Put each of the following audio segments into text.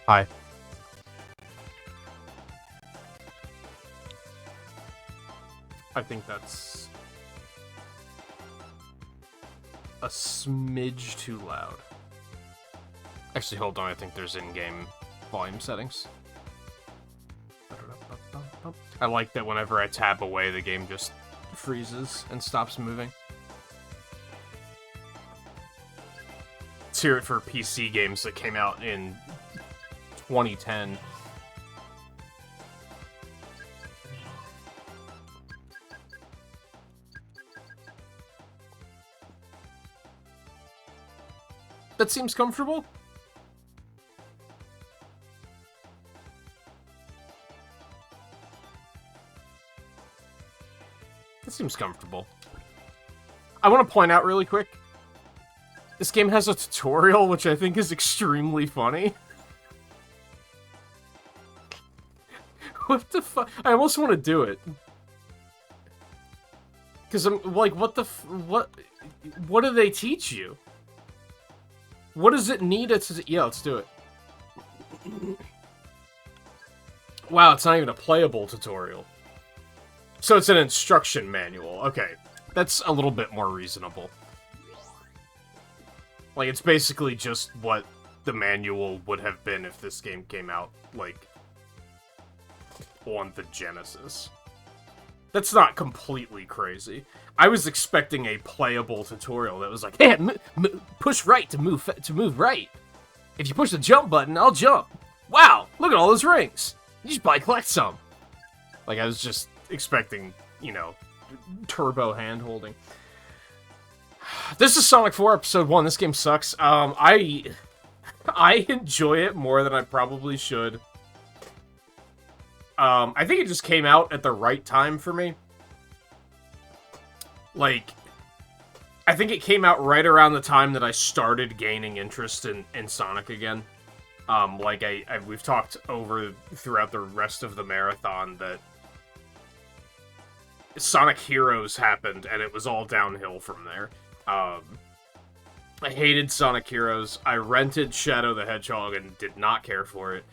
Hi. I think that's a smidge too loud. Actually, hold on, I think there's in-game volume settings. I like that whenever I tap away, the game just freezes and stops moving. Let's hear it for PC games that came out in 2010. That seems comfortable. That seems comfortable. I want to point out really quick, this game has a tutorial, which I think is extremely funny. What the fuck? I almost want to do it. Because I'm like, what do they teach you? What does it need to... Yeah, let's do it. Wow, it's not even a playable tutorial. So it's an instruction manual. Okay, that's a little bit more reasonable. Like, it's basically just what the manual would have been if this game came out, like, on the Genesis. That's not completely crazy. I was expecting a playable tutorial that was like, hey, push right to move right. If you push the jump button, I'll jump. Wow, look at all those rings. You should probably collect some. Like, I was just expecting, you know, turbo hand-holding. This is Sonic 4 Episode 1. This game sucks. I enjoy it more than I probably should. I think it just came out at the right time for me. Like, I think it came out right around the time that I started gaining interest in Sonic again. Like, we've talked over throughout the rest of the marathon that Sonic Heroes happened, and it was all downhill from there. I hated Sonic Heroes. I rented Shadow the Hedgehog and did not care for it.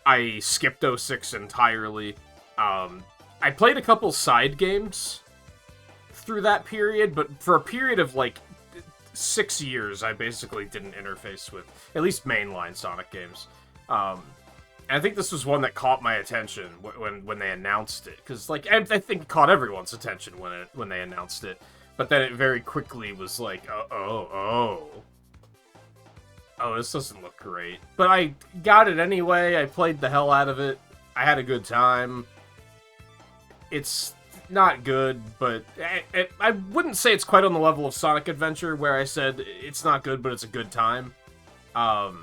I skipped 06 entirely. I played a couple side games through that period, but for a period of, like, 6 years, I basically didn't interface with at least mainline Sonic games. And I think this was one that caught my attention when they announced it, because, like, I think it caught everyone's attention when they announced it. But then it very quickly was like, oh, this doesn't look great. But I got it anyway. I played the hell out of it. I had a good time. It's not good, but I wouldn't say it's quite on the level of Sonic Adventure, where I said it's not good, but it's a good time. But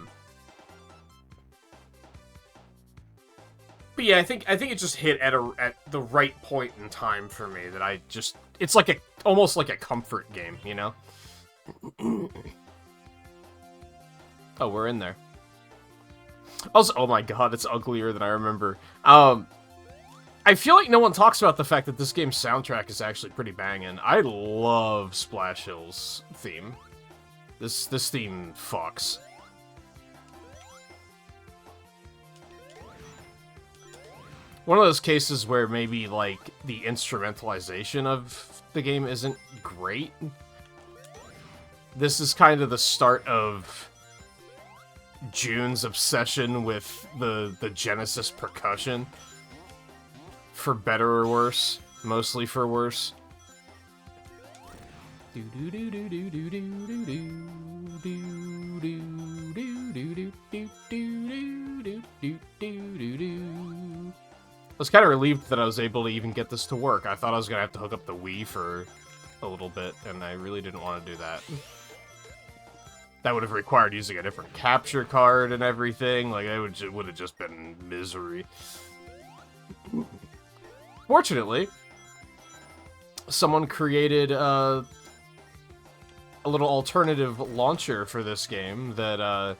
yeah, I think it just hit at the right point in time for me that I just... It's like almost like a comfort game, you know? Oh, we're in there. Also, oh my god, it's uglier than I remember. I feel like no one talks about the fact that this game's soundtrack is actually pretty banging. I love Splash Hill's theme. This theme fucks. One of those cases where maybe, like, the instrumentalization of the game isn't great. This is kind of the start of June's obsession with the Genesis percussion. For better or worse. Mostly for worse. I was kind of relieved that I was able to even get this to work. I thought I was going to have to hook up the Wii for a little bit, and I really didn't want to do that. That would have required using a different capture card and everything. Like, it would have just been misery. Fortunately, someone created a little alternative launcher for this game that,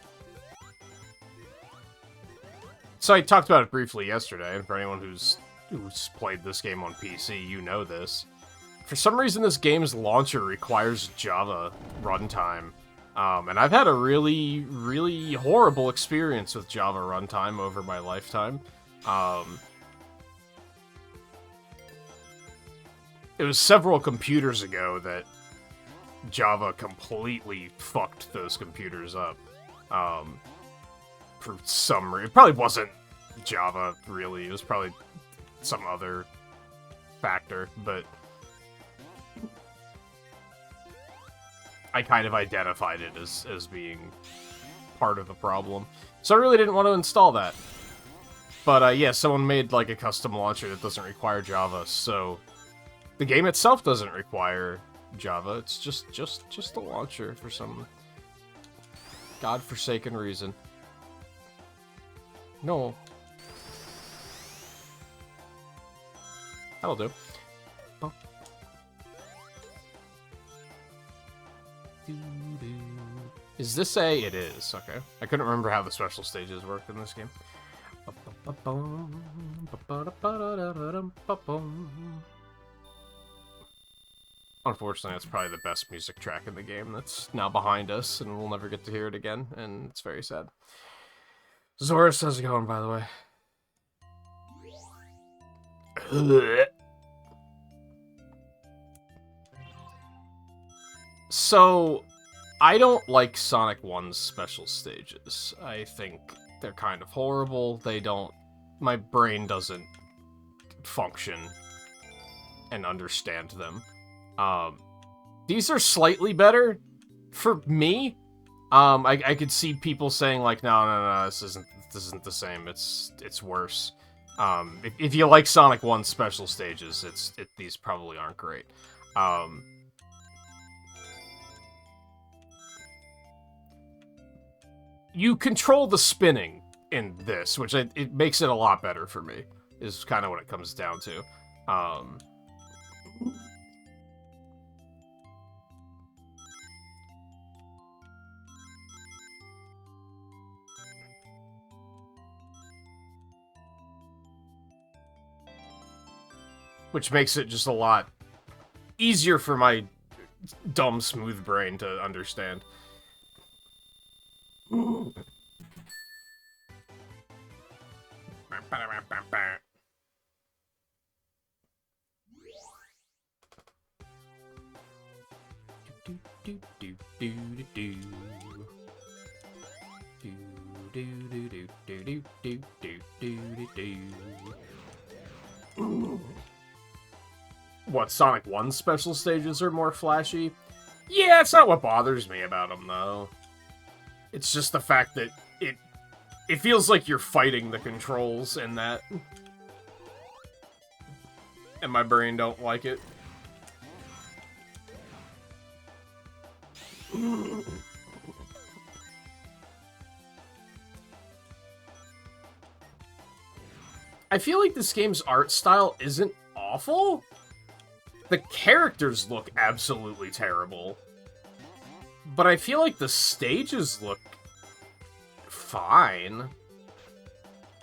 So I talked about it briefly yesterday, and for anyone who's played this game on PC, you know this. For some reason, this game's launcher requires Java runtime. And I've had a really, really horrible experience with Java runtime over my lifetime. It was several computers ago that Java completely fucked those computers up. For some reason. It probably wasn't Java, really. It was probably some other factor, but I kind of identified it as being part of the problem. So I really didn't want to install that. But yeah, someone made like a custom launcher that doesn't require Java, so the game itself doesn't require Java. It's just a launcher for some godforsaken reason. No. That'll do. Oh. Is this a... It is, okay. I couldn't remember how the special stages worked in this game. Unfortunately, that's probably the best music track in the game that's now behind us, and we'll never get to hear it again, and it's very sad. Zoris, how's it going, by the way? So, I don't like Sonic 1's special stages. I think they're kind of horrible. They don't... My brain doesn't function and understand them. These are slightly better for me. I could see people saying like, no, this isn't the same. It's worse. If you like Sonic 1 special stages, these probably aren't great. You control the spinning in this, which it makes it a lot better for me, is kind of what it comes down to. Which makes it just a lot easier for my dumb, smooth brain to understand. What, Sonic 1's special stages are more flashy? Yeah, it's not what bothers me about them, though. It's just the fact that it feels like you're fighting the controls in that. And my brain don't like it. I feel like this game's art style isn't awful. The characters look absolutely terrible. But I feel like the stages look fine.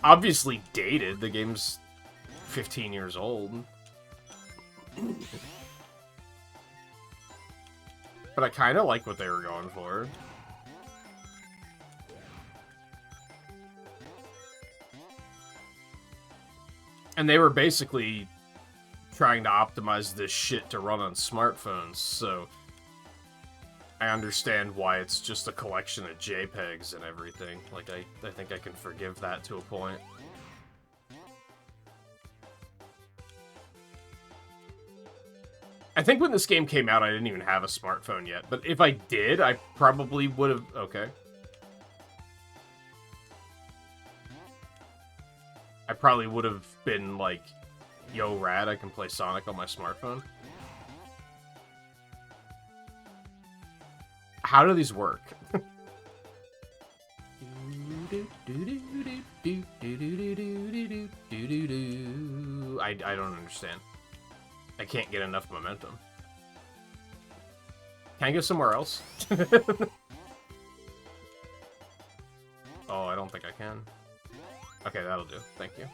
Obviously dated. The game's 15 years old. But I kind of like what they were going for. And they were basically trying to optimize this shit to run on smartphones, so I understand why it's just a collection of JPEGs and everything. Like, I think I can forgive that to a point. I think when this game came out, I didn't even have a smartphone yet, but if I did, I probably would have... Okay. I probably would have been like, yo, rad, I can play Sonic on my smartphone. How do these work? I don't understand. I can't get enough momentum. Can I go somewhere else? Oh, I don't think I can. Okay, that'll do. Thank you.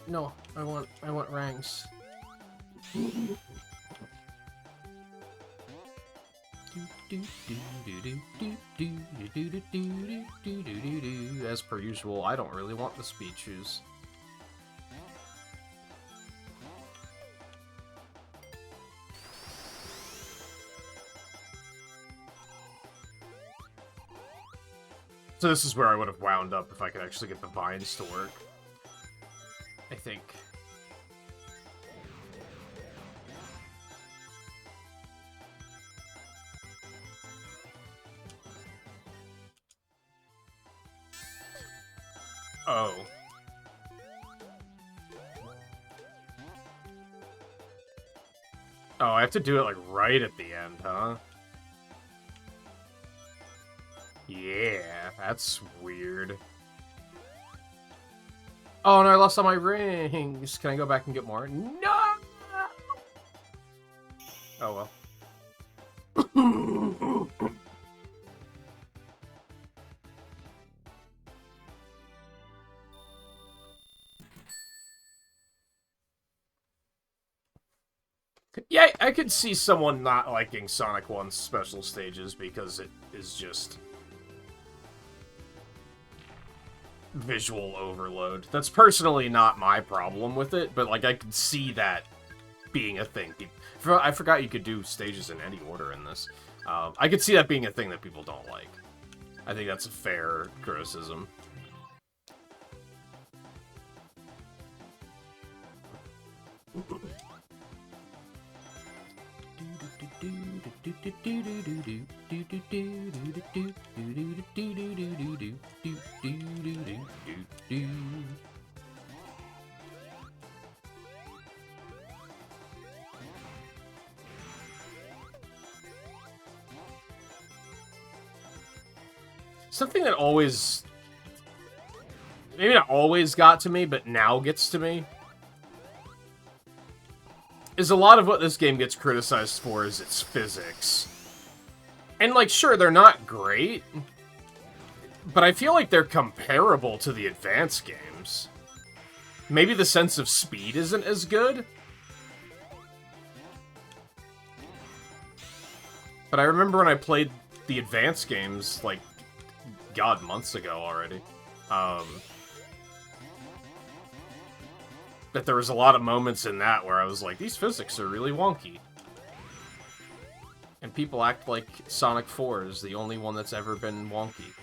No, I want ranks. As per usual, I don't really want the speed shoes. So this is where I would have wound up if I could actually get the vines to work. I think. Oh. Oh, I have to do it, like, right at the end, huh? Yeah, that's weird. Oh, no, I lost all my rings. Can I go back and get more? No! Oh, well. Yeah, I could see someone not liking Sonic 1's special stages because it is just visual overload. That's personally not my problem with it, but, like, I could see that being a thing. I forgot you could do stages in any order in this. I could see that being a thing that people don't like. I think that's a fair criticism. Something that always, maybe not always got to me, but now gets to me, is a lot of what this game gets criticized for is its physics. And, like, sure, they're not great, but I feel like they're comparable to the advanced games. Maybe the sense of speed isn't as good, but I remember when I played the advanced games, like, God, months ago already, that there was a lot of moments in that where I was like, these physics are really wonky. And people act like Sonic 4 is the only one that's ever been wonky.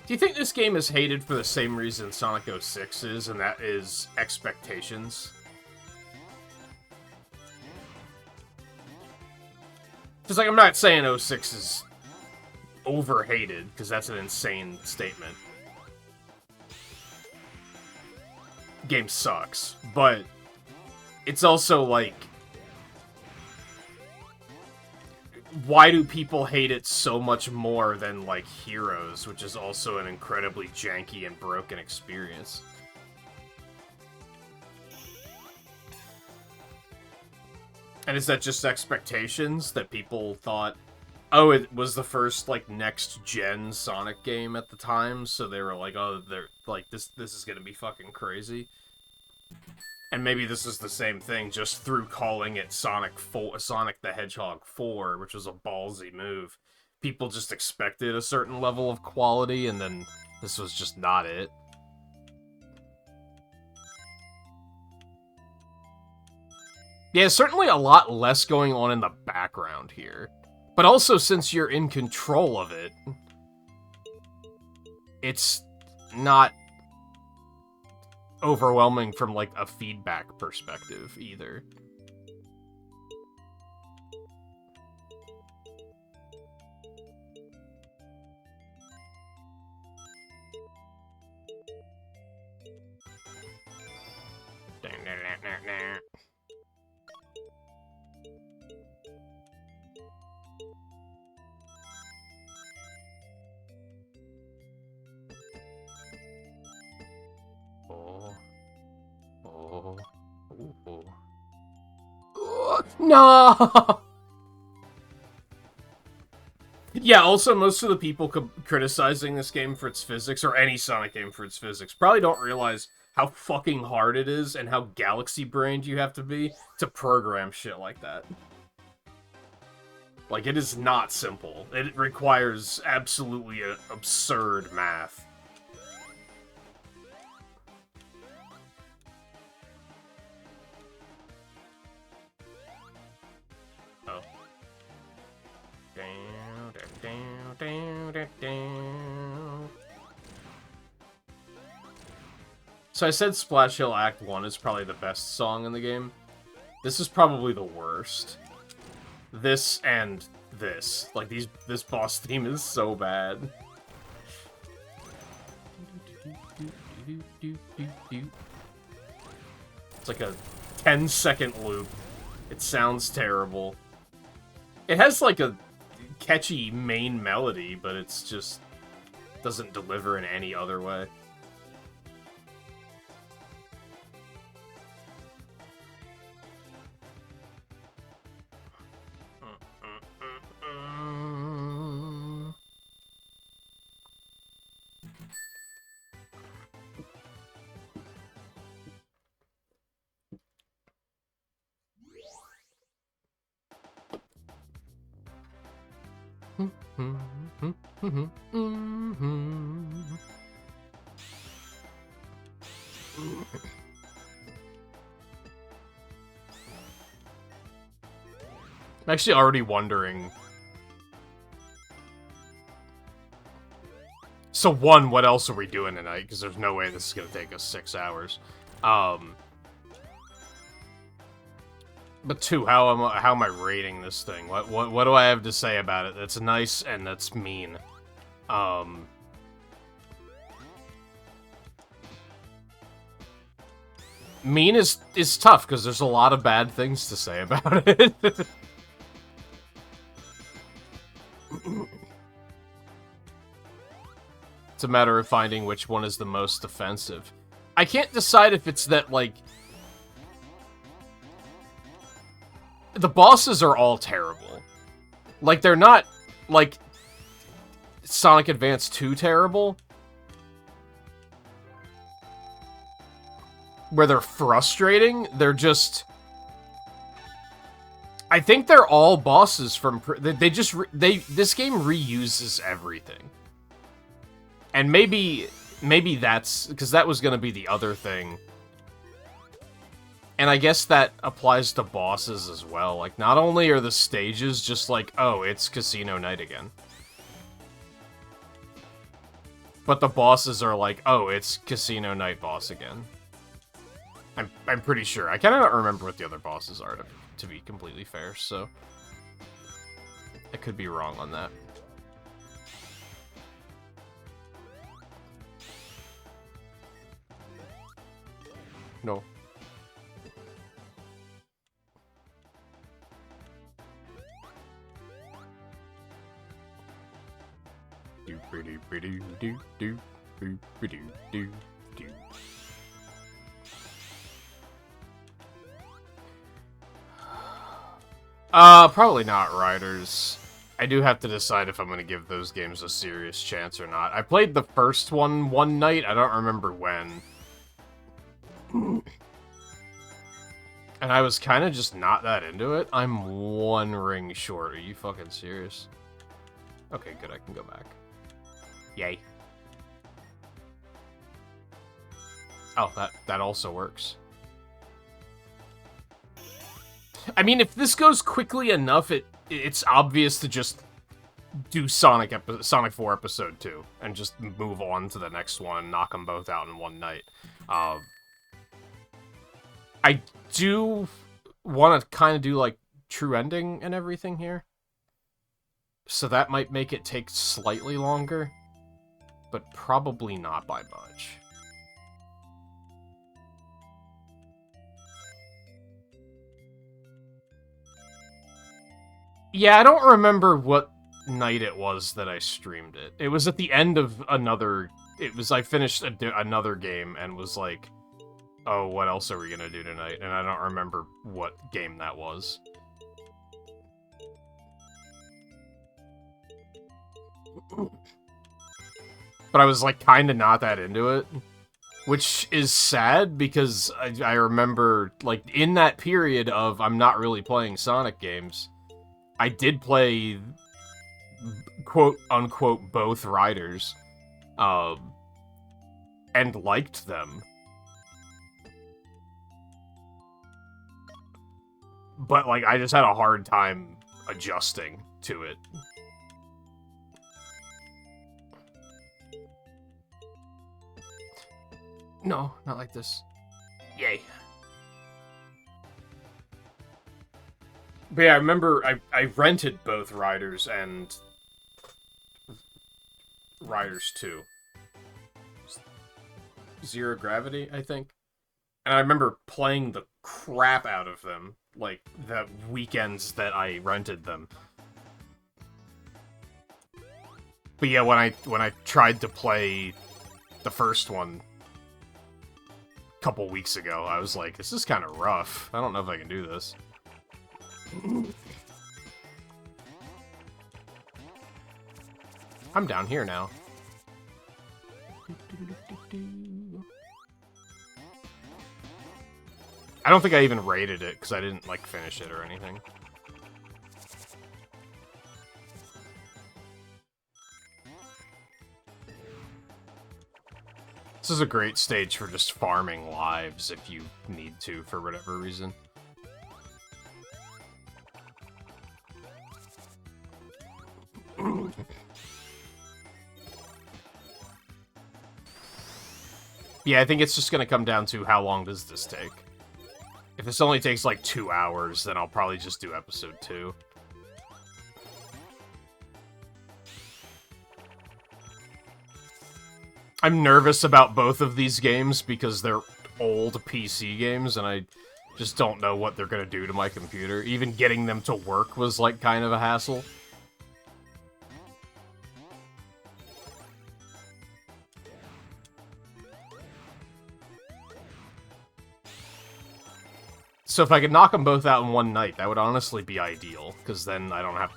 Do you think this game is hated for the same reason Sonic 06 is, and that is expectations? Because, like, I'm not saying 06 is over-hated, because that's an insane statement. Game sucks, but it's also, like, why do people hate it so much more than, like, Heroes, which is also an incredibly janky and broken experience? And is that just expectations that people thought, oh, it was the first, like, next-gen Sonic game at the time, so they were like, oh, they're like, this is gonna be fucking crazy? And maybe this is the same thing, just through calling it Sonic the Hedgehog 4, which was a ballsy move. People just expected a certain level of quality, and then this was just not it. Yeah, certainly a lot less going on in the background here. But also, since you're in control of it, it's not overwhelming from, like, a feedback perspective, either. No! Yeah, also, most of the people criticizing this game for its physics, or any Sonic game for its physics, probably don't realize how fucking hard it is and how galaxy-brained you have to be to program shit like that. Like, it is not simple. It requires absolutely absurd math. Oh. So I said Splash Hill Act 1 is probably the best song in the game. This is probably the worst. This and this. Like, this boss theme is so bad. It's like a 10-second loop. It sounds terrible. It has, like, a catchy main melody, but it's just doesn't deliver in any other way. I'm actually already wondering. So one, what else are we doing tonight? Because there's no way this is gonna take us 6 hours. But two, how am I rating this thing? What do I have to say about it that's nice and that's mean? Mean is tough because there's a lot of bad things to say about it. It's a matter of finding which one is the most offensive. I can't decide if it's that, like, the bosses are all terrible. Like, they're not, like, Sonic Advance 2 terrible, where they're frustrating. They're just... I think they're all bosses from... This game reuses everything. And maybe that's... Because that was going to be the other thing. And I guess that applies to bosses as well. Like, not only are the stages just like, oh, it's Casino Night again. But the bosses are like, oh, it's Casino Night boss again. I'm pretty sure. I kind of don't remember what the other bosses are, to be completely fair, so... I could be wrong on that. No. Do pretty pretty do do do do do do. Probably not Riders. I do have to decide if I'm going to give those games a serious chance or not. I played the first one night, I don't remember when. And I was kind of just not that into it. I'm one ring short. Are you fucking serious? Okay, good, I can go back. Yay. Oh, that also works. I mean, if this goes quickly enough, it's obvious to just do Sonic 4 Episode 2 and just move on to the next one and knock them both out in one night. I do want to kind of do, like, true ending and everything here. So that might make it take slightly longer, but probably not by much. Yeah, I don't remember what night it was that I streamed it. It was at the end of another... I finished another game and was like, oh, what else are we gonna do tonight? And I don't remember what game that was. But I was, like, kinda not that into it. Which is sad, because I remember, like, in that period of I'm not really playing Sonic games, I did play, quote-unquote, both Riders, and liked them. But, like, I just had a hard time adjusting to it. No, not like this. Yay. But yeah, I remember I rented both Riders and Riders 2. Zero Gravity, I think. And I remember playing the crap out of them, like, the weekends that I rented them. But yeah, when I tried to play the first one a couple weeks ago, I was like, this is kind of rough. I don't know if I can do this. I'm down here now. I don't think I even rated it, because I didn't, like, finish it or anything. This is a great stage for just farming lives if you need to, for whatever reason. Yeah, I think it's just gonna come down to how long does this take. If this only takes like 2 hours, then I'll probably just do episode 2. I'm nervous about both of these games because they're old PC games, and I just don't know what they're gonna do to my computer. Even getting them to work was like kind of a hassle. So if I could knock them both out in one night, that would honestly be ideal, because then I don't have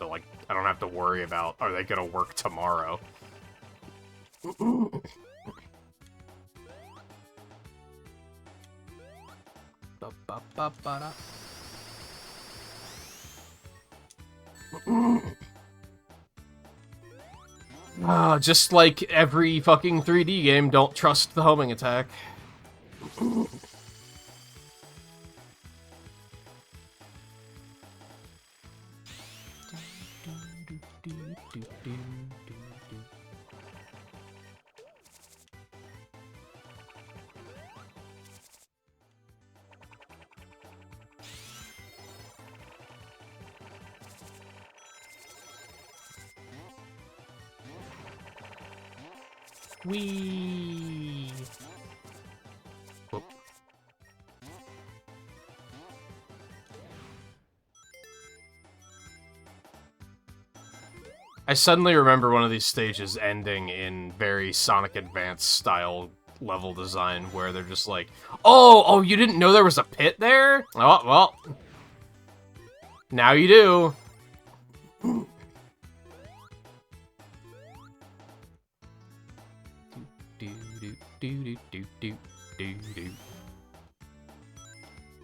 to worry about, are they gonna work tomorrow? Just like every fucking 3D game, don't trust the homing attack. Whee! Whoop. I suddenly remember one of these stages ending in very Sonic Advance style level design, where they're just like, oh, you didn't know there was a pit there? Oh, well. Now you do.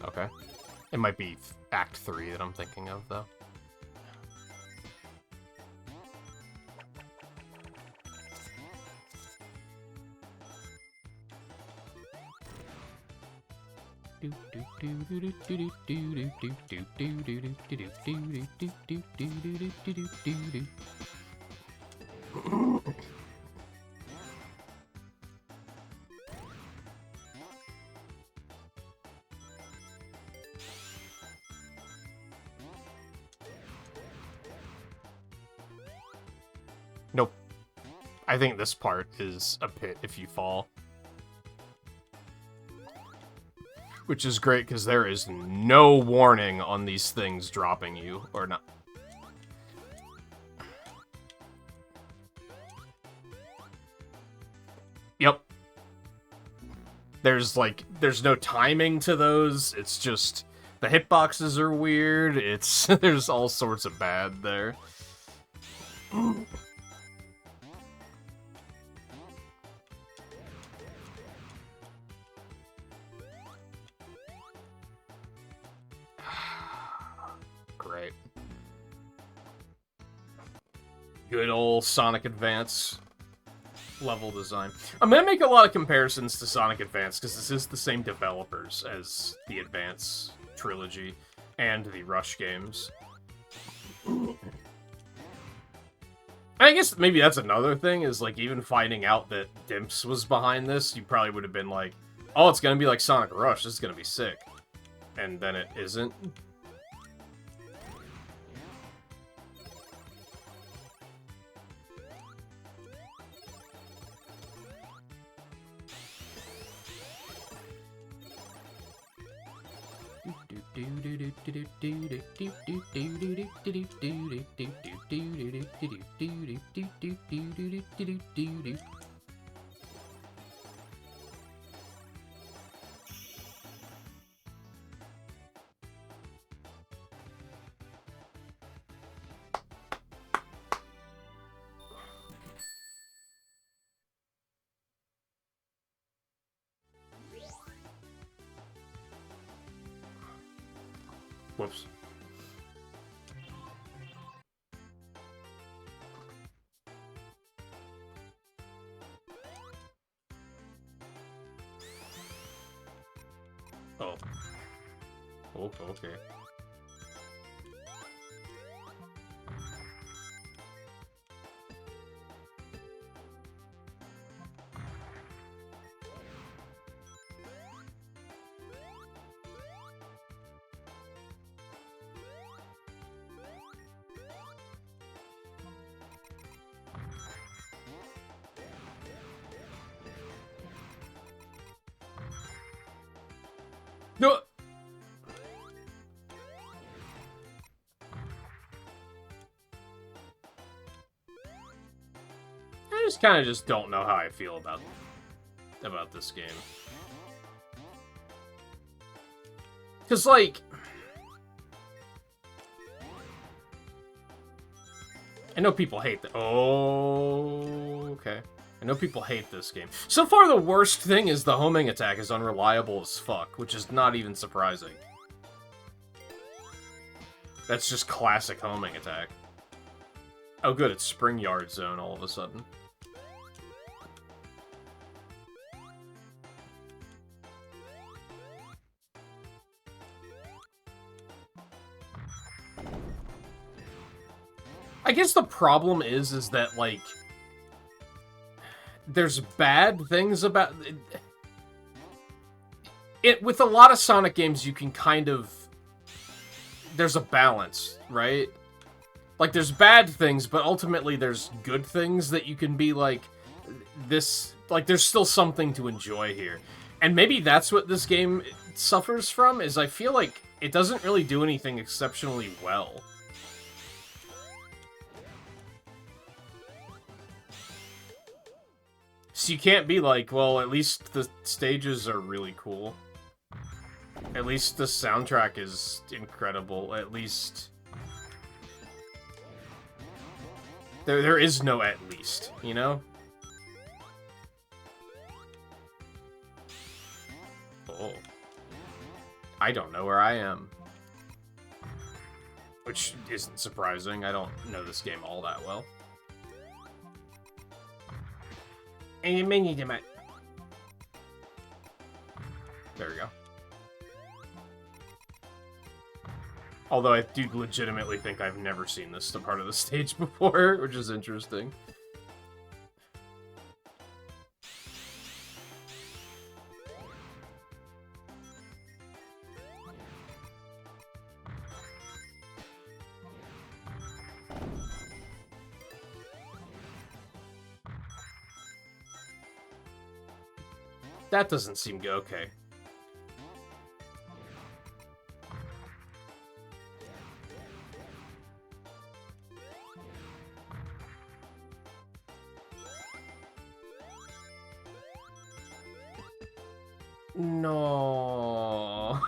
Okay. It might be Act 3 that I'm thinking of, though. Nope. I think this part is a pit if you fall. Which is great, because there is no warning on these things dropping you, or not. Yep. There's no timing to those, it's just, the hitboxes are weird, there's all sorts of bad there. Good old Sonic Advance level design. I'm gonna make a lot of comparisons to Sonic Advance, because this is the same developers as the Advance trilogy and the Rush games. I guess maybe that's another thing, is, like, even finding out that Dimps was behind this, you probably would have been like, oh, it's gonna be like Sonic Rush, this is gonna be sick. And then it isn't. Whoops. Oh. Oh, okay. No. I just kind of just don't know how I feel about this game. Cause like, I know people hate the. Oh, okay. I know people hate this game. So far, the worst thing is the homing attack is unreliable as fuck, which is not even surprising. That's just classic homing attack. Oh good, it's Spring Yard Zone all of a sudden. I guess the problem is that, like, there's bad things about it. With a lot of Sonic games, you can kind of... There's a balance, right? Like, there's bad things, but ultimately there's good things that you can be like, this... Like, there's still something to enjoy here. And maybe that's what this game suffers from, is I feel like it doesn't really do anything exceptionally well. So you can't be like, well, at least the stages are really cool. At least the soundtrack is incredible. At least... There is no at least, you know? Oh. I don't know where I am. Which isn't surprising. I don't know this game all that well. And you may need him at... There we go. Although I do legitimately think I've never seen this part of the stage before, which is interesting. That doesn't seem good. Okay. No.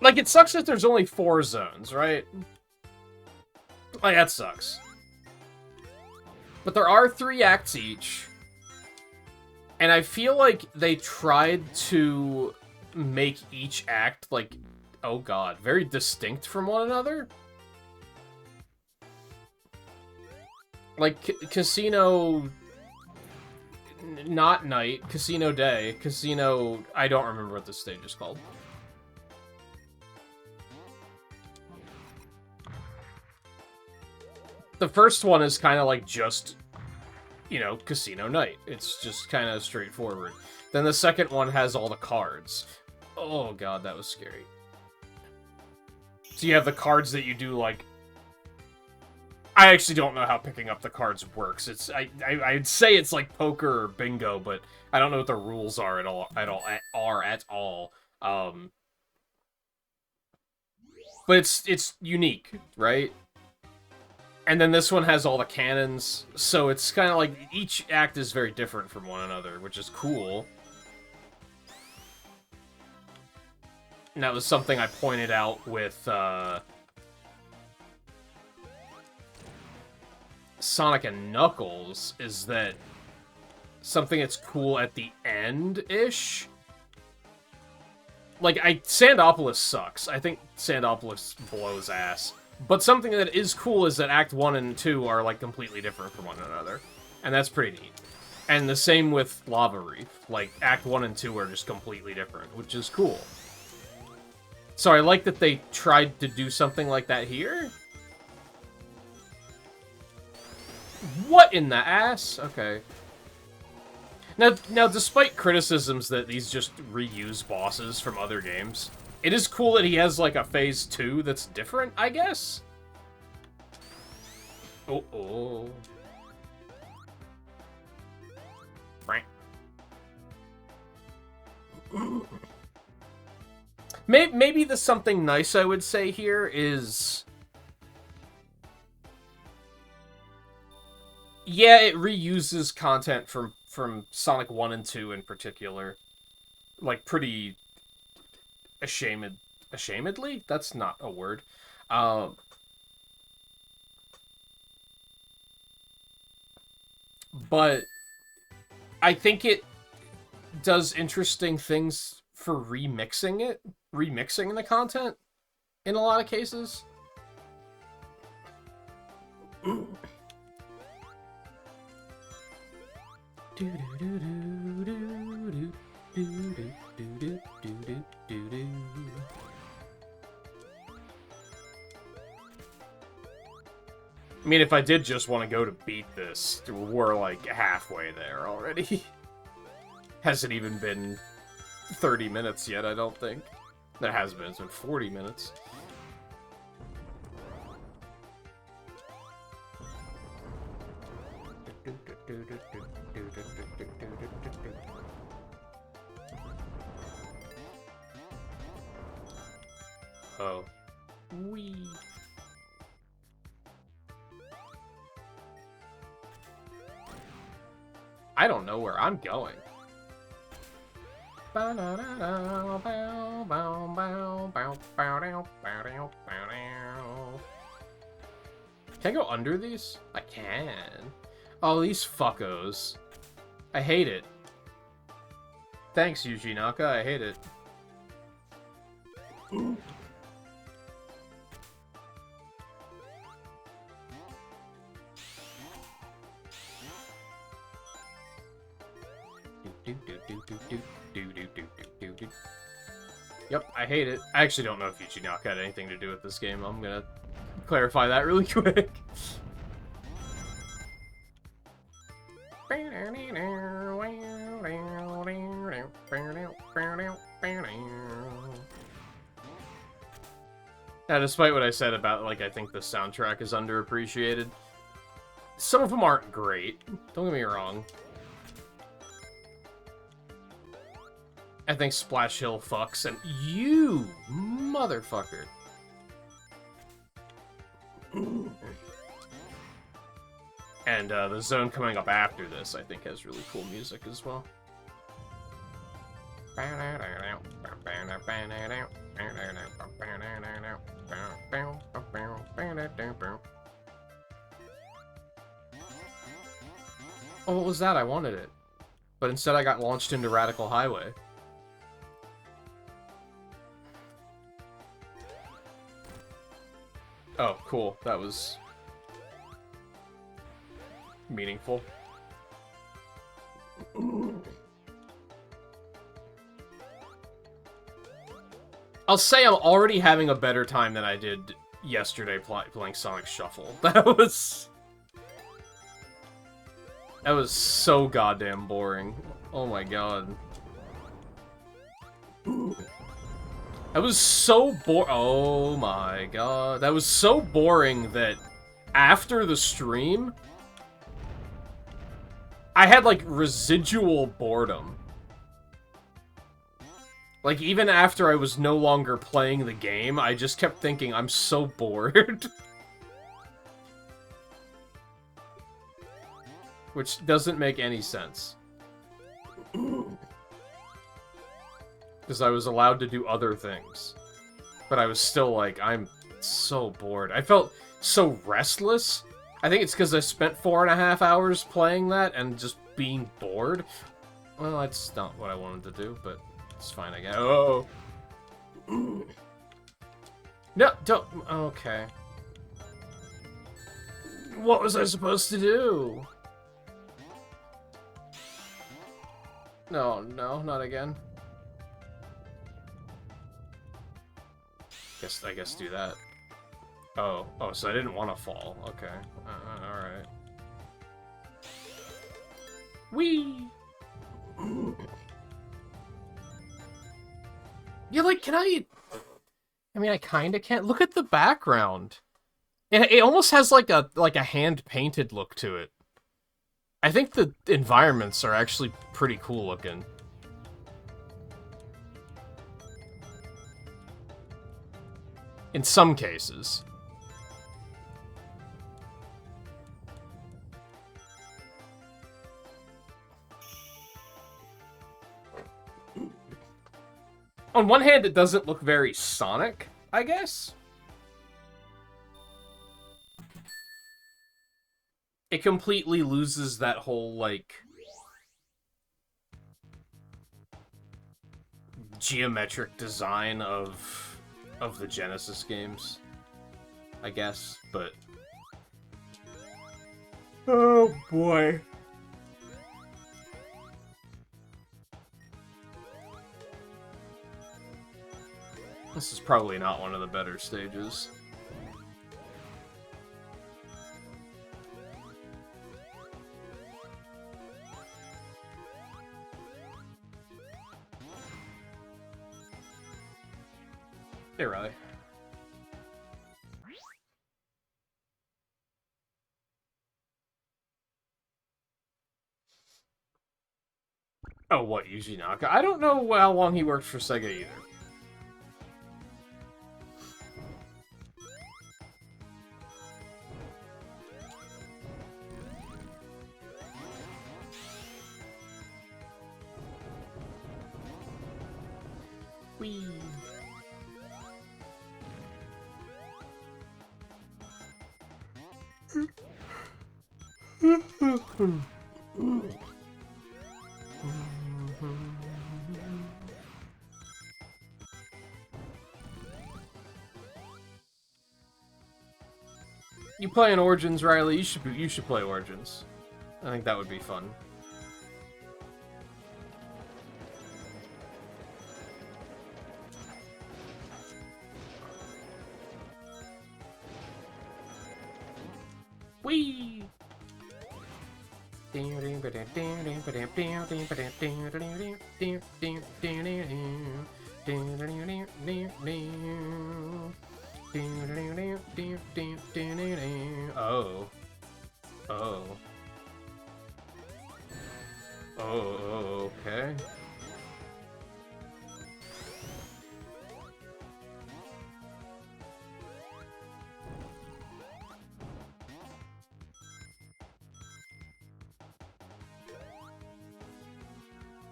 Like, it sucks that there's only 4 zones, right? Like, that sucks. But there are 3 acts each. And I feel like they tried to make each act, like, oh god, very distinct from one another. Like, Casino... Not night, Casino day, Casino... I don't remember what this stage is called. The first one is kind of like just, you know, Casino night. It's just kind of straightforward. Then the second one has all the cards. Oh god, that was scary. So you have the cards that you do, like... I actually don't know how picking up the cards works. It's I'd say it's like poker or bingo, but I don't know what the rules are at all. But it's unique, right? And then this one has all the cannons, so it's kind of like each act is very different from one another, which is cool. And that was something I pointed out with Sonic and Knuckles, is that something that's cool at the end-ish. Like, Sandopolis sucks. I think Sandopolis blows ass. But something that is cool is that Act 1 and 2 are, like, completely different from one another. And that's pretty neat. And the same with Lava Reef. Like, Act 1 and 2 are just completely different, which is cool. So I like that they tried to do something like that here. What in the ass? Okay. Now, despite criticisms that these just reuse bosses from other games, it is cool that he has, like, a Phase 2 that's different, I guess? Oh. Maybe the something nice I would say here is... Yeah, it reuses content from Sonic 1 and 2 in particular. Like, pretty... Ashamedly? That's not a word. But I think it does interesting things for remixing the content in a lot of cases. I mean, if I did just want to go to beat this, we're like halfway there already. Hasn't even been 30 minutes yet, I don't think. There has been, it's been 40 minutes. Oh. Wee. I don't know where I'm going. Can I go under these? I can. Oh, these fuckos. I hate it. Thanks, Yuji Naka. I hate it. Ooh. Yep, I hate it. I actually don't know if Yuji Naka had anything to do with this game. I'm gonna clarify that really quick. Now, despite what I said about, like, I think the soundtrack is underappreciated, some of them aren't great. Don't get me wrong. I think Splash Hill fucks, and you motherfucker. And the zone coming up after this, I think, has really cool music as well. Oh, what was that? I wanted it. But instead I got launched into Radical Highway. Oh, cool. That was... meaningful. I'll say I'm already having a better time than I did yesterday playing Sonic Shuffle. That was so goddamn boring. Oh my god. That was so oh my god. That was so boring that after the stream, I had, like, residual boredom. Like, even after I was no longer playing the game, I just kept thinking, I'm so bored. Which doesn't make any sense. Because I was allowed to do other things. But I was still like, I'm so bored. I felt so restless. I think it's because I spent 4.5 hours playing that and just being bored. Well, that's not what I wanted to do, but it's fine, I guess. Oh! No, don't... Okay. What was I supposed to do? No, not again. I guess do that. Oh, so I didn't want to fall. Okay. Alright. Whee! Yeah, like, can I mean, I kinda can't. Look at the background. It almost has like a hand-painted look to it. I think the environments are actually pretty cool looking. In some cases. On one hand, it doesn't look very Sonic, I guess. It completely loses that whole, like, geometric design of the Genesis games, I guess, but... Oh, boy. This is probably not one of the better stages. Hey, Riley. Oh, what, Yuji Naka? I don't know how long he worked for Sega either. Whee! You playing Origins, Riley? You should play Origins. I think that would be fun. Whee! Oh. Oh. Oh, okay.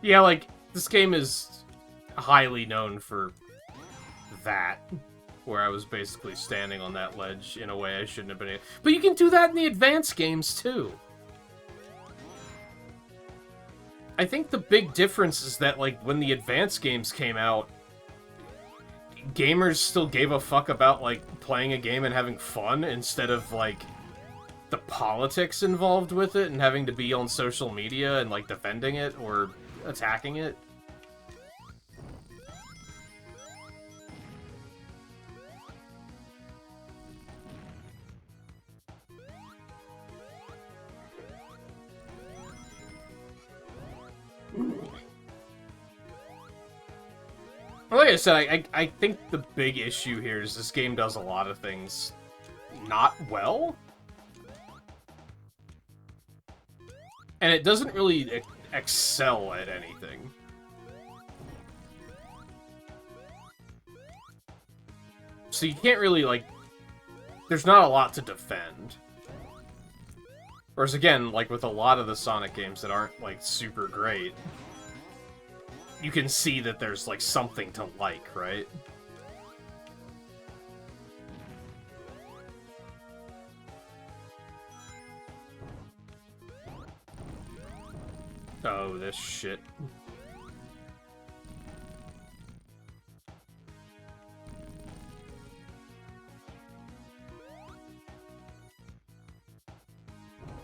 Yeah, like, this game is highly known for that, where I was basically standing on that ledge in a way I shouldn't have been able. But you can do that in the advanced games, too. I think the big difference is that, like, when the advanced games came out, gamers still gave a fuck about, like, playing a game and having fun instead of, like, the politics involved with it and having to be on social media and, like, defending it or attacking it. Like I said, I think the big issue here is this game does a lot of things not well. And it doesn't really excel at anything. So you can't really, like... There's not a lot to defend. Whereas again, like with a lot of the Sonic games that aren't, like, super great, you can see that there's, like, something to like, right? Oh, this shit.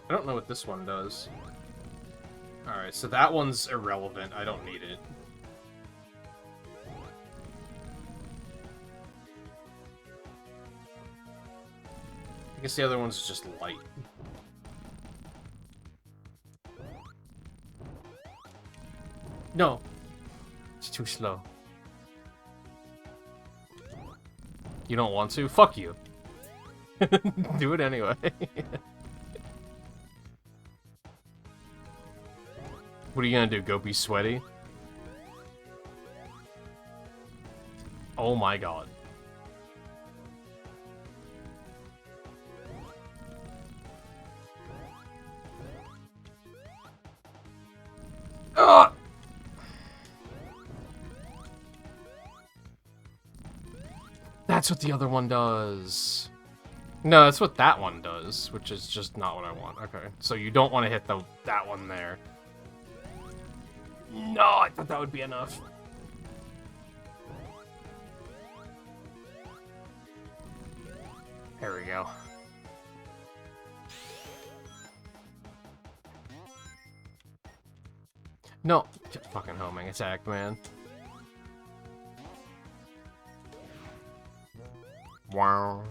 I don't know what this one does. Alright, so that one's irrelevant. I don't need it. I guess the other one's just light. No. It's too slow. You don't want to? Fuck you. Do it anyway. What are you gonna do? Go be sweaty? Oh my god. Ugh! That's what the other one does. No, that's what that one does, which is just not what I want. Okay, so you don't want to hit that one there. No, I thought that would be enough. There we go. No, fucking homing attack, man. Wow.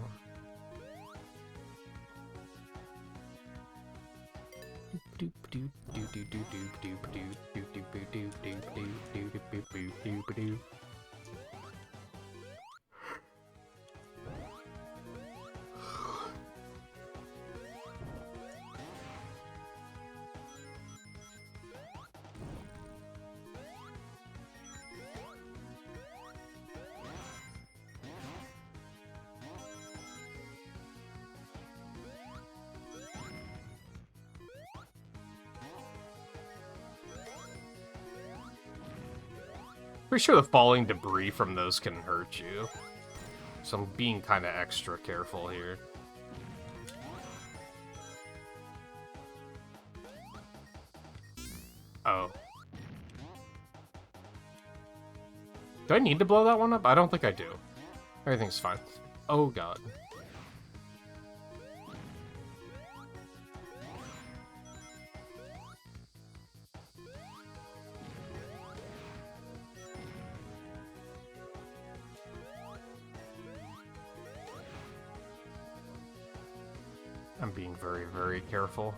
Pretty sure the falling debris from those can hurt you. So I'm being kind of extra careful here. Oh. Do I need to blow that one up? I don't think I do. Everything's fine. Oh god. I'm being very, very careful.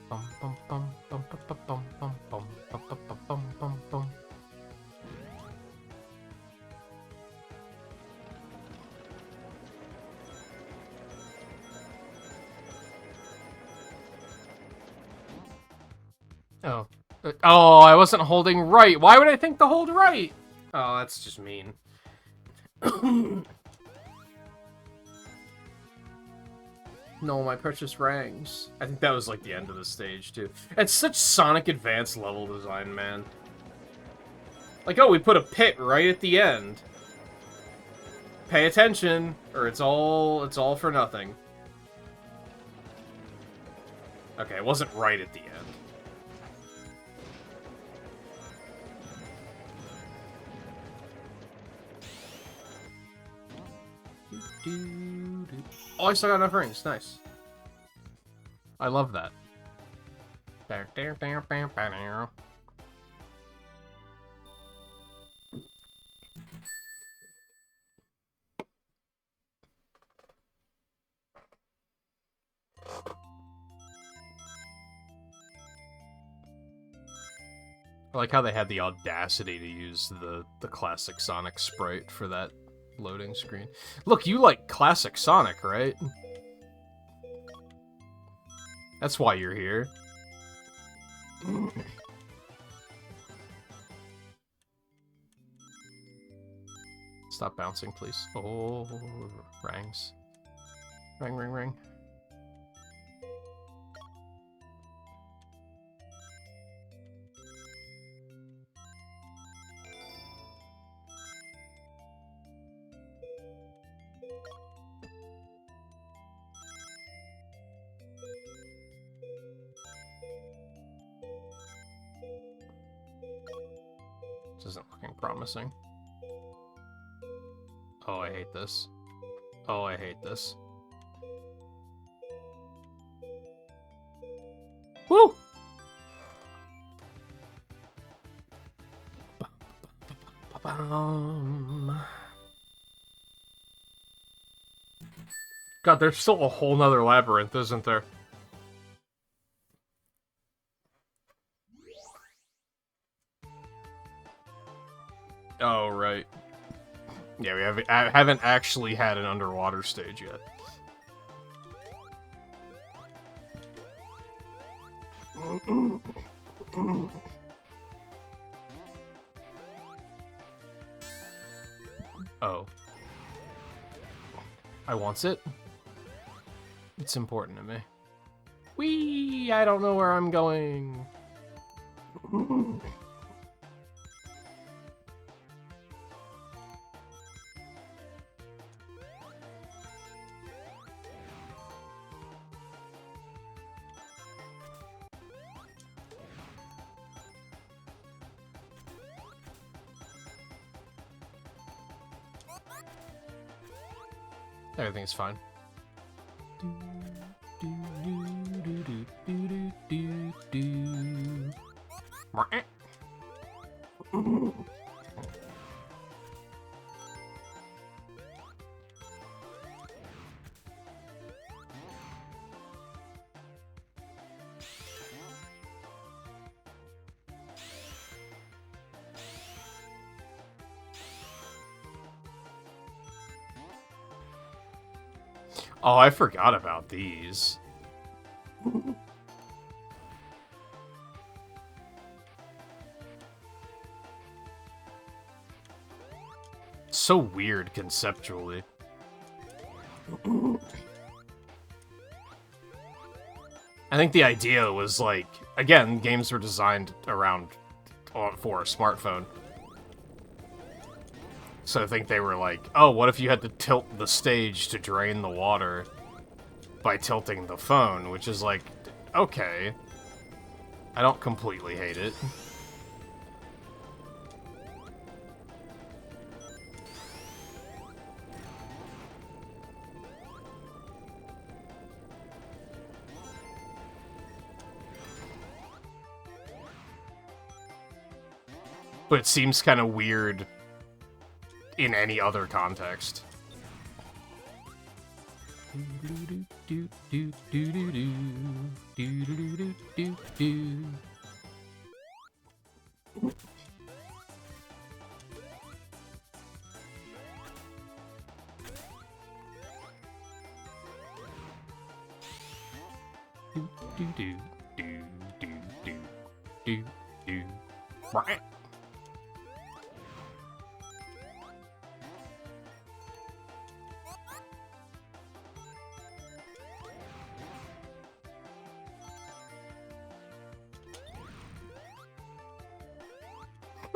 Bum bum bum bum bum bum bum bum bum bum bum bum bum. Oh. Oh, I wasn't holding right. Why would I think to hold right? Oh, that's just mean. No, my precious rangs. I think that was like the end of the stage, too. It's such Sonic Advance level design, man. Like, oh, we put a pit right at the end. Pay attention, or it's all for nothing. Okay, it wasn't right at the end. Oh, I still got enough rings. Nice. I love that. I like how they had the audacity to use the classic Sonic sprite for that loading screen. Look, you like classic Sonic, right? That's why you're here. Stop bouncing, please. Oh, rings. Ring, ring, ring. This isn't looking promising. Oh, I hate this. Oh, I hate this. Woo! God, there's still a whole nother labyrinth, isn't there? Oh, right. Yeah, I haven't actually had an underwater stage yet. Oh. I wants it. It's important to me. Whee! I don't know where I'm going. Everything's fine. Oh, I forgot about these. So weird conceptually. I think the idea was like, again, games were designed around for a smartphone. So I think they were like, oh, what if you had to tilt the stage to drain the water by tilting the phone? Which is like, okay. I don't completely hate it. But it seems kind of weird in any other context.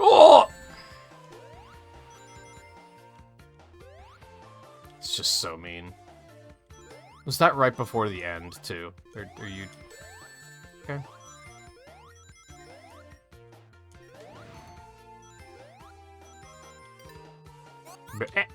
Oh! It's just so mean. Was that right before the end, too? Or are you... Okay. Bleh.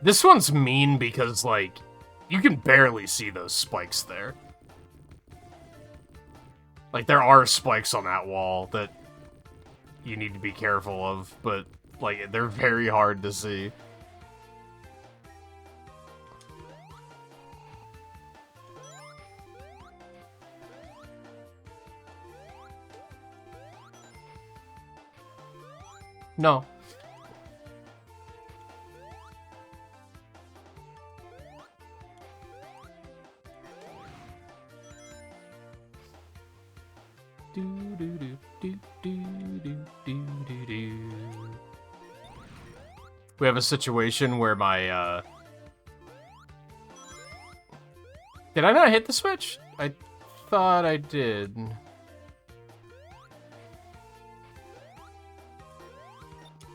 This one's mean because, like, you can barely see those spikes there. Like, there are spikes on that wall that you need to be careful of, but, like, they're very hard to see. No. We have a situation where my, Did I not hit the switch? I thought I did.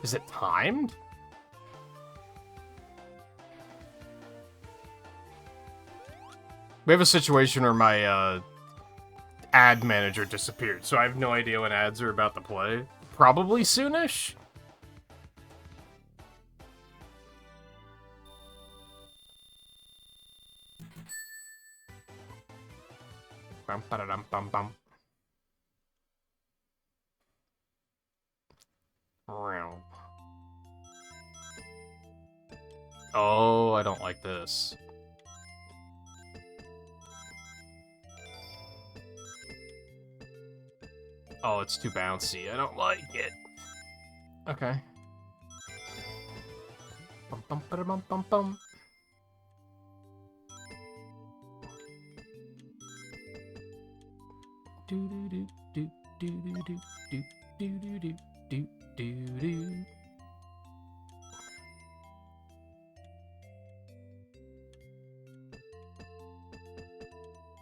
Is it timed? We have a situation where my, ad manager disappeared, so I have no idea when ads are about to play. Probably soonish? Bum, ba-da-dum, bum, bum. Oh, I don't like this. Oh, it's too bouncy. I don't like it. Okay. Bum, bum, ba-da-bum, bum, bum. Do do do do do do do do do do do do do.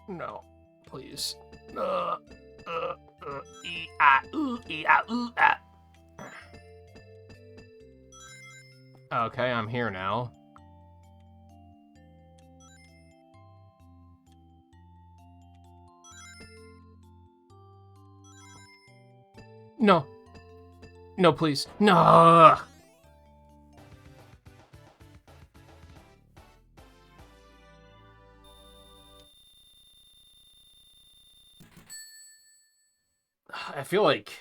No, please. Okay, I'm here now. No. No, please. No! I feel like...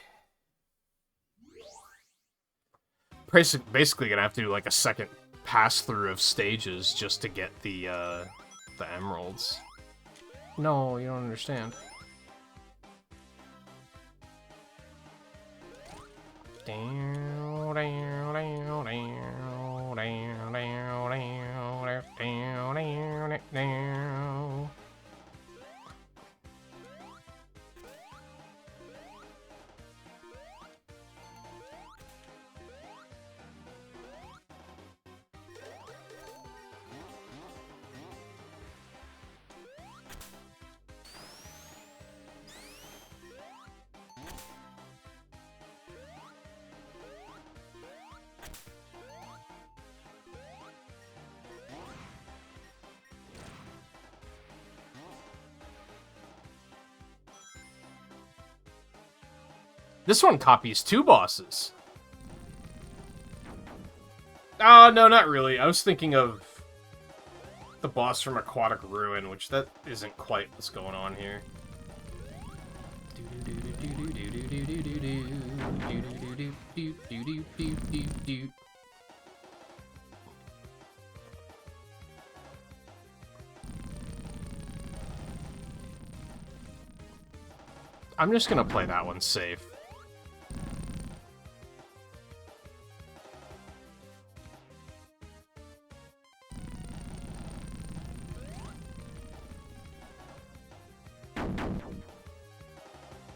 basically gonna have to do, like, a second pass-through of stages just to get the emeralds. No, you don't understand. This one copies two bosses. Oh, no, not really. I was thinking of the boss from Aquatic Ruin, which that isn't quite what's going on here. I'm just gonna play that one safe.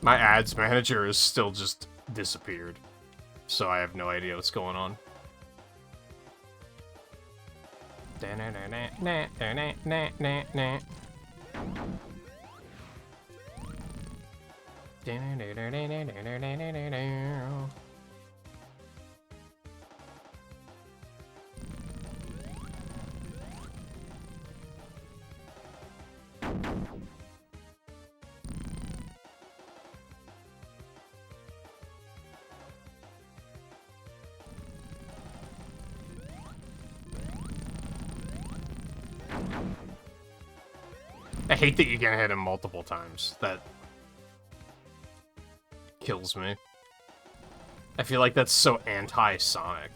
My ads manager is still just disappeared, so I have no idea what's going on. I hate that you can hit him multiple times. That kills me. I feel like that's so anti-Sonic.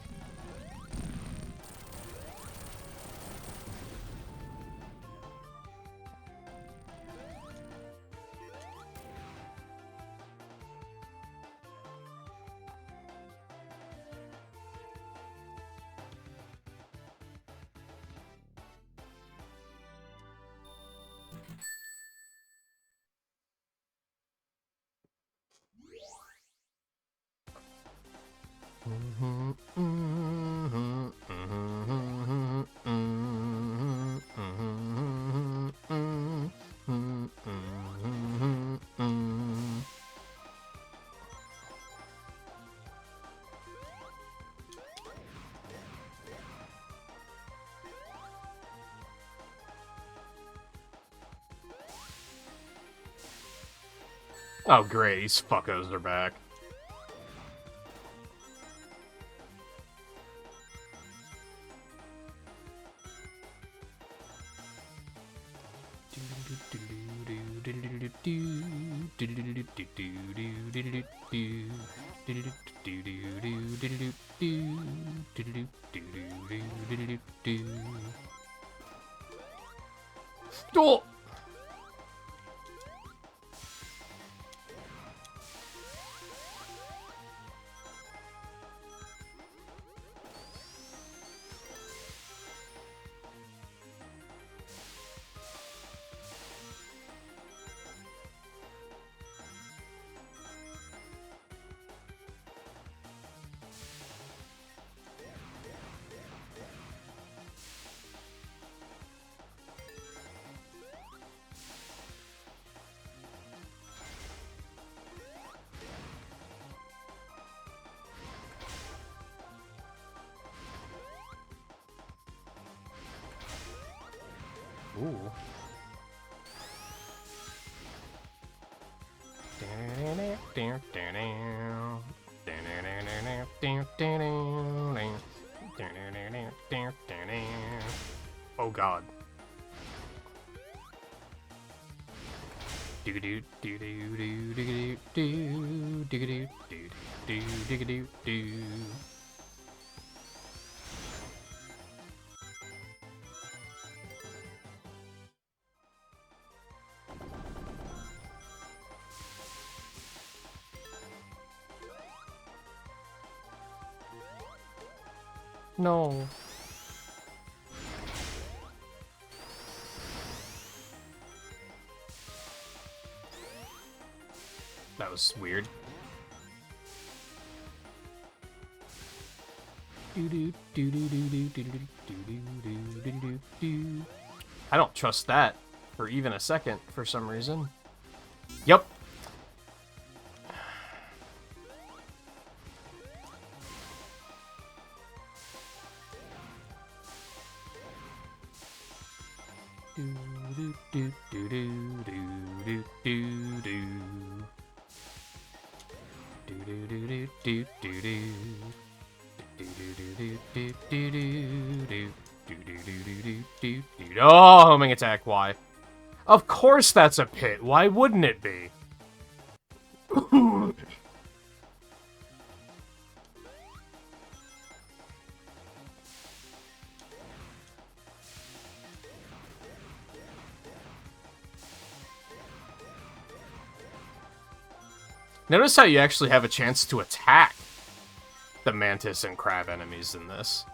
Oh great, these fuckos are back. Oh! Ooh. Oh god. No. That was weird. I don't trust that for even a second for some reason. Yep. Oh, homing attack, why? Of course that's a pit. Why wouldn't it be? Notice how you actually have a chance to attack the Mantis and Crab enemies in this.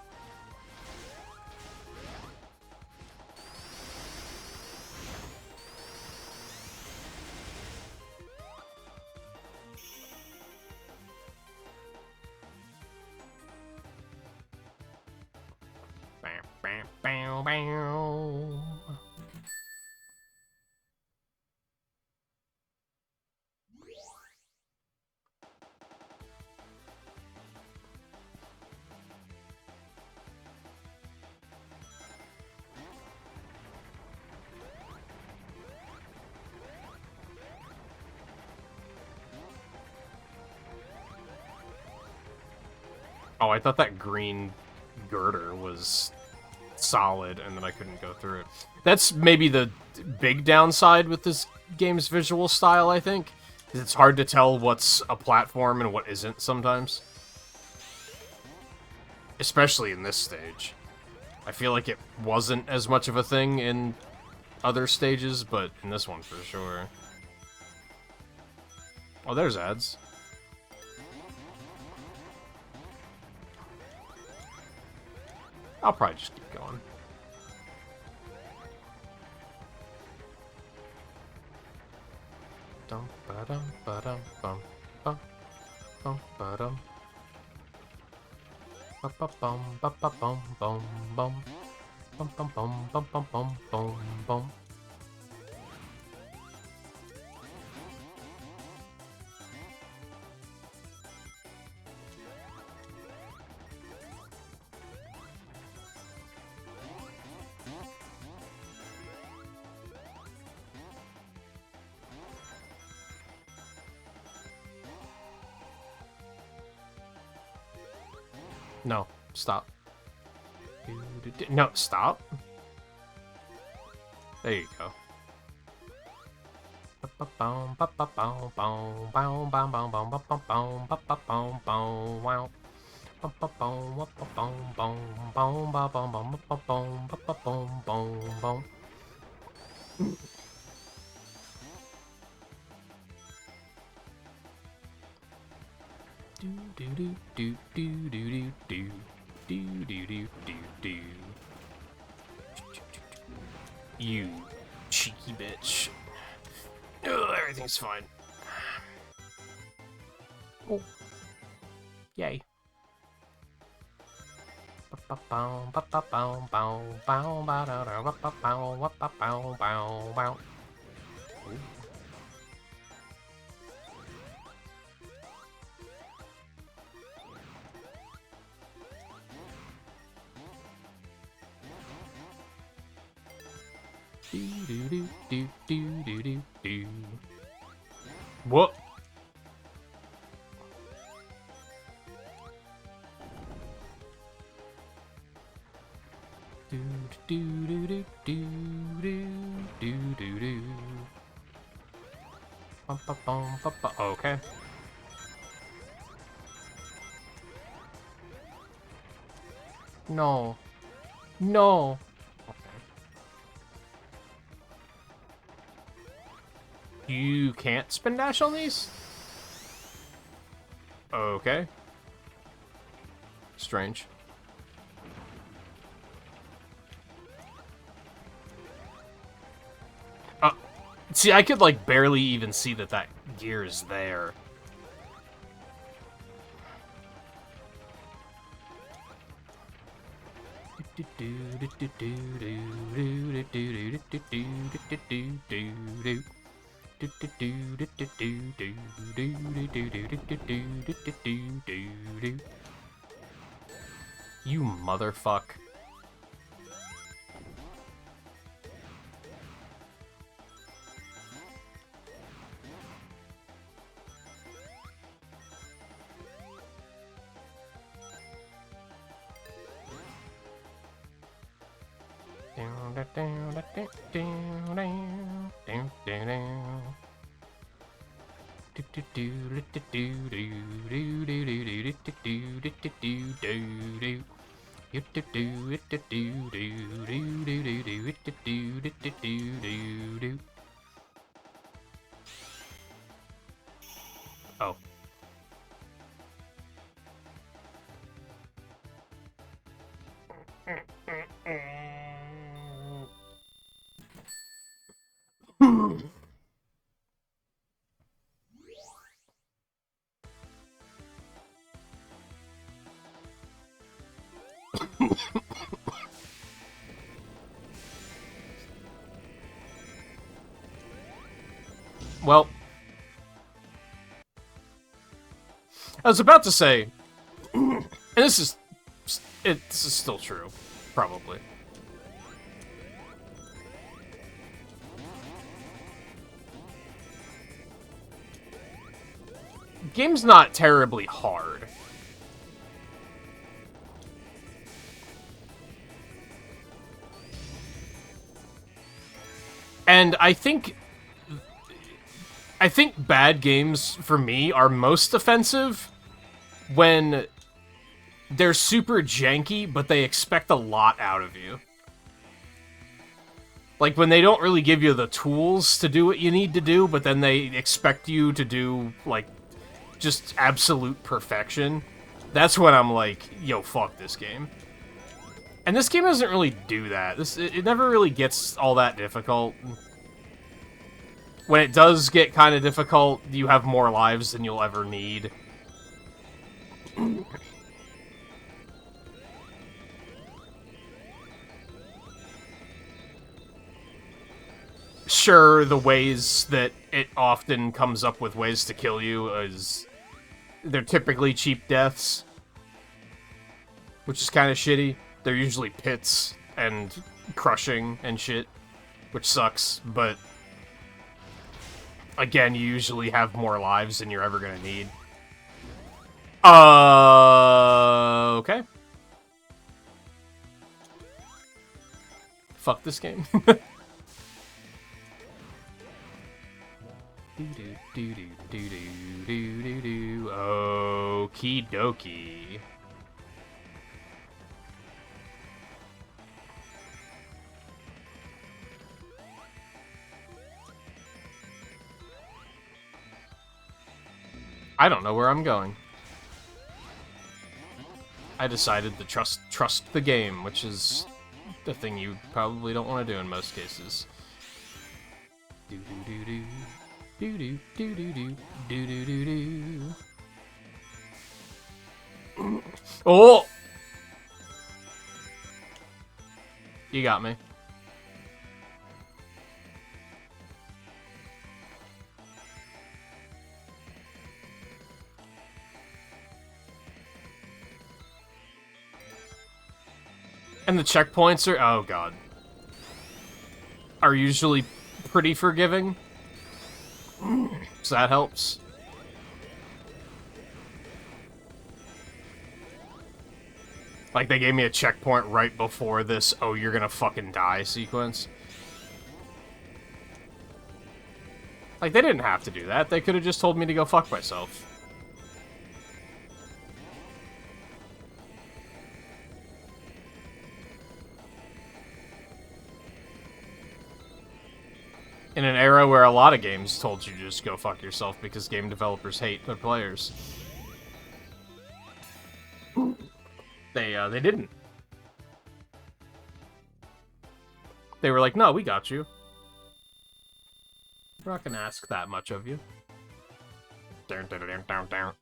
Bow, bow. Oh, I thought that green girder was solid, and then I couldn't go through it. That's maybe the big downside with this game's visual style, I think. Is it's hard to tell what's a platform and what isn't sometimes. Especially in this stage. I feel like it wasn't as much of a thing in other stages, but in this one for sure. Oh, there's ads. I'll probably just keep going. Dum ba dum ba dum bum bum bum ba dum ba ba bum ba ba bum bum bum bum bum bum bum bum bum bum bum. No, stop. No, stop. There you go. You cheeky bitch. Oh, everything's fine. Oh. Yay. What? Okay. No. No. You can't spin dash on these? Okay. Strange. See, I could, like, barely even see that gear is there. You motherfuck. Oh. Well, I was about to say, and this is still true, probably. Game's not terribly hard. And I think bad games, for me, are most offensive when they're super janky, but they expect a lot out of you. Like, when they don't really give you the tools to do what you need to do, but then they expect you to do, like, just absolute perfection. That's when I'm like, yo, fuck this game. And this game doesn't really do that. It never really gets all that difficult. When it does get kind of difficult, you have more lives than you'll ever need. Sure, the ways that it often comes up with ways to kill you is... they're typically cheap deaths. Which is kind of shitty. They're usually pits and crushing and shit. Which sucks, but... again, you usually have more lives than you're ever gonna need. Okay. Fuck this game. Okie dokie. I don't know where I'm going. I decided to trust the game, which is the thing you probably don't want to do in most cases. Do do do do. Do do do do do do do do do. Oh! You got me. And the checkpoints are, oh god, are usually pretty forgiving. So that helps. Like, they gave me a checkpoint right before this, oh, you're gonna fucking die sequence. Like, they didn't have to do that. They could have just told me to go fuck myself. In an era where a lot of games told you to just go fuck yourself because game developers hate their players. They didn't. They were like, no, we got you. We're not gonna ask that much of you. Down, down, down, down, down.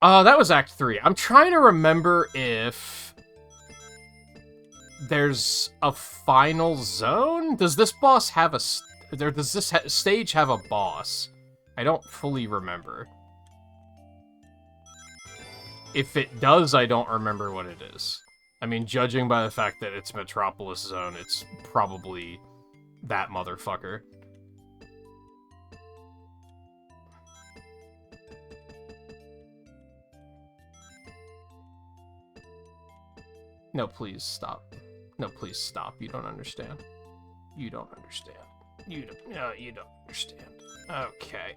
That was Act 3. I'm trying to remember if there's a final zone? Does this boss have a... does this stage have a boss? I don't fully remember. If it does, I don't remember what it is. I mean, judging by the fact that it's Metropolis Zone, it's probably that motherfucker. No, please stop. No, please stop. You don't understand. You don't understand. You don't. No, you don't understand. Okay.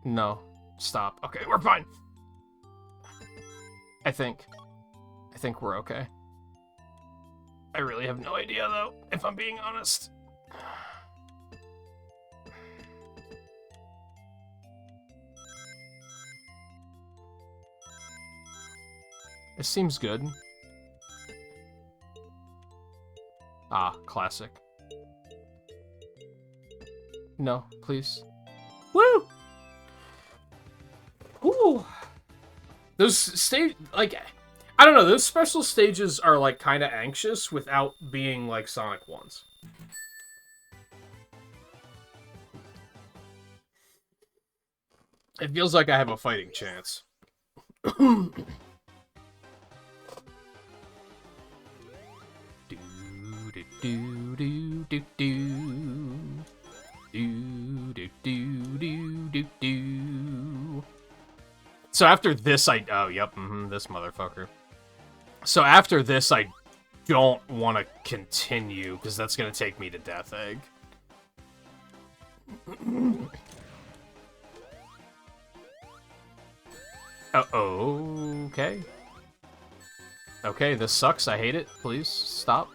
No. Stop. Okay, we're fine. I think we're okay. I really have no idea, though, if I'm being honest. It seems good. Ah, classic. No, please. Woo! Ooh. Those stage, like, I don't know, those special stages are, like, kind of anxious without being, like, Sonic ones. It feels like I have a fighting chance. So after this, oh, yep, this motherfucker. So after this, I don't want to continue, because that's going to take me to Death Egg. Okay. Okay, this sucks. I hate it. Please, stop.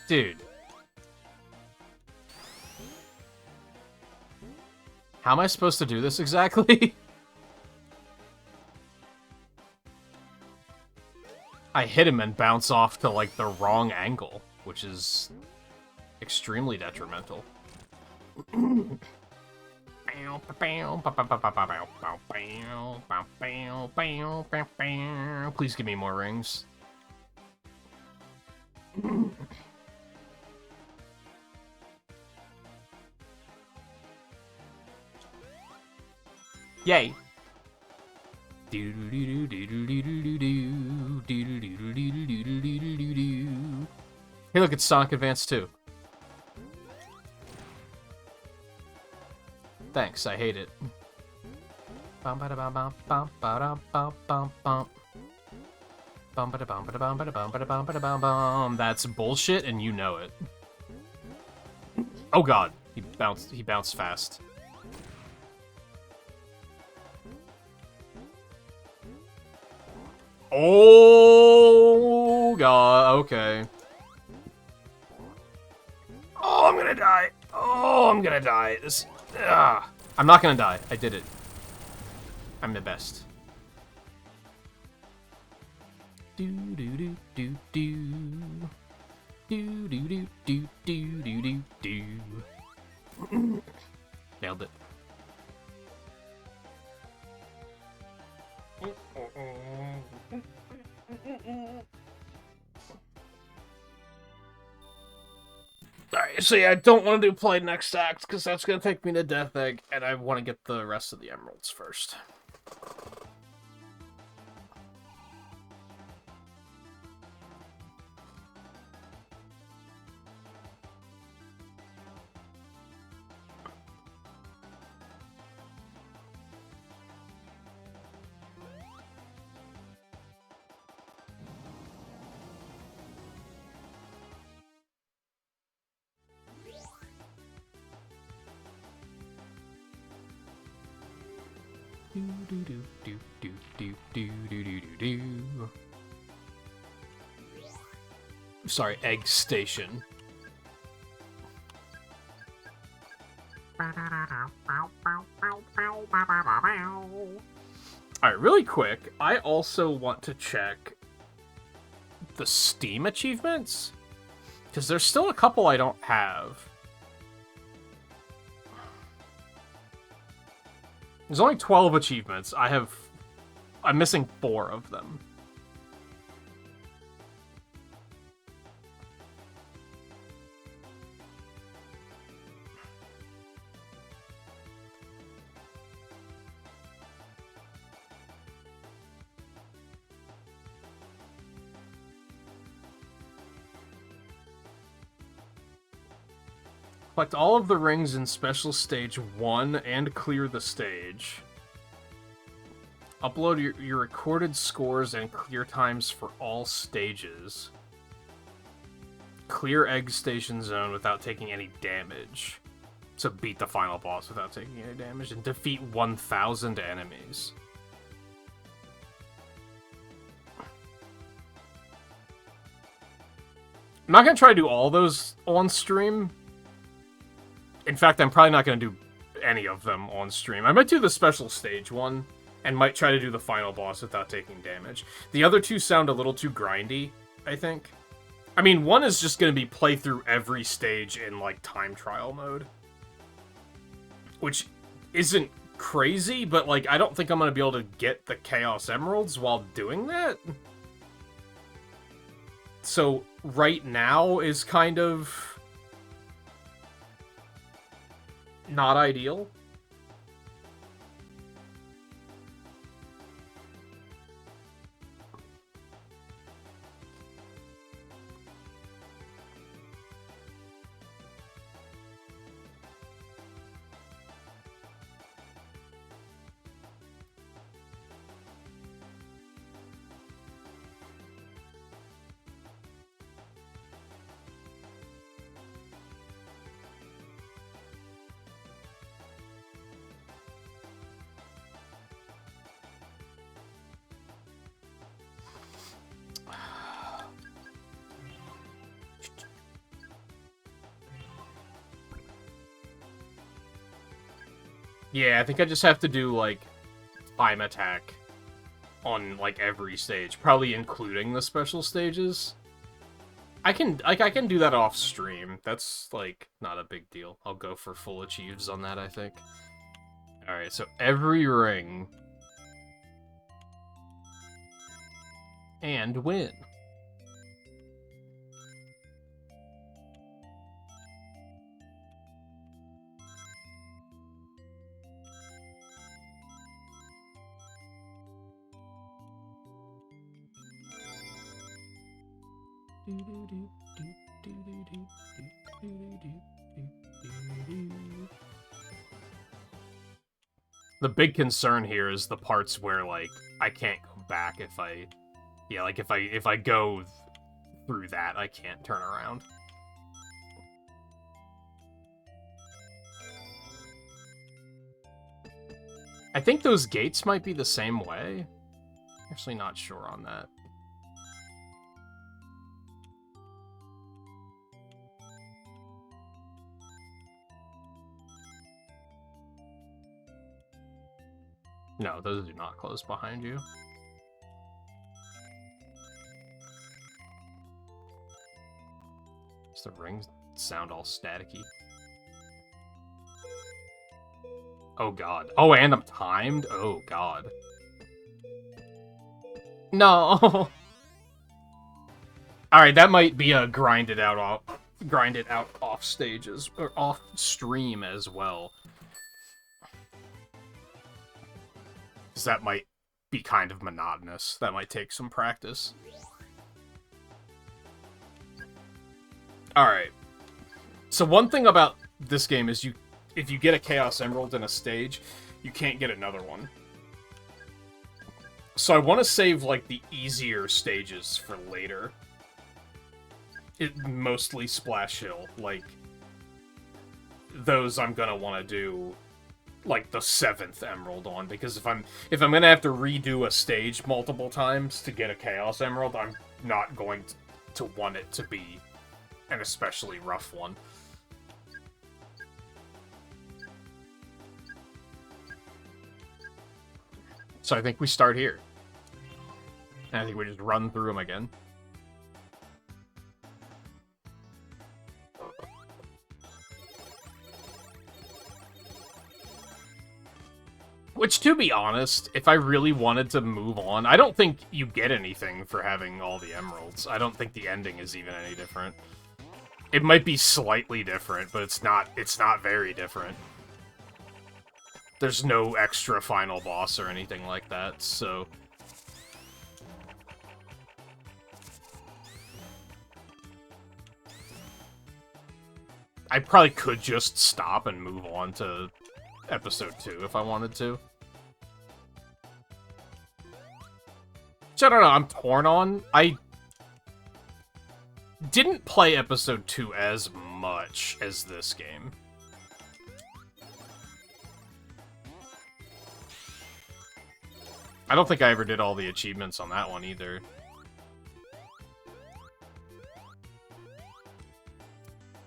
Dude. How am I supposed to do this exactly? I hit him and bounce off to, like, the wrong angle, which is extremely detrimental. Please give me more rings. Yay. Hey, look, it's Sonic Advance 2. Thanks, I hate it. That's bullshit, and you know it. Oh god, he bounced fast. Oh god, okay. Oh, I'm gonna die. Oh, I'm gonna die. This. I'm not gonna die. I did it. I'm the best. Do do do do do. Do do do do do do do do. Nailed it. Alright, so yeah, I don't want to do play next act, because that's going to take me to Death Egg, and I want to get the rest of the emeralds first. Sorry, Egg Station. Alright, really quick, I also want to check the Steam achievements, because there's still a couple I don't have. There's only 12 achievements. I'm missing 4 of them. Collect all of the rings in Special Stage 1 and clear the stage. Upload your recorded scores and clear times for all stages. Clear Egg Station Zone without taking any damage. So beat the final boss without taking any damage. And defeat 1,000 enemies. I'm not going to try to do all those on stream. In fact, I'm probably not going to do any of them on stream. I might do the Special Stage one, and might try to do the final boss without taking damage. The other two sound a little too grindy, I think. I mean, one is just going to be play through every stage in, like, time trial mode. Which isn't crazy, but, like, I don't think I'm going to be able to get the Chaos Emeralds while doing that. So, right now is kind of not ideal. Yeah, I think I just have to do, like, time attack on, like, every stage. Probably including the special stages. I can do that off stream. That's, like, not a big deal. I'll go for full achieves on that, I think. Alright, so every ring. And win. The big concern here is the parts where, like, I can't go back if I... Yeah, like, if I go through that, I can't turn around. I think those gates might be the same way. Actually not sure on that. No, those do not close behind you. Does the rings sound all staticky? Oh god. Oh, and I'm timed? Oh god. No! Alright, that might be a grind it out off stages, or off stream as well. Because that might be kind of monotonous. That might take some practice. Alright. So one thing about this game is if you get a Chaos Emerald in a stage, you can't get another one. So I want to save, like, the easier stages for later. Mostly Splash Hill. Like, those I'm gonna want to do, like, the 7th Emerald on, because if I'm gonna have to redo a stage multiple times to get a Chaos Emerald, I'm not going to want it to be an especially rough one. So I think we start here. And I think we just run through them again. Which, to be honest, if I really wanted to move on, I don't think you get anything for having all the emeralds. I don't think the ending is even any different. It might be slightly different, but it's not very different. There's no extra final boss or anything like that, so... I probably could just stop and move on to episode 2 if I wanted to. Which I don't know, I'm torn on. I didn't play episode 2 as much as this game. I don't think I ever did all the achievements on that one either.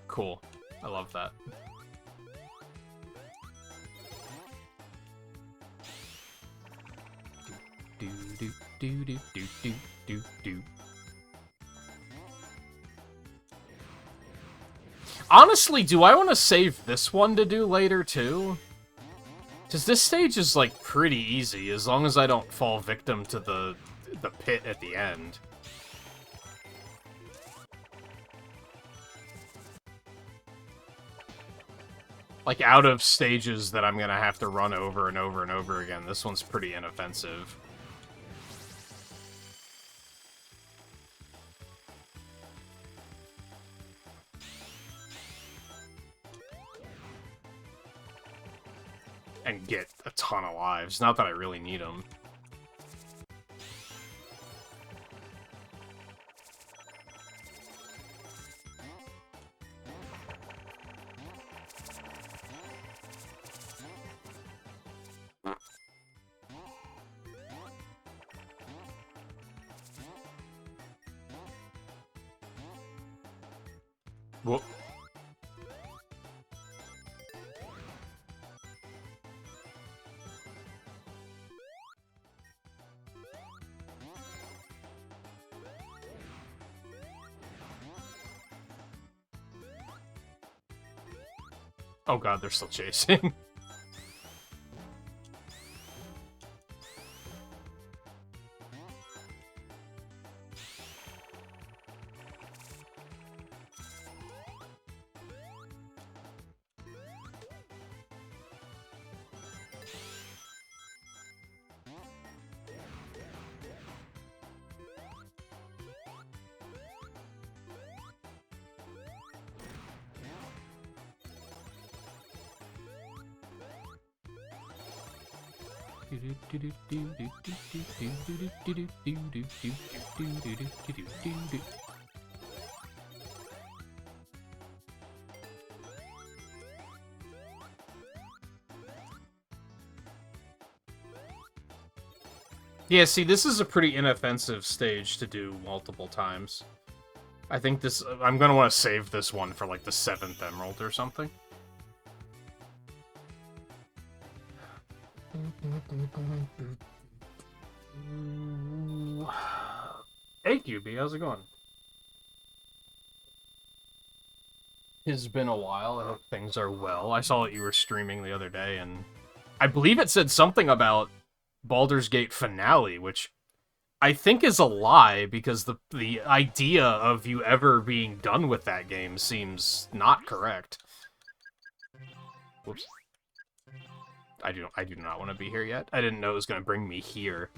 Cool. I love that. Honestly, do I want to save this one to do later, too? Because this stage is, like, pretty easy, as long as I don't fall victim to the pit at the end. Like, out of stages that I'm gonna have to run over and over and over again, this one's pretty inoffensive. And get a ton of lives. Not that I really need them. Whoop. Oh god, they're still chasing. Yeah, see, this is a pretty inoffensive stage to do multiple times. I think this... I'm gonna want to save this one for, like, the 7th Emerald or something. Hey, QB, how's it going? It's been a while. I hope things are well. I saw that you were streaming the other day, and I believe it said something about Baldur's Gate finale, which I think is a lie, because the idea of you ever being done with that game seems not correct. Whoops. I do not want to be here yet. I didn't know it was going to bring me here.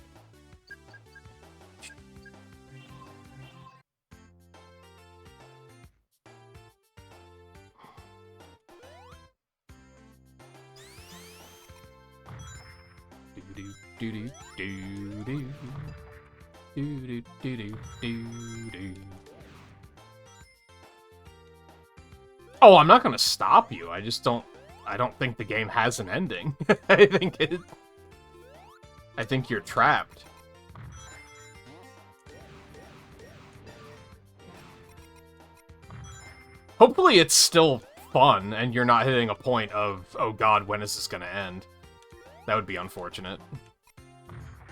Oh, I'm not going to stop you. I just don't... I don't think the game has an ending. I think you're trapped. Hopefully it's still fun, and you're not hitting a point of, oh god, when is this gonna end? That would be unfortunate.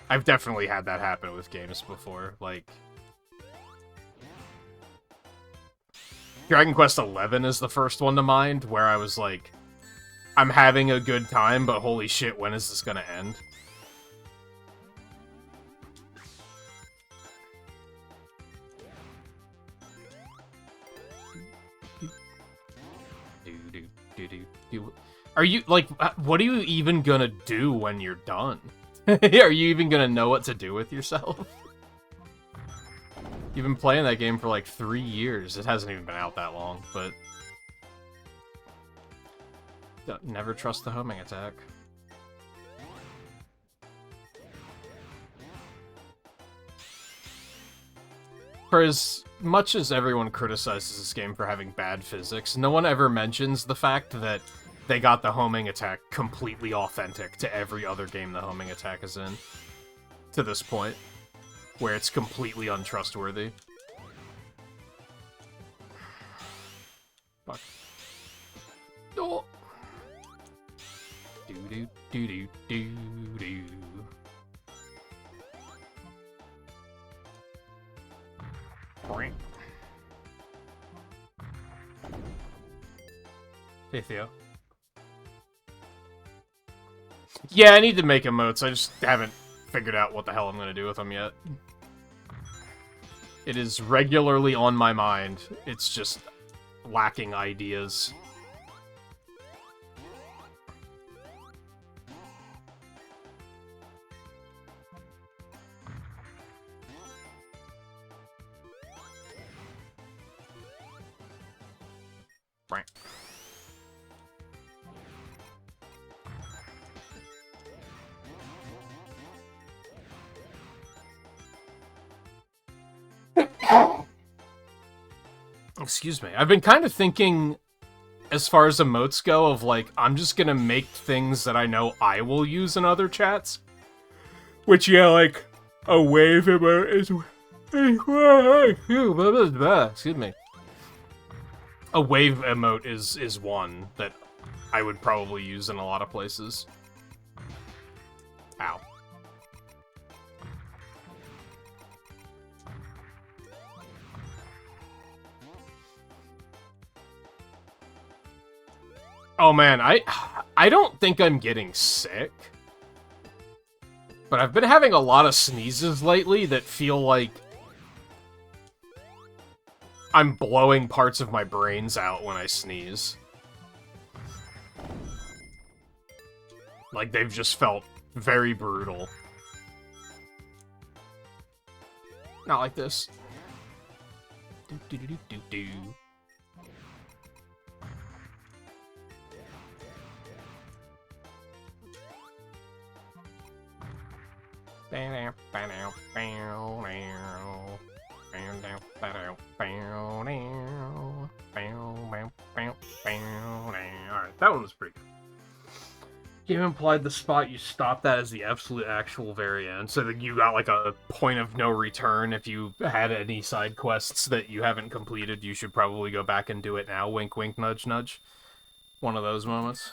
I've definitely had that happen with games before, like... Dragon Quest XI is the first one to mind, where I was like, I'm having a good time, but holy shit, when is this gonna end? Are you, like, what are you even gonna do when you're done? Are you even gonna know what to do with yourself? You've been playing that game for like 3 years. It hasn't even been out that long, but... Never trust the homing attack. For as much as everyone criticizes this game for having bad physics, no one ever mentions the fact that they got the homing attack completely authentic to every other game the homing attack is in. To this point. Where it's completely untrustworthy. Fuck. Oh. Do do do do do do. Hey, Theo. Yeah, I need to make emotes. I just haven't figured out what the hell I'm going to do with them yet. It is regularly on my mind. It's just lacking ideas. Excuse me. I've been kind of thinking, as far as emotes go, of like, I'm just gonna make things that I know I will use in other chats. Which, yeah, like, a wave emote is... Excuse me. A wave emote is one that I would probably use in a lot of places. Ow. Oh man, I don't think I'm getting sick. But I've been having a lot of sneezes lately that feel like I'm blowing parts of my brains out when I sneeze. Like, they've just felt very brutal. Not like this. Do-do-do-do-do-do. Alright, that one was pretty good. Game implied the spot you stopped at is the absolute actual very end, so that you got like a point of no return. If you had any side quests that you haven't completed, you should probably go back and do it now. Wink, wink, nudge, nudge. One of those moments.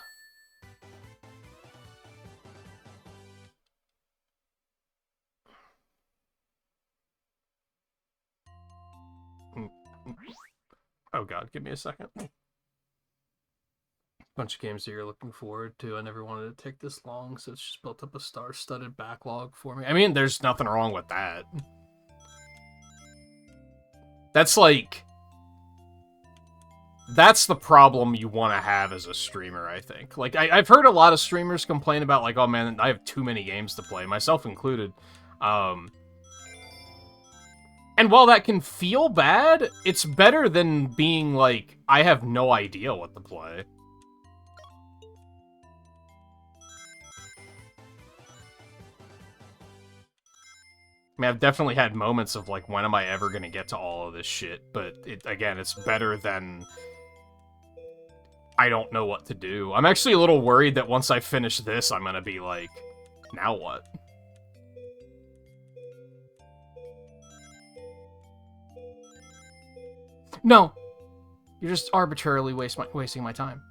Oh god, give me a second. Bunch of games that you're looking forward to. I never wanted to take this long, so it's just built up a star-studded backlog for me. I mean, there's nothing wrong with that. That's like... That's the problem you want to have as a streamer, I think. Like, I've heard a lot of streamers complain about, like, oh man, I have too many games to play, myself included. And while that can feel bad, it's better than being like, I have no idea what to play. I mean, I've definitely had moments of, like, when am I ever going to get to all of this shit? But, again, it's better than... I don't know what to do. I'm actually a little worried that once I finish this, I'm going to be like, now what? No! You're just arbitrarily wasting my time.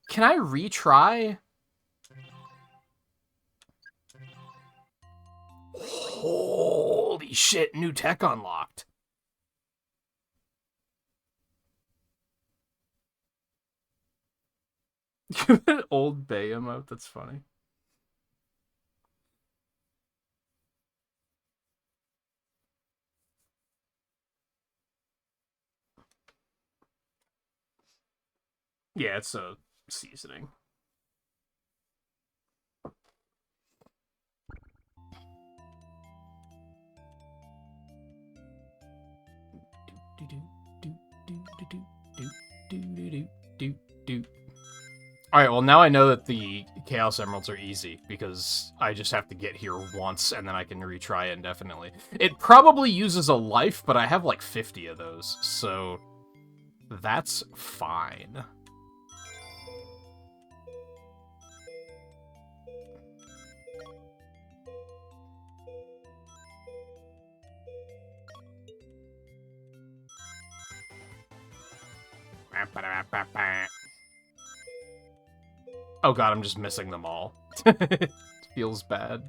Can I retry? Holy shit, new tech unlocked. An old Bay emote, that's funny. Yeah, it's a seasoning. Alright, well now I know that the Chaos Emeralds are easy, because I just have to get here once, and then I can retry it indefinitely. It probably uses a life, but I have like 50 of those, so that's fine. Oh god, I'm just missing them all. It feels bad.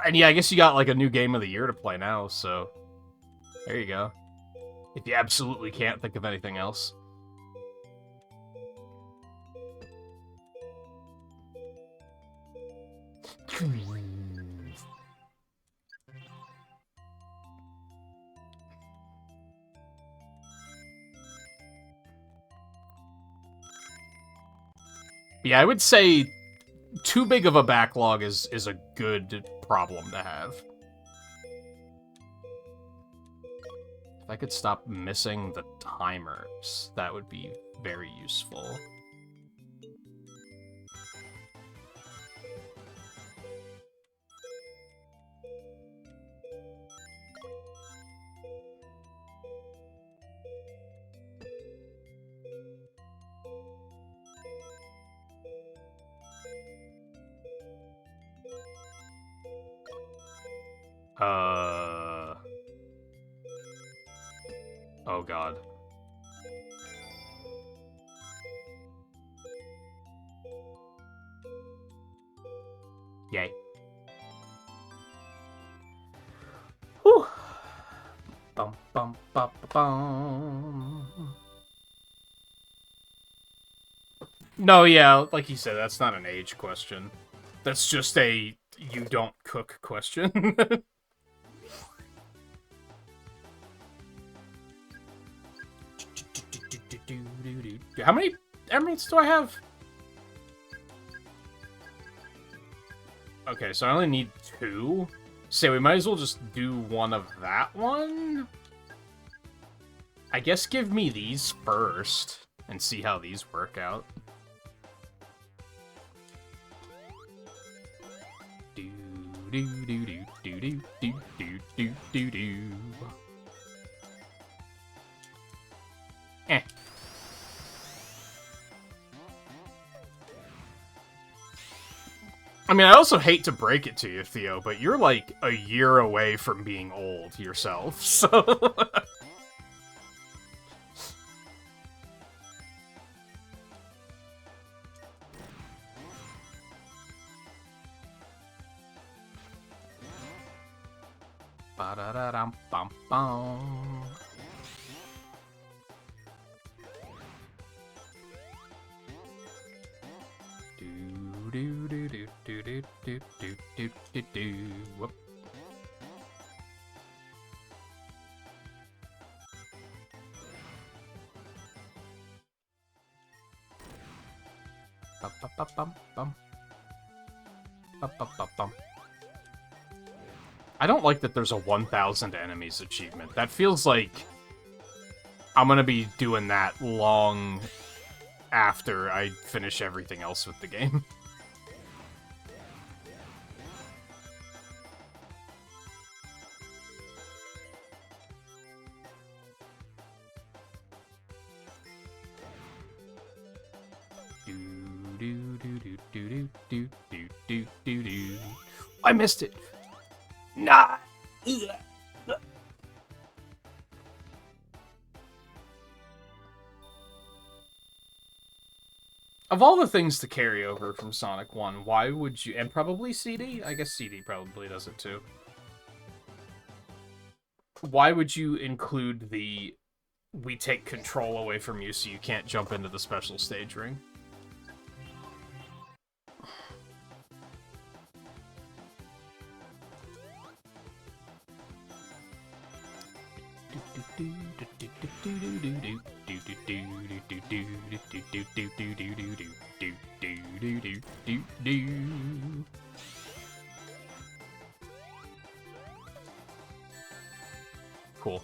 And yeah, I guess you got like a new game of the year to play now, so there you go. If you absolutely can't think of anything else. Yeah, I would say too big of a backlog is a good problem to have. If I could stop missing the timers, that would be very useful. Oh god. Yay. Whew. Bum, bum, bum, bum. No, yeah, like you said, that's not an age question. That's just a you don't cook question. How many emeralds do I have? Okay, so I only need 2. So we might as well just do one of that one. I guess give me these first and see how these work out. Do do do do do do do do do do do. Eh. I mean, I also hate to break it to you, Theo, but you're like a year away from being old yourself, so... Ba-da-da-dum-bum-bum. Do do do do do do do do do do. Whoop. Bum bum bum bum bum. Bum bum bum bum. I don't like that there's a 1,000 enemies achievement. That feels like I'm gonna be doing that long after I finish everything else with the game. I missed it. Nah. Of all the things to carry over from Sonic 1, why would you... And probably CD? I guess CD probably does it too. Why would you include the... We take control away from you so you can't jump into the special stage ring? Cool.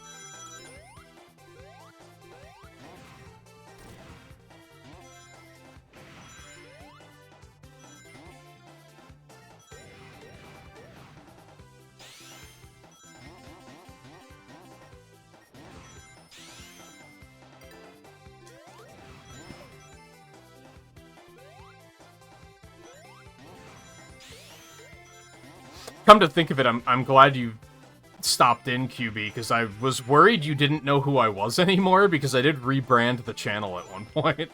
Come to think of it, I'm glad you stopped in, QB, because I was worried you didn't know who I was anymore, because I did rebrand the channel at one point.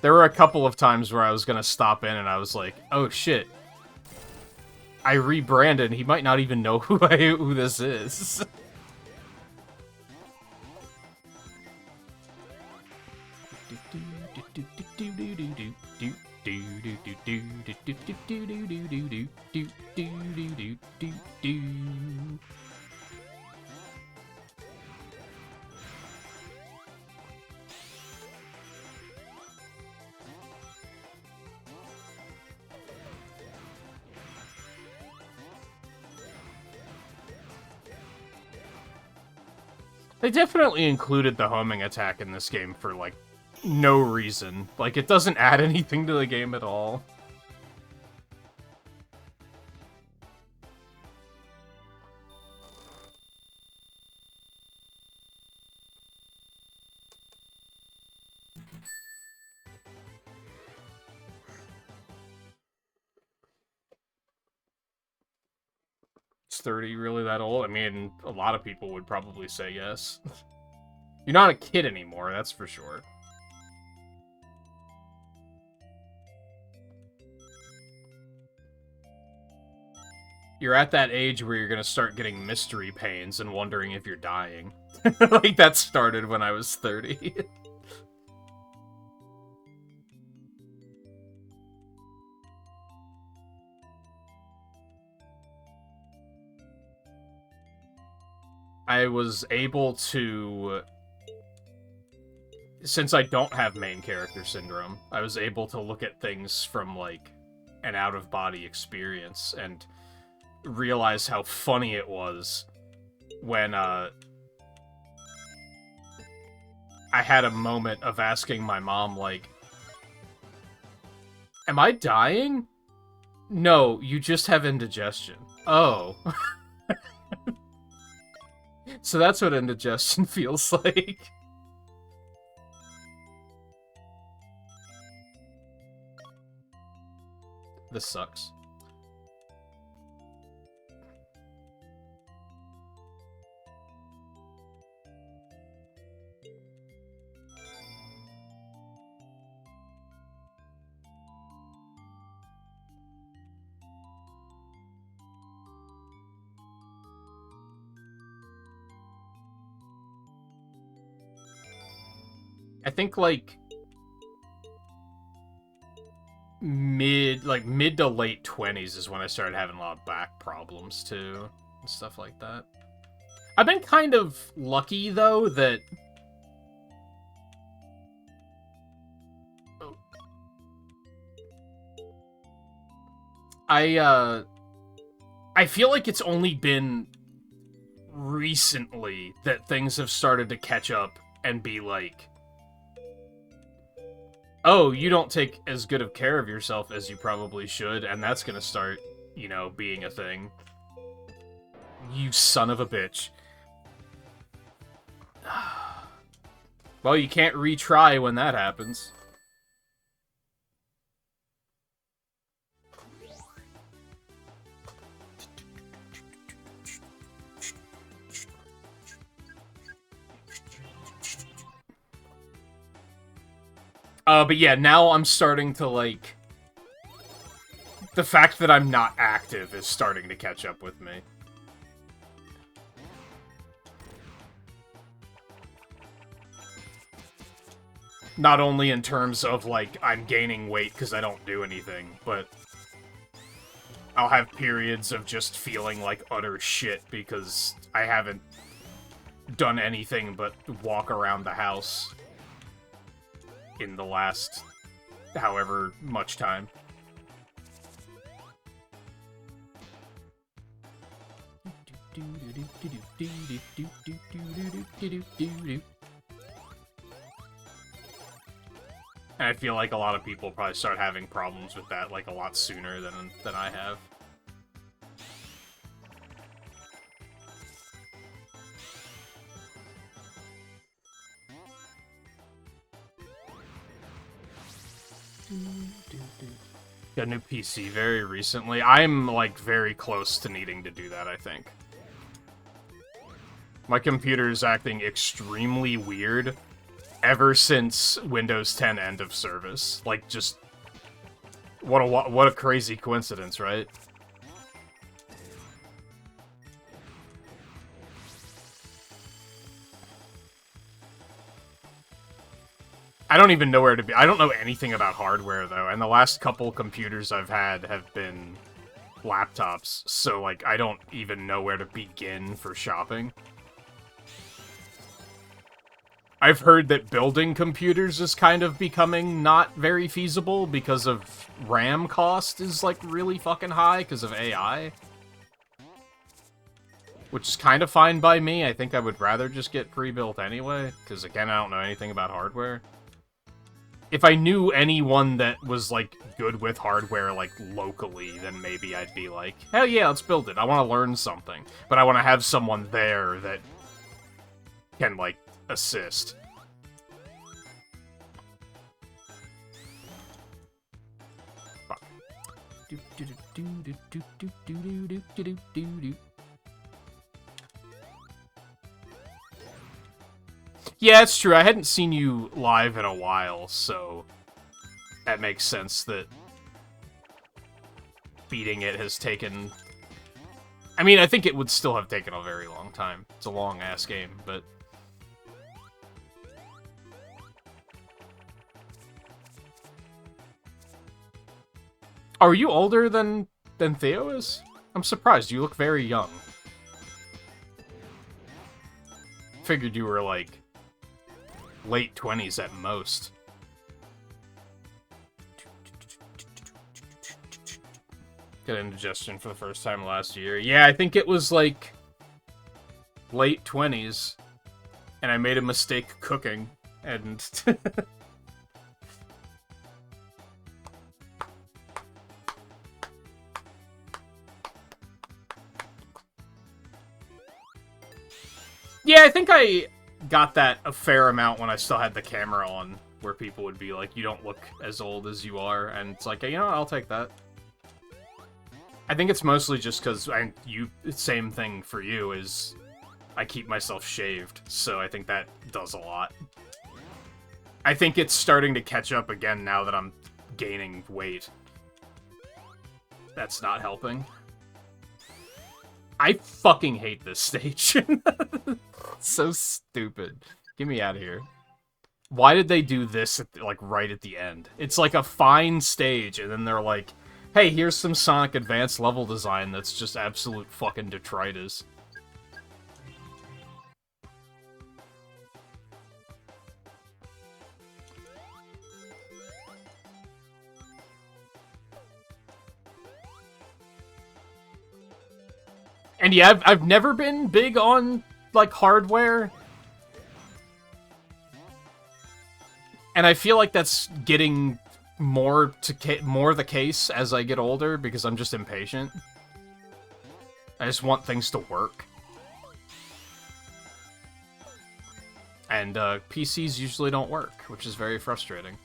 There were a couple of times where I was gonna stop in and I was like, oh shit. I rebranded, he might not even know who this is. They definitely included the homing attack in this game for, like, no reason. Like, it doesn't add anything to the game at all. Is 30 really that old? I mean, a lot of people would probably say yes. You're not a kid anymore, that's for sure. You're at that age where you're gonna start getting mystery pains and wondering if you're dying. Like, that started when I was 30. I was able to... Since I don't have main character syndrome, I was able to look at things from, like, an out-of-body experience and realize how funny it was when, I had a moment of asking my mom, like, am I dying? No, you just have indigestion. Oh. So that's what indigestion feels like. This sucks. I think, like, mid to late 20s is when I started having a lot of back problems, too, and stuff like that. I've been kind of lucky, though, that... I feel like it's only been recently that things have started to catch up and be like, oh, you don't take as good of care of yourself as you probably should, and that's gonna start, you know, being a thing. You son of a bitch. Well, you can't retry when that happens. But yeah, now I'm starting to, like... The fact that I'm not active is starting to catch up with me. Not only in terms of, like, I'm gaining weight because I don't do anything, but... I'll have periods of just feeling like utter shit because I haven't done anything but walk around the house in the last however much time. And I feel like a lot of people probably start having problems with that, like, a lot sooner than I have. Got a new PC very recently. I'm, like, very close to needing to do that, I think. My computer is acting extremely weird ever since Windows 10 end of service. Like, just... What a crazy coincidence, right? I don't even know where to be. I don't know anything about hardware, though, and the last couple computers I've had have been laptops, so, like, I don't even know where to begin for shopping. I've heard that building computers is kind of becoming not very feasible because of RAM cost is, like, really fucking high because of AI. Which is kind of fine by me. I think I would rather just get pre-built anyway, because, again, I don't know anything about hardware. If I knew anyone that was, like, good with hardware, like, locally, then maybe I'd be like, hell yeah, let's build it. I want to learn something. But I want to have someone there that can, like, assist. Fuck. Yeah, it's true. I hadn't seen you live in a while, so that makes sense that beating it has taken... I mean, I think it would still have taken a very long time. It's a long-ass game, but... Are you older than Theo is? I'm surprised. You look very young. Figured you were, like, late 20s at most. Got indigestion for the first time last year. Yeah, I think it was, like, late 20s. And I made a mistake cooking. And... yeah, I think I got that a fair amount when I still had the camera on, where people would be like, you don't look as old as you are, and it's like, you know, I'll take that. I think it's mostly just because same thing for you, is I keep myself shaved, so I think that does a lot. I think it's starting to catch up again now that I'm gaining weight. That's not helping. I fucking hate this stage. So stupid. Get me out of here. Why did they do this, like, right at the end? It's like a fine stage, and then they're like, hey, here's some Sonic Advance level design that's just absolute fucking detritus. And yeah, I've never been big on, like, hardware. And I feel like that's getting more the case as I get older, because I'm just impatient. I just want things to work. And PCs usually don't work, which is very frustrating.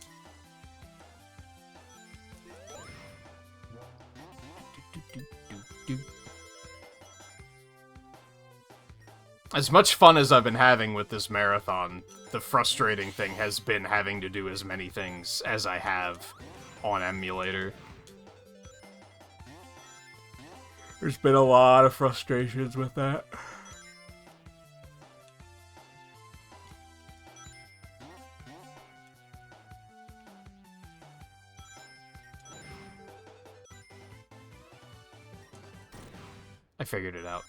As much fun as I've been having with this marathon, the frustrating thing has been having to do as many things as I have on emulator. There's been a lot of frustrations with that. I figured it out.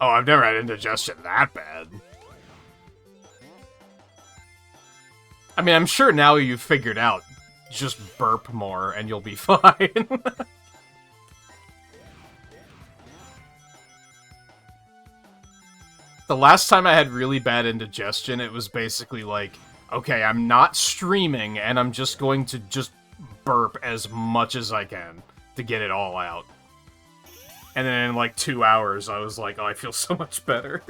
Oh, I've never had indigestion that bad. I mean, I'm sure now you've figured out, just burp more and you'll be fine. The last time I had really bad indigestion, it was basically like, okay, I'm not streaming and I'm just going to just burp as much as I can to get it all out. And then in like 2 hours, I was like, oh, I feel so much better.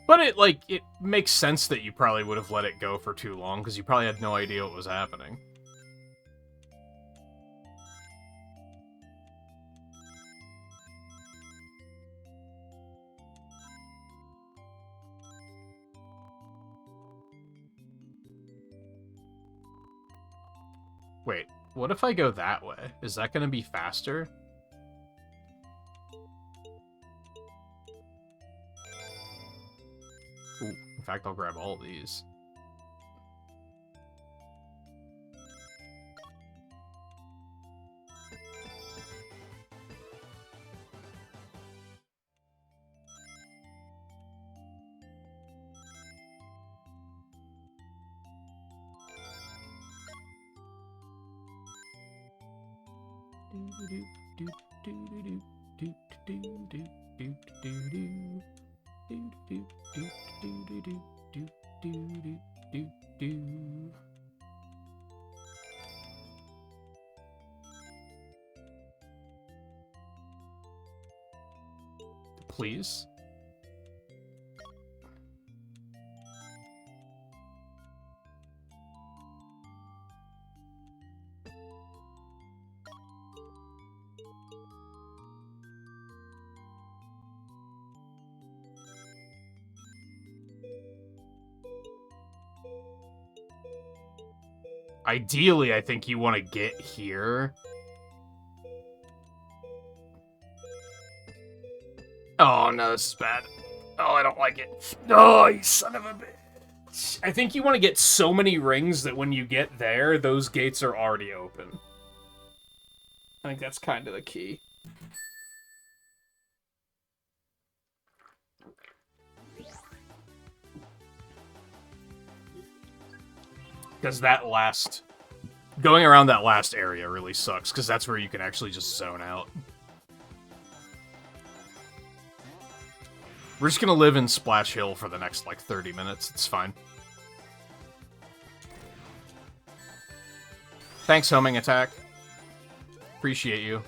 But it makes sense that you probably would have let it go for too long, because you probably had no idea what was happening. Wait, what if I go that way? Is that going to be faster? Ooh, in fact, I'll grab all these. Please. Ideally, I think you want to get here. Oh, no, this is bad. Oh, I don't like it. Oh, you son of a bitch. I think you want to get so many rings that when you get there, those gates are already open. I think that's kind of the key. Because that last... Going around that last area really sucks, because that's where you can actually just zone out. We're just gonna live in Splash Hill for the next, like, 30 minutes. It's fine. Thanks, homing attack. Appreciate you.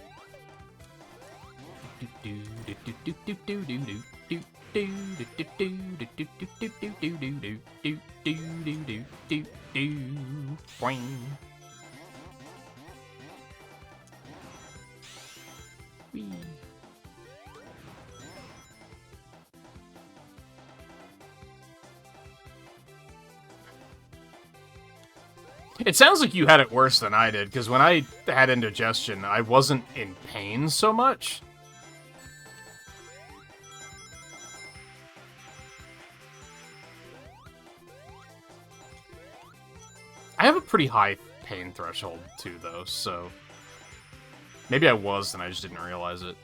It sounds like you had it worse than I did, because when I had indigestion, I wasn't in pain so much. I have a pretty high pain threshold, too, though, so... Maybe I was, and I just didn't realize it.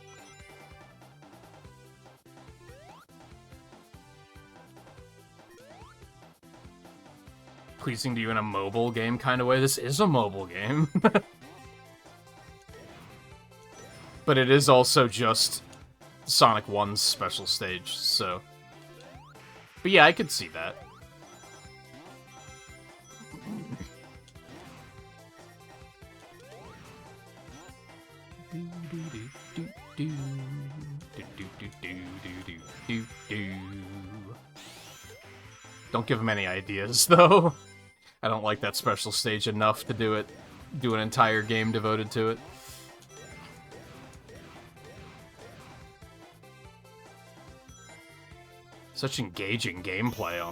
Pleasing to you in a mobile game kind of way. This is a mobile game. But it is also just Sonic 1's special stage, so... But yeah, I could see that. Don't give him any ideas, though. I don't like that special stage enough to do an entire game devoted to it. Such engaging gameplay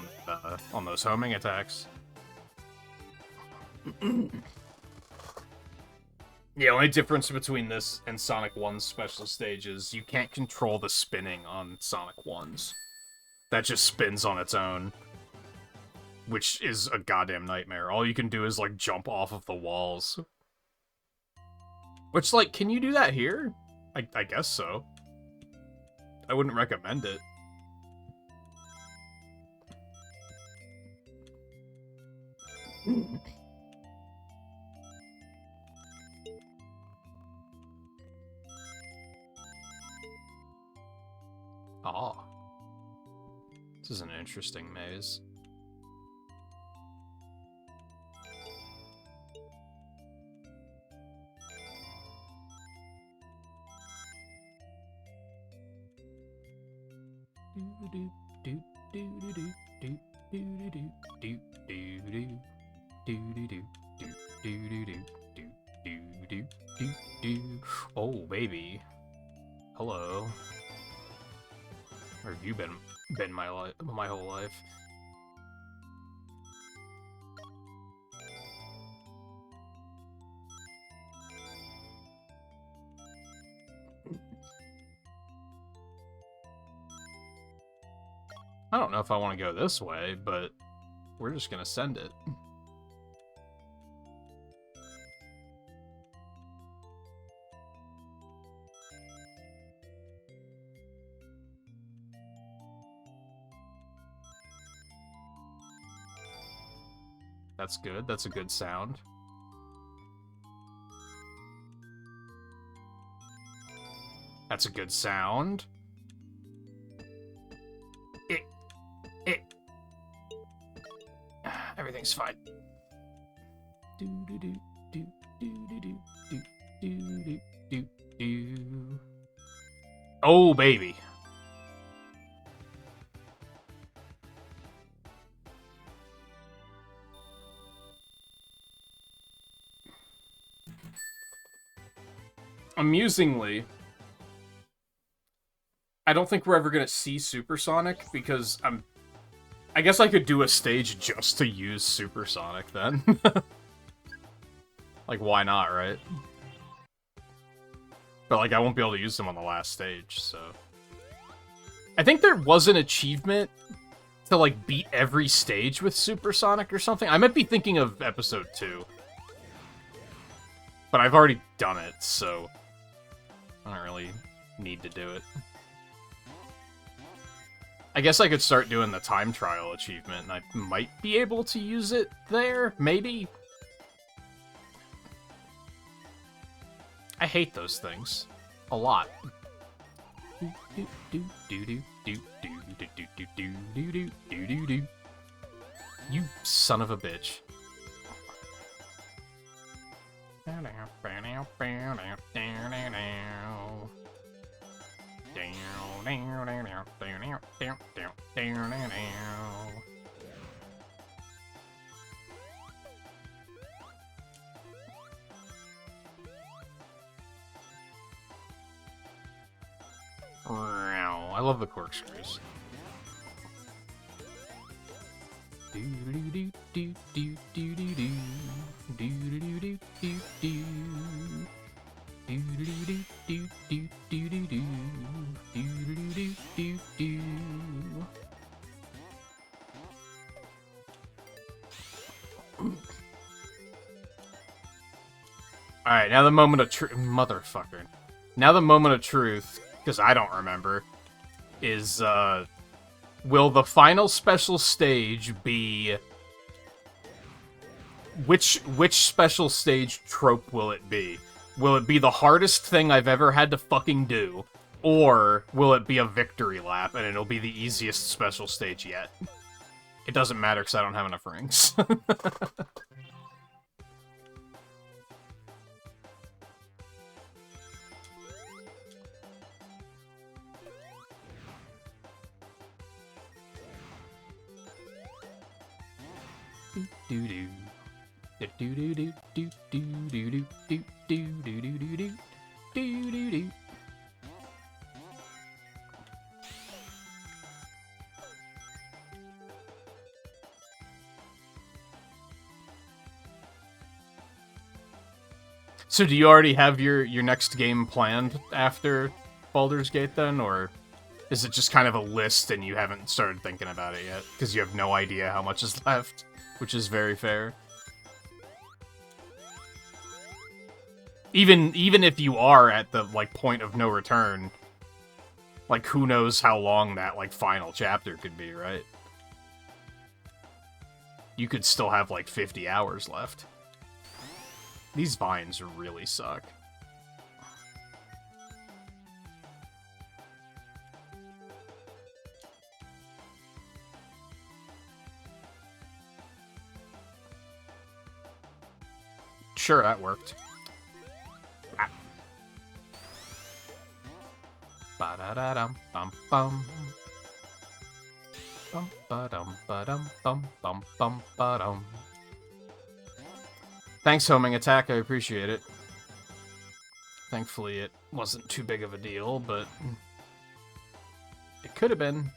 on those homing attacks. The only difference between this and Sonic 1's special stage is you can't control the spinning on Sonic 1's. That just spins on its own. Which is a goddamn nightmare. All you can do is, like, jump off of the walls. Which, like, can you do that here? I guess so. I wouldn't recommend it. Oh. This is an interesting maze. Oh, baby. Hello. Where have you been my whole life? I don't know if I want to go this way, but we're just gonna send it. That's good. That's a good sound. That's a good sound. Everything's fine. Oh, baby. Amusingly, I don't think we're ever gonna see Supersonic because I guess I could do a stage just to use Supersonic then. Like, why not, right? But, like, I won't be able to use them on the last stage, so... I think there was an achievement to, like, beat every stage with Supersonic or something. I might be thinking of episode 2. But I've already done it, so... I don't really need to do it. I guess I could start doing the time trial achievement, and I might be able to use it there, maybe? I hate those things. A lot. You son of a bitch. I love the corkscrews. Alright, now the moment of truth. Motherfucker. Now the moment of truth, because I don't remember, is, will the final special stage be... Which special stage trope will it be? Will it be the hardest thing I've ever had to fucking do? Or will it be a victory lap and it'll be the easiest special stage yet? It doesn't matter because I don't have enough rings. So do you already have your next game planned after Baldur's Gate then, or is it just kind of a list and you haven't started thinking about it yet because you have no idea how much is left, which is very fair. Even if you are at the like point of no return, like who knows how long that like final chapter could be, right? You could still have like 50 hours left. These vines really suck. Sure, that worked. Ah. Ba-da-da-dum-bum-bum. Bum-ba-dum-ba-dum-bum-bum-ba-dum. Thanks, Homing Attack. I appreciate it. Thankfully, it wasn't too big of a deal, but it could have been.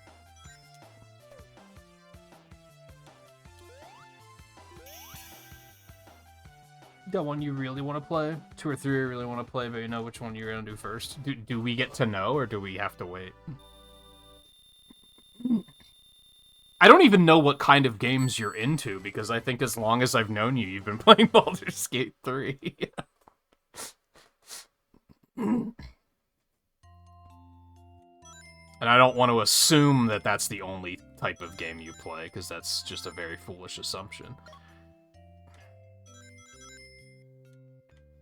Got one you really want to play? 2 or 3 you really want to play, but you know which one you're going to do first? Do we get to know, or do we have to wait? I don't even know what kind of games you're into, because I think as long as I've known you, you've been playing Baldur's Gate 3. And I don't want to assume that that's the only type of game you play, because that's just a very foolish assumption.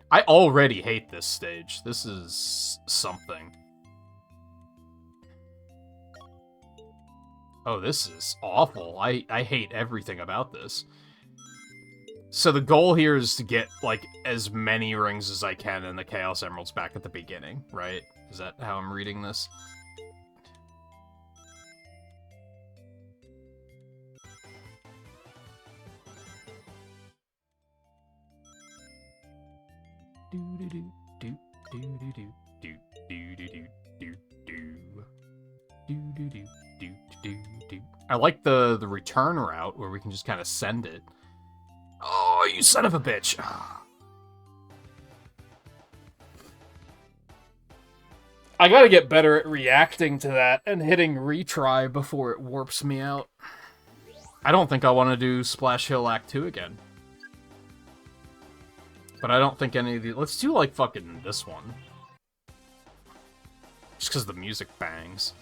I already hate this stage. This is something. Oh, this is awful. I hate everything about this. So the goal here is to get, like, as many rings as I can and the Chaos Emeralds back at the beginning, right? Is that how I'm reading this? I like the return route where we can just kind of send it. Oh, you son of a bitch! I gotta get better at reacting to that and hitting retry before it warps me out. I don't think I want to do Splash Hill Act 2 again. But I don't think any of these... Let's do, like, fucking this one. Just because the music bangs.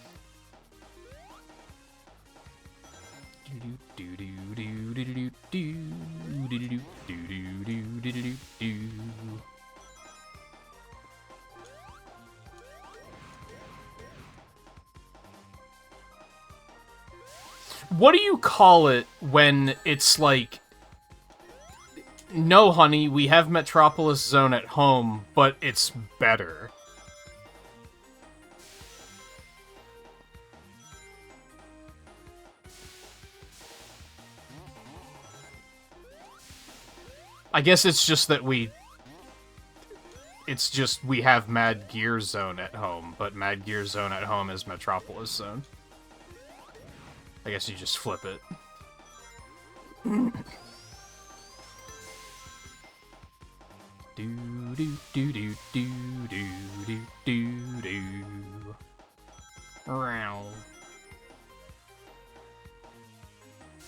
What do you call it when it's like... No, honey, we have Metropolis Zone at home, but it's better. I guess it's just that we have Mad Gear Zone at home, but Mad Gear Zone at home is Metropolis Zone. I guess you just flip it.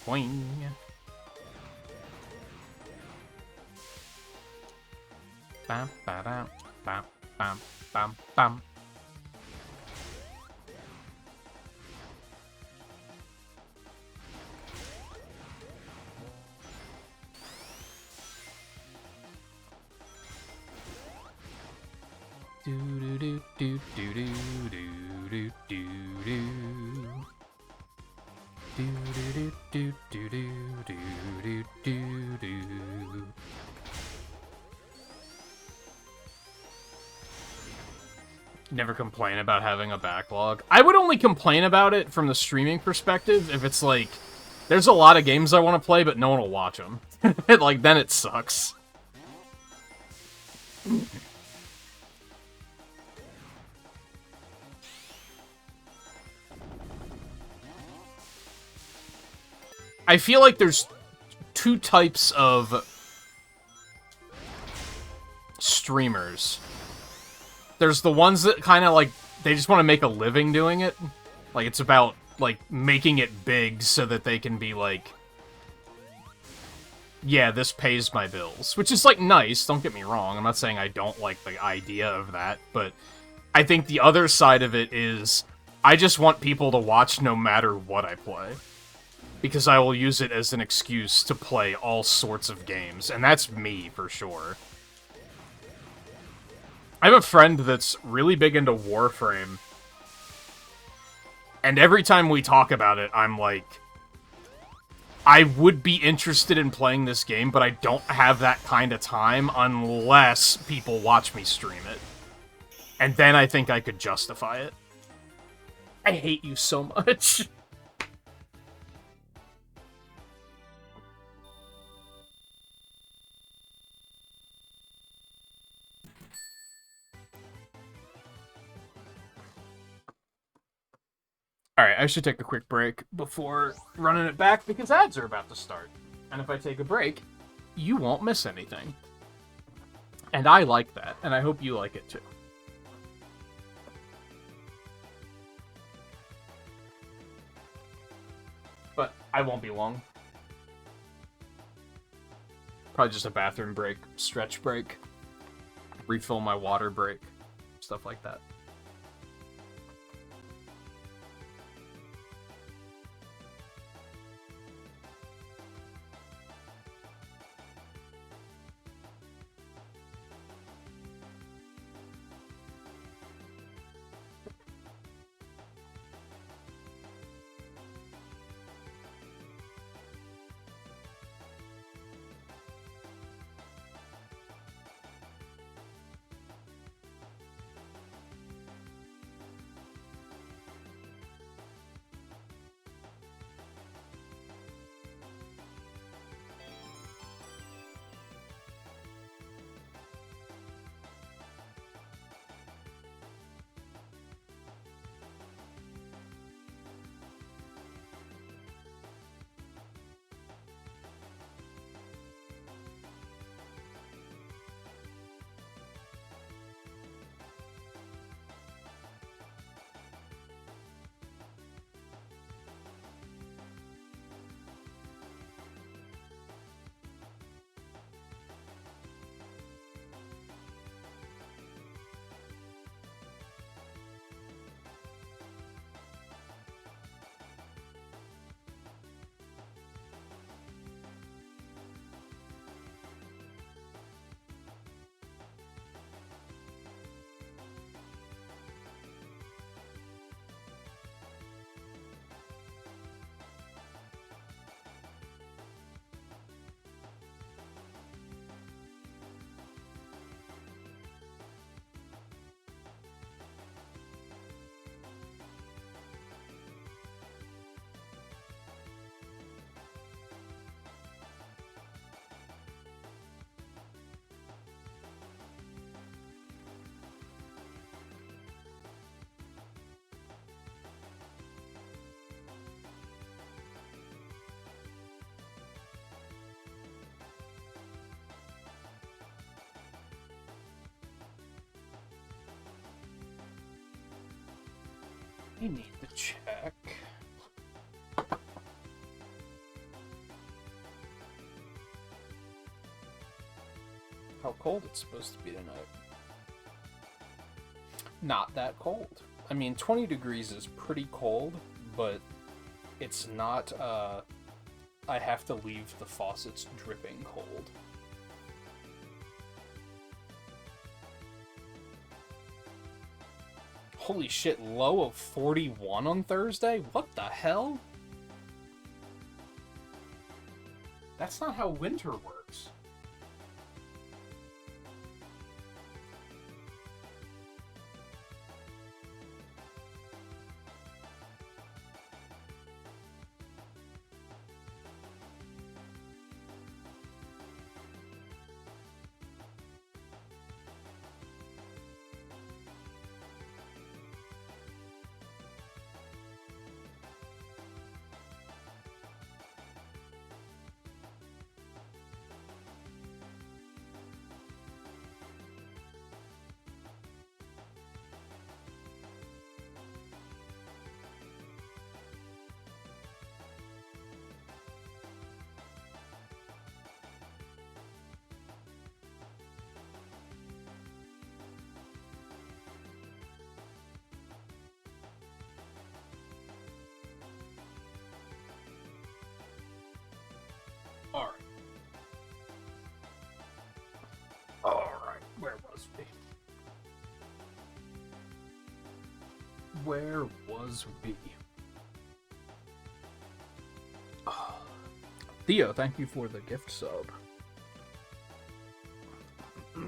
Boing. Bam, ba-dam, bam, bam, bam, bam. Do do do do do do do do do do. Do do do do do do do do do. Never complain about having a backlog. I would only complain about it from the streaming perspective if it's like, there's a lot of games I want to play, but no one will watch them. Like, then it sucks. I feel like there's 2 types of streamers. There's the ones that kind of, like, they just want to make a living doing it. Like, it's about, like, making it big so that they can be like, yeah, this pays my bills. Which is, like, nice, don't get me wrong. I'm not saying I don't like the idea of that, but I think the other side of it is, I just want people to watch no matter what I play. Because I will use it as an excuse to play all sorts of games, and that's me, for sure. I have a friend that's really big into Warframe, and every time we talk about it, I'm like, I would be interested in playing this game, but I don't have that kind of time unless people watch me stream it. And then I think I could justify it. I hate you so much. Alright, I should take a quick break before running it back because ads are about to start. And if I take a break, you won't miss anything. And I like that, and I hope you like it too. But I won't be long. Probably just a bathroom break, stretch break, refill my water break, stuff like that. I need to check. How cold it's supposed to be tonight. Not that cold. I mean, 20 degrees is pretty cold, but it's not, I have to leave the faucets dripping cold. Holy shit, low of 41 on Thursday? What the hell? That's not how winter works. Alright, where was we? Where was we? Theo, thank you for the gift sub. I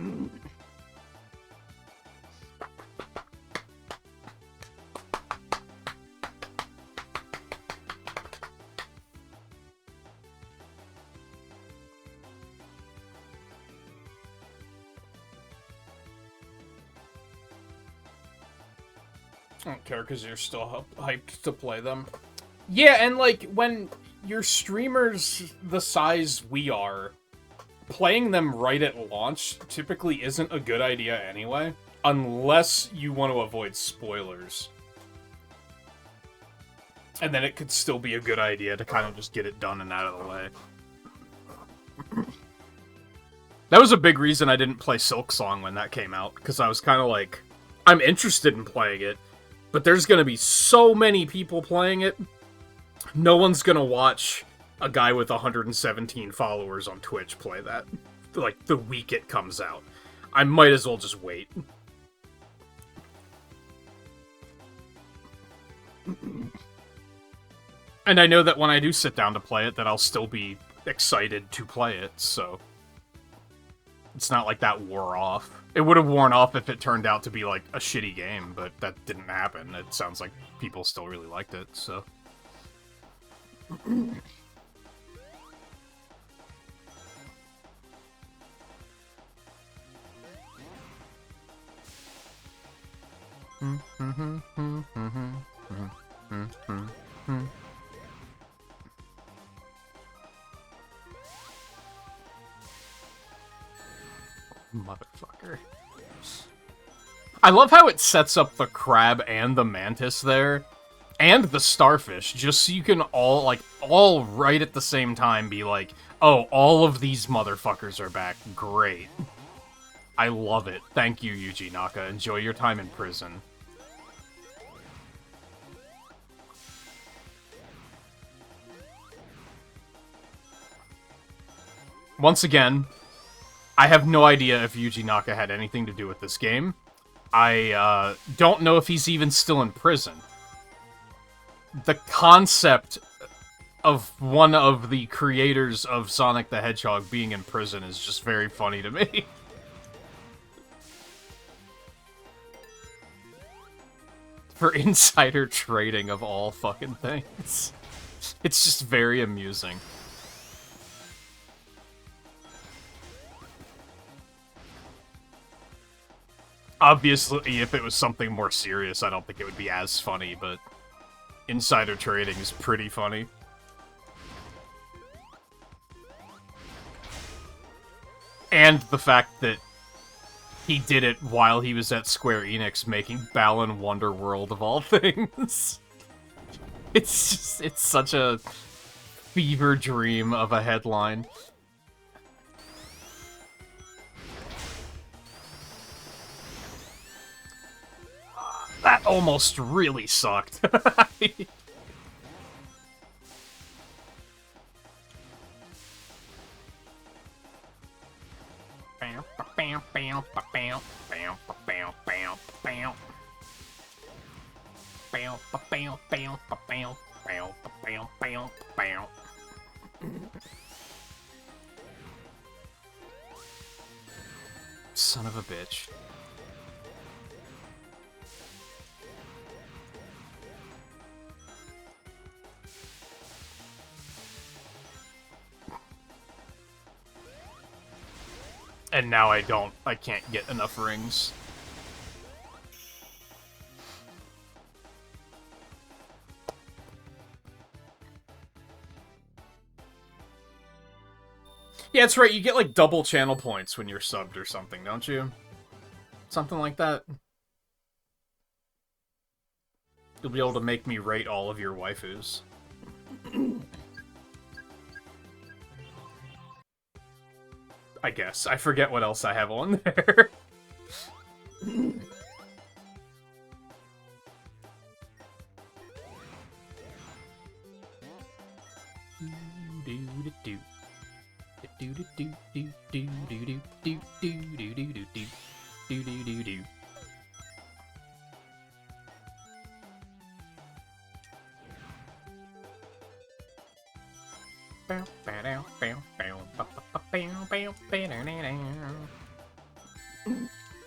don't care because you're still hyped to play them. Yeah, and like when your streamers the size we are, playing them right at launch typically isn't a good idea anyway, unless you want to avoid spoilers. And then it could still be a good idea to kind of just get it done and out of the way. That was a big reason I didn't play Silksong when that came out, because I was kind of like, I'm interested in playing it, but there's going to be so many people playing it, no one's going to watch a guy with 117 followers on Twitch play that, like, the week it comes out. I might as well just wait. And I know that when I do sit down to play it, that I'll still be excited to play it, so... It's not like that wore off. It would have worn off if it turned out to be, like, a shitty game, but that didn't happen. It sounds like people still really liked it, so... Motherfucker. I love how it sets up the crab and the mantis there, and the starfish, just so you can all right at the same time be like, oh, all of these motherfuckers are back. Great. I love it. Thank you, Yuji Naka. Enjoy your time in prison. Once again, I have no idea if Yuji Naka had anything to do with this game. I don't know if he's even still in prison. The concept of one of the creators of Sonic the Hedgehog being in prison is just very funny to me. For insider trading of all fucking things. It's just very amusing. Obviously, if it was something more serious, I don't think it would be as funny, but insider trading is pretty funny. And the fact that he did it while he was at Square Enix making Balan Wonderworld of all things. It's such a fever dream of a headline. That almost really sucked. Son of a bitch. And now I can't get enough rings. Yeah, that's right, you get like double channel points when you're subbed or something, don't you? Something like that. You'll be able to make me rate all of your waifus. I guess. I forget what else I have on there.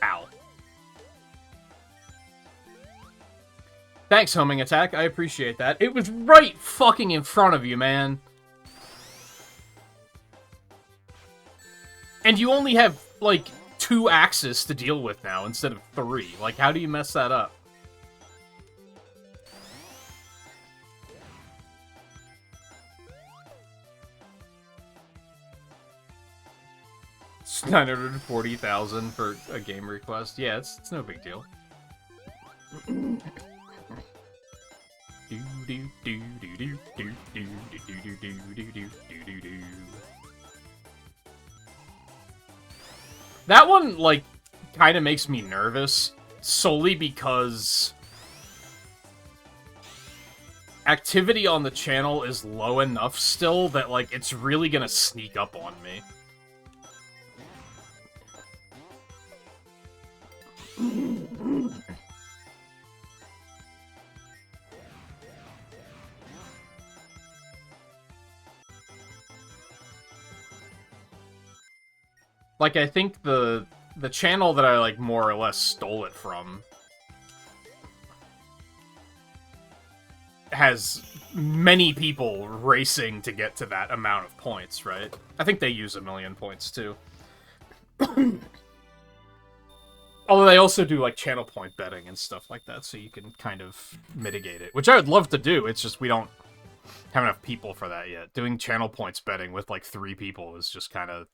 Ow. Thanks, homing attack. I appreciate that. It was right fucking in front of you, man. And you only have, like, 2 axes to deal with now instead of 3. Like, how do you mess that up? It's 940,000 for a game request. Yeah, it's no big deal. That one, like, kind of makes me nervous, solely because activity on the channel is low enough still that, like, it's really gonna sneak up on me. Like, I think the channel that I, like, more or less stole it from has many people racing to get to that amount of points, right? I think they use 1,000,000 points, too. Although they also do, like, channel point betting and stuff like that, so you can kind of mitigate it. Which I would love to do, it's just we don't have enough people for that yet. Doing channel points betting with, like, 3 people is just kind of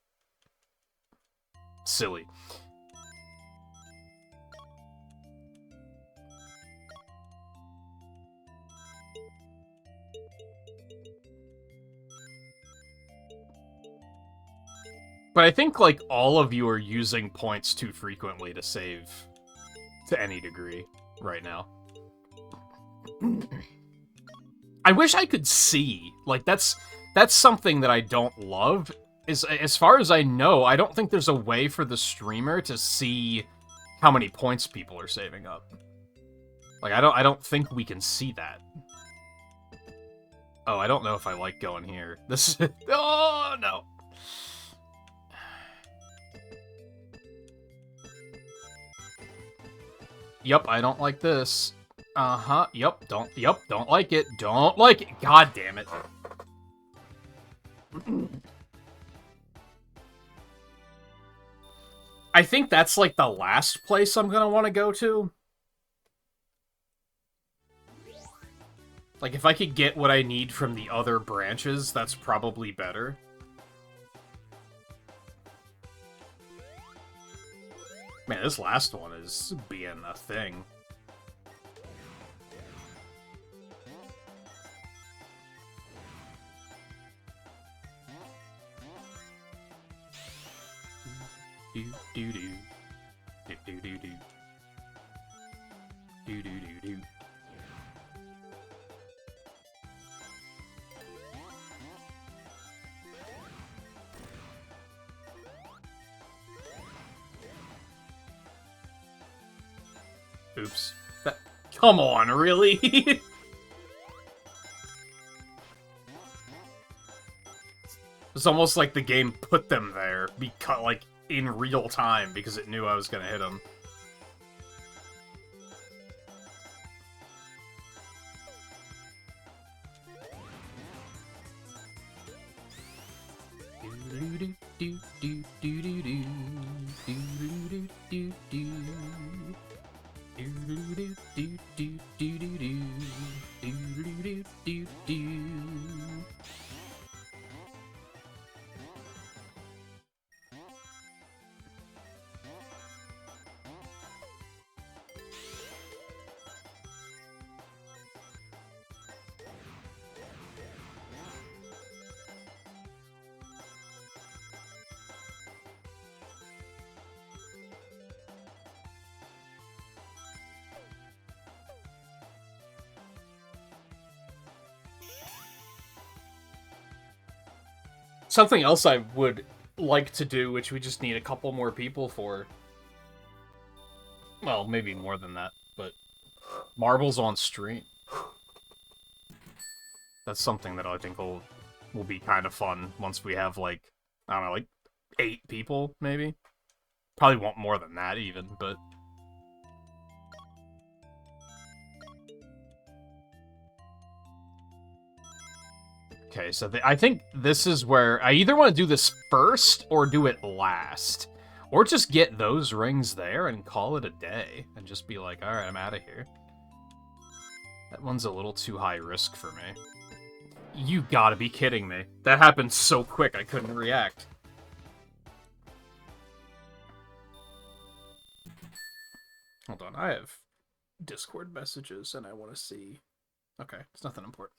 silly. But I think, like, all of you are using points too frequently to save to any degree right now. I wish I could see. Like, that's something that I don't love. As far as I know, I don't think there's a way for the streamer to see how many points people are saving up. Like, I don't think we can see that. Oh, I don't know if I like going here. This oh no. Yep, I don't like this. Uh-huh. Yep, don't like it. Don't like it. God damn it. I think that's, like, the last place I'm gonna want to go to. Like, if I could get what I need from the other branches, that's probably better. Man, this last one is being a thing. Do do do do do do do do do do do. Oops. Come on, really? It's almost like the game put them there, because, like, in real time, because it knew I was gonna hit them. Something else I would like to do, which we just need a couple more people for. Well, maybe more than that, but marbles on stream. That's something that I think will will be kind of fun once we have, like, I don't know, like 8 people, maybe? Probably won't more than that, even, but... Okay, so I think this is where I either want to do this first or do it last. Or just get those rings there and call it a day. And just be like, alright, I'm out of here. That one's a little too high risk for me. You gotta be kidding me. That happened so quick I couldn't react. Hold on, I have Discord messages and I want to see... Okay, it's nothing important.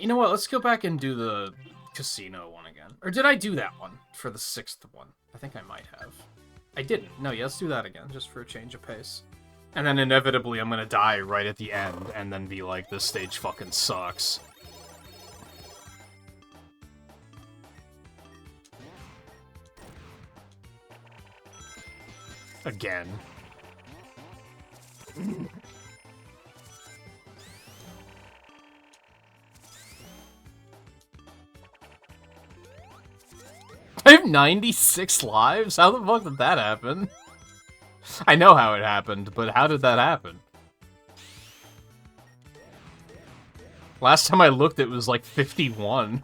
You know what, let's go back and do the casino one again. Or did I do that one for the 6th one? I think I might have. I didn't. No, yeah, let's do that again, just for a change of pace. And then inevitably I'm gonna die right at the end, and then be like, this stage fucking sucks. Again. I have 96 lives? How the fuck did that happen? I know how it happened, but how did that happen? Last time I looked, it was like 51.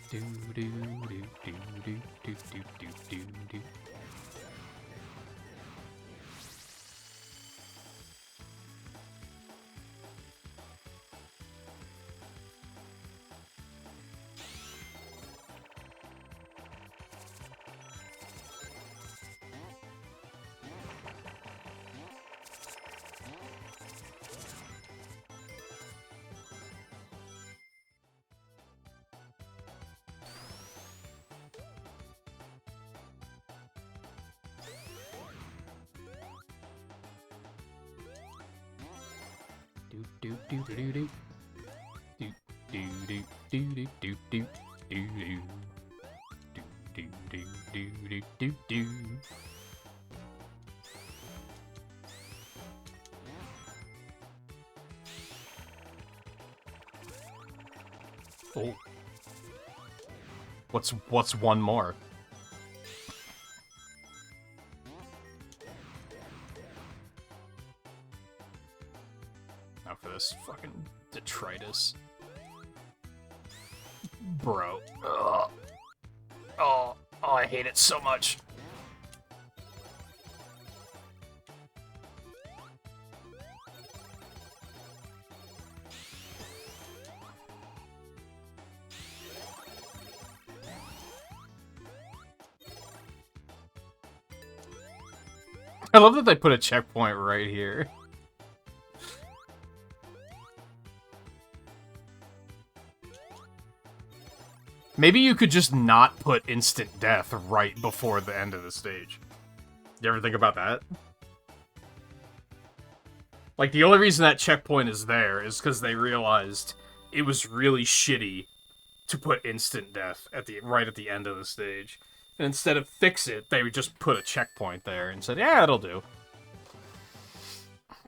Do do do do do do do do do do. Do do do do do do do do do do do do do do do do do do. Oh, what's one more? For this fucking detritus. Bro. Ugh. Oh, I hate it so much. I love that they put a checkpoint right here. Maybe you could just not put instant death right before the end of the stage. You ever think about that? Like, the only reason that checkpoint is there is because they realized it was really shitty to put instant death at right at the end of the stage. And instead of fix it, they would just put a checkpoint there and said, yeah, it'll do.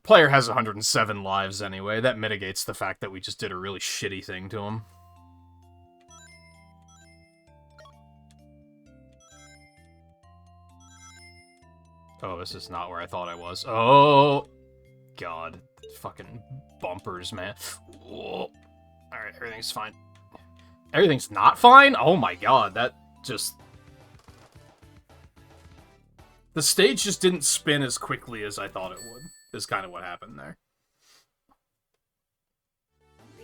Player has 107 lives anyway. That mitigates the fact that we just did a really shitty thing to him. Oh, this is not where I thought I was. Oh, God. Fucking bumpers, man. Alright, everything's fine. Everything's not fine? Oh my God, that just... The stage just didn't spin as quickly as I thought it would, is kind of what happened there.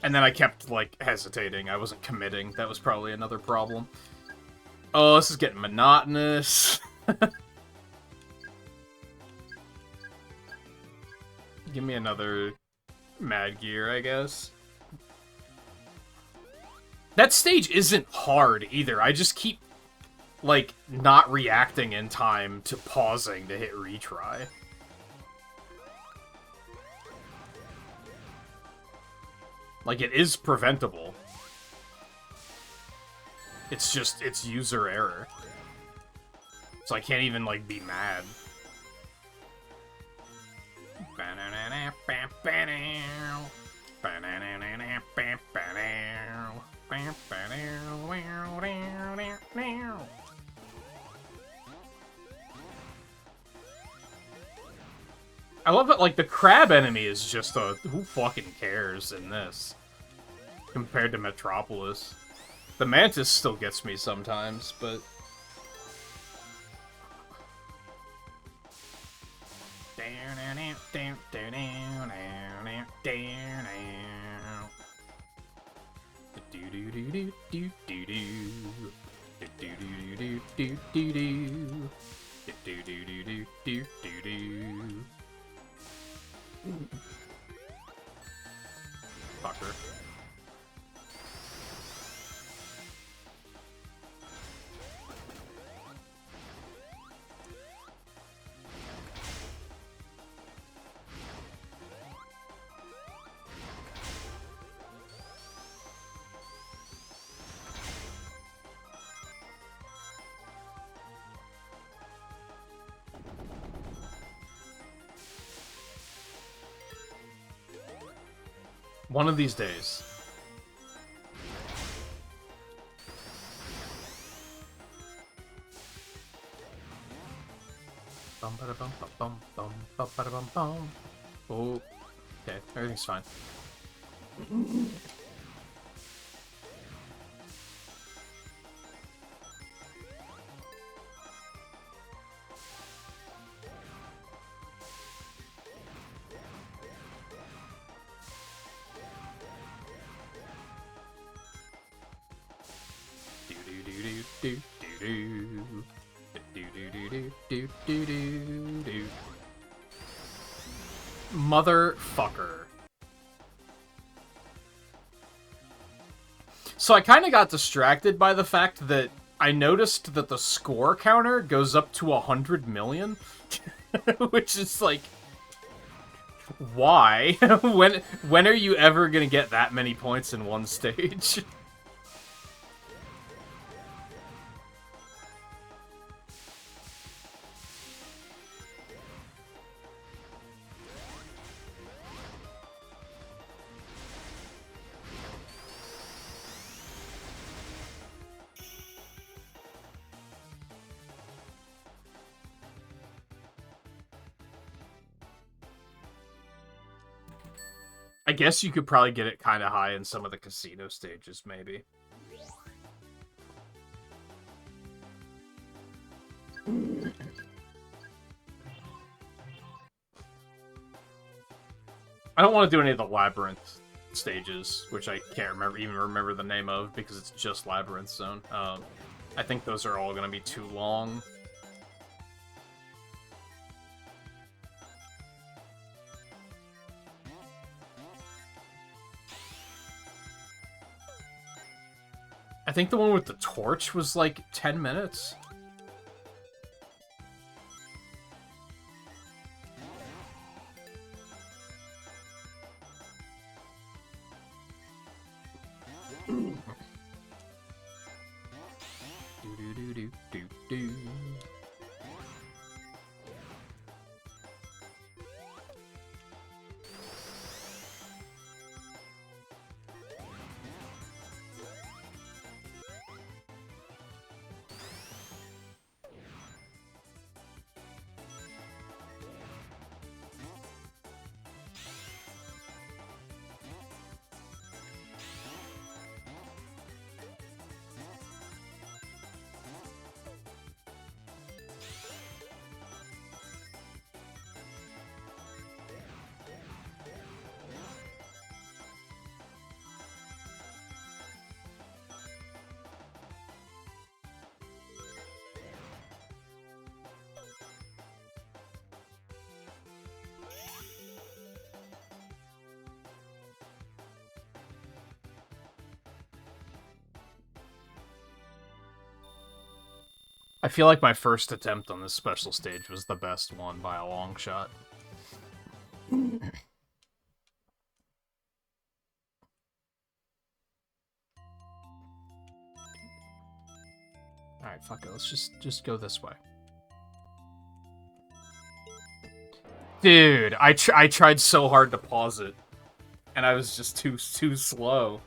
And then I kept, like, hesitating. I wasn't committing. That was probably another problem. Oh, this is getting monotonous. Give me another Mad Gear, I guess. That stage isn't hard either. I just keep, like, not reacting in time to pausing to hit retry. Like, it is preventable. It's just, it's user error. So I can't even, like, be mad. I love it, like, the crab enemy is just a who fucking cares in this compared to Metropolis. The mantis still gets me sometimes, but fucker. One of these days. Oh, okay, everything's fine. Motherfucker. So I kind of got distracted by the fact that I noticed that the score counter goes up to 100 million, which is like, why? when are you ever gonna get that many points in one stage? I guess you could probably get it kind of high in some of the casino stages, maybe. I don't want to do any of the Labyrinth stages, which I can't even remember the name of, because it's just Labyrinth Zone. I think those are all going to be too long. I think the one with the torch was like 10 minutes. I feel like my first attempt on this special stage was the best one by a long shot. Alright, fuck it. Let's just go this way. Dude, I tried so hard to pause it, and I was just too slow.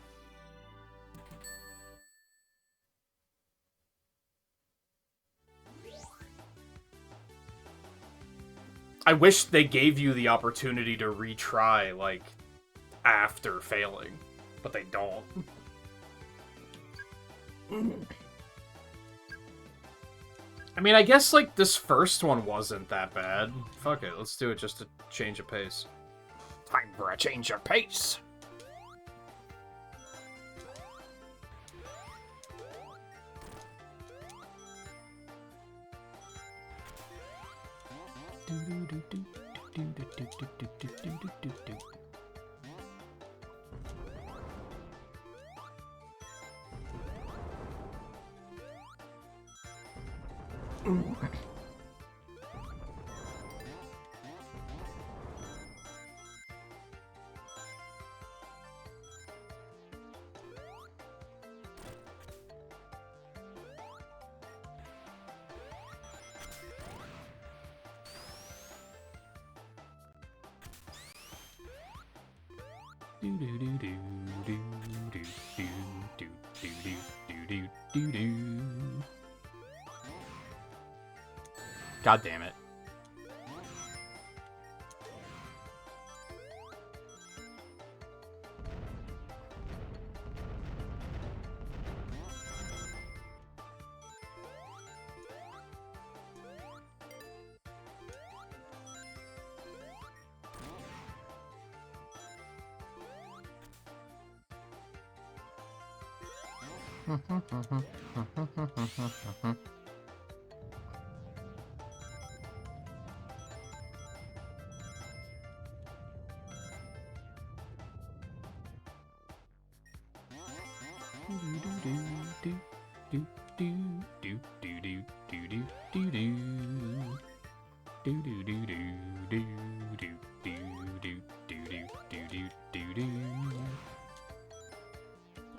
I wish they gave you the opportunity to retry, like, after failing, but they don't. I mean, I guess, like, this first one wasn't that bad. Fuck it, let's do it just to change of pace. Time for a change of pace! God damn it.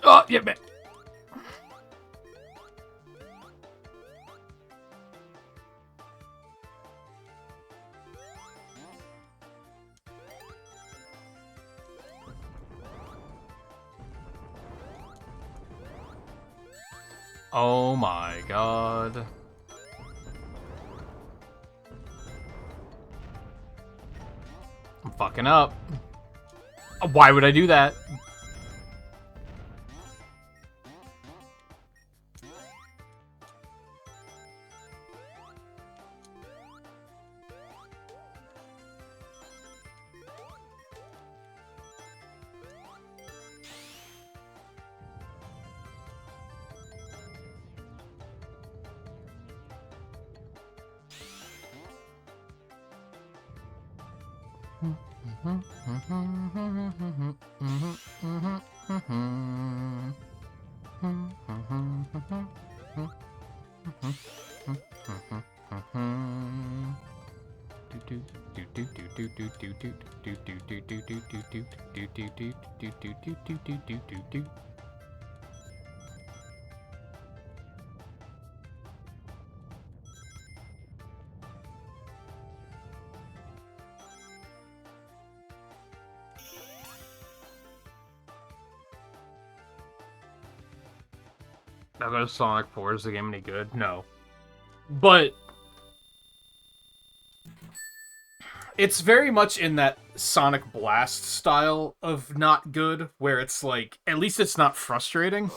Oh, yeah, man. Oh my god. I'm fucking up. Why would I do that? Now goes Sonic 4. Is the game any good? No. But it's very much in that Sonic Blast style of not good, where it's like, at least it's not frustrating.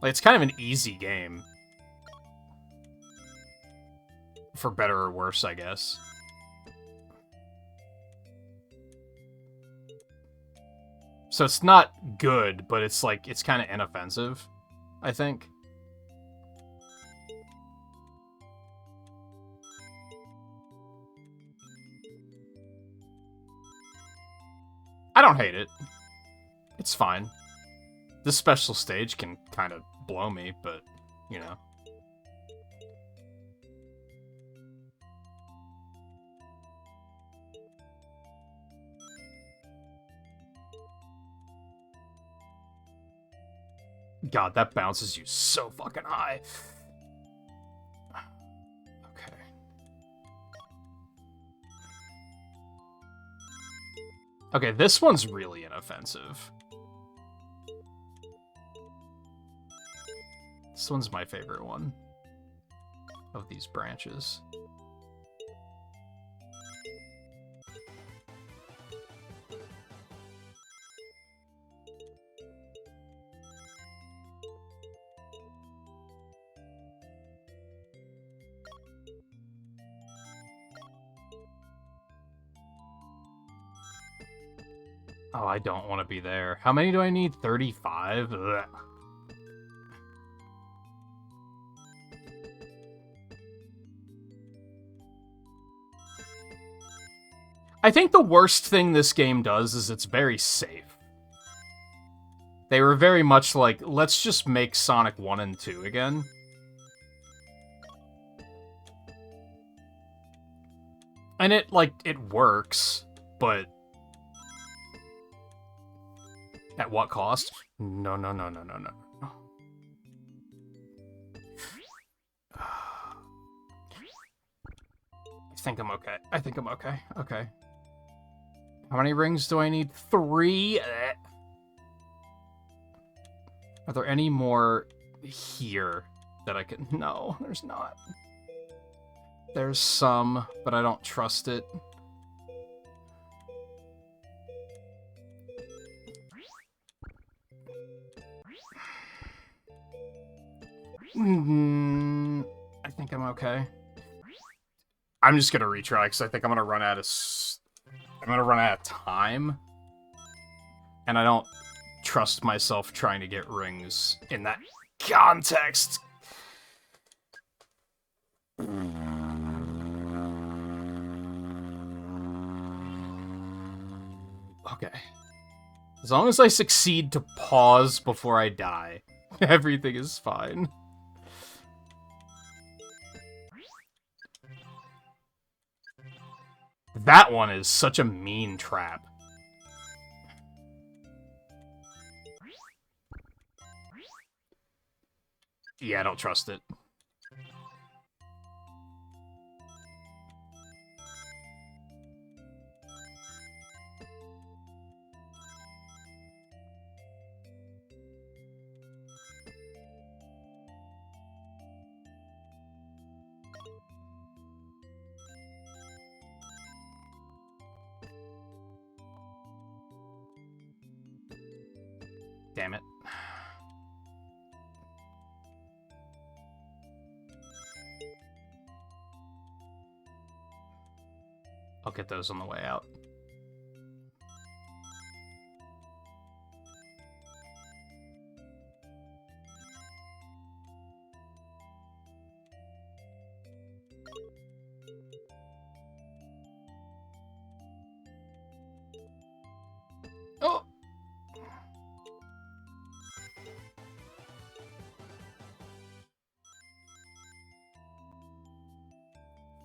Like, it's kind of an easy game. For better or worse, I guess. So it's not good, but it's like, it's kind of inoffensive, I think. I don't hate it. It's fine. This special stage can kind of blow me, but, you know. God, that bounces you so fucking high. Okay. Okay, this one's really inoffensive. This one's my favorite one of these branches. Oh, I don't want to be there. How many do I need? 35? Ugh. I think the worst thing this game does is it's very safe. They were very much like, let's just make Sonic 1 and 2 again. And it works, but... At what cost? No. I think I'm okay. Okay. How many rings do I need? 3? Are there any more here that I can... No, there's not. There's some, but I don't trust it. I think I'm okay. I'm just gonna retry because I think I'm gonna run out of time, and I don't trust myself trying to get rings in that context. Okay. As long as I succeed to pause before I die, everything is fine. That one is such a mean trap. Yeah, I don't trust it. Damn it. I'll get those on the way out. Oh!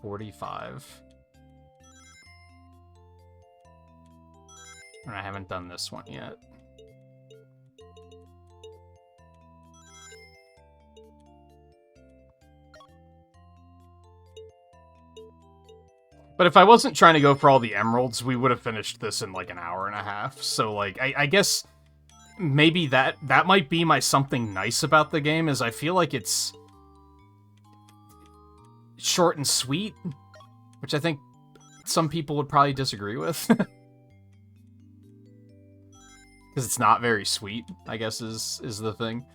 45. And I haven't done this one yet. But if I wasn't trying to go for all the emeralds, we would have finished this in like an hour and a half. So, like, I guess maybe that might be my something nice about the game, is I feel like it's short and sweet, which I think some people would probably disagree with. Because it's not very sweet, I guess, is the thing.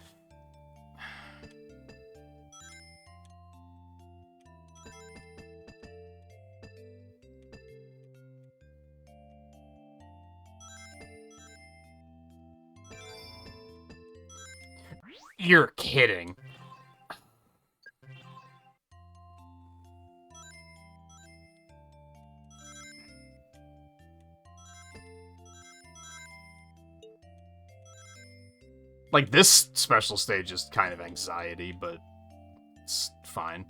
You're kidding. Like, this special stage is kind of anxiety, but it's fine.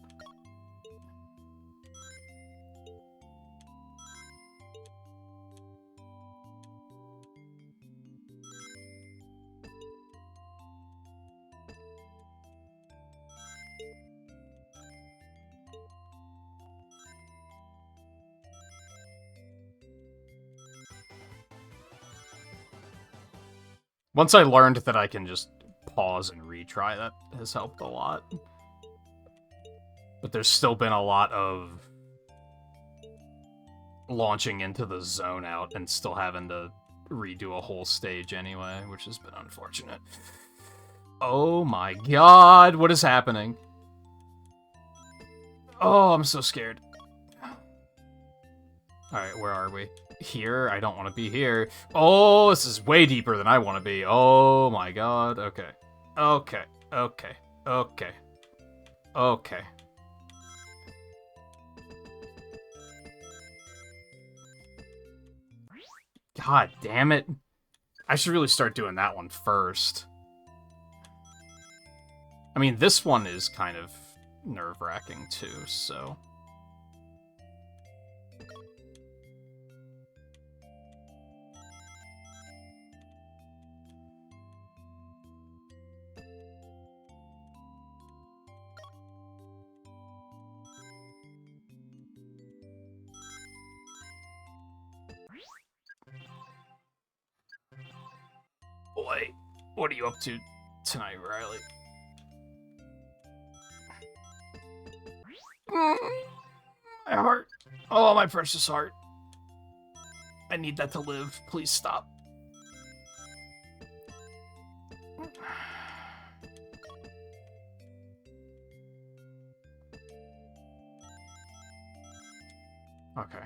Once I learned that I can just pause and retry, that has helped a lot. But there's still been a lot of launching into the zone out and still having to redo a whole stage anyway, which has been unfortunate. Oh my god, what is happening? Oh, I'm so scared. Alright, where are we? Here? I don't want to be here. Oh, this is way deeper than I want to be. Oh my god. Okay. Okay. Okay. Okay. Okay. God damn it. I should really start doing that one first. I mean, this one is kind of nerve-wracking too, so... Boy, what are you up to tonight, Riley? My heart. Oh, my precious heart. I need that to live. Please stop. Okay.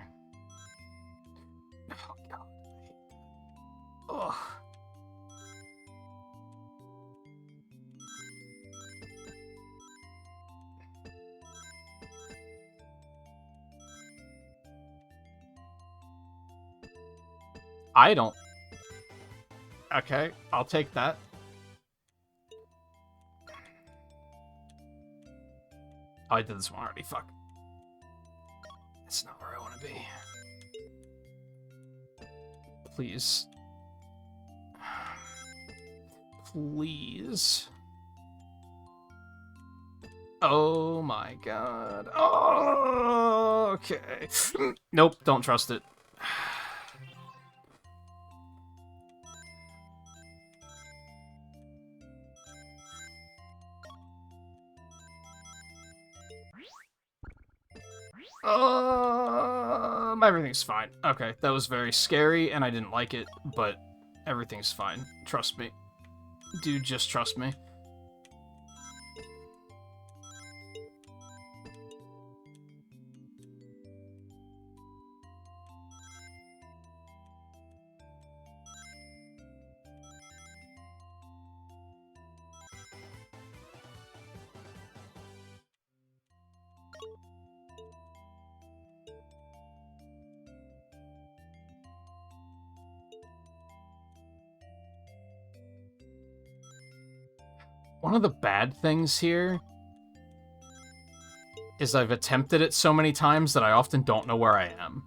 Oh, God. Ugh. I don't... Okay, I'll take that. Oh, I did this one already, fuck. That's not where I want to be. Please. Please. Oh my god. Oh, okay. Nope, don't trust it. Everything's fine. Okay, that was very scary, and I didn't like it, but everything's fine. Trust me. Dude, just trust me. One of the bad things here is I've attempted it so many times that I often don't know where I am.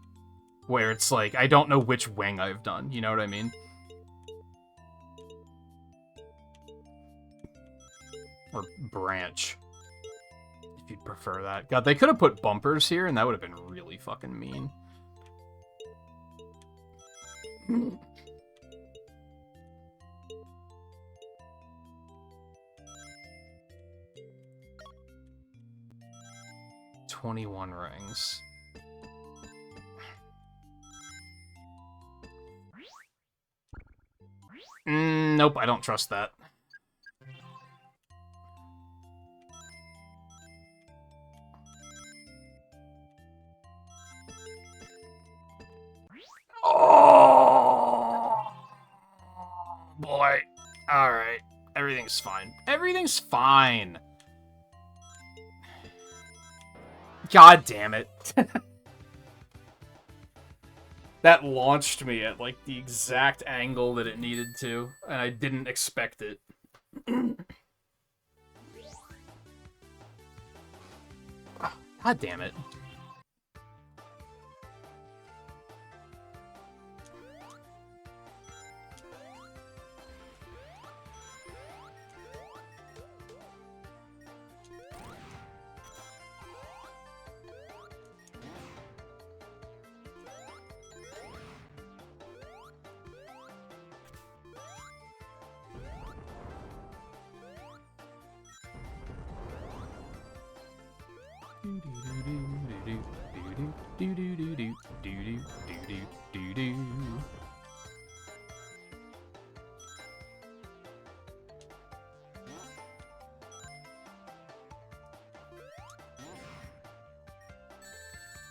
Where it's like, I don't know which wing I've done, you know what I mean? Or branch, if you'd prefer that. God, they could have put bumpers here, and that would have been really fucking mean. 21 rings. Nope, I don't trust that. Oh boy. Alright. Everything's fine. Everything's fine. God damn it. That launched me at, like, the exact angle that it needed to, and I didn't expect it. God damn it.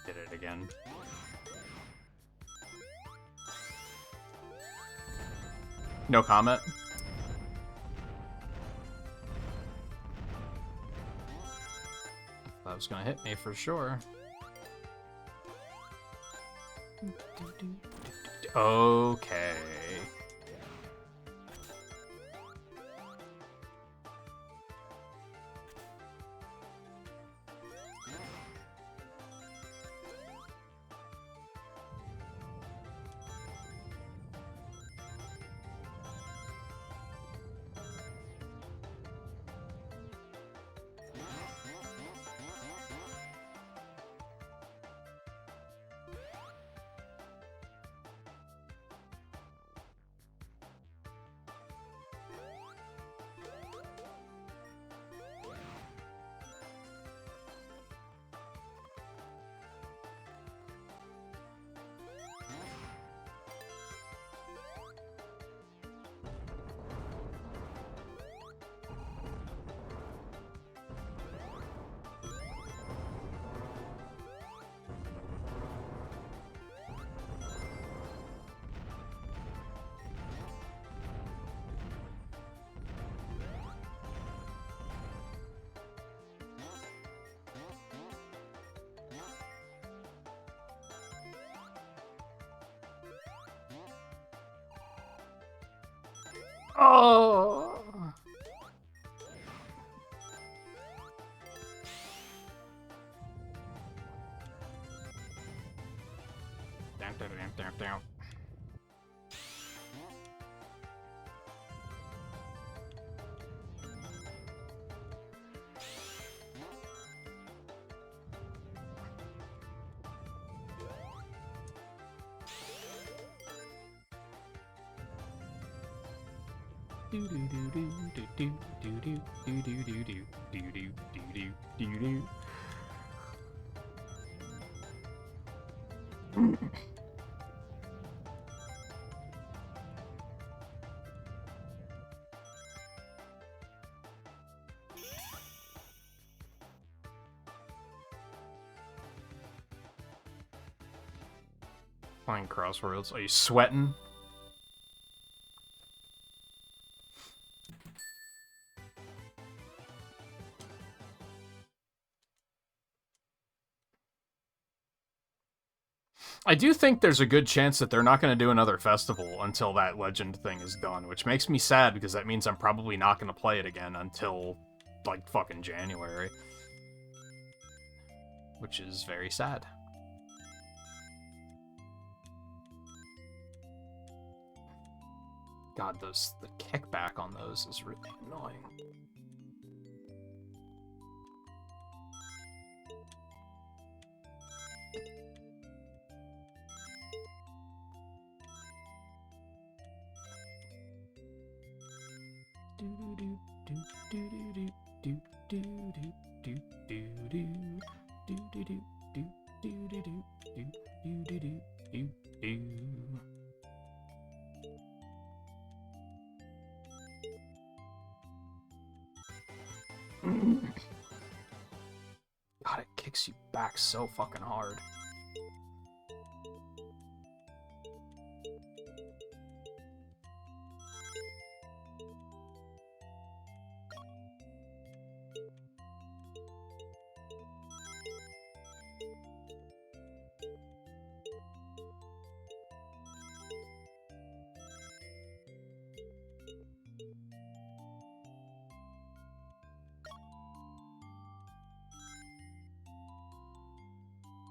Did it again. No comment. That was gonna hit me for sure. Okay. Oh. Down. Playing Crossworlds. Are you sweating? I do think there's a good chance that they're not going to do another festival until that Legend thing is done, which makes me sad because that means I'm probably not going to play it again until, like, fucking January. Which is very sad. God, the kickback on those is really annoying. God, it kicks you back so fucking hard.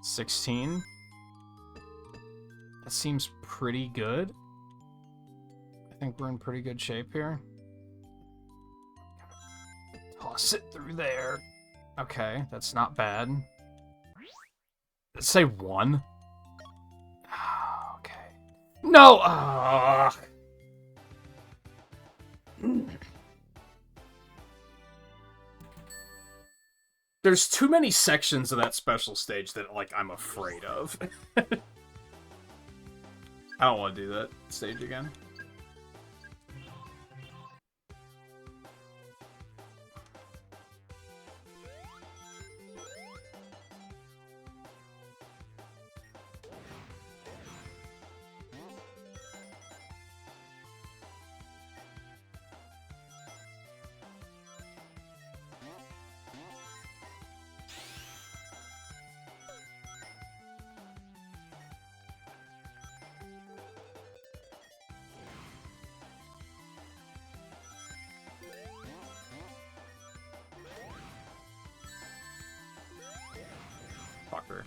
$16. That seems pretty good. I think we're in pretty good shape here. Toss it through there. Okay, that's not bad. Let's say 1. Okay. No! There's too many sections of that special stage that, like, I'm afraid of. I don't want to do that stage again. Fucker.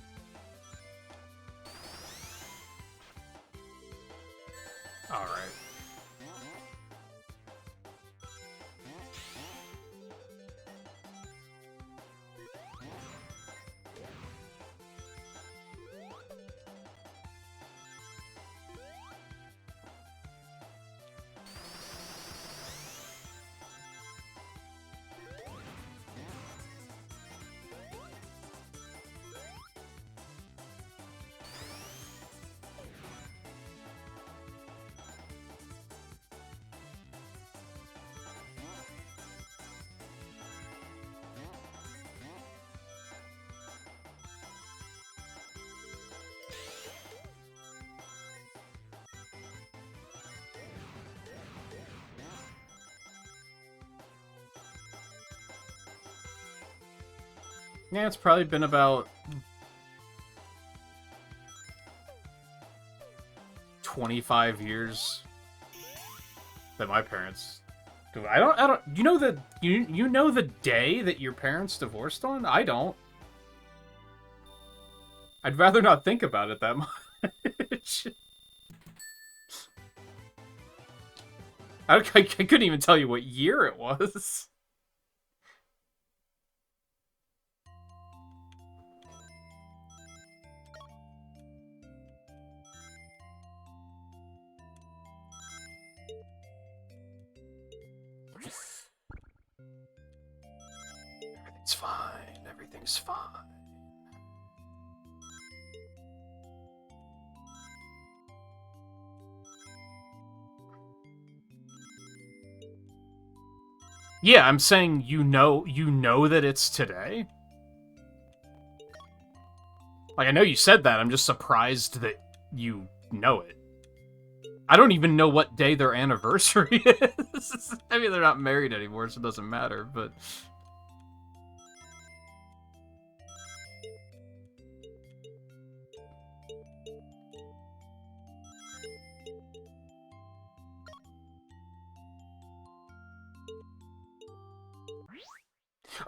Alright. Yeah, it's probably been about 25 years that my parents. I don't. You know you know the day that your parents divorced on? I don't. I'd rather not think about it that much. I couldn't even tell you what year it was. Everything's fine. Everything's fine. Yeah, I'm saying you know that it's today. Like, I know you said that, I'm just surprised that you know it. I don't even know what day their anniversary is. I mean, they're not married anymore, so it doesn't matter, but...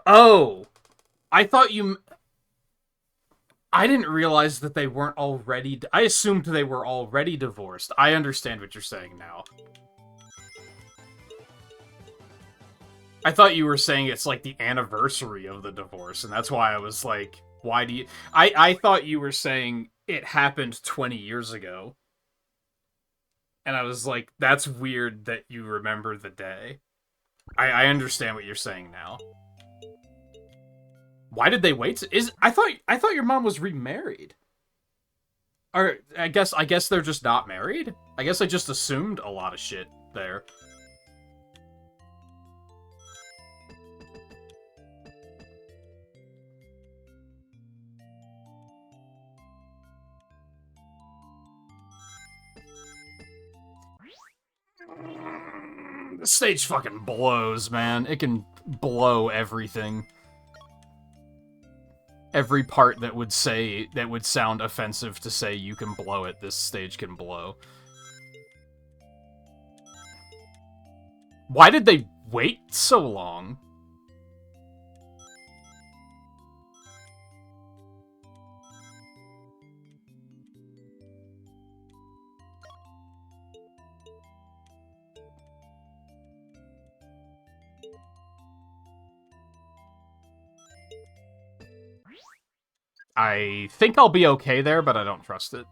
Oh! I thought you... I didn't realize that they weren't already... I assumed they were already divorced. I understand what you're saying now. I thought you were saying it's like the anniversary of the divorce, and that's why I was like, why do you... I thought you were saying it happened 20 years ago. And I was like, that's weird that you remember the day. I understand what you're saying now. Why did they wait? I thought your mom was remarried. Or I guess they're just not married? I guess I just assumed a lot of shit there. This stage fucking blows, man. It can blow everything. Every part that would sound offensive to say you can blow it, this stage can blow. Why did they wait so long? I think I'll be okay there, but I don't trust it.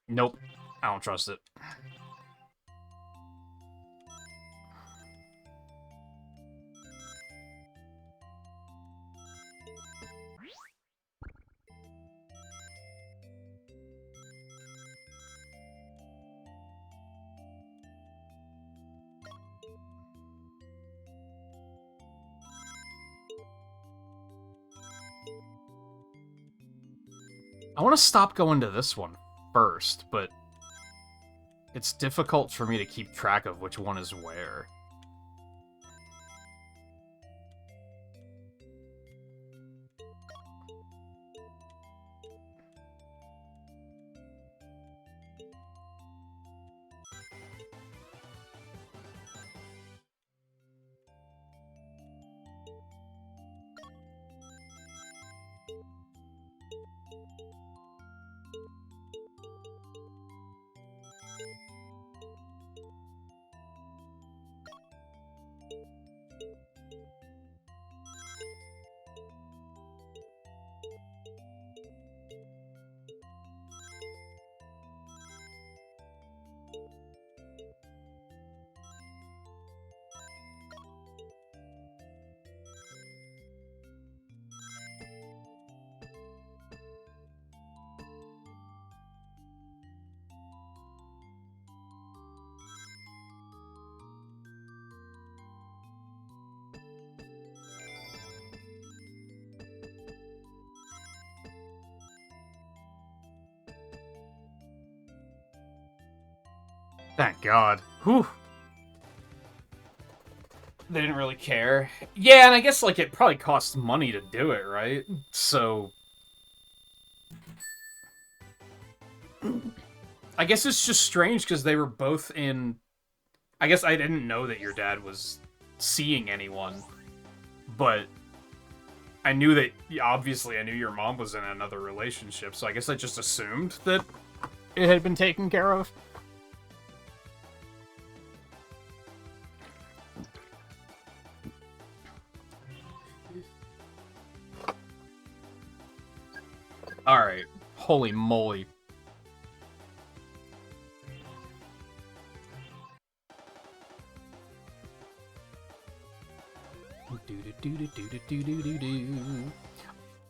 Nope. I don't trust it. I want to stop going to this one first, but it's difficult for me to keep track of which one is where. Thank God. Whew. They didn't really care. Yeah, and I guess, like, it probably costs money to do it, right? So... I guess it's just strange, because they were both in... I guess I didn't know that your dad was seeing anyone, but I knew that, obviously, I knew your mom was in another relationship, so I guess I just assumed that it had been taken care of. Alright. Holy moly.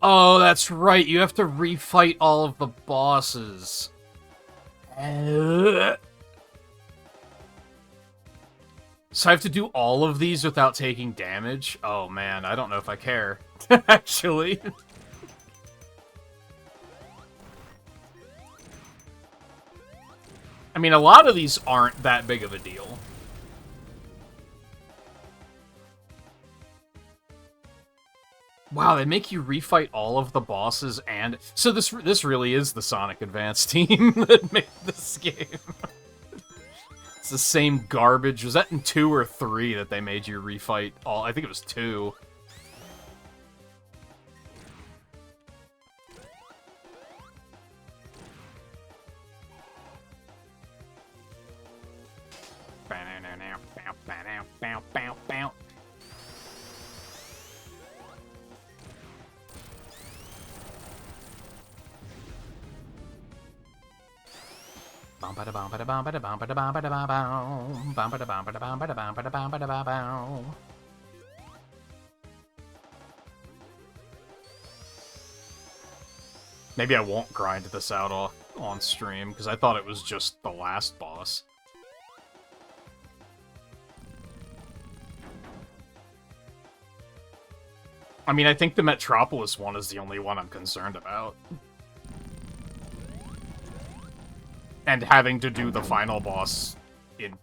Oh, that's right. You have to refight all of the bosses. So I have to do all of these without taking damage? Oh man, I don't know if I care. Actually. I mean, a lot of these aren't that big of a deal. Wow, they make you refight all of the bosses and... So this really is the Sonic Advance team that made this game. It's the same garbage. Was that in 2 or 3 that they made you refight all... I think it was 2. Maybe I won't grind this out on stream, because I thought it was just the last boss. I mean, I think the Metropolis one is the only one I'm concerned about. And having to do the final boss in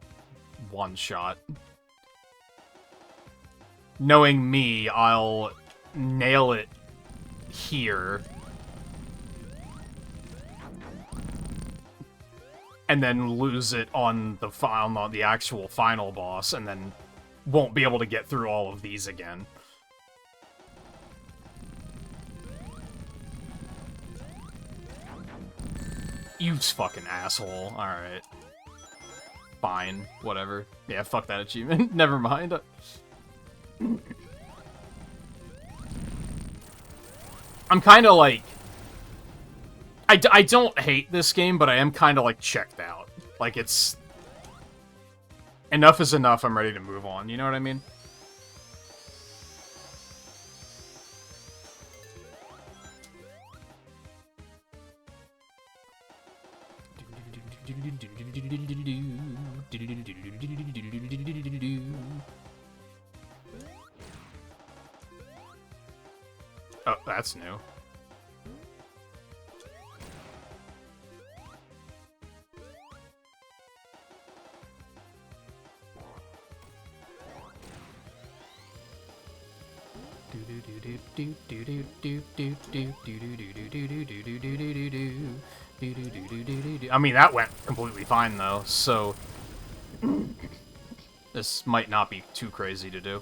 one shot. Knowing me, I'll nail it here. And then lose it on the actual final boss, and then won't be able to get through all of these again. You fucking asshole. Alright. Fine. Whatever. Yeah, fuck that achievement. Never mind. I'm kind of like... I don't hate this game, but I am kind of like checked out. Like, it's... Enough is enough, I'm ready to move on, you know what I mean? Oh, that's new. I mean, that went completely fine, though, so this might not be too crazy to do.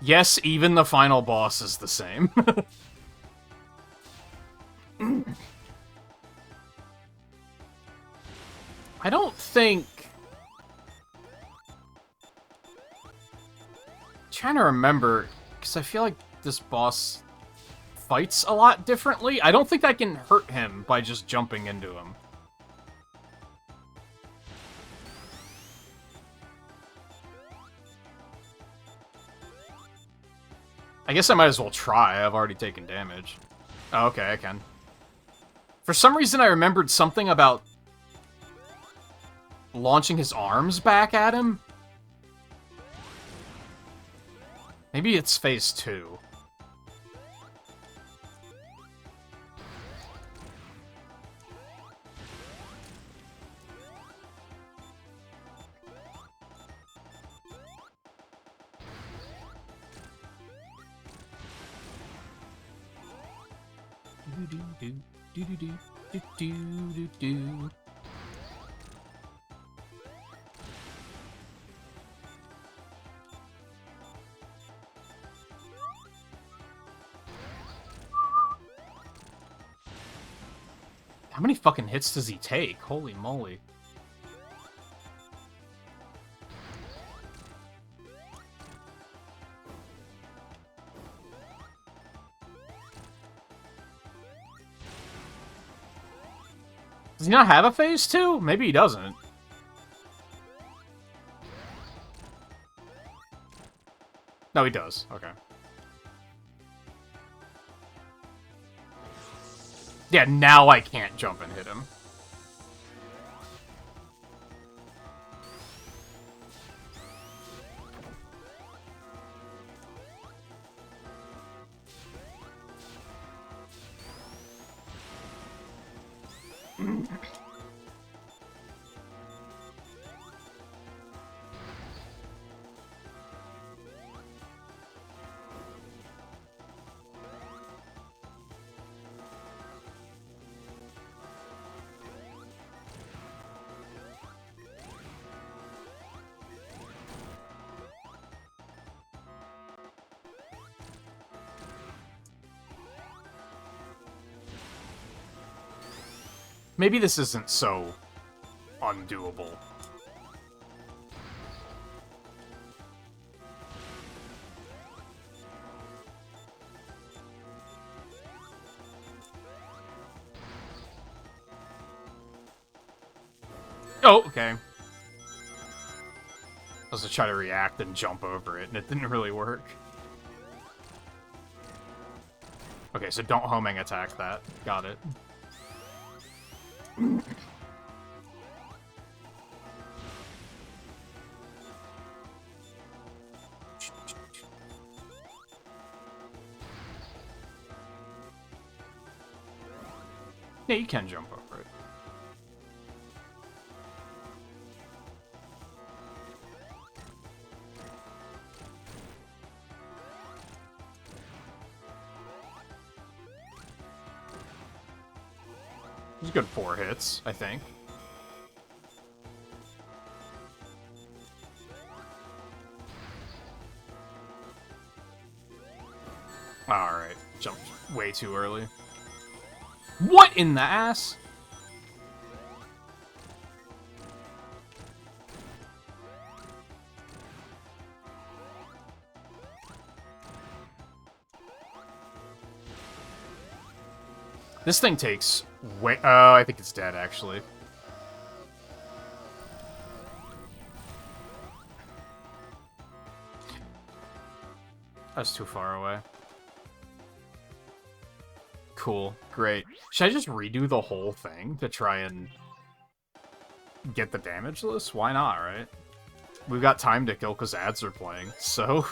Yes, even the final boss is the same. I don't think... I'm trying to remember, because I feel like this boss fights a lot differently. I don't think I can hurt him by just jumping into him. I guess I might as well try. I've already taken damage. Oh, okay, I can. For some reason, I remembered something about launching his arms back at him. Maybe it's phase 2. How many fucking hits does he take? Holy moly. Does he not have a phase 2? Maybe he doesn't. No, he does. Okay. Yeah, now I can't jump and hit him. Maybe this isn't so undoable. Oh, okay. I was to try to react and jump over it, and it didn't really work. Okay, so don't homing attack that. Got it. Yeah, you can jump over it. He's good 4 hits, I think. Alright, jumped way too early. What in the ass? This thing takes way... Oh, I think it's dead, actually. That's too far away. Cool. Great. Should I just redo the whole thing to try and get the damage list? Why not, right? We've got time to kill because ads are playing, so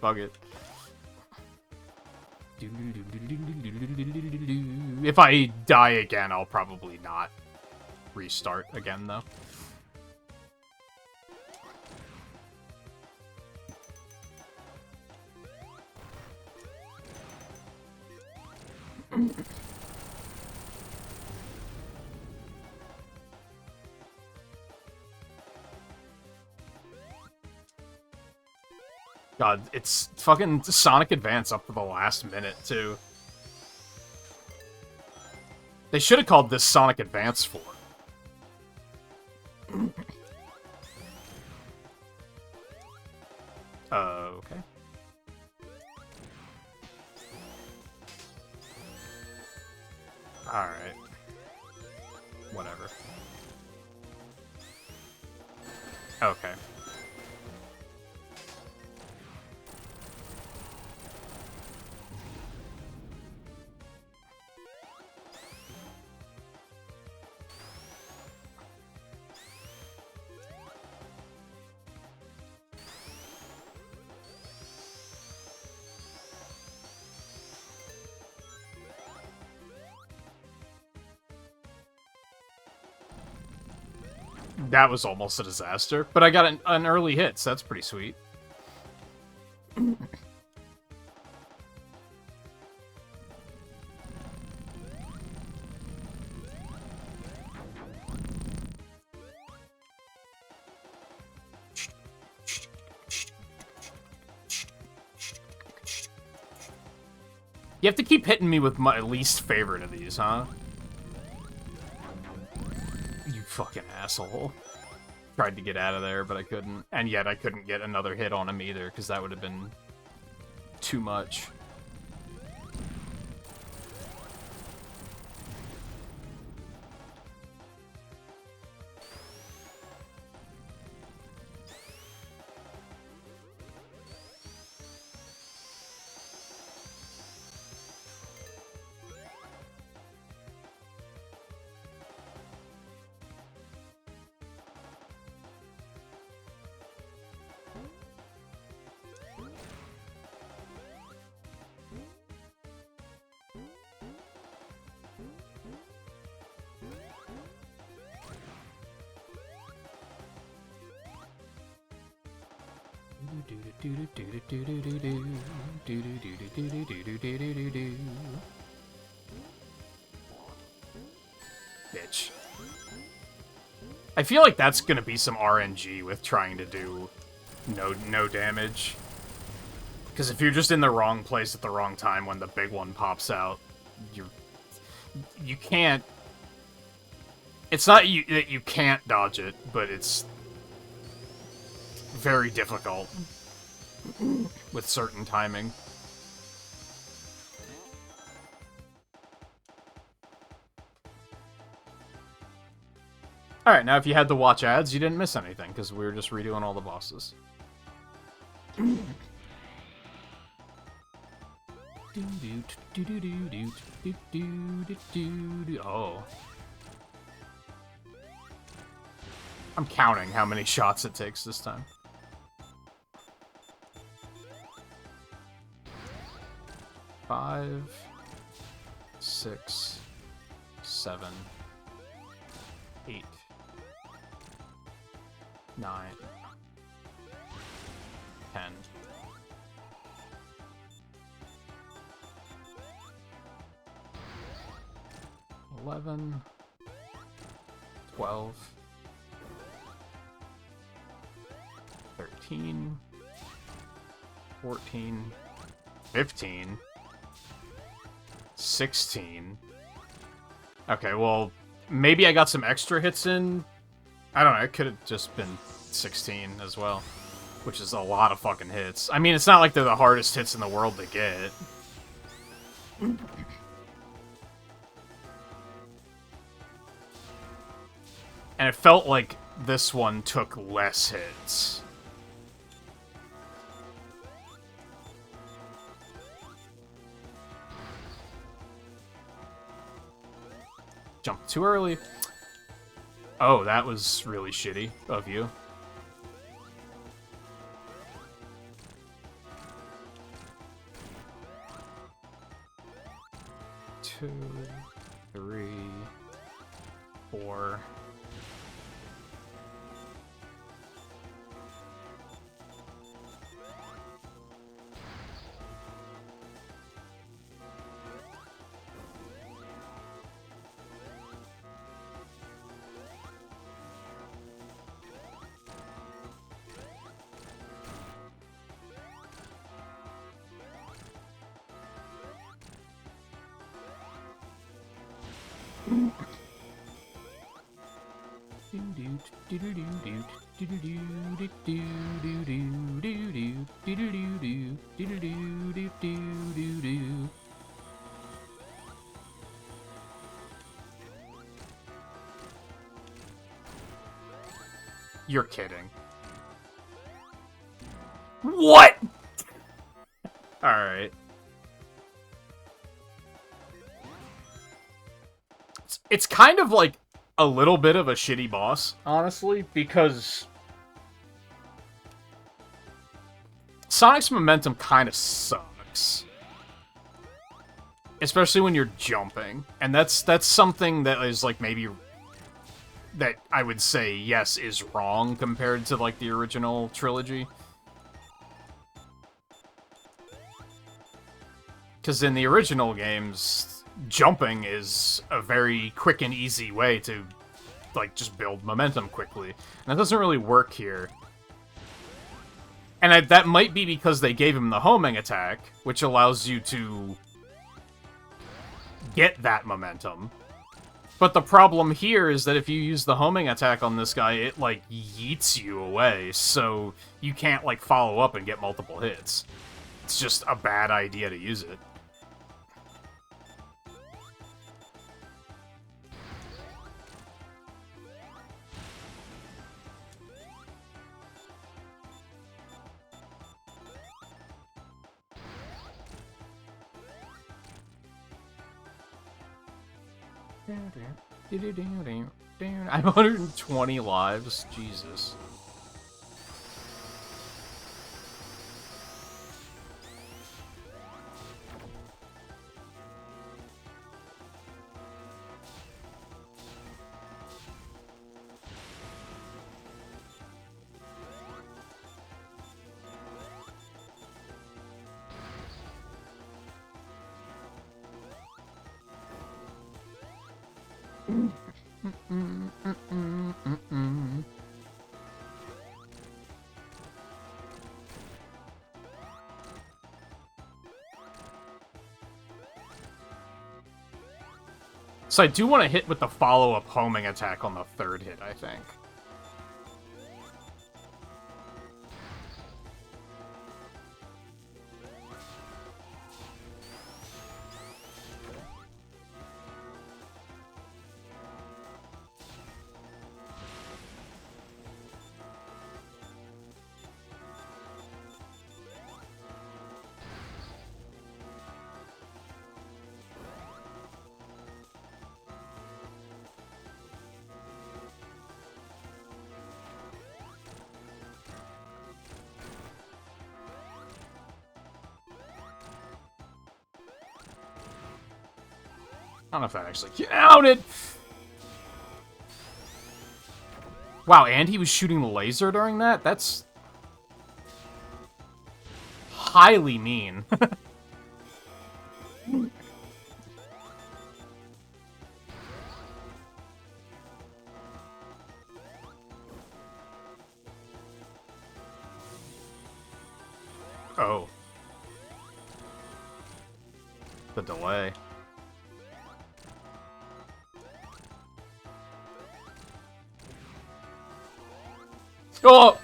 fuck it. If I die again, I'll probably not restart again, though. God, it's fucking Sonic Advance up to the last minute, too. They should have called this Sonic Advance 4. Okay. Alright. Whatever. Okay. That was almost a disaster, but I got an early hit, so that's pretty sweet. You have to keep hitting me with my least favorite of these, huh? You fucking asshole. Tried to get out of there, but I couldn't. And yet I couldn't get another hit on him either, because that would have been too much. Bitch. I feel like that's gonna be some RNG with trying to do no damage. Because if you're just in the wrong place at the wrong time when the big one pops out, you can't. It's not that you can't dodge it, but it's very difficult with certain timing. Alright, now if you had to watch ads, you didn't miss anything, because we were just redoing all the bosses. Oh. I'm counting how many shots it takes this time. Five, 6, 7, 8, 9, 10. 11, 12, 13, 14, 15, 16. Okay, well, maybe I got some extra hits in. I don't know, it could have just been 16 as well, which is a lot of fucking hits. I mean, it's not like they're the hardest hits in the world to get. And it felt like this one took less hits. Jumped too early. Oh, that was really shitty of you. Two, 3, 4. You're kidding. What? Alright. It's kind of like a little bit of a shitty boss, honestly, because Sonic's momentum kind of sucks. Especially when you're jumping. And that's something that is, like, maybe that I would say, yes, is wrong compared to, like, the original trilogy. Because in the original games, jumping is a very quick and easy way to, like, just build momentum quickly. And that doesn't really work here. And that might be because they gave him the homing attack, which allows you to get that momentum. But the problem here is that if you use the homing attack on this guy, it, like, yeets you away, so you can't, like, follow up and get multiple hits. It's just a bad idea to use it. I have 120 lives. Jesus. So I do want to hit with the follow-up homing attack on the third hit, I think. I don't know if that actually counted. Wow, and he was shooting the laser during that? That's highly mean. Oh. The delay. Oh!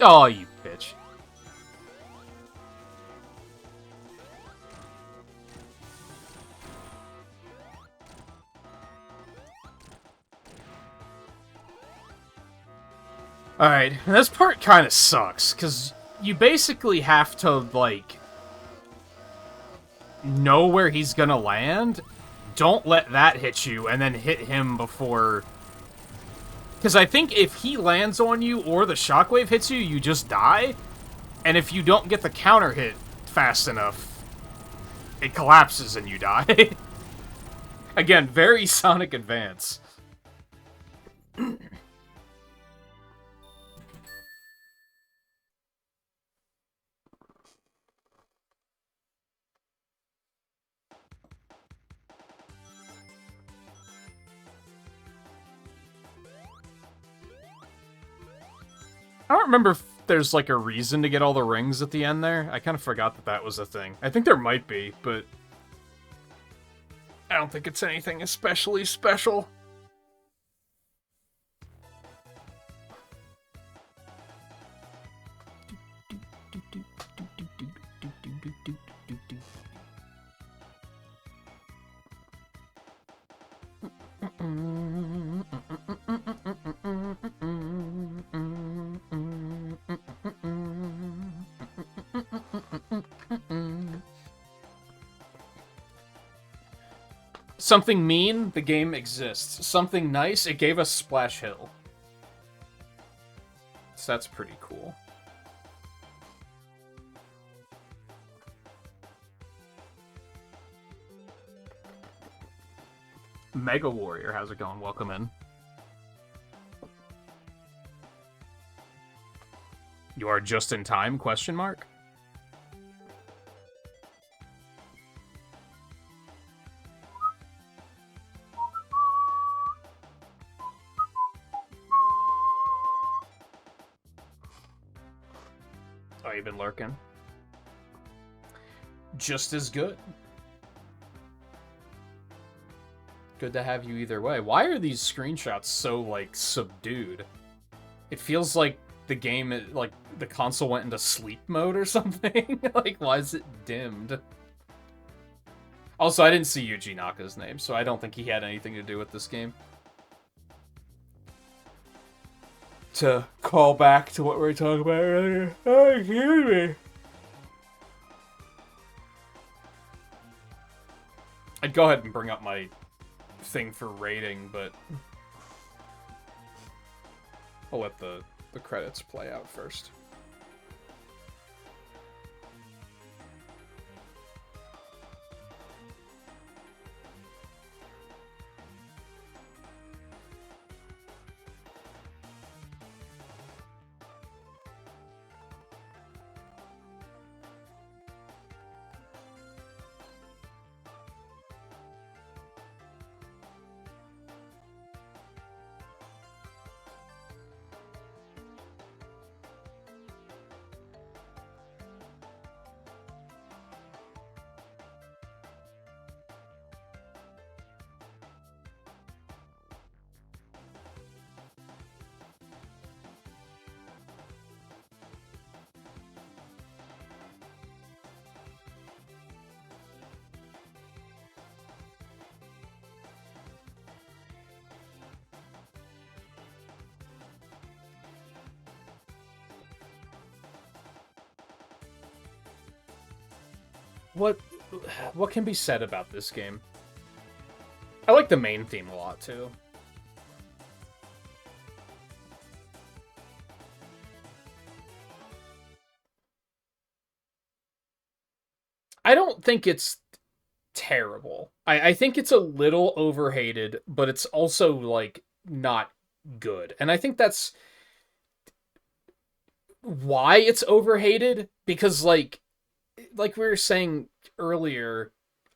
Oh, you bitch. Alright, this part kind of sucks, because you basically have to, like, know where he's gonna land. Don't let that hit you, and then hit him before... Because I think if he lands on you or the shockwave hits you, you just die. And if you don't get the counter hit fast enough, it collapses and you die. Again, very Sonic Advance. I don't remember if there's, like, a reason to get all the rings at the end there. I kind of forgot that that was a thing. I think there might be, but... I don't think it's anything especially special. Something mean, the game exists. Something nice, it gave us Splash Hill. So that's pretty cool. Mega Warrior, how's it going? Welcome in. You are just in time, question mark? Oh, you've been lurking? Just as good. Good to have you either way. Why are these screenshots so, like, subdued? It feels like the game, like, the console went into sleep mode or something. Like, why is it dimmed? Also, I didn't see Yuji Naka's name, so I don't think he had anything to do with this game. To call back to what we were talking about earlier. Oh, excuse me. I'd go ahead and bring up my thing for rating, but I'll let the credits play out first. What can be said about this game? I like the main theme a lot, too. I don't think it's terrible. I think it's a little overhated, but it's also, like, not good. And I think that's why it's overhated, because, like we were saying earlier,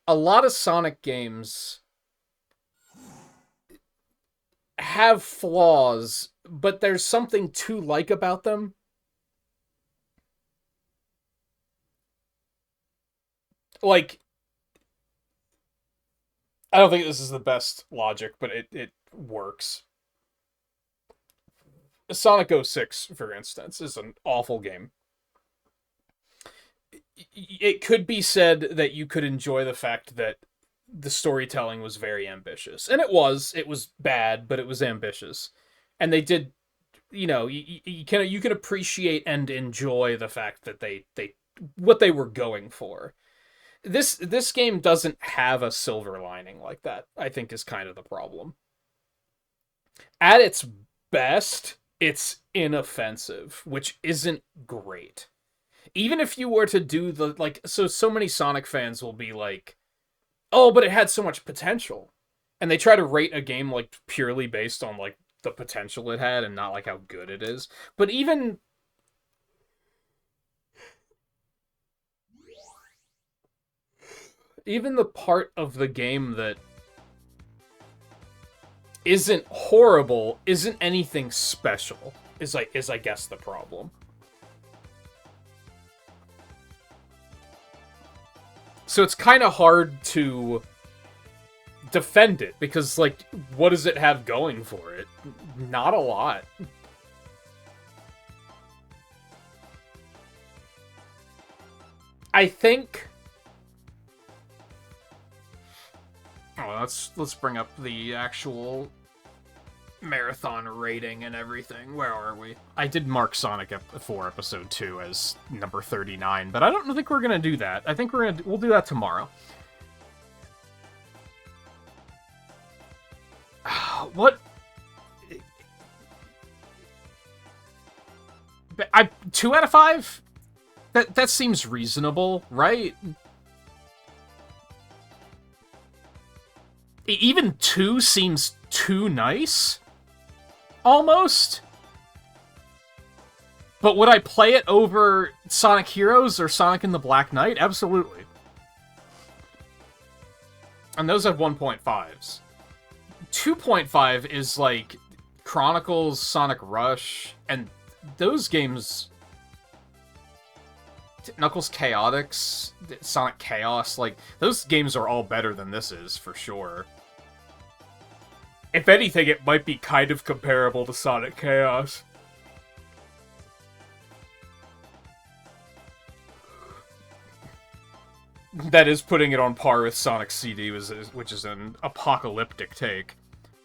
a lot of Sonic games have flaws, but there's something to like about them. Like, I don't think this is the best logic, but it works. Sonic 06, for instance, is an awful game. It could be said that you could enjoy the fact that the storytelling was very ambitious. And it was. It was bad, but it was ambitious. And they did you know, you can appreciate and enjoy the fact that they what they were going for. This game doesn't have a silver lining like that, I think, is kind of the problem. At its best, it's inoffensive, which isn't great. Even if you were to do the, like, so many Sonic fans will be like, oh, but it had so much potential. And they try to rate a game, like, purely based on, like, the potential it had and not, like, how good it is. But even the part of the game that isn't horrible isn't anything special, is I guess the problem. So it's kind of hard to defend it, because, like, what does it have going for it? Not a lot. I think... Oh, let's bring up the actual marathon rating and everything. Where are we? I did mark Sonic 4 Episode 2 as number 39, but I don't think we're gonna do that. I think we'll do that tomorrow. What? 2 out of 5? That seems reasonable, right? Even 2 seems too nice? Almost? But would I play it over Sonic Heroes or Sonic and the Black Knight? Absolutely. And those have 1.5s. 2.5 is like Chronicles, Sonic Rush, and those games... Knuckles Chaotix, Sonic Chaos, like, those games are all better than this is, for sure. If anything, it might be kind of comparable to Sonic Chaos. That is putting it on par with Sonic CD, which is an apocalyptic take.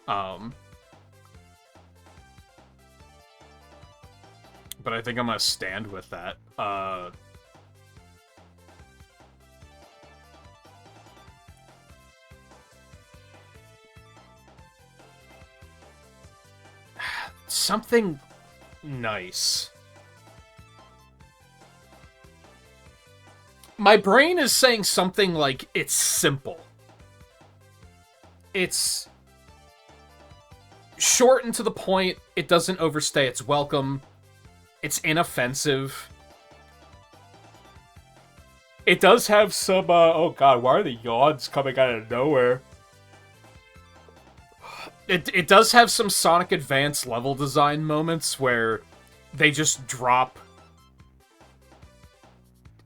But I think I'm gonna stand with that. Something nice. My brain is saying something like, it's simple. It's short and to the point. It doesn't overstay its welcome. It's inoffensive. It does have some, oh god, why are the yawns coming out of nowhere? It does have some Sonic Advance level design moments where they just drop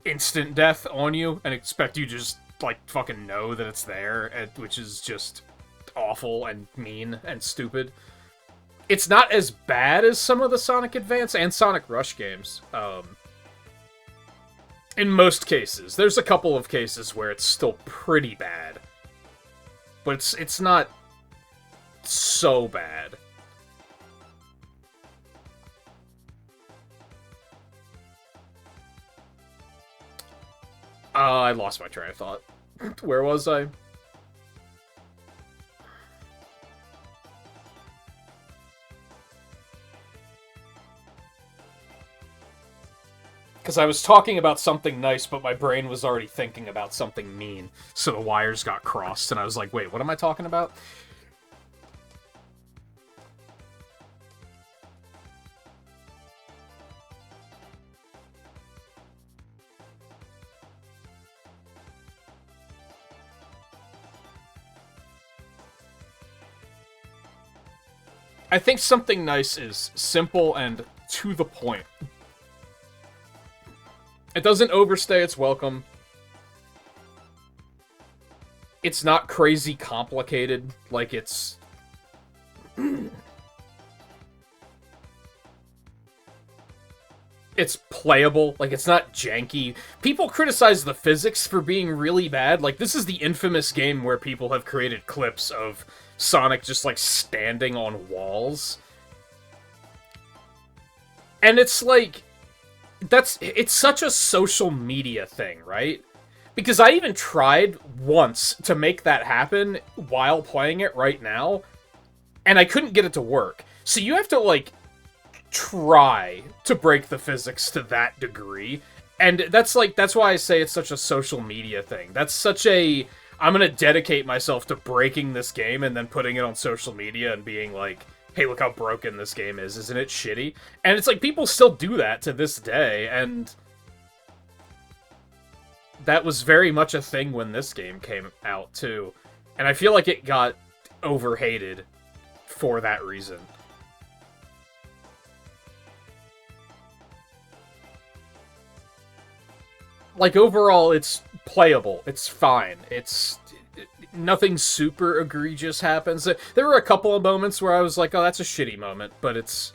instant death on you and expect you just, like, fucking know that it's there, which is just awful and mean and stupid. It's not as bad as some of the Sonic Advance and Sonic Rush games. In most cases. There's a couple of cases where it's still pretty bad. But it's not so bad. I lost my train of thought. Where was I? Because I was talking about something nice, but my brain was already thinking about something mean. So the wires got crossed, and I was like, wait, what am I talking about? I think something nice is simple and to the point. It doesn't overstay its welcome. It's not crazy complicated, like it's... It's playable, like it's not janky. People criticize the physics for being really bad. Like, this is the infamous game where people have created clips of Sonic just, like, standing on walls. And it's like, it's such a social media thing, right? Because I even tried once to make that happen while playing it right now, and I couldn't get it to work. So you have to, like, try to break the physics to that degree. And that's why I say it's such a social media thing. That's such a, I'm gonna dedicate myself to breaking this game and then putting it on social media and being like, hey, look how broken this game is. Isn't it shitty? And it's like, people still do that to this day, and that was very much a thing when this game came out, too. And I feel like it got overhated for that reason. Like, overall, it's playable. It's fine. It's... Nothing super egregious happens. There were a couple of moments where I was like, oh, that's a shitty moment, but it's...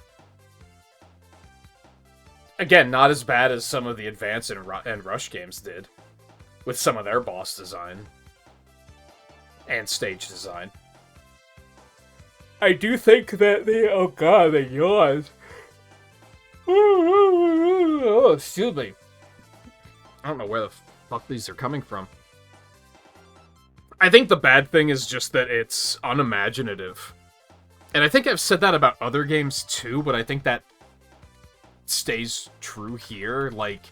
Again, not as bad as some of the Advance and Rush games did, with some of their boss design and stage design. I do think that the... Oh god, the yawns. Oh, excuse me. I don't know where the fuck these are coming from. I think the bad thing is just that it's unimaginative. And I think I've said that about other games too, but I think that stays true here. Like,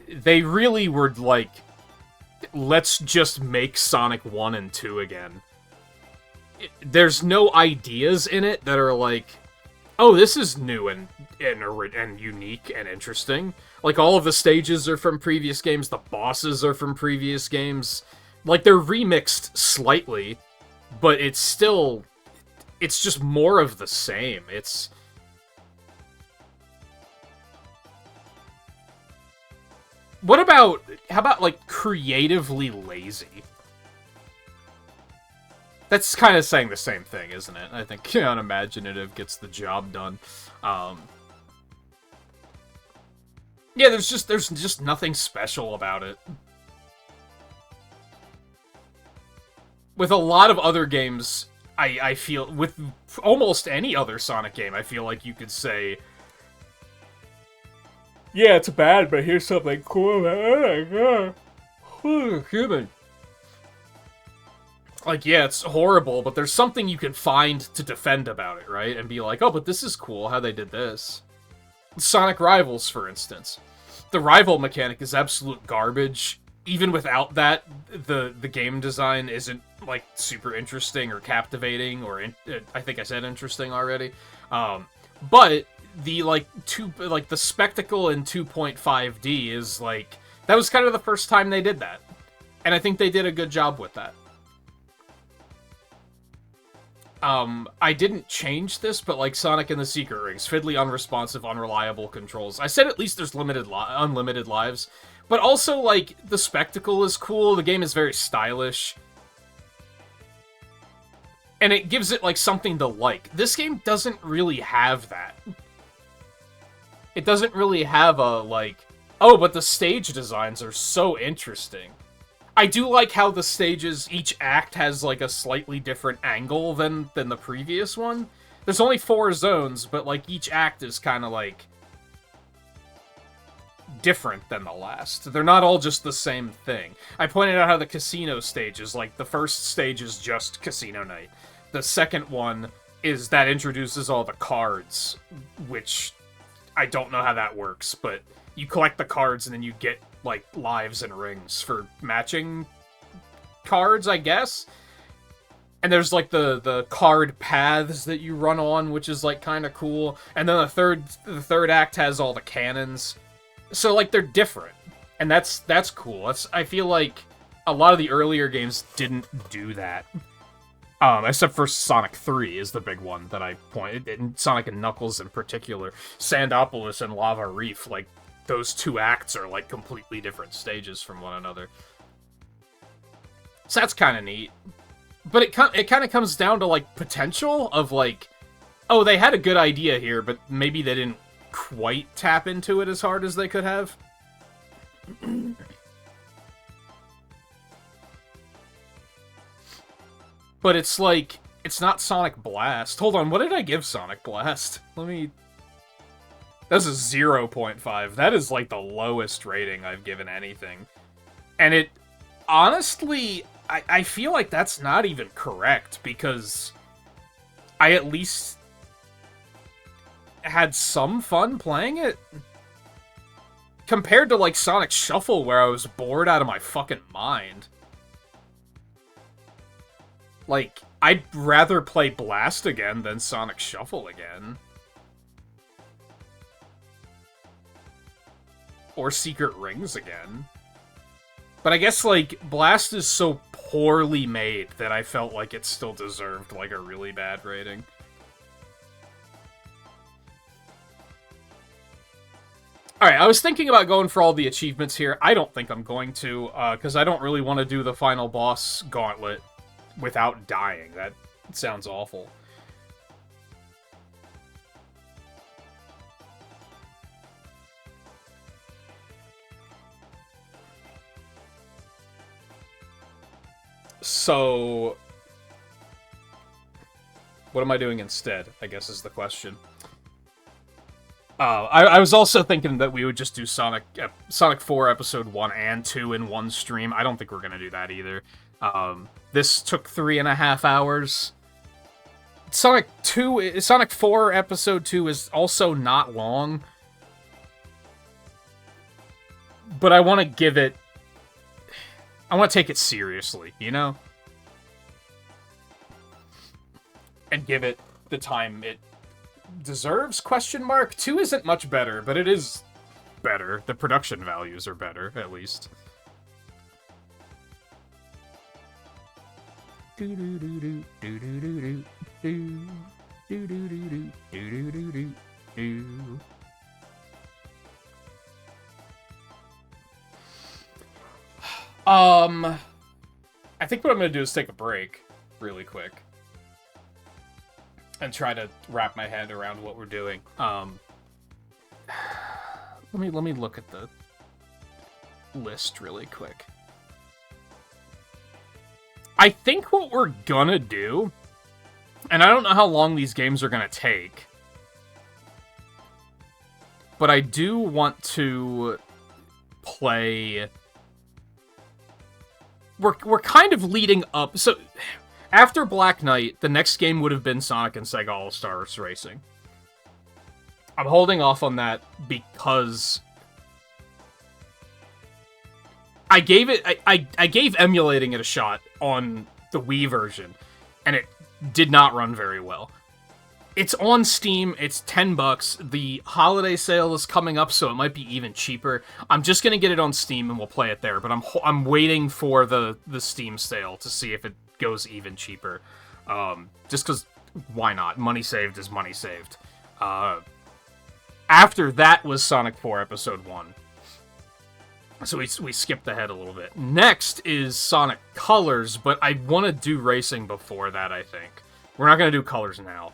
they really were like, let's just make Sonic 1 and 2 again. There's no ideas in it that are like, oh, this is new and unique and interesting. Like, all of the stages are from previous games, the bosses are from previous games. Like, they're remixed slightly, but it's still... It's just more of the same. It's... What about... How about, like, creatively lazy? That's kind of saying the same thing, isn't it? I think unimaginative gets the job done. Yeah, there's just nothing special about it. With a lot of other games, I feel, with almost any other Sonic game, I feel like you could say, yeah, it's bad, but here's something cool. Oh my god. Oh, human. Like, yeah, it's horrible, but there's something you can find to defend about it, right? And be like, oh, but this is cool, how they did this. Sonic Rivals, for instance. The rival mechanic is absolute garbage. Even without that, the game design isn't, like, super interesting or captivating, or I think I said interesting already. But the, the spectacle in 2.5D is, like, that was kind of the first time they did that. And I think they did a good job with that. I didn't change this, but, like, Sonic and the Secret Rings, fiddly, unresponsive, unreliable controls. I said at least there's unlimited lives. But also, like, the spectacle is cool, the game is very stylish. And it gives it, like, something to like. This game doesn't really have that. It doesn't really have a, like, oh, but the stage designs are so interesting. I do like how the stages, each act has, like, a slightly different angle than the previous one. There's only 4 zones, but, like, each act is kind of, like, different than the last. They're not all just the same thing. I pointed out how the casino stage is, like, the first stage is just casino night. The second one is that introduces all the cards, which I don't know how that works, but you collect the cards and then you get, like, lives and rings for matching cards, I guess. And there's, like, the card paths that you run on, which is, like, kind of cool. And then the third act has all the cannons. So, like, they're different. And that's cool. I feel like a lot of the earlier games didn't do that. Except for Sonic 3 is the big one that I pointed, and Sonic and Knuckles in particular. Sandopolis and Lava Reef, like, those 2 acts are, like, completely different stages from one another. So that's kind of neat. But it kind of comes down to, like, potential of, like, oh, they had a good idea here, but maybe they didn't quite tap into it as hard as they could have. But it's like, it's not Sonic Blast. Hold on, what did I give Sonic Blast? Let me... That's a 0.5. That is like the lowest rating I've given anything. And it, honestly, I feel like that's not even correct, because I at least had some fun playing it. Compared to, like, Sonic Shuffle, where I was bored out of my fucking mind. Like, I'd rather play Blast again than Sonic Shuffle again. Or Secret Rings again. But I guess, like, Blast is so poorly made that I felt like it still deserved, like, a really bad rating. Alright, I was thinking about going for all the achievements here. I don't think I'm going to, because I don't really want to do the final boss gauntlet without dying. That sounds awful. So, what am I doing instead, I guess is the question. I was also thinking that we would just do Sonic 4 Episode 1 and 2 in one stream. I don't think we're going to do that either. This took 3.5 hours. Sonic 4 Episode 2 is also not long. But I want to give it... I want to take it seriously, you know? And give it the time it deserves, question mark. 2 isn't much better, but it is better. The production values are better, at least. I think what I'm gonna do is take a break really quick and try to wrap my head around what we're doing. Let me look at the list really quick. I think what we're gonna do, and I don't know how long these games are gonna take, but I do want to play... We're kind of leading up... So, after Black Knight, the next game would have been Sonic and Sega All-Stars Racing. I'm holding off on that because... I gave emulating it a shot on the Wii version, and it did not run very well. It's on Steam, it's $10. The holiday sale is coming up, so it might be even cheaper. I'm just gonna get it on Steam and we'll play it there, but I'm waiting for the Steam sale to see if it goes even cheaper. Just because, why not? Money saved is money saved. After that was Sonic 4 Episode 1. So we skipped ahead a little bit. Next is Sonic Colors, but I want to do racing before that, I think. We're not going to do Colors now.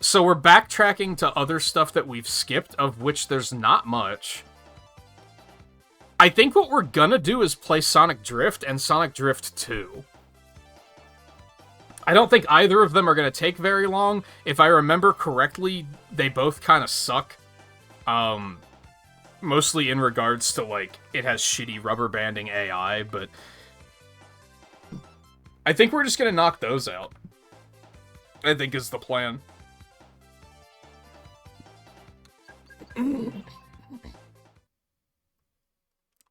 So we're backtracking to other stuff that we've skipped, of which there's not much. I think what we're going to do is play Sonic Drift and Sonic Drift 2. I don't think either of them are going to take very long. If I remember correctly, they both kind of suck. Mostly in regards to, like, it has shitty rubber banding AI, but I think we're just gonna knock those out. I think is the plan.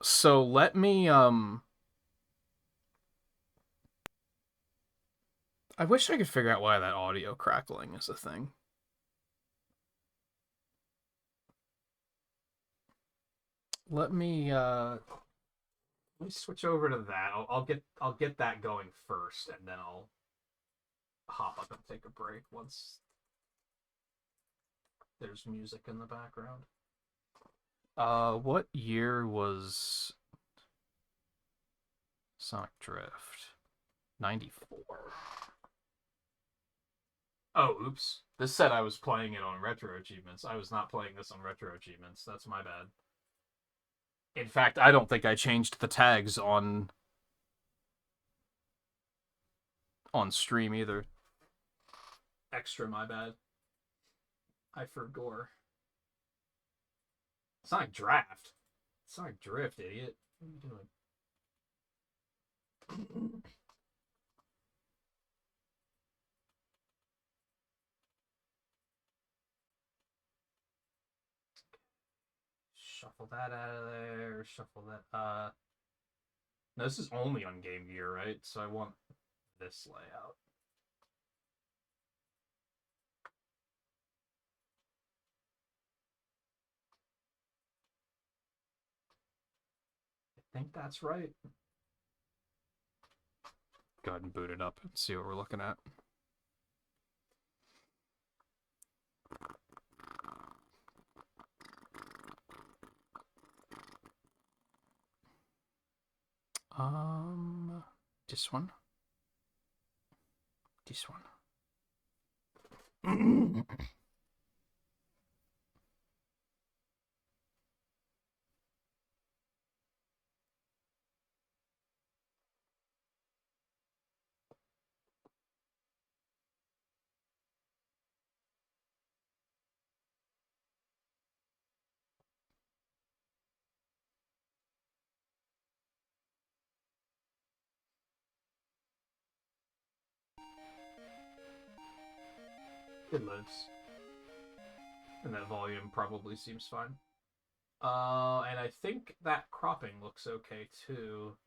So let me, I wish I could figure out why that audio crackling is a thing. Let me switch over to that. I'll get that going first, and then I'll hop up and take a break once there's music in the background. What year was Sonic Drift? 94. Oh, oops. This said I was playing it on Retro Achievements. I was not playing this on Retro Achievements. That's my bad. In fact, I don't think I changed the tags on stream either. Extra, my bad. I forgot. Sonic Draft. Sonic Drift, idiot. What are you doing? Shuffle that out of there. Shuffle that. No, this is only on Game Gear, right? So I want this layout. I think that's right. Go ahead and boot it up and see what we're looking at. This one. This one. It lives. And that volume probably seems fine. And I think that cropping looks okay too.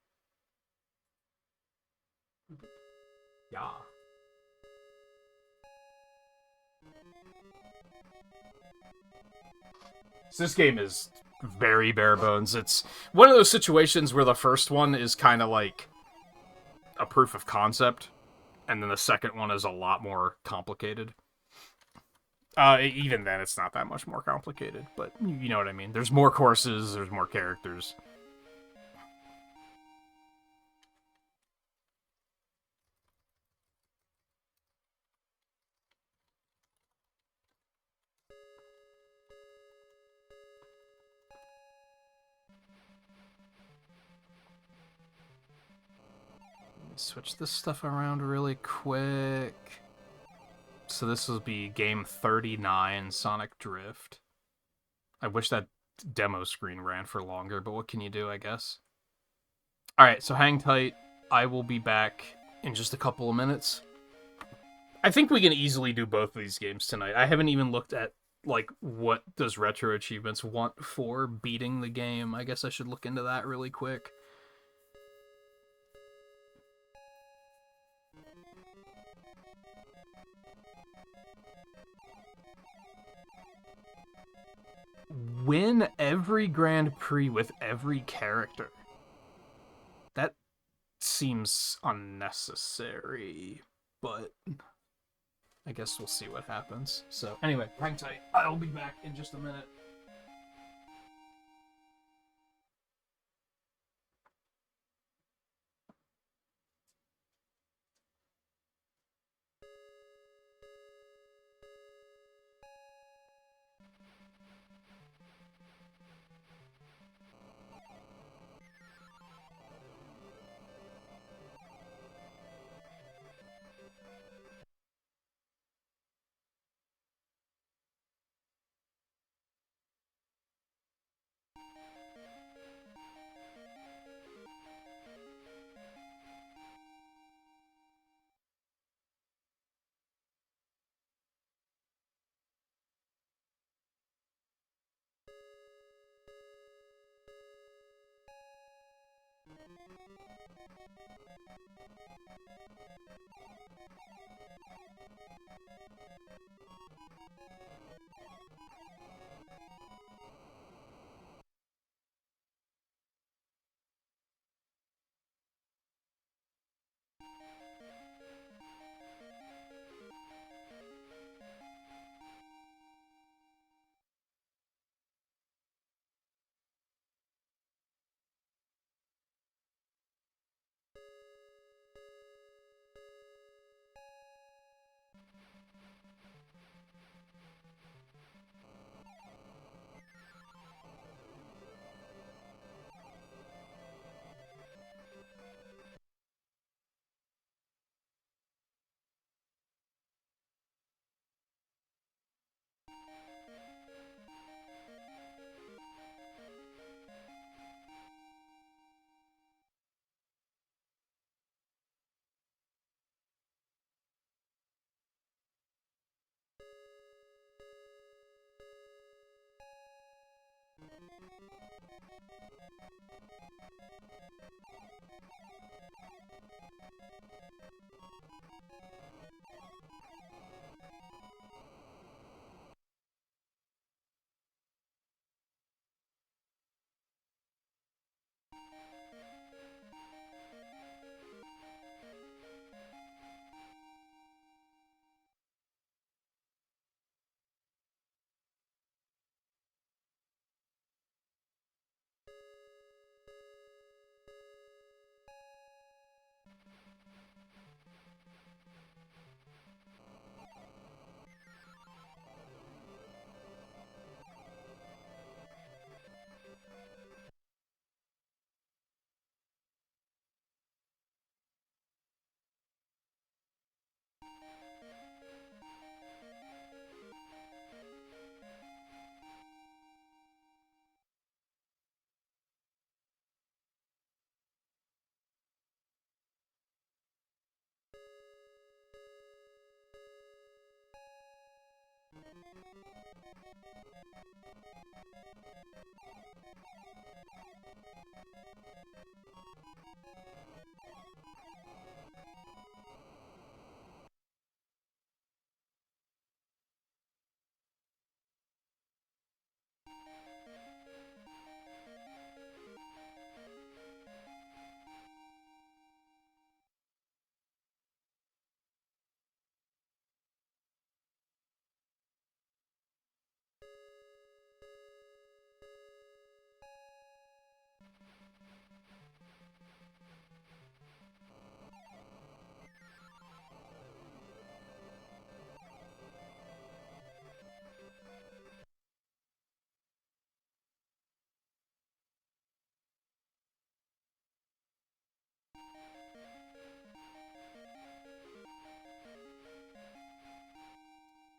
Yeah. So this game is very bare bones. It's one of those situations where the first one is kind of like a proof of concept, and then the second one is a lot more complicated. Even then, it's not that much more complicated, but you know what I mean. There's more courses, there's more characters. Switch this stuff around really quick. So this will be game 39, Sonic Drift. I wish that demo screen ran for longer, but what can you do, I guess? Alright, so hang tight. I will be back in just a couple of minutes. I think we can easily do both of these games tonight. I haven't even looked at, like, what does Retro Achievements want for beating the game. I guess I should look into that really quick. Win every Grand Prix with every character. That seems unnecessary, but I guess we'll see what happens. So anyway, hang tight. I'll be back in just a minute.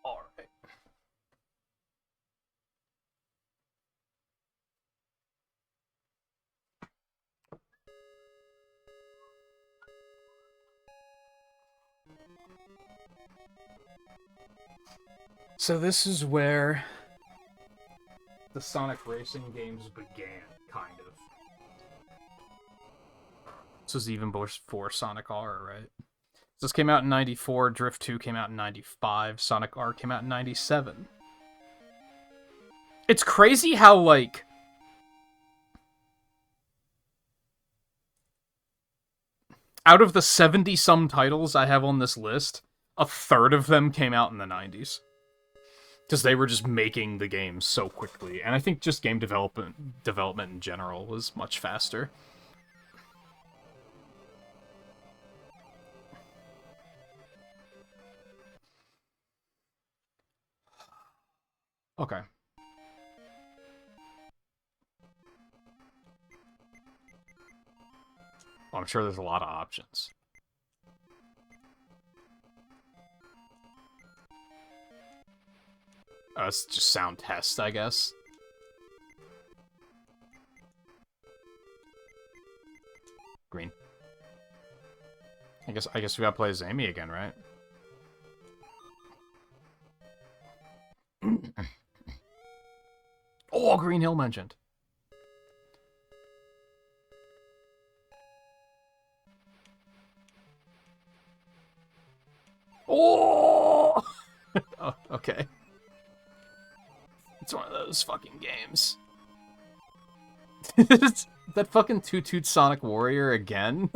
All right. So this is where the Sonic racing games began, kind of. This was even before Sonic R, right? This came out in 94, Drift 2 came out in 95, Sonic R came out in 97. It's crazy how, like, out of the 70-some titles I have on this list, a third of them came out in the 90s. Because they were just making the games so quickly. And I think just game development in general was much faster. Okay. Well, I'm sure there's a lot of options. It's just sound test, I guess. Green. I guess we gotta play as Amy again, right? Oh, Green Hill mentioned. Oh! Oh, okay. It's one of those fucking games. That fucking Toot Toot Sonic Warrior again?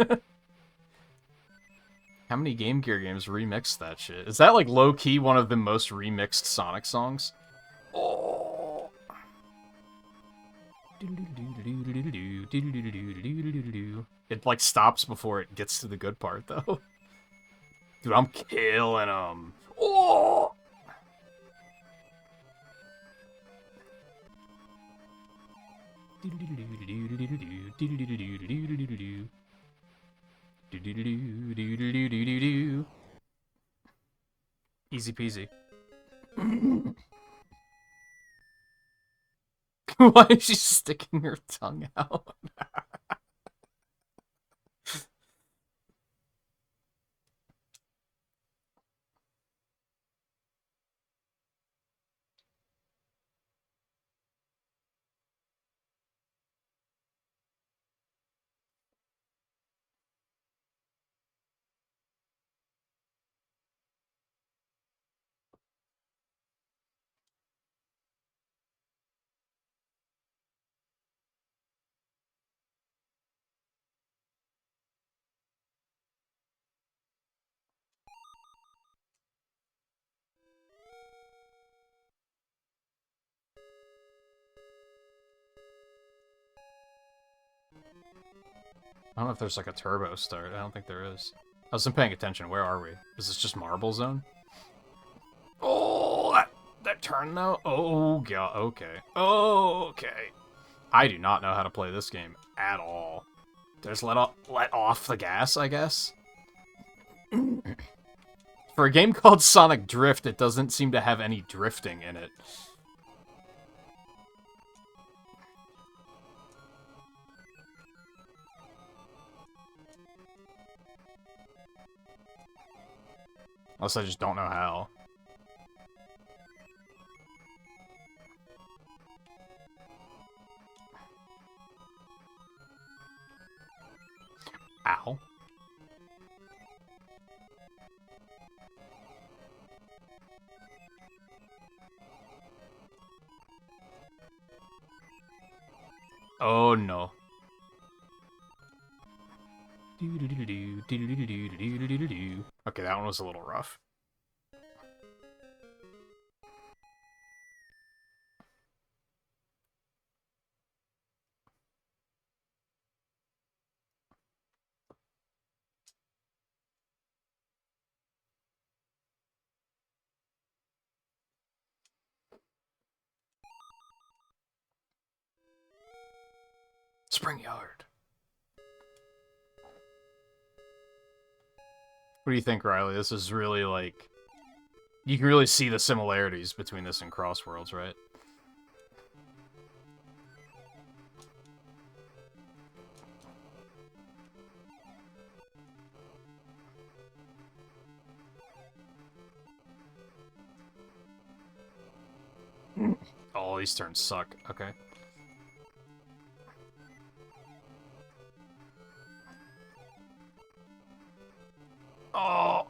How many Game Gear games remixed that shit? Is that, like, low-key one of the most remixed Sonic songs? Oh! It, like, stops before it gets to the good part, though. Dude, I'm killing them. Oh! Easy peasy. Why is she sticking her tongue out? I don't know if there's like a turbo start. I don't think there is. I wasn't paying attention. Where are we? Is this just Marble Zone? Oh, that turn though? Oh, God. Okay. Okay. I do not know how to play this game at all. Just let off the gas, I guess? For a game called Sonic Drift, it doesn't seem to have any drifting in it. Unless I just don't know how. Ow. Oh no. Okay, that one was a little rough. Spring Yard. What do you think, Riley? This is really, like... You can really see the similarities between this and Crossworlds, right? Oh, these turns suck. Okay. Oh!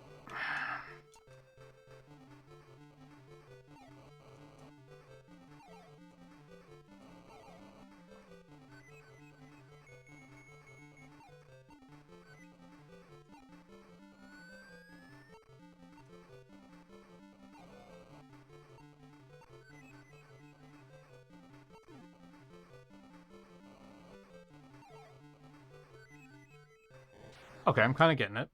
Okay, I'm kind of getting it.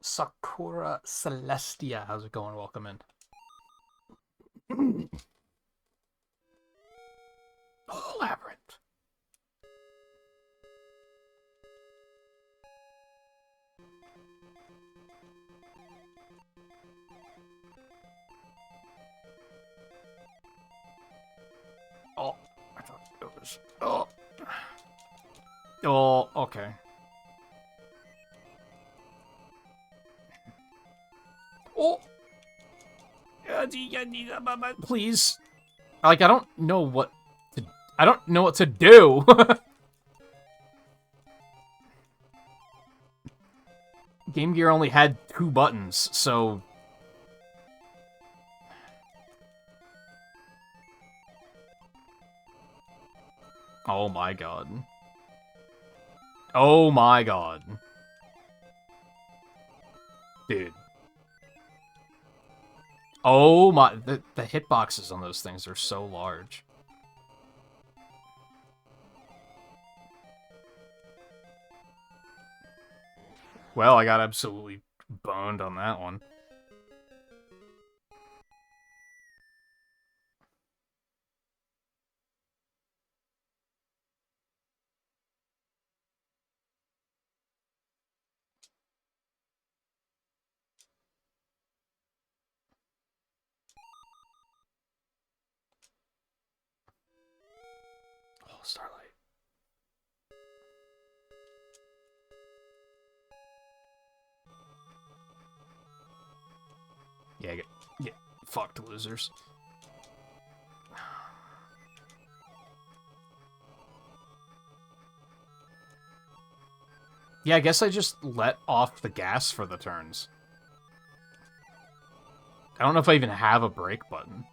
Sakura Celestia, how's it going? Welcome in. Oh, Labyrinth. Oh, I thought it was... Oh. Oh, okay. Oh! Please. Like, I don't know what to... I don't know what to do! Game Gear only had 2 buttons, so... Oh my god. Oh my god. Dude. Oh my... The hitboxes on those things are so large. Well, I got absolutely boned on that one. Oh, Starlight. Yeah, get fucked, losers. Yeah, I guess I just let off the gas for the turns. I don't know if I even have a brake button.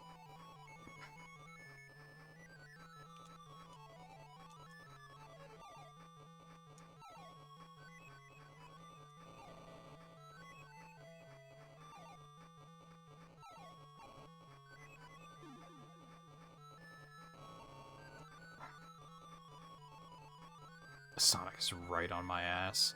Sonic is right on my ass.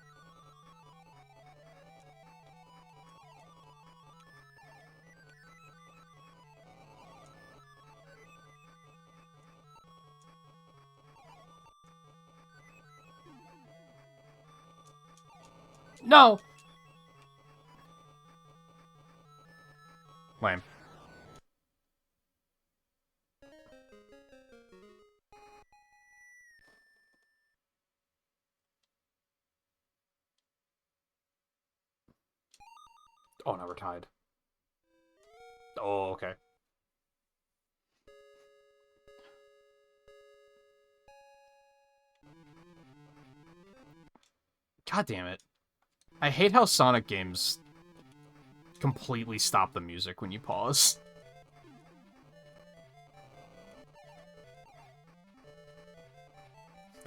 No! Lame. Oh, no, we're tied. Oh, okay. God damn it. I hate how Sonic games completely stop the music when you pause.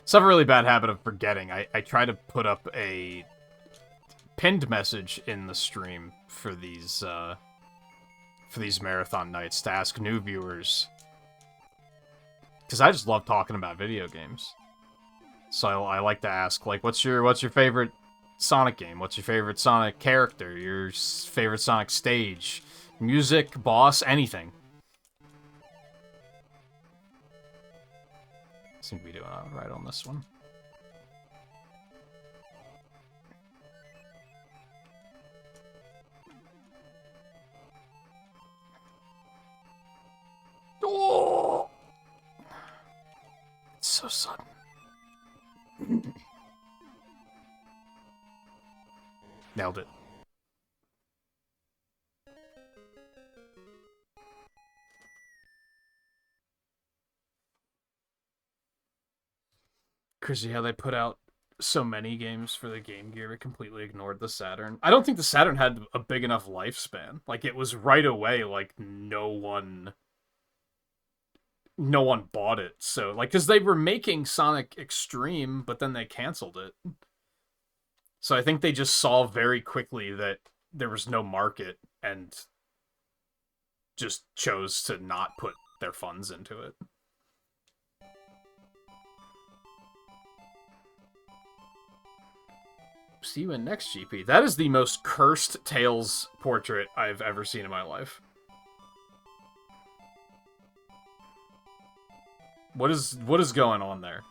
So I have a really bad habit of forgetting. I try to put up a pinned message in the stream for these marathon nights to ask new viewers, because I just love talking about video games. So I like to ask, like, what's your favorite Sonic game? What's your favorite Sonic character? Your favorite Sonic stage? Music, boss, anything. Seem to be doing all right on this one. Oh! It's so sudden. Nailed it. Crazy how they put out so many games for the Game Gear, it completely ignored the Saturn. I don't think the Saturn had a big enough lifespan. Like, it was right away, like, no one bought it. So, like, because they were making Sonic Extreme, but then they canceled it. So I think they just saw very quickly that there was no market and just chose to not put their funds into it. See you in next GP. That is the most cursed Tails portrait I've ever seen in my life. What is going on there?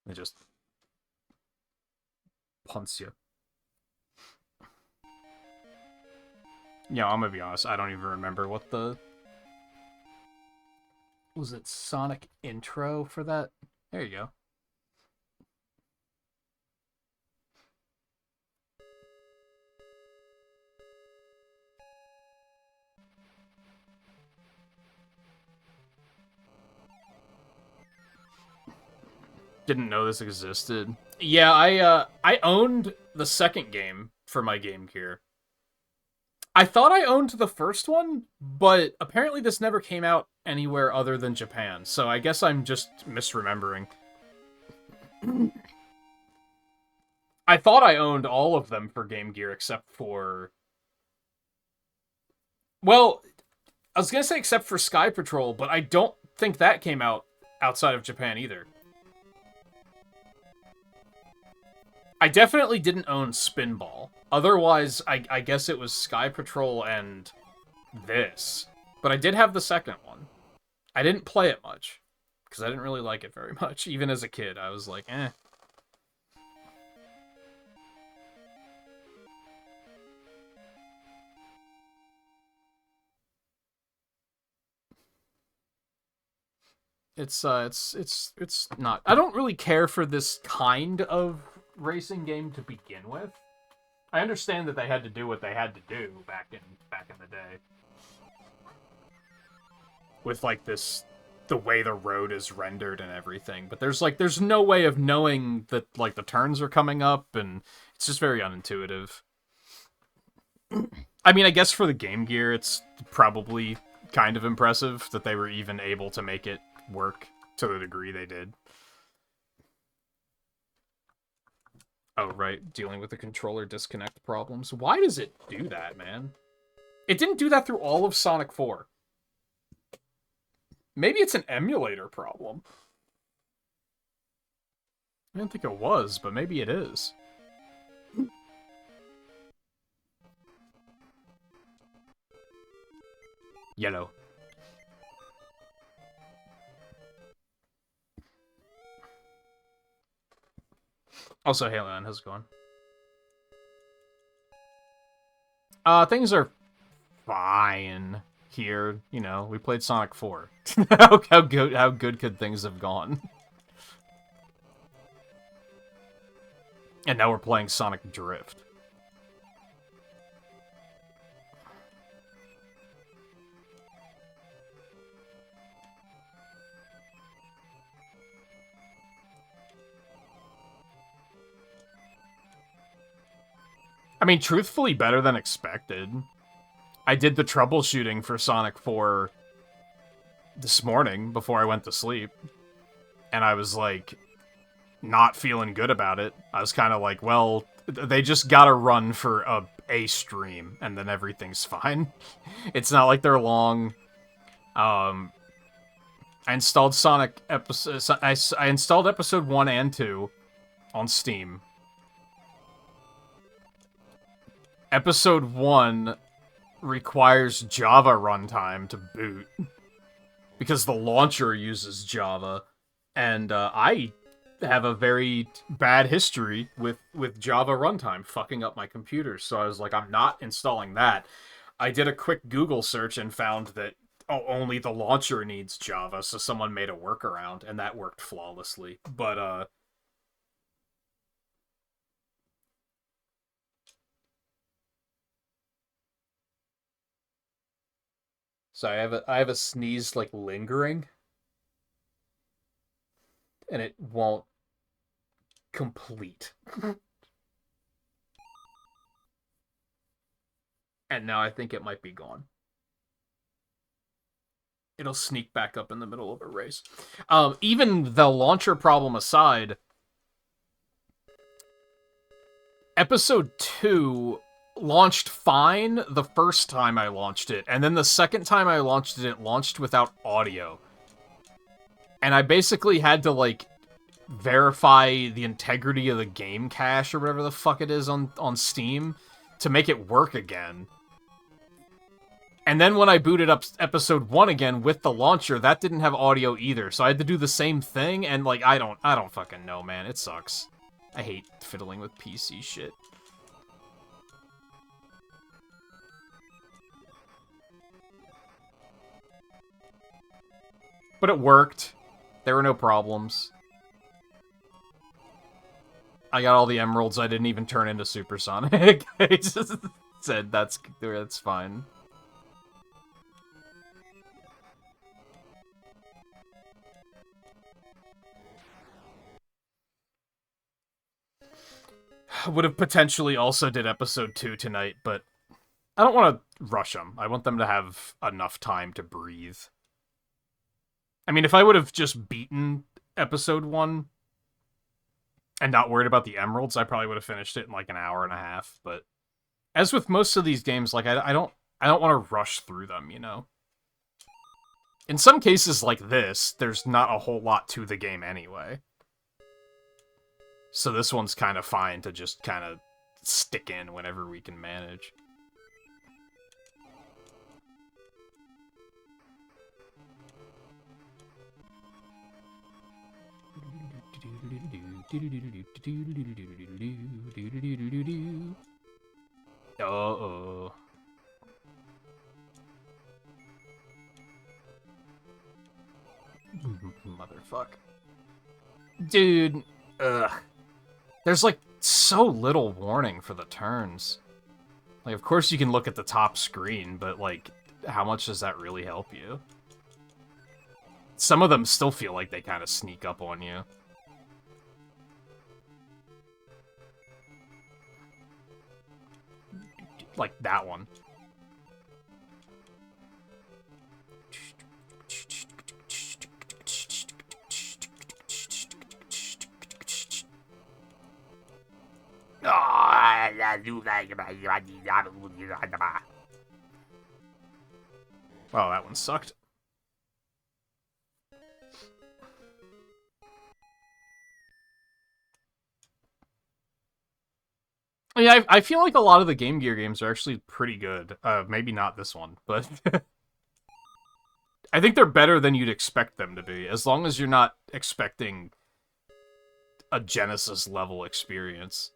It just punts you. Yeah, I'm gonna be honest. I don't even remember what the... Was it Sonic intro for that? There you go. Didn't know this existed. Yeah, I owned the second game for my Game Gear. I thought I owned the first one, but apparently this never came out anywhere other than Japan, so I guess I'm just misremembering. I thought I owned all of them for Game Gear except for... Well, I was gonna say except for Sky Patrol, but I don't think that came out outside of Japan either. I definitely didn't own Spinball. Otherwise, I guess it was Sky Patrol and this. But I did have the second one. I didn't play it much, because I didn't really like it very much. Even as a kid, I was like, eh. It's not. I don't really care for this kind of racing game to begin with. I understand that they had to do what they had to do back in the day. With like this the way the road is rendered and everything, but there's no way of knowing that like the turns are coming up, and it's just very unintuitive. I mean, I guess for the Game Gear it's probably kind of impressive that they were even able to make it work to the degree they did. Oh, right, dealing with the controller disconnect problems. Why does it do that, man? It didn't do that through all of Sonic 4. Maybe it's an emulator problem. I didn't think it was, but maybe it is. Yellow. Also, hey, man, how's it going? Things are fine here. You know, we played Sonic 4. how good could things have gone? And now we're playing Sonic Drift. I mean, truthfully, better than expected. I did the troubleshooting for Sonic 4 this morning before I went to sleep. And I was, like, not feeling good about it. I was kind of like, well, they just gotta run for a stream, and then everything's fine. It's not like they're long. I installed Sonic episode. I installed episode 1 and 2 on Steam. Episode 1 requires Java runtime to boot because the launcher uses Java, and I have a very bad history with Java runtime fucking up my computer, so I was like, I'm not installing that. I did a quick Google search and found that only the launcher needs Java, so someone made a workaround, and that worked flawlessly. But so I have a sneeze like lingering, and it won't complete. And now I think it might be gone. It'll sneak back up in the middle of a race. Even the launcher problem aside, episode 2 launched fine the first time I launched it, and then the second time I launched it, it launched without audio. And I basically had to, like, verify the integrity of the game cache or whatever the fuck it is on Steam to make it work again. And then when I booted up episode 1 again with the launcher, that didn't have audio either. So I had to do the same thing, and like I don't fucking know, man. It sucks. I hate fiddling with PC shit. But it worked. There were no problems. I got all the emeralds. I didn't even turn into Supersonic. I just said that's fine. Would have potentially also did episode 2 tonight, but I don't want to rush them. I want them to have enough time to breathe. I mean, if I would have just beaten episode 1 and not worried about the emeralds, I probably would have finished it in like an hour and a half. But as with most of these games, like I don't want to rush through them, you know? In some cases like this, there's not a whole lot to the game anyway. So this one's kind of fine to just kind of stick in whenever we can manage. Uh-oh. Motherfuck. Dude. Ugh. There's, like, so little warning for the turns. Like, of course you can look at the top screen, but, like, how much does that really help you? Some of them still feel like they kind of sneak up on you. Like that one. Oh, that one sucked. Yeah, I feel like a lot of the Game Gear games are actually pretty good. Maybe not this one, but I think they're better than you'd expect them to be, as long as you're not expecting a Genesis level experience.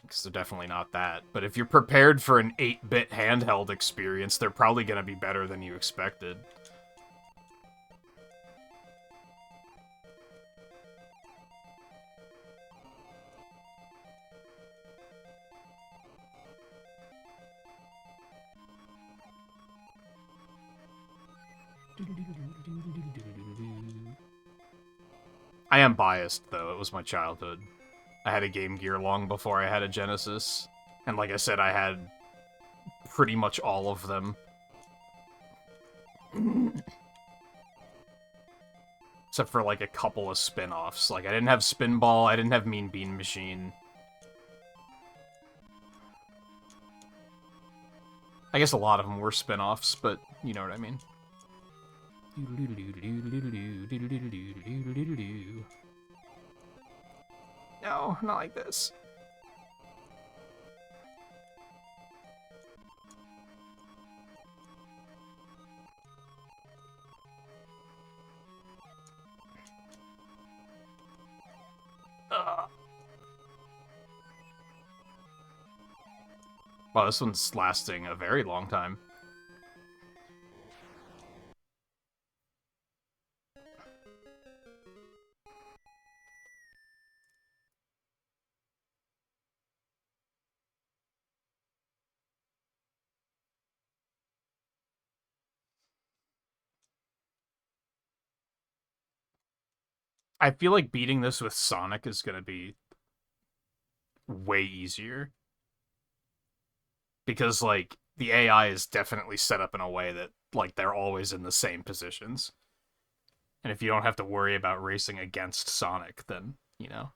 Because they're definitely not that. But if you're prepared for an 8-bit handheld experience, they're probably going to be better than you expected. I am biased, though. It was my childhood. I had a Game Gear long before I had a Genesis. And like I said, I had pretty much all of them. Except for, like, a couple of spin-offs. Like, I didn't have Spinball, I didn't have Mean Bean Machine. I guess a lot of them were spin-offs, but you know what I mean. No, not like this. Wow, this one's lasting a very long time. I feel like beating this with Sonic is going to be way easier. Because, like, the AI is definitely set up in a way that, like, they're always in the same positions. And if you don't have to worry about racing against Sonic, then, you know.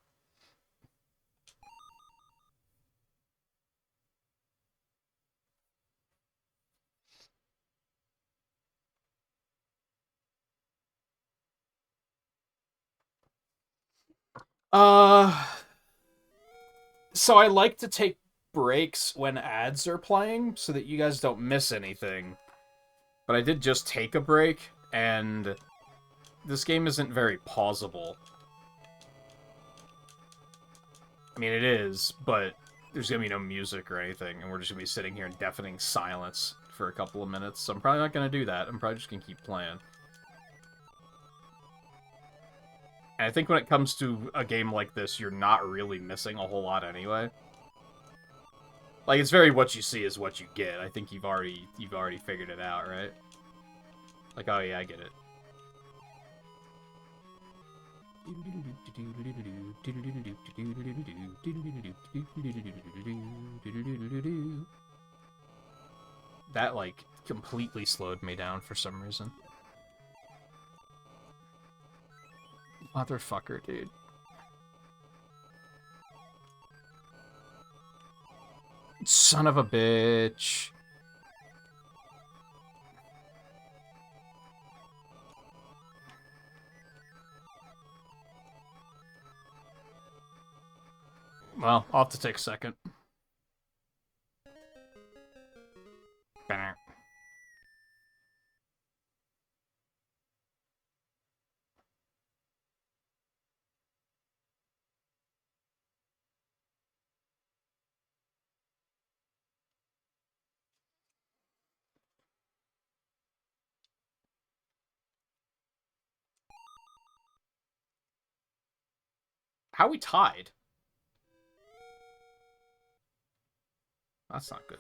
Uh, so I like to take breaks when ads are playing so that you guys don't miss anything. But I did just take a break, and this game isn't very pausable. I mean, it is, but there's gonna be no music or anything, and we're just gonna be sitting here in deafening silence for a couple of minutes, so I'm probably not gonna do that. I'm probably just gonna keep playing. And I think when it comes to a game like this, you're not really missing a whole lot anyway. Like, it's very what you see is what you get. I think you've already figured it out, right? Like, oh yeah, I get it. That, like, completely slowed me down for some reason. Motherfucker, dude. Son of a bitch. Well, I'll have to take a second. How we tied? That's not good.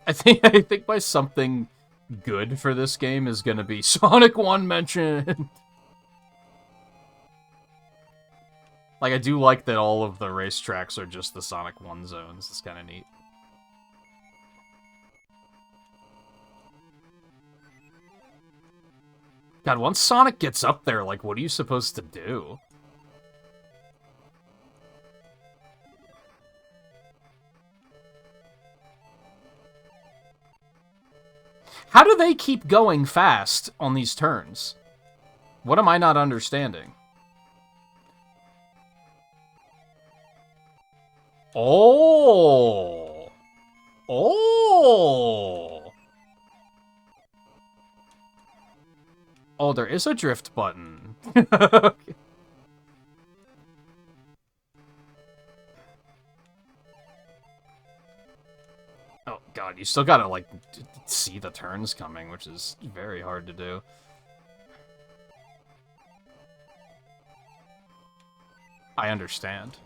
I think by something good for this game is gonna be Sonic 1 mentioned. Like, I do like that all of the racetracks are just the Sonic 1 zones. It's kind of neat. God, once Sonic gets up there, like, what are you supposed to do? How do they keep going fast on these turns? What am I not understanding? Oh! Oh! Oh, there is a drift button. Okay. Oh, God, you still gotta, like, see the turns coming, which is very hard to do. I understand.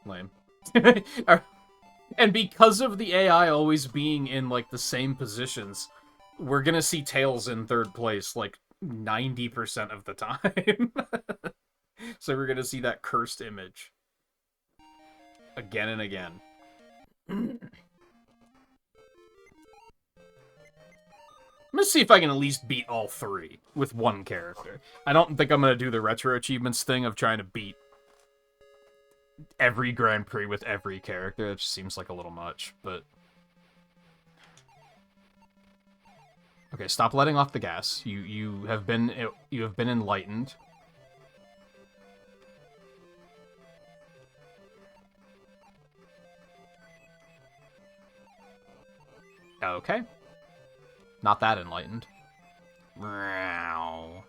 Lame. And because of the AI always being in, like, the same positions, we're gonna see Tails in third place, like, 90% of the time. So we're gonna see that cursed image. Again and again. I'm gonna see if I can at least beat all three with one character. I don't think I'm gonna do the retro achievements thing of trying to beat every Grand Prix with every character. It just seems like a little much, but... Okay, stop letting off the gas. You have been enlightened. Okay. Not that enlightened. Oh.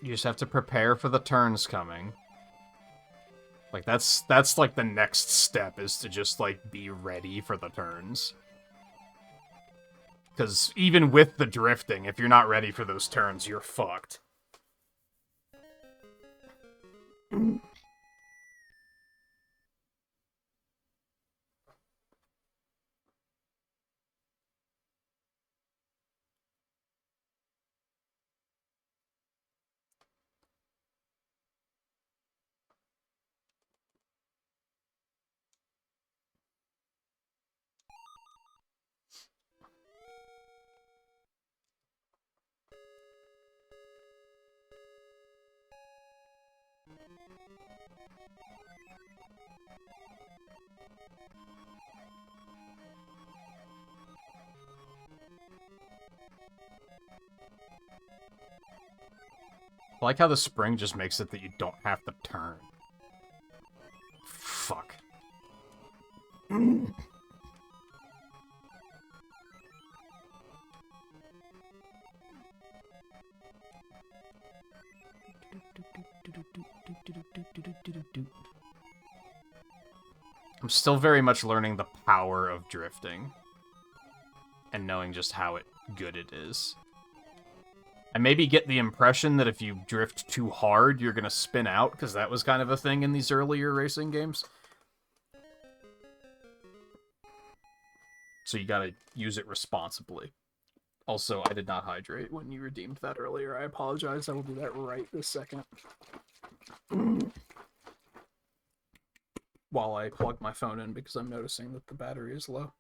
You just have to prepare for the turns coming. Like, that's like the next step, is to just, like, be ready for the turns. Because even with the drifting, if you're not ready for those turns, you're fucked. I like how the spring just makes it that you don't have to turn. Fuck. I'm still very much learning the power of drifting. And knowing just how good it is. I maybe get the impression that if you drift too hard, you're going to spin out, because that was kind of a thing in these earlier racing games. So you gotta use it responsibly. Also, I did not hydrate when you redeemed that earlier. I apologize. I will do that right this second. While I plug my phone in, because I'm noticing that the battery is low.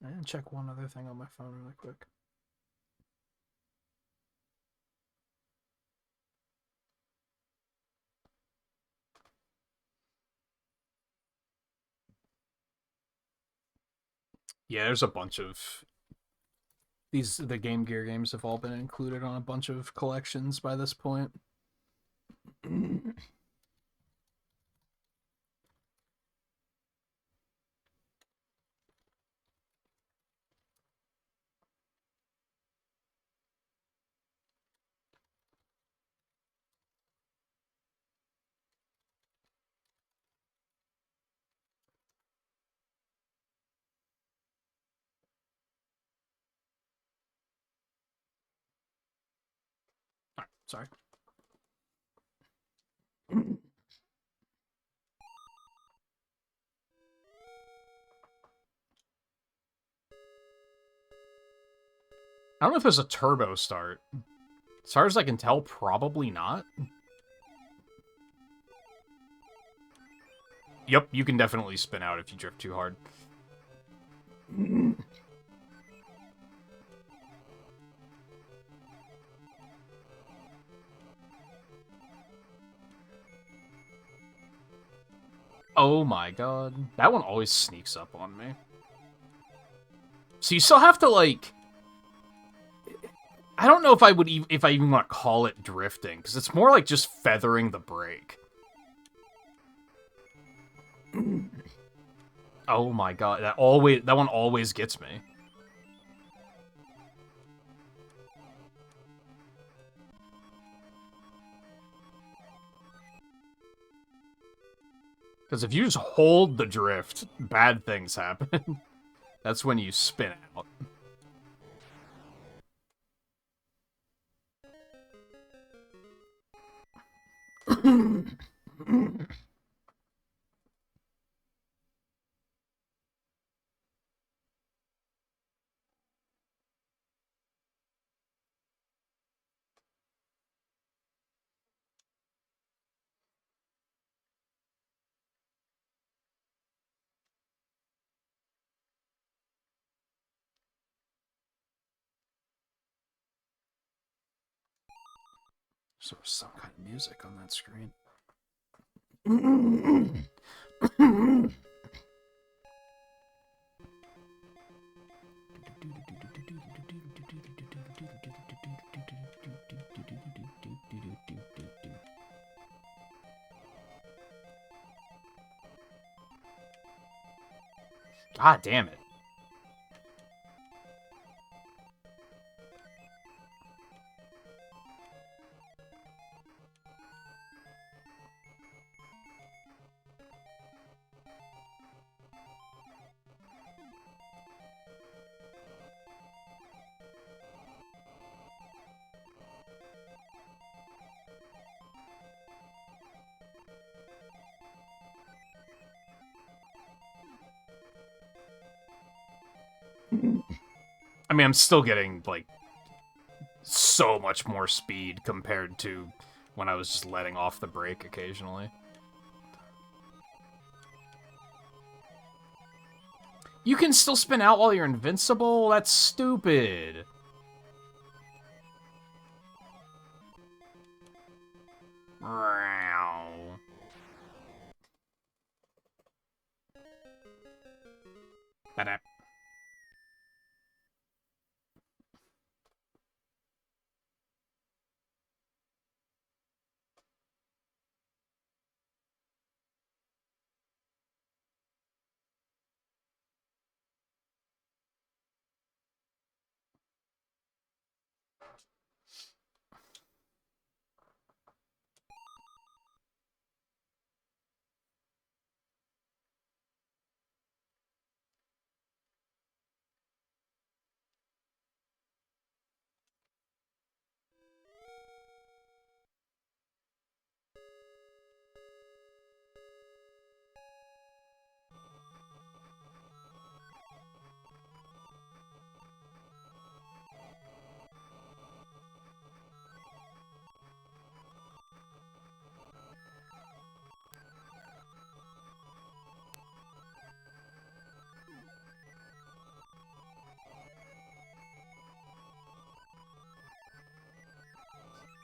And check one other thing on my phone really quick. Yeah, there's a bunch of the Game Gear games have all been included on a bunch of collections by this point. Alright, sorry. I don't know if there's a turbo start. As far as I can tell, probably not. Yep, you can definitely spin out if you drift too hard. Oh my god. That one always sneaks up on me. So you still have to, like... I don't know if I would if I even want to call it drifting, because it's more like just feathering the brake. Oh my god, that one always gets me. Because if you just hold the drift, bad things happen. That's when you spin out. So there's some kind of music on that screen. God damn it. I mean, I'm still getting, like, so much more speed compared to when I was just letting off the brake occasionally. You can still spin out while you're invincible? That's stupid.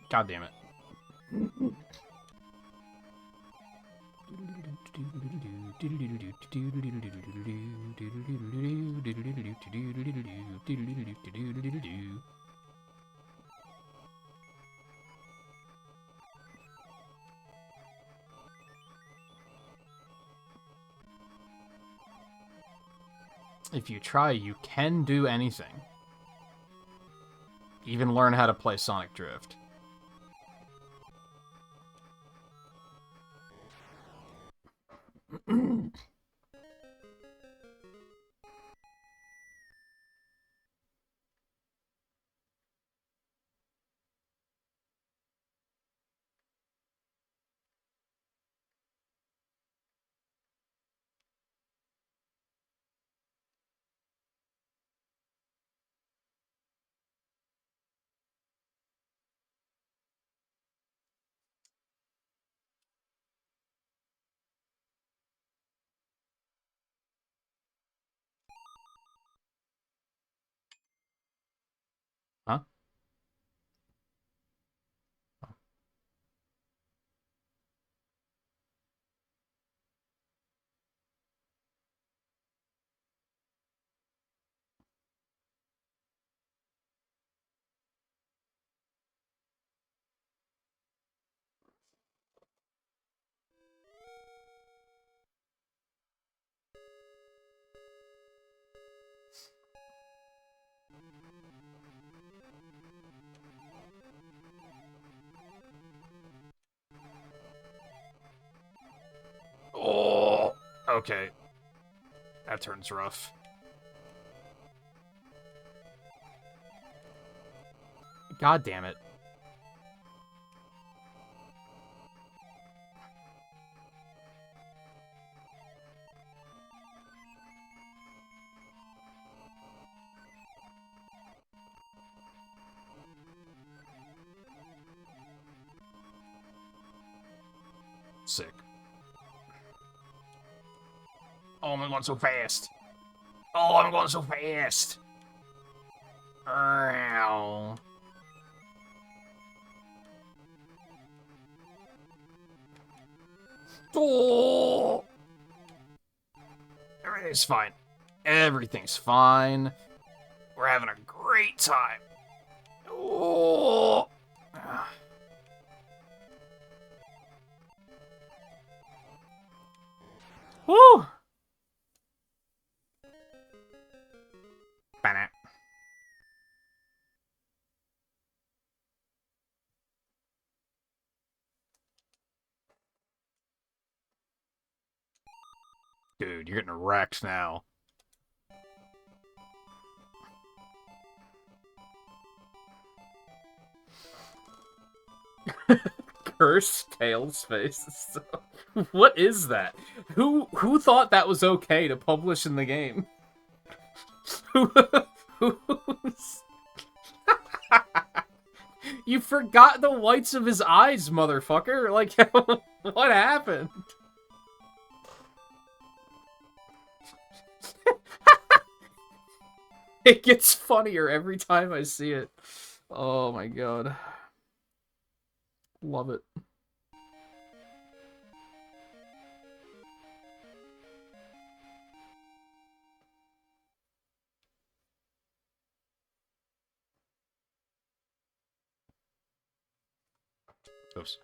God damn it. If you try, you can do anything. Even learn how to play Sonic Drift. Huh? Oh, okay. That turns rough. God damn it. Sick. Oh, I'm going so fast. Oh, I'm going so fast. Ow. Oh. Everything's fine. Everything's fine. We're having a great time. Oh. Woo. Banana. Dude, you're getting wrecked now. Cursed Tails face. What is that? Who thought that was okay to publish in the game? Who's... You forgot the whites of his eyes, motherfucker. Like, what happened? It gets funnier every time I see it. Oh my god. Love it. Oops.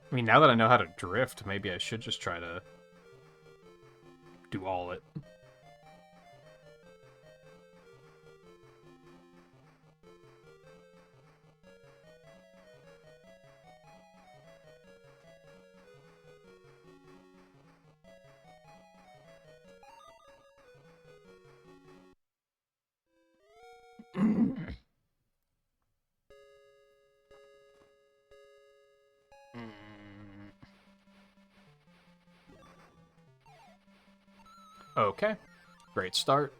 I mean, now that I know how to drift, maybe I should just try to do all it. Okay. Great start.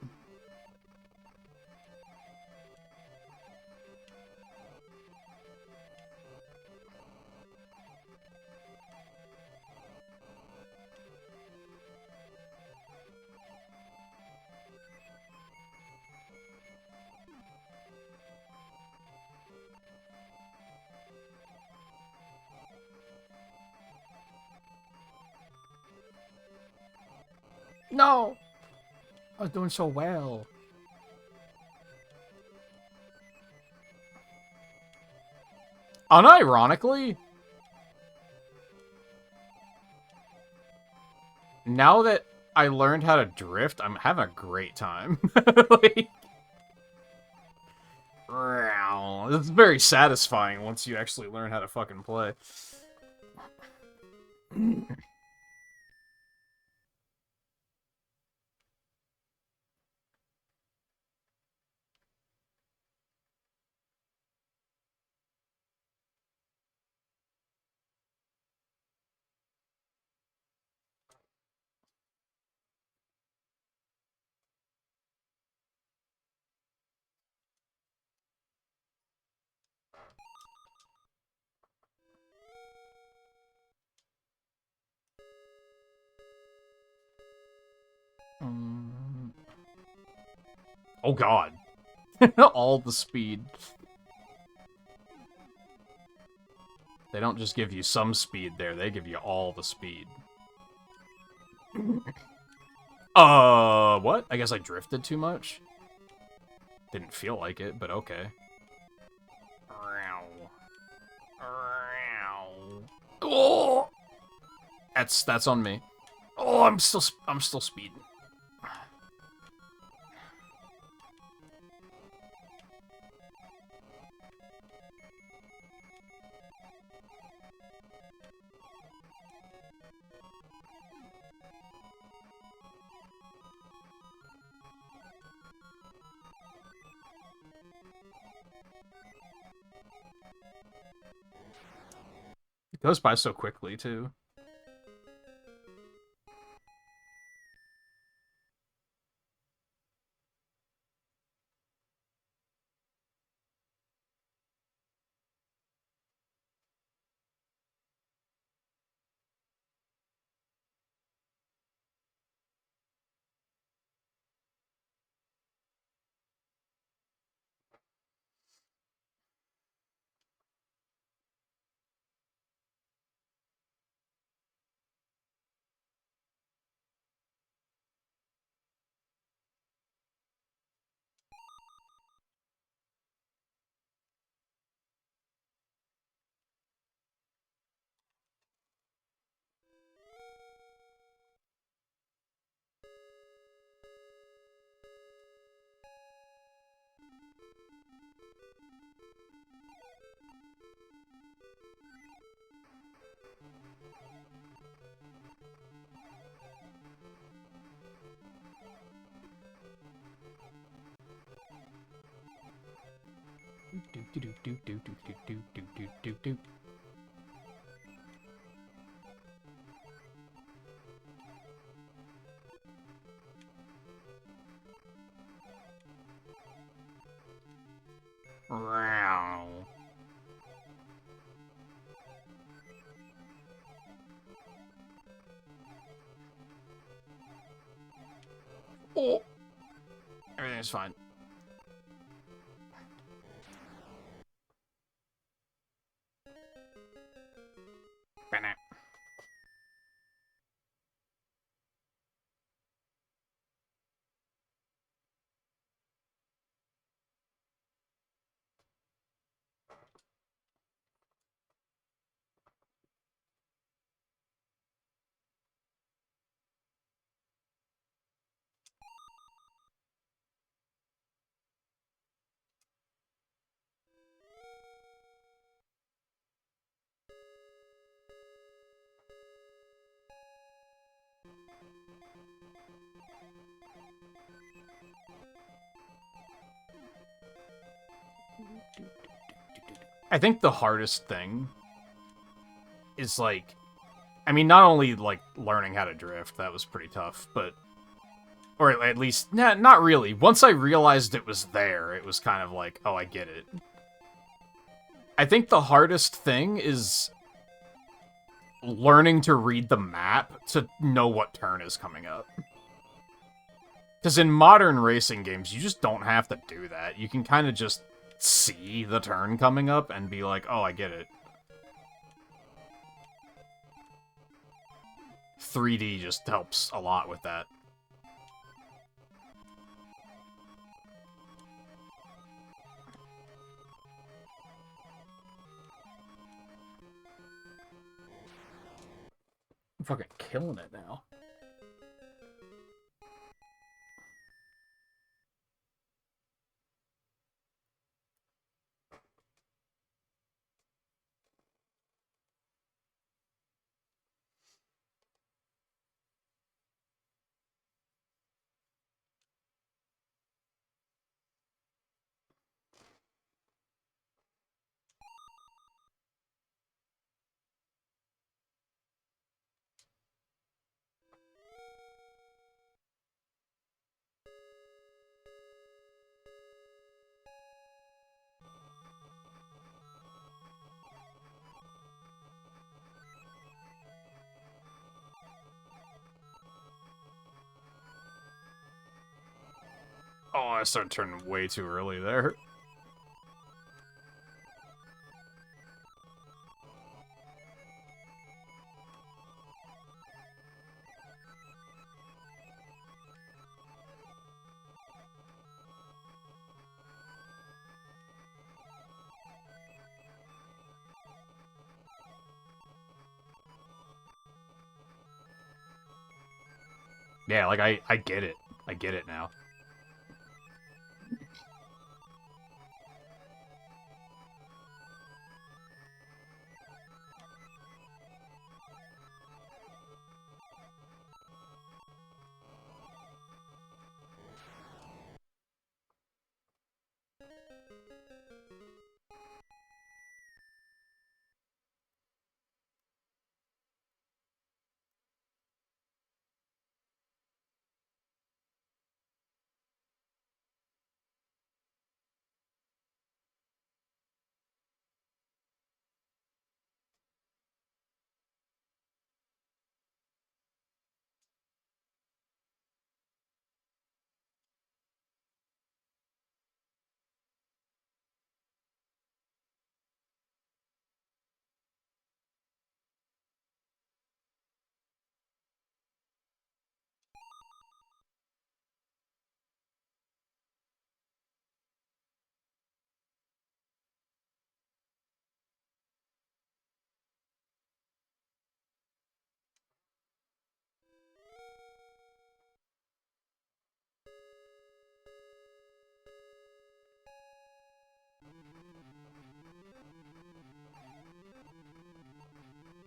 No! I was doing so well. Unironically, now that I learned how to drift, I'm having a great time. Like, it's very satisfying once you actually learn how to fucking play. Oh god. All the speed. They don't just give you some speed there, they give you all the speed. What? I guess I drifted too much? Didn't feel like it, but okay. Oh! That's on me. Oh, I'm still speeding. It goes by so quickly, too. Oh. Everything's fine. I think the hardest thing is, like, I mean, not only, like, learning how to drift, that was pretty tough, but, or at least, not really. Once I realized it was there, it was kind of like, oh, I get it. I think the hardest thing is learning to read the map to know what turn is coming up. Because in modern racing games, you just don't have to do that. You can kind of just see the turn coming up and be like, oh, I get it. 3D just helps a lot with that. I'm fucking killing it now. Oh, I started turning way too early there. Yeah, like, I get it. I get it now.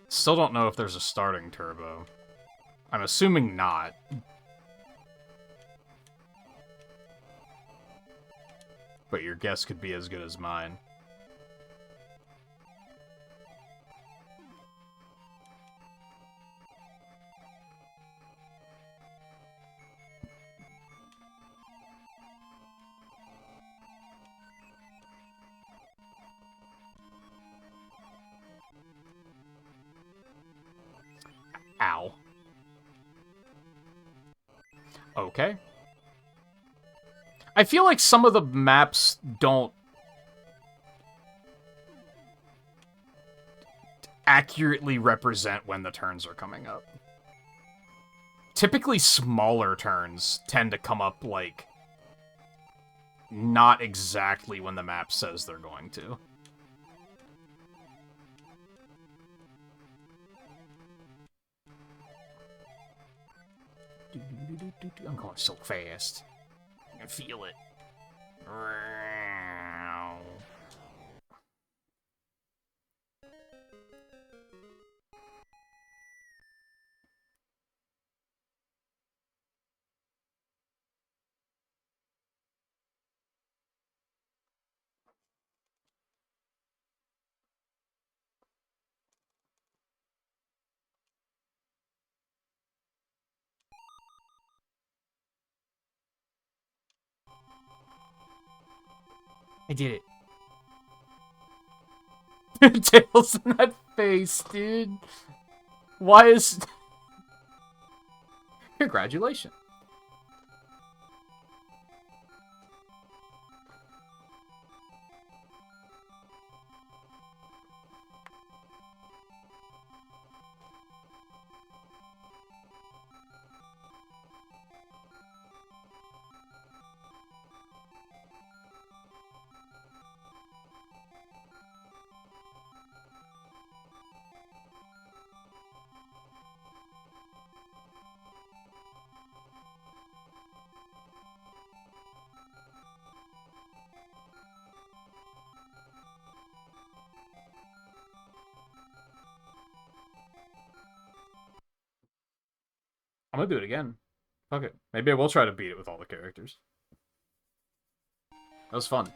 Still don't know if there's a starting turbo. I'm assuming not. But your guess could be as good as mine. Ow. Okay. I feel like some of the maps don't accurately represent when the turns are coming up. Typically, smaller turns tend to come up, like, not exactly when the map says they're going to. I'm going so fast. I can feel it. I did it. Tails in that face, dude. Why is... Congratulations. I'm gonna do it again. Fuck it. Maybe I will try to beat it with all the characters. That was fun.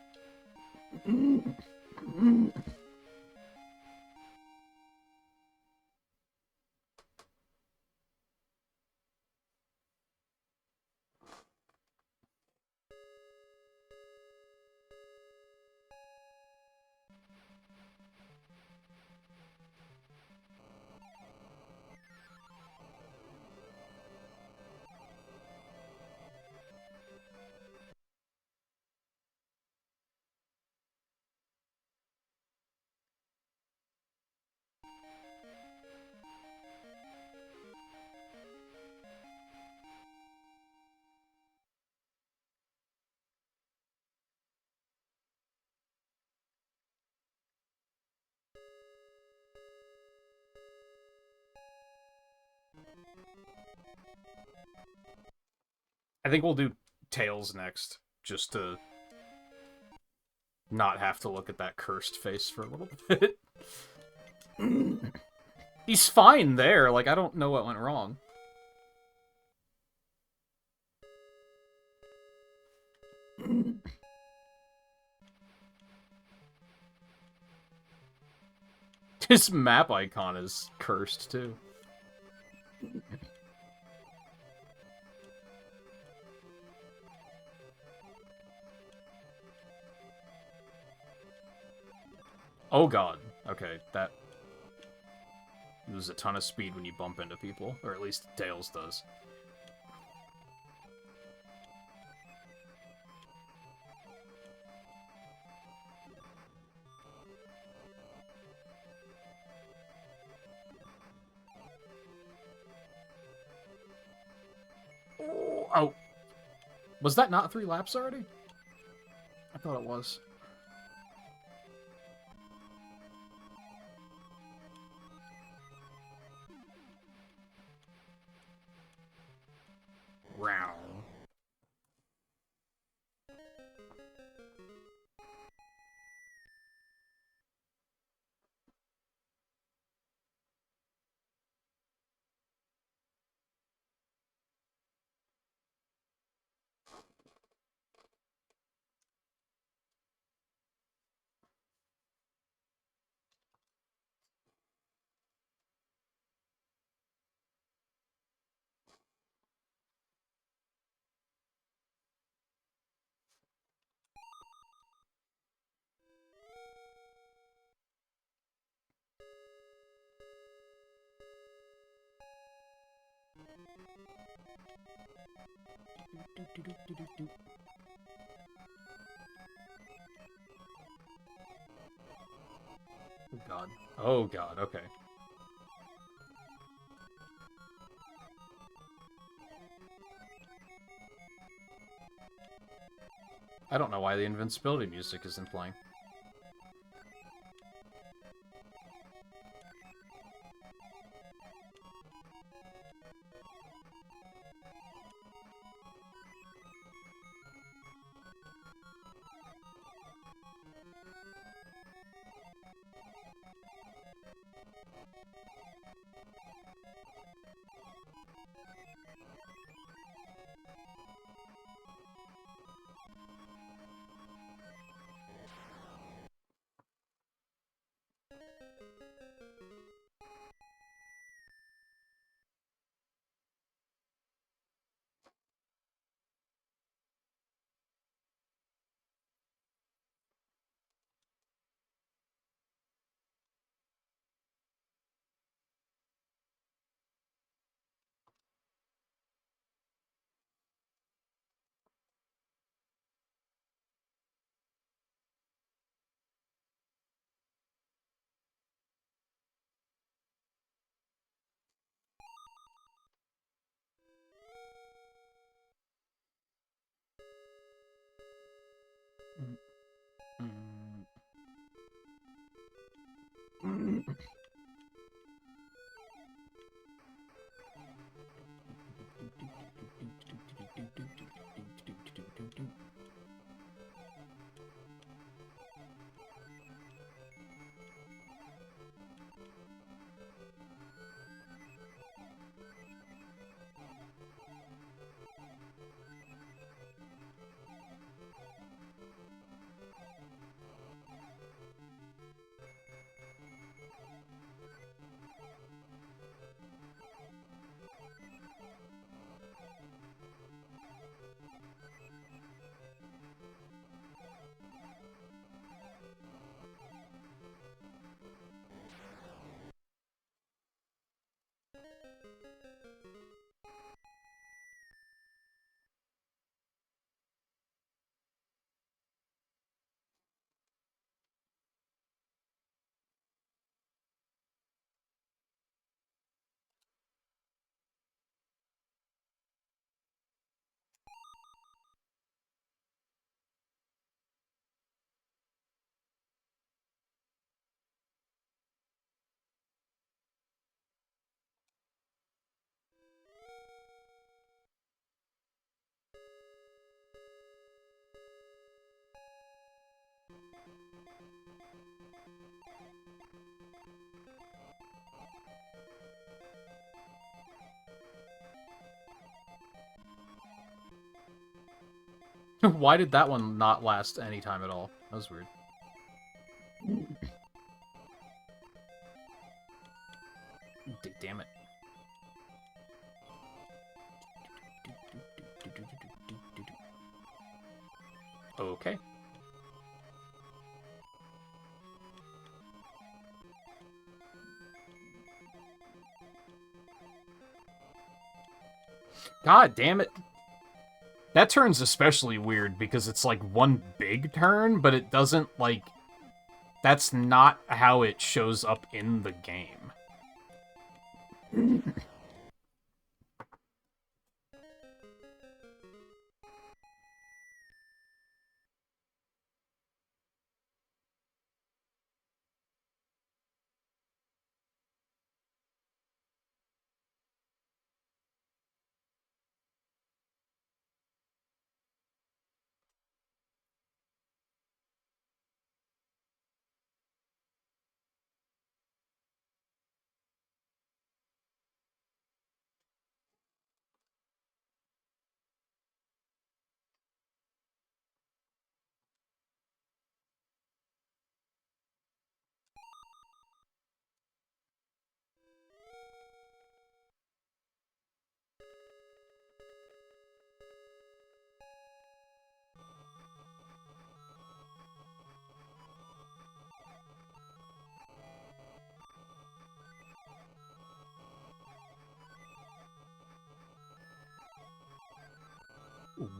I think we'll do Tails next, just to not have to look at that cursed face for a little bit. He's fine there, like, I don't know what went wrong. His map icon is cursed, too. Oh god. Okay, that... loses a ton of speed when you bump into people, or at least Tails does. Oh. Was that not 3 laps already? I thought it was. Round. Oh god. Oh god, okay. I don't know why the invincibility music isn't playing. Why did that one not last any time at all? That was weird. Damn it. Okay. God damn it. That turn's especially weird because it's like one big turn, but it doesn't like... That's not how it shows up in the game.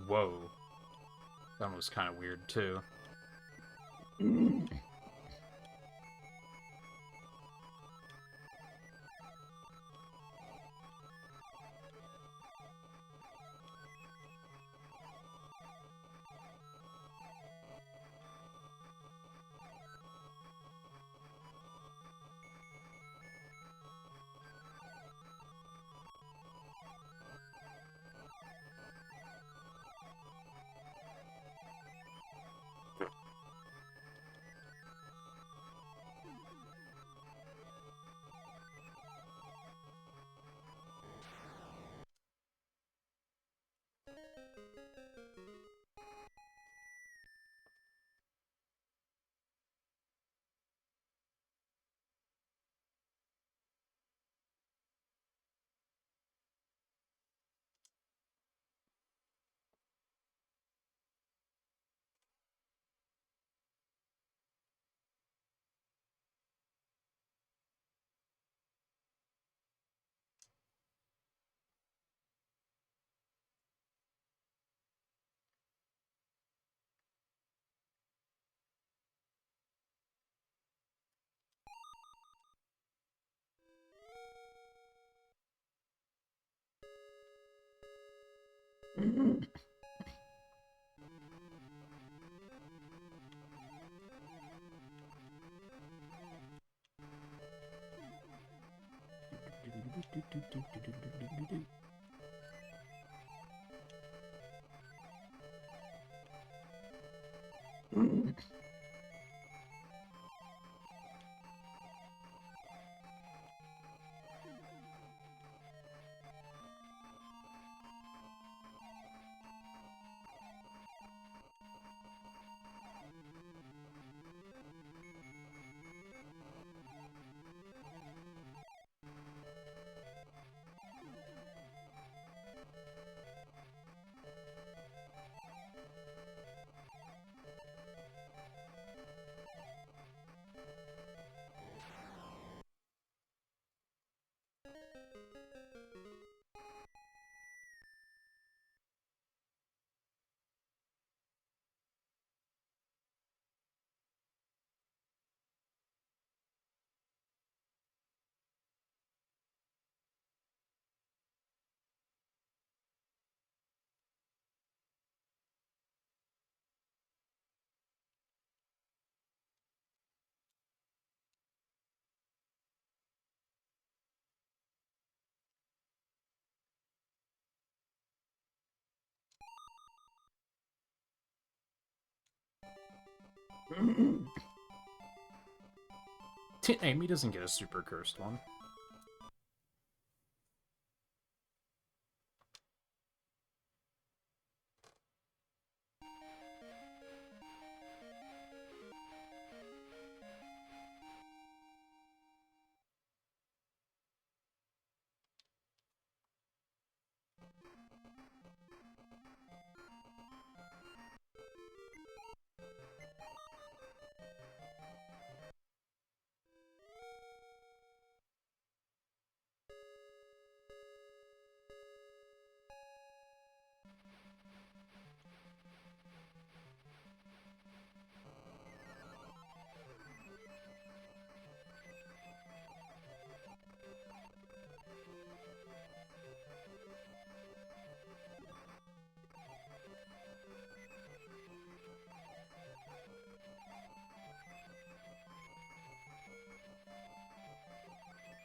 Whoa. That was kind of weird, too. Amy doesn't get a super cursed one.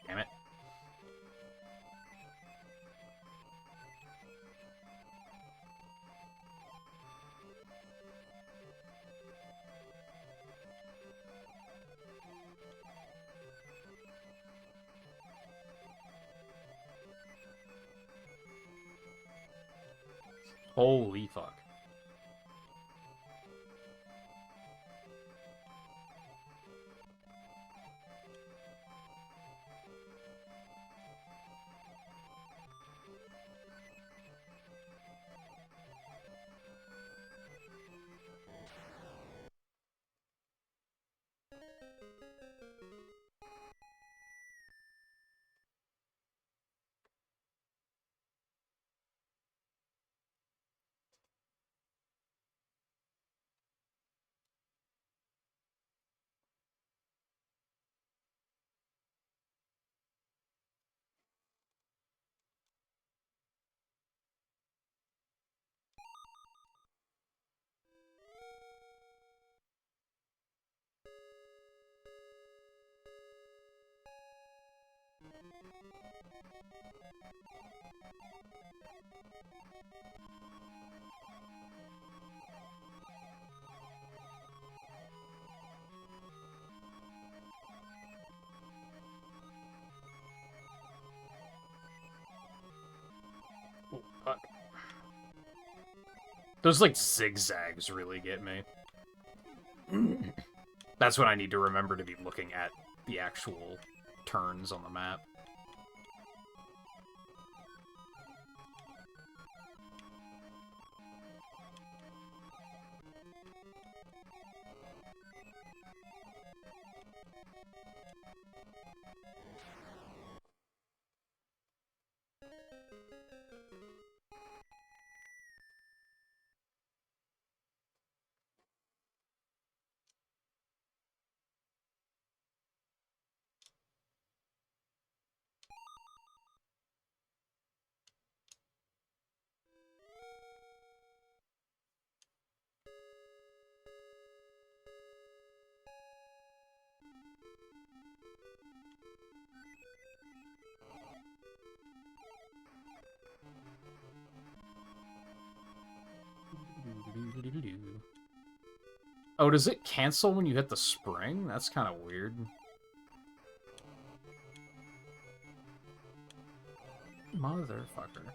Damn it. Holy fuck. Oh, fuck. Those, like, zigzags really get me. That's when I need to remember to be looking at the actual turns on the map. Oh, does it cancel when you hit the spring? That's kind of weird. Motherfucker.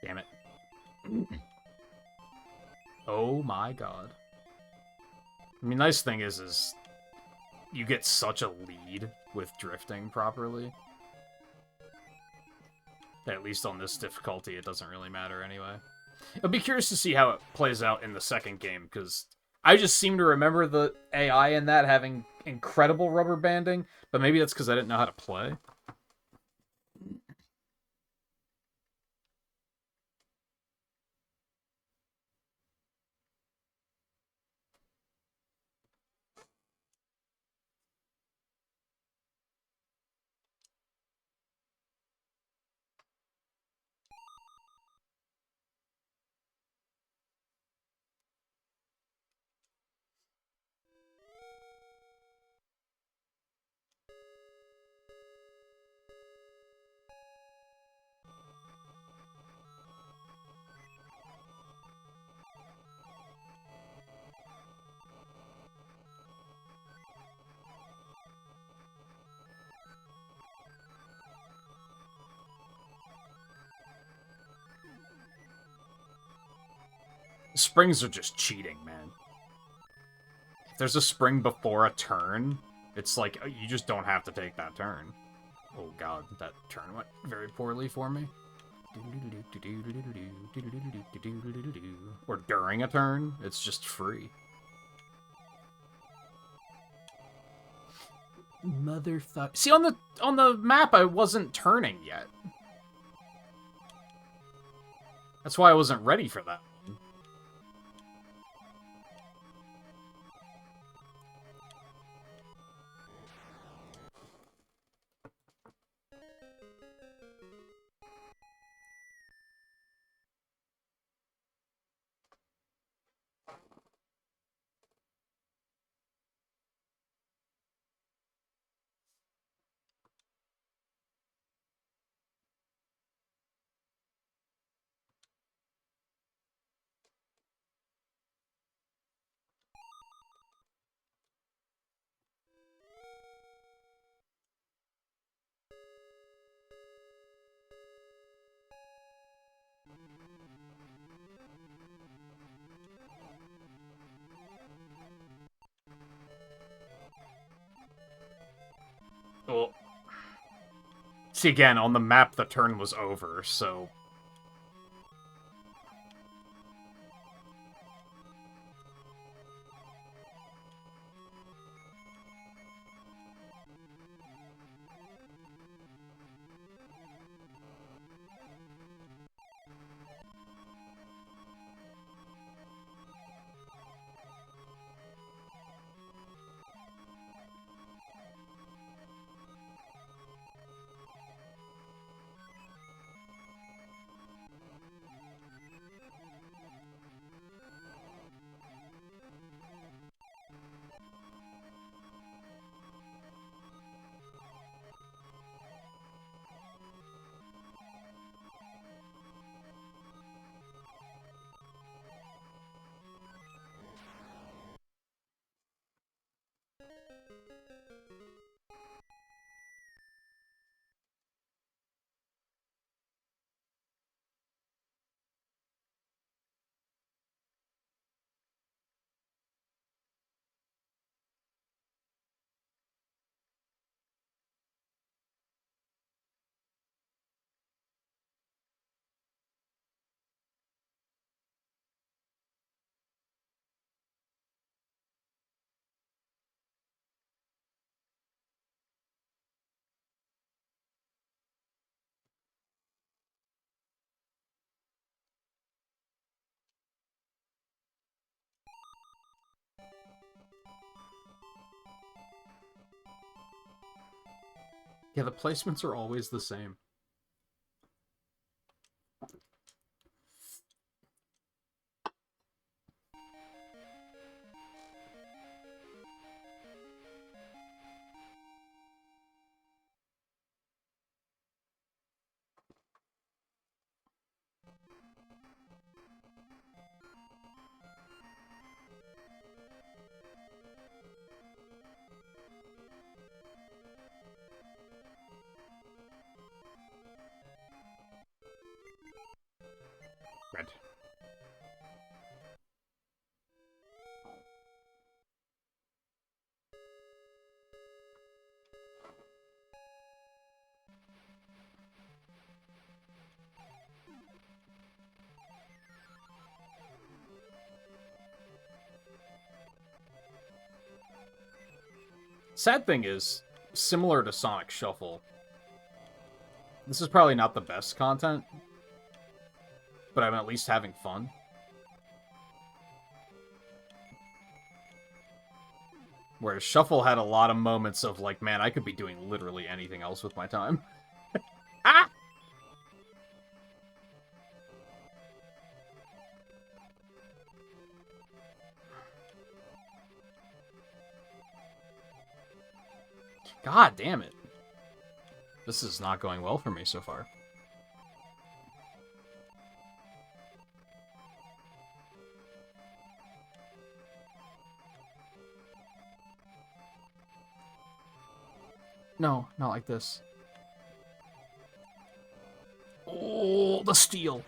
Damn it. Oh my god. I mean, nice thing is you get such a lead with drifting properly. At least on this difficulty, it doesn't really matter anyway. I'll be curious to see how it plays out in the second game, because I just seem to remember the AI in that having incredible rubber banding, but maybe that's because I didn't know how to play. Springs are just cheating, man. If there's a spring before a turn, it's like, you just don't have to take that turn. Oh god, that turn went very poorly for me. Or during a turn, it's just free. Motherfucker. See, on the map, I wasn't turning yet. That's why I wasn't ready for that. Well, see, again, on the map, the turn was over, so... Yeah, the placements are always the same. Red. Sad thing is, similar to Sonic Shuffle, this is probably not the best content, but I'm at least having fun. Whereas Shuffle had a lot of moments of like, man, I could be doing literally anything else with my time. Ah! God damn it. This is not going well for me so far. No, not like this. Oh, the steal.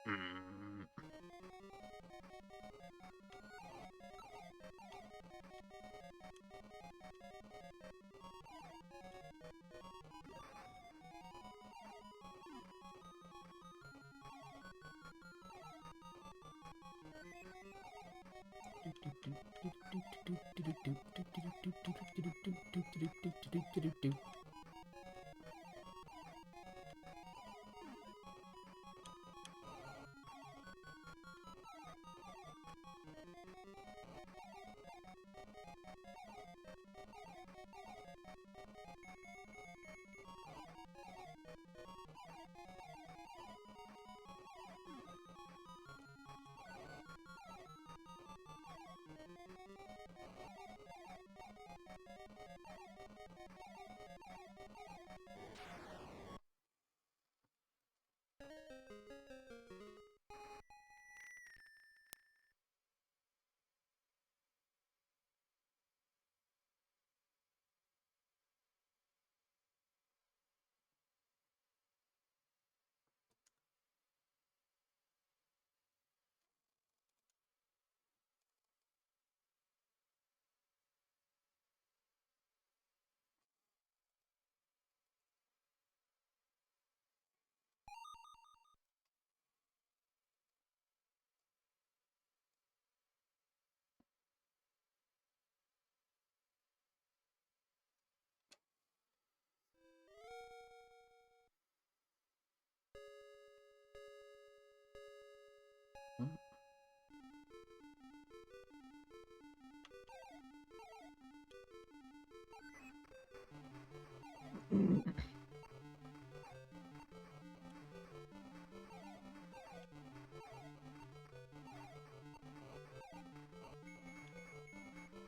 Mm.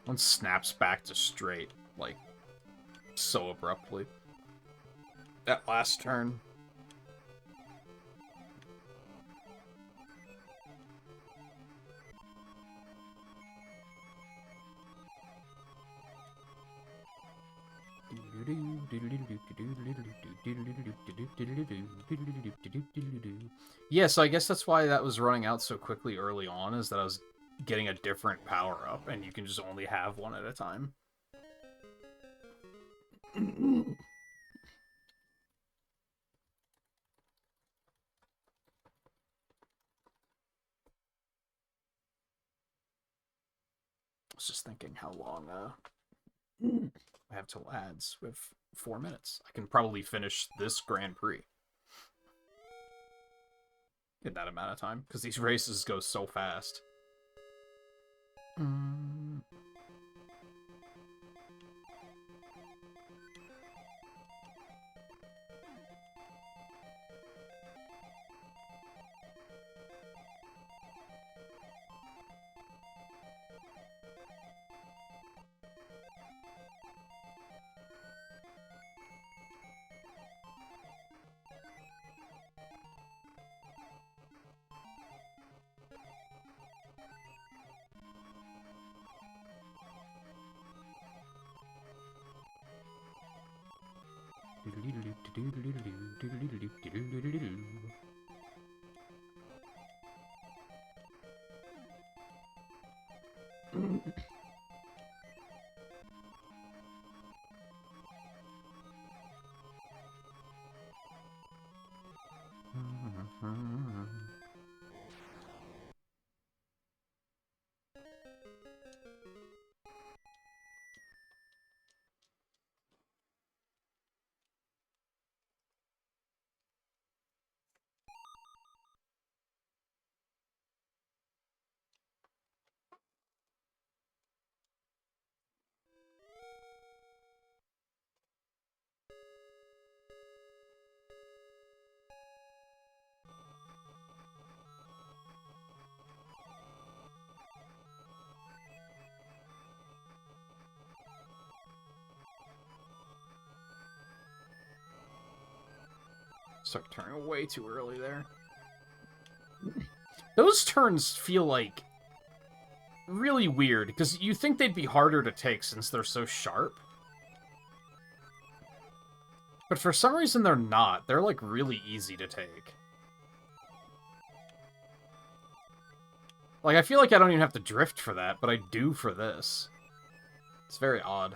And snaps back to straight, like, so abruptly. That last turn. Yeah, so I guess that's why that was running out so quickly early on, is that I was getting a different power-up, and you can just only have one at a time. just thinking how long I have till ads. We have 4 minutes. I can probably finish this Grand Prix in that amount of time, because these races go so fast. Start turning way too early there. Those turns feel like really weird, because you think they'd be harder to take since they're so sharp. But for some reason they're not. They're like really easy to take. Like, I feel like I don't even have to drift for that, but I do for this. It's very odd.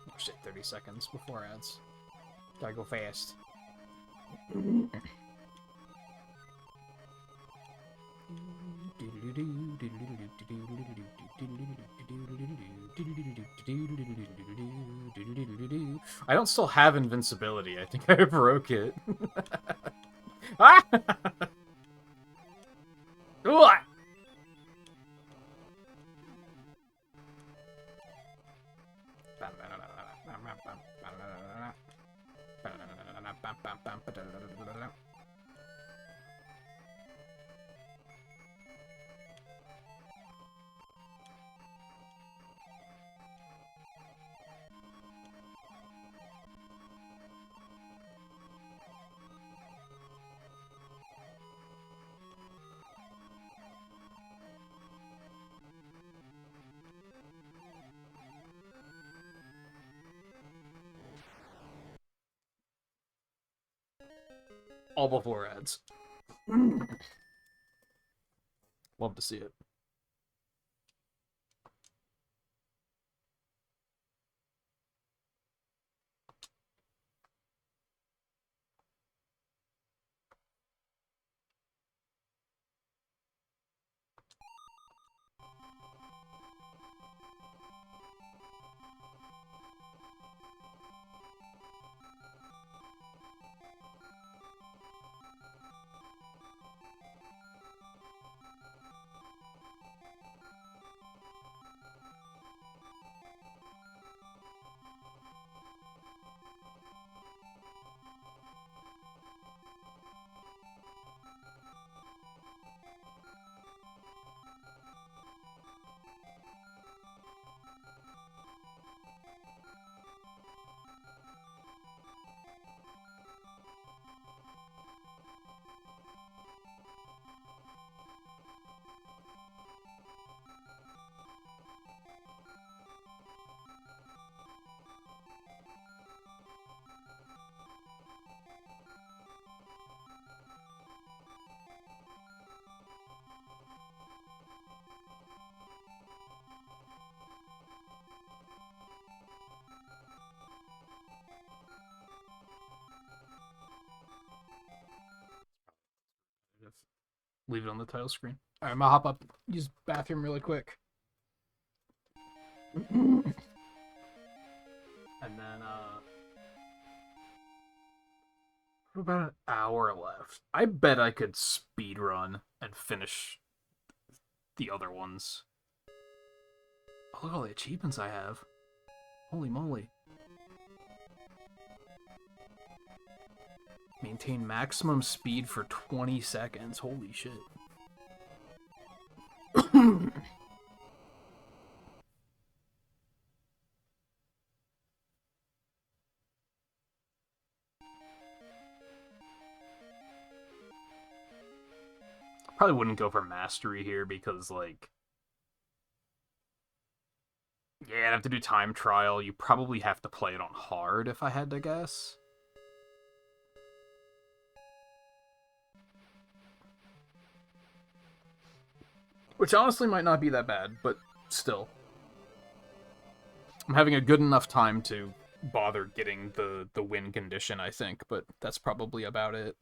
Oh shit, 30 seconds before ads. Gotta go fast. I don't still have invincibility. I think I broke it. Ah! All before ads. Love to see it. leave it on the title screen. All right, I'm gonna hop up, use the bathroom really quick. And then, about an hour left. I bet I could speed run and finish the other ones. Oh, look at all the achievements I have. Holy moly. Maintain maximum speed for 20 seconds. Holy shit. Probably wouldn't go for mastery here because, like, yeah, I'd have to do time trial. You probably have to play it on hard if I had to guess. Which honestly might not be that bad, but still. I'm having a good enough time to bother getting the win condition, I think, but that's probably about it.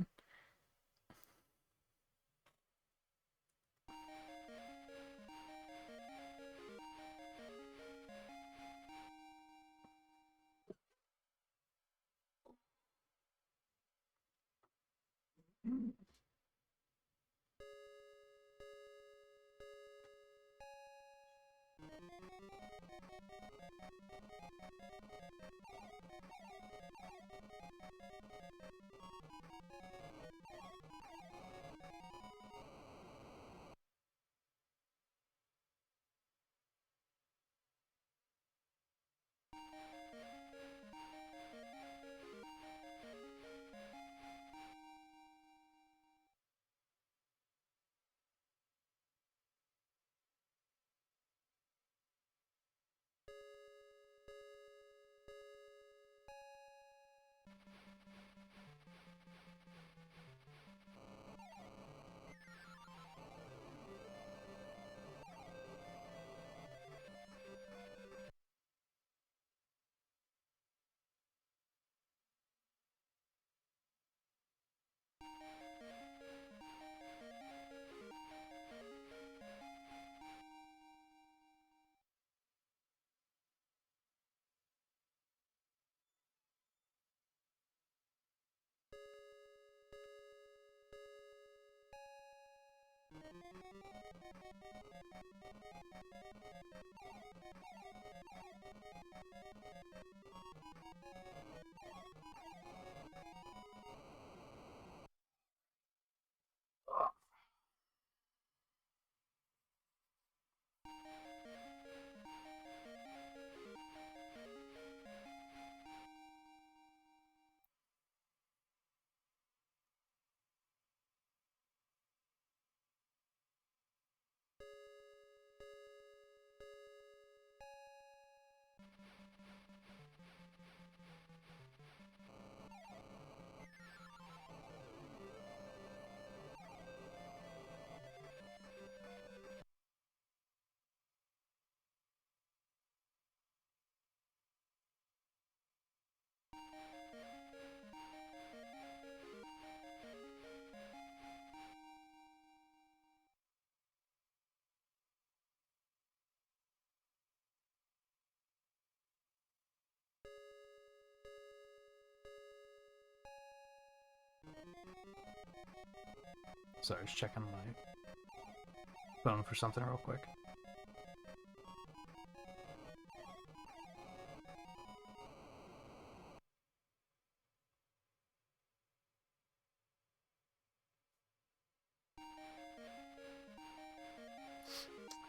Sorry, just checking my phone for something real quick.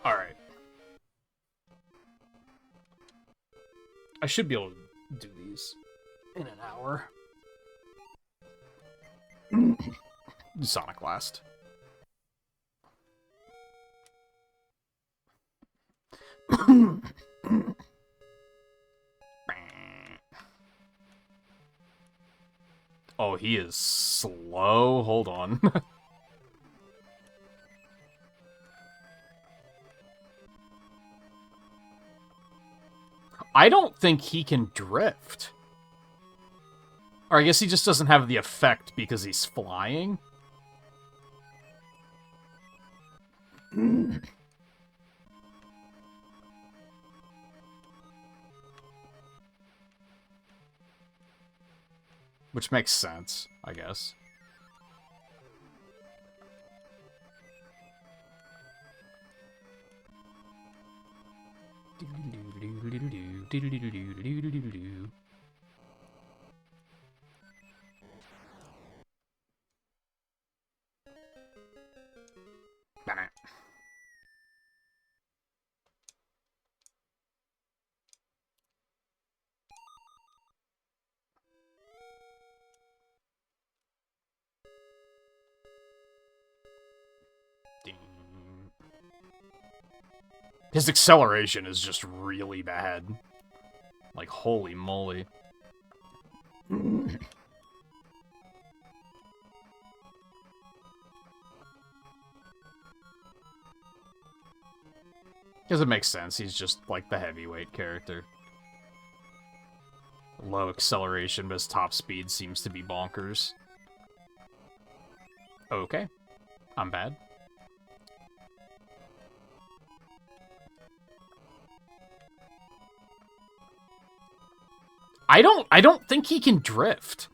Alright. I should be able to do these in an hour. Sonic Blast. Oh, he is slow. Hold on. I don't think he can drift. Or I guess he just doesn't have the effect because he's flying. Which makes sense, I guess. His acceleration is just really bad. Like, holy moly. Because it makes sense, he's just, like, the heavyweight character. Low acceleration, but his top speed seems to be bonkers. Okay. I'm bad. I don't think he can drift.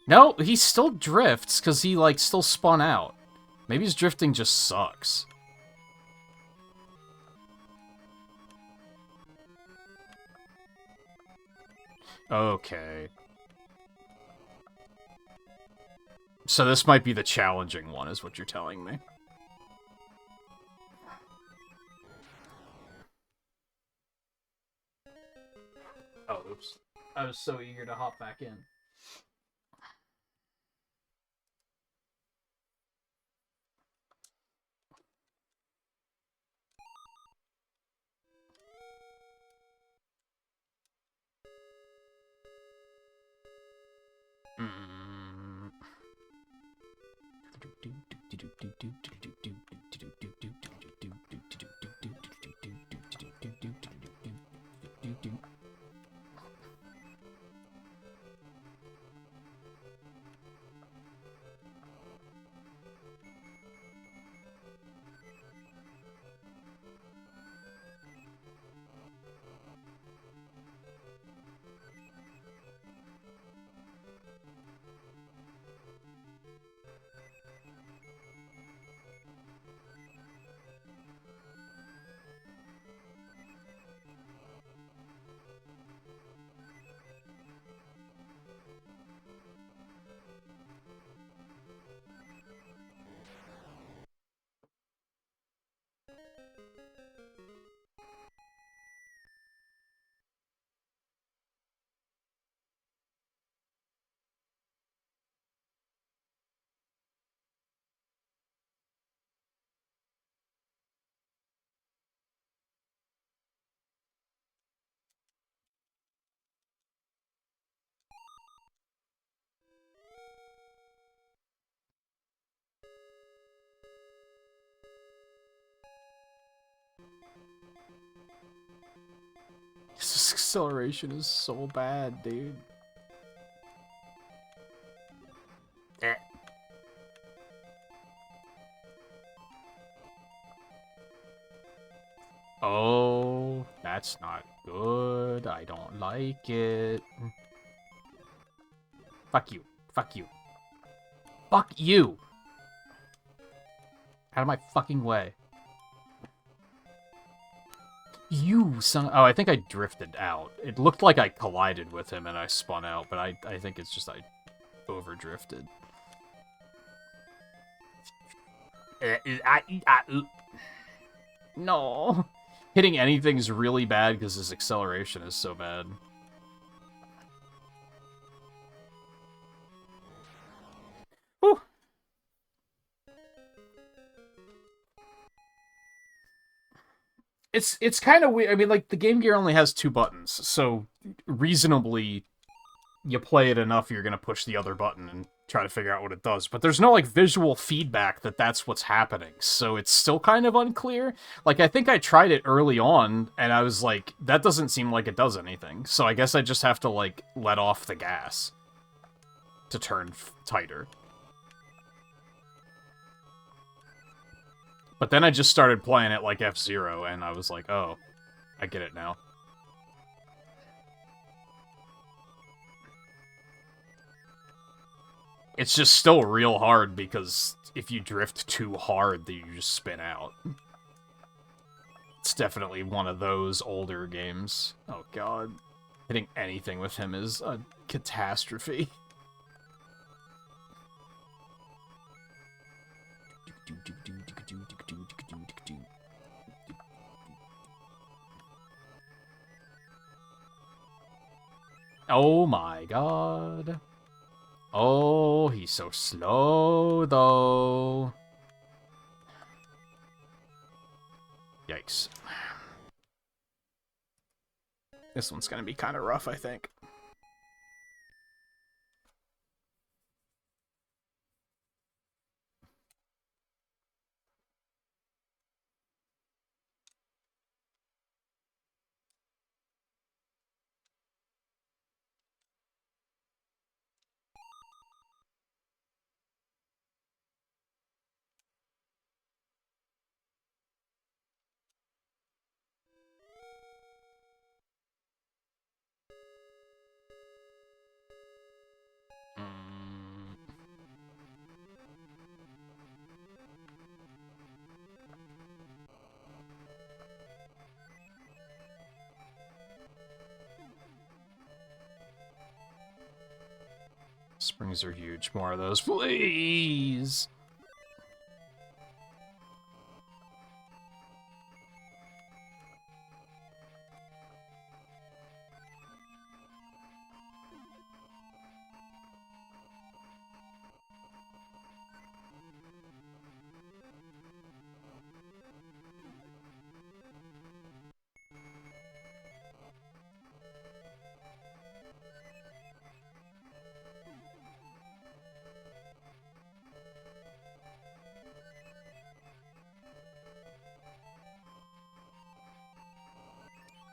No, he still drifts because he, like, still spun out. Maybe his drifting just sucks. Okay. So this might be the challenging one, is what you're telling me. Oh, oops. I was so eager to hop back in. His acceleration is so bad, dude. Oh, that's not good. I don't like it. Fuck you. Fuck you. Fuck you! Out of my fucking way. You son... Oh, I think I drifted out. It looked like I collided with him and I spun out, but I think it's just I over-drifted. No. Hitting anything's really bad because his acceleration is so bad. Whew. It's kind of weird. I mean, like, the Game Gear only has 2 buttons, so reasonably, you play it enough, you're gonna push the other button and try to figure out what it does. But there's no, like, visual feedback that that's what's happening, so it's still kind of unclear. Like, I think I tried it early on, and I was like, that doesn't seem like it does anything. So I guess I just have to, like, let off the gas to turn tighter. But then I just started playing it like F-Zero, and I was like, oh, I get it now. It's just still real hard, because if you drift too hard, then you just spin out. It's definitely one of those older games. Oh god. Hitting anything with him is a catastrophe. Oh my god. Oh, he's so slow, though. Yikes. This one's gonna be kind of rough, I think. Springs are huge. More of those, please!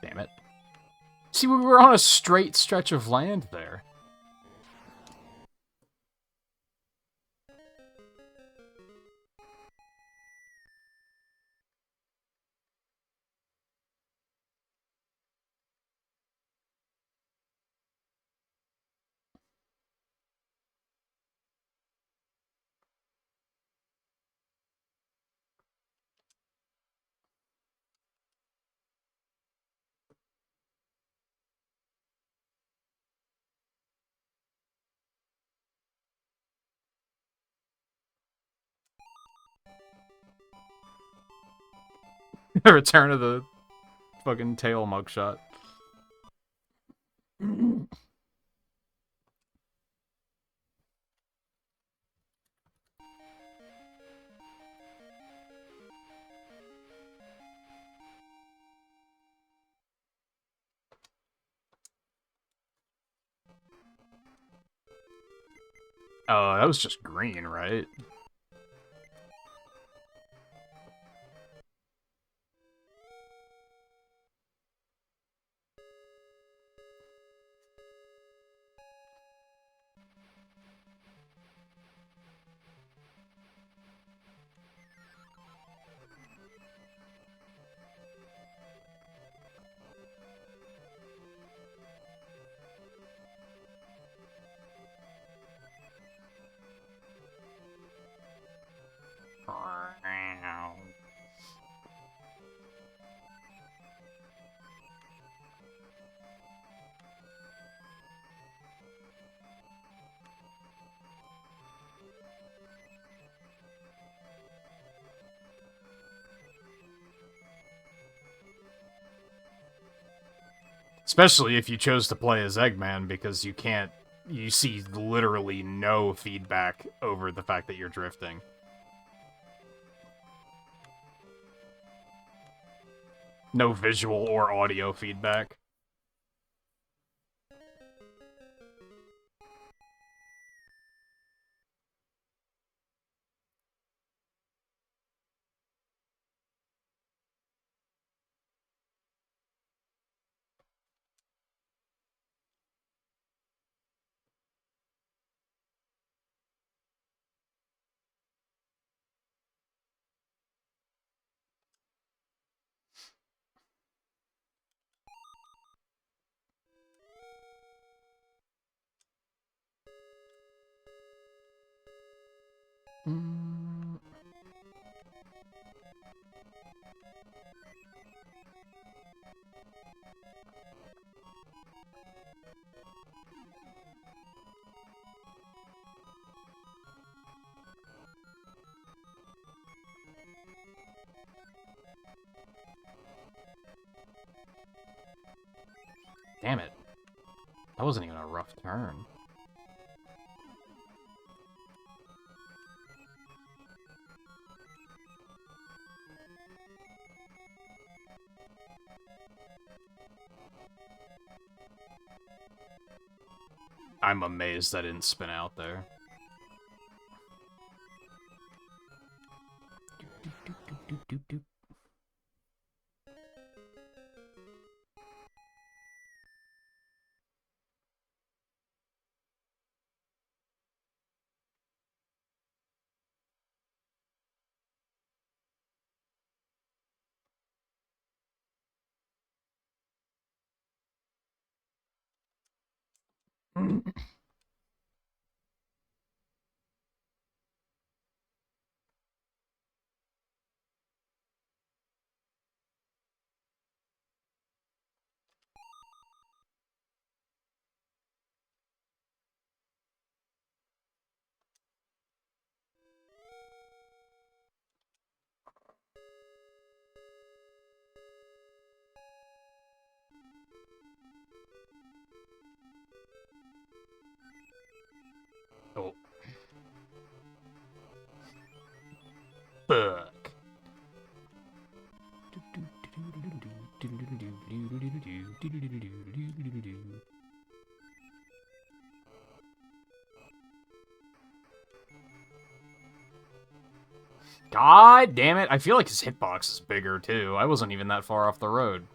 Damn it. See, we were on a straight stretch of land there. Return of the fucking tail mugshot. Oh, that was just green, right? Especially if you chose to play as Eggman, because you can't... You see literally no feedback over the fact that you're drifting. No visual or audio feedback. Mm. Damn it. That wasn't even a rough turn. I'm amazed I didn't spin out there. Oh. Fuck. God damn it. I feel like his hitbox is bigger, too. I wasn't even that far off the road.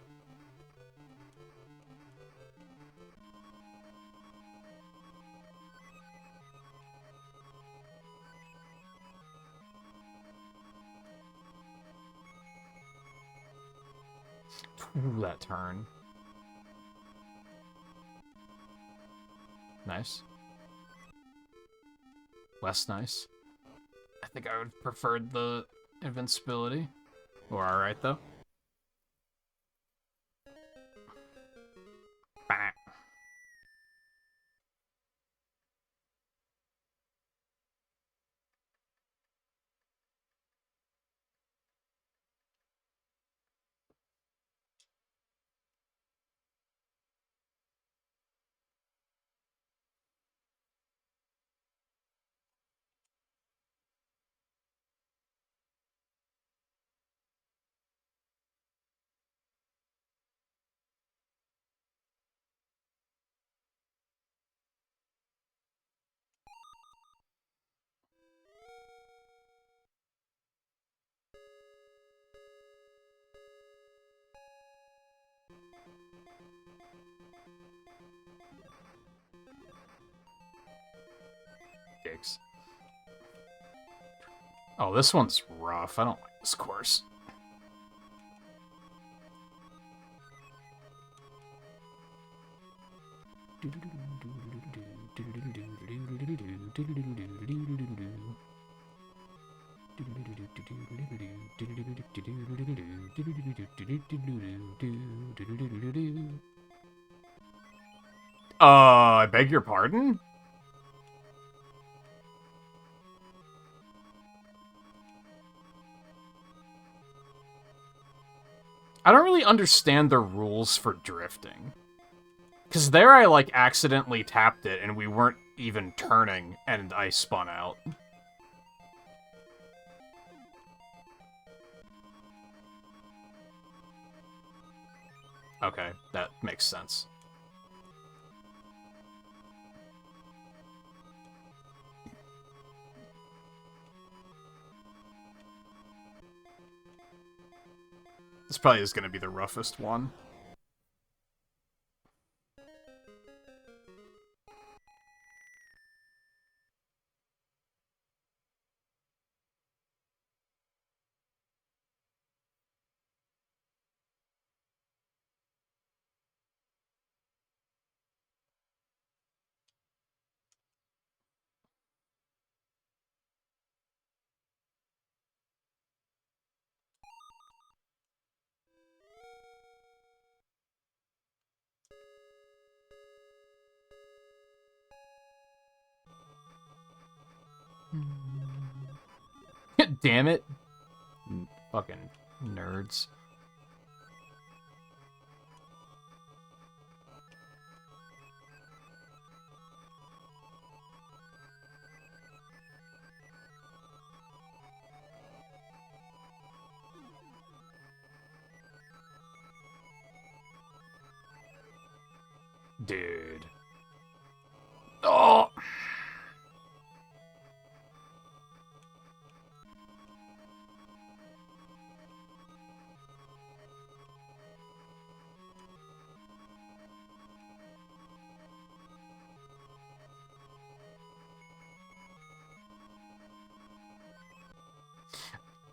Ooh, that turn. Nice. Less nice. I think I would have preferred the invincibility. We're alright, though. Bah. Dicks. Oh, this one's rough. I don't like this course. I beg your pardon? I don't really understand the rules for drifting. Because there I, like, accidentally tapped it, and we weren't even turning, and I spun out. Okay, that makes sense. This probably is going to be the roughest one. damn it. Fucking nerds. Dude. Oh!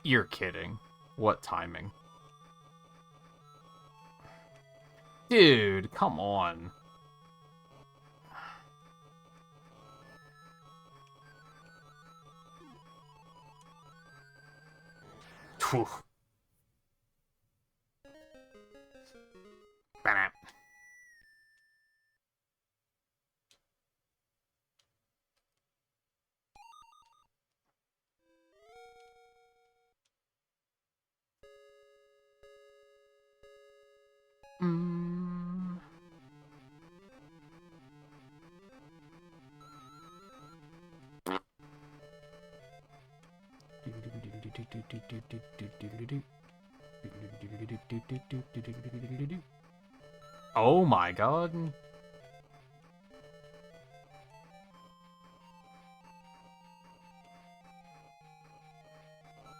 You're kidding. What timing? Dude, come on. Whew. Ba-da. Mm. Oh my god.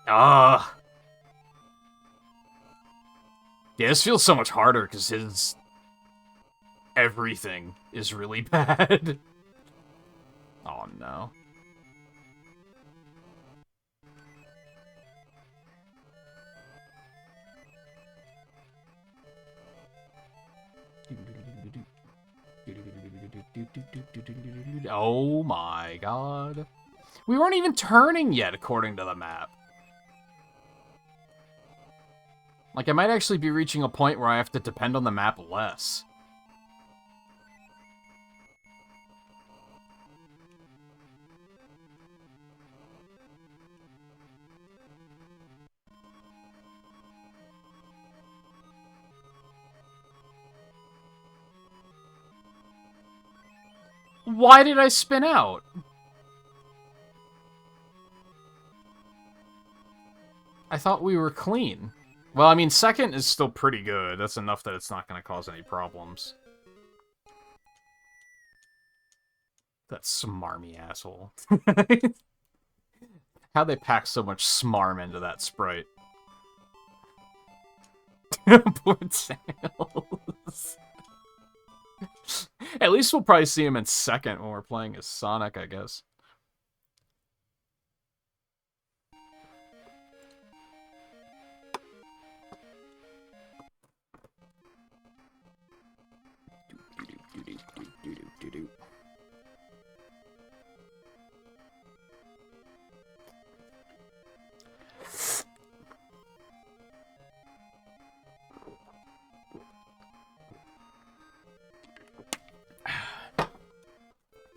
Ah. Yeah, this feels so much harder because his everything is really bad. Oh no. Oh my god. We weren't even turning yet, according to the map. Like, I might actually be reaching a point where I have to depend on the map less. Why did I spin out? I thought we were clean. Well, I mean, second is still pretty good. That's enough that it's not going to cause any problems. That smarmy asshole. How'd they pack so much smarm into that sprite? Poor Tails. At least we'll probably see him in second when we're playing as Sonic, I guess.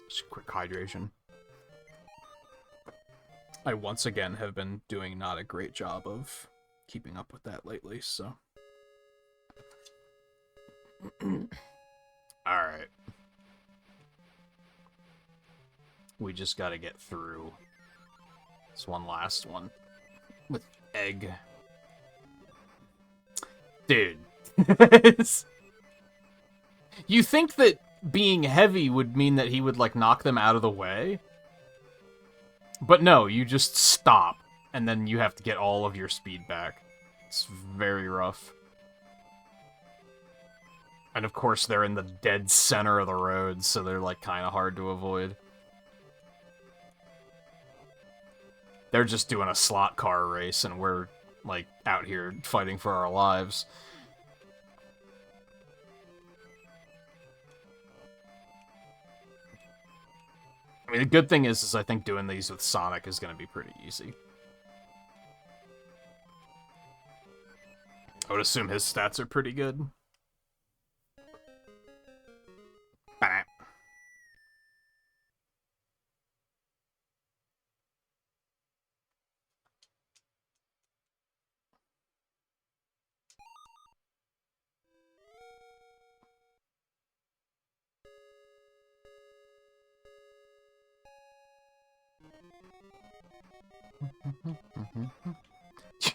Just quick hydration. I once again have been doing not a great job of keeping up with that lately, so. Alright. We just gotta get through this one last one. With egg. Dude. You think that being heavy would mean that he would, like, knock them out of the way? But no, you just stop, and then you have to get all of your speed back. It's very rough. And of course, they're in the dead center of the road, so they're, like, kind of hard to avoid. They're just doing a slot car race, and we're, like, out here fighting for our lives. I mean, the good thing is I think doing these with Sonic is going to be pretty easy. I would assume his stats are pretty good.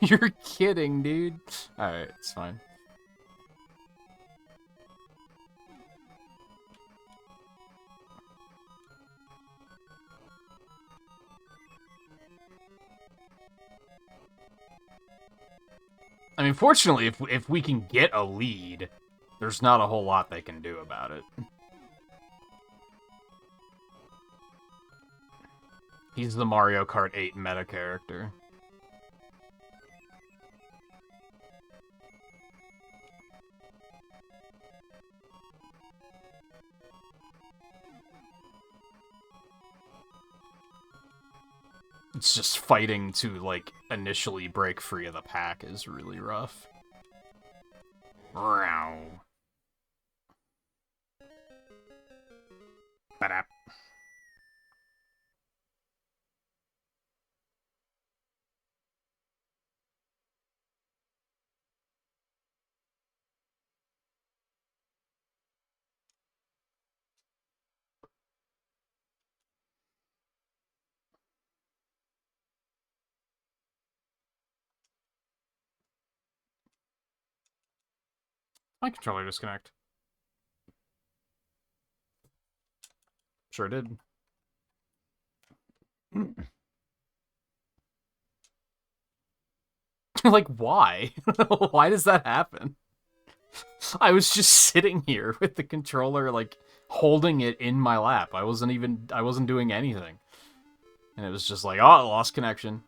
You're kidding, dude. Alright, it's fine. I mean, fortunately, if we can get a lead, there's not a whole lot they can do about it. He's the Mario Kart 8 meta character. It's just fighting to, like, initially break free of the pack is really rough. Row. Ba-da. My controller disconnect. Sure did. Like, why? Why does that happen? I was just sitting here with the controller, like, holding it in my lap. I wasn't doing anything. And it was just like, oh, lost connection.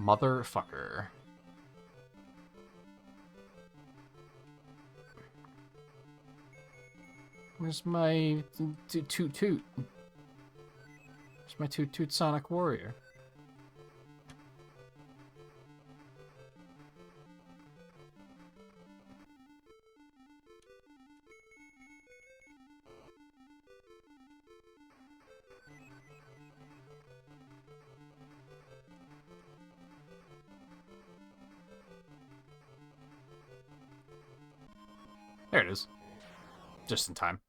Motherfucker. Where's my toot toot? Where's my toot toot Sonic Warrior? There it is. Just in time.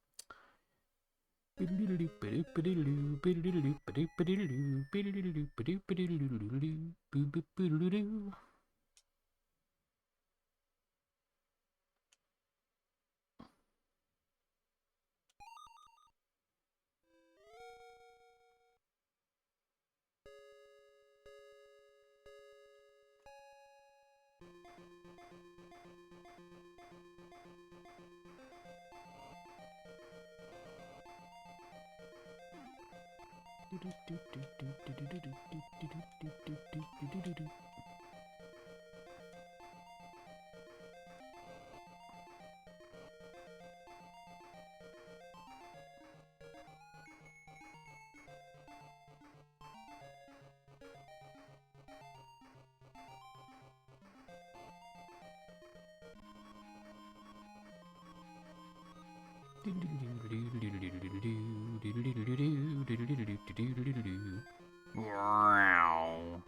Wow.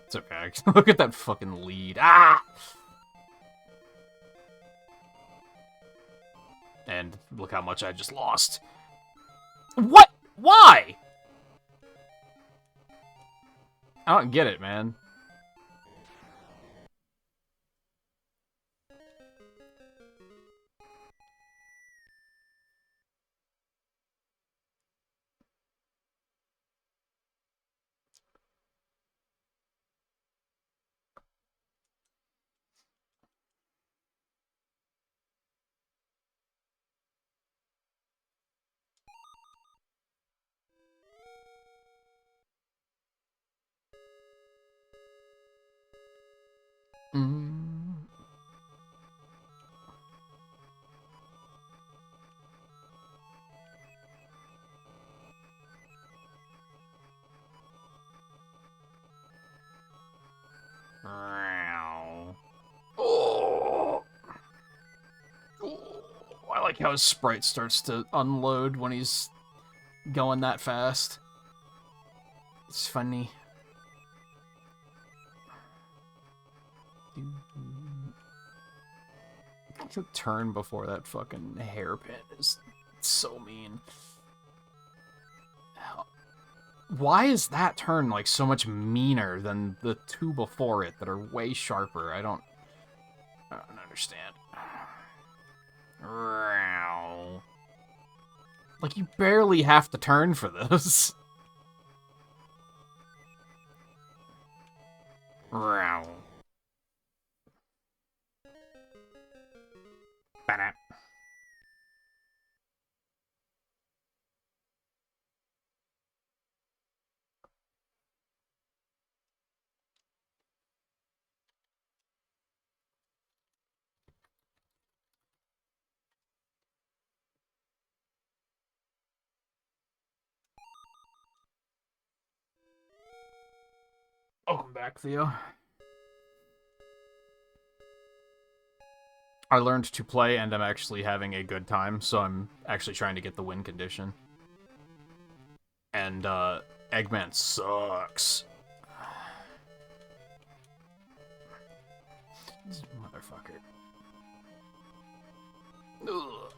It's okay. Look at that fucking lead. Ah! And look how much I just lost. What? Why? I don't get it, man. like how his sprite starts to unload when he's going that fast. It's funny. The turn before that fucking hairpin is so mean. Why is that turn like so much meaner than the two before it that are way sharper? I don't understand. Like, you barely have to turn for this. Welcome back, Theo. I learned to play, and I'm actually having a good time, so I'm actually trying to get the win condition. And, Eggman sucks. Motherfucker. Ugh.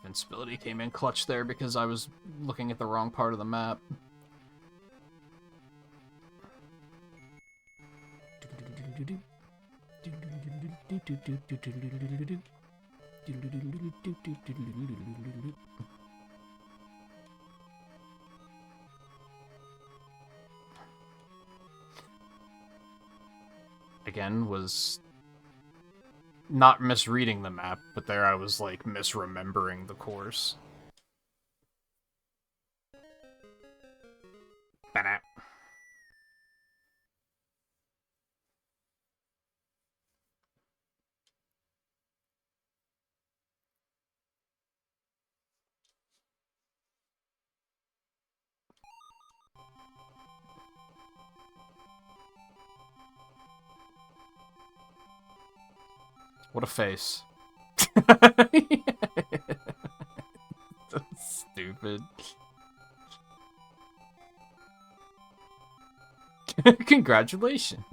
Invincibility came in clutch there because I was looking at the wrong part of the map. Again, was not misreading the map, but there I was, like, misremembering the course. Ba-da. What a face. That's stupid. Congratulations.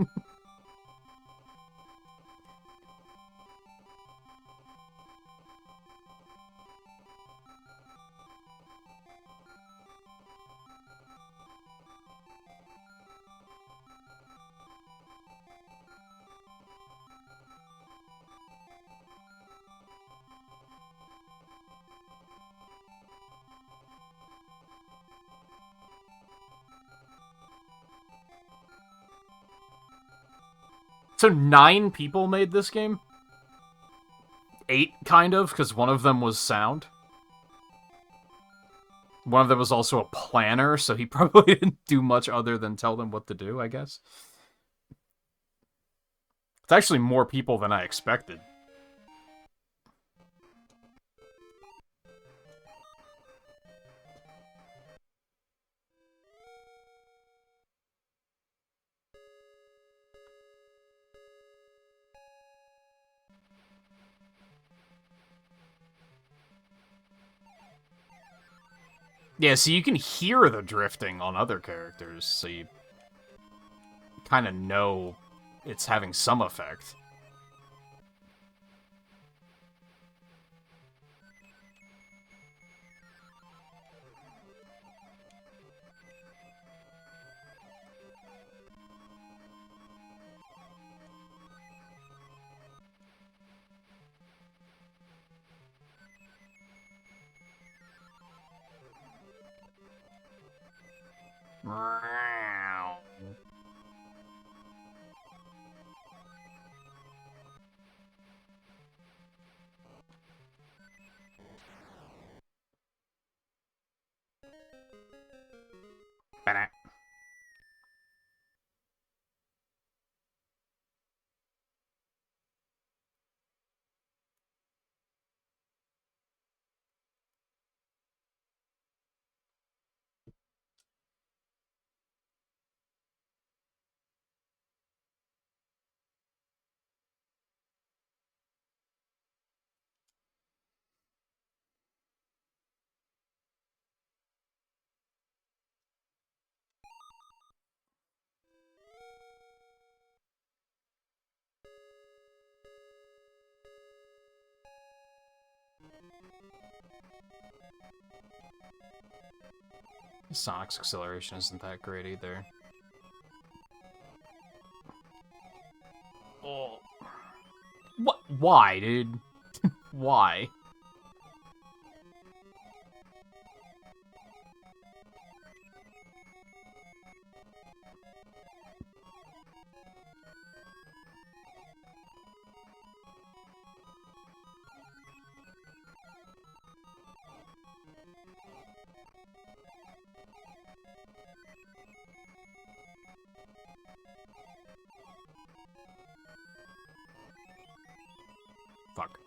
So 9 people made this game? 8, kind of, because one of them was sound. One of them was also a planner, so he probably didn't do much other than tell them what to do, I guess. It's actually more people than I expected. Yeah, so you can hear the drifting on other characters, so you kind of know it's having some effect. Sonic's acceleration isn't that great either. Oh. What? Why, dude? Why? Fuck.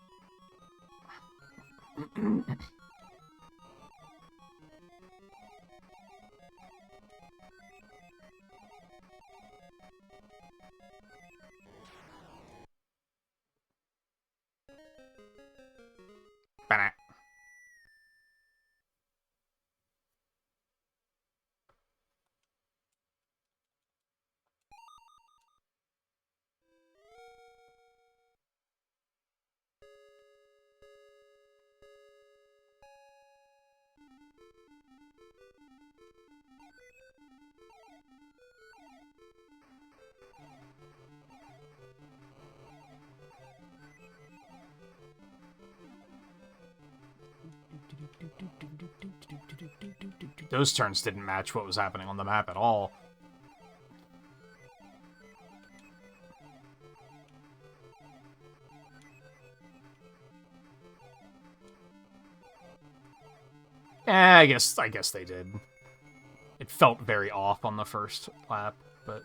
Ba-da. Those turns didn't match what was happening on the map at all. I guess they did. It felt very off on the first lap, but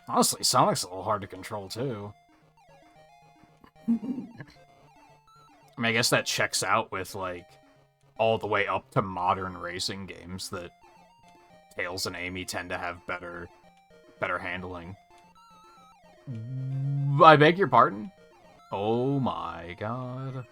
honestly, Sonic's a little hard to control, too. I mean, I guess that checks out with, like, all the way up to modern racing games that Tails and Amy tend to have better handling. I beg your pardon? Oh my god.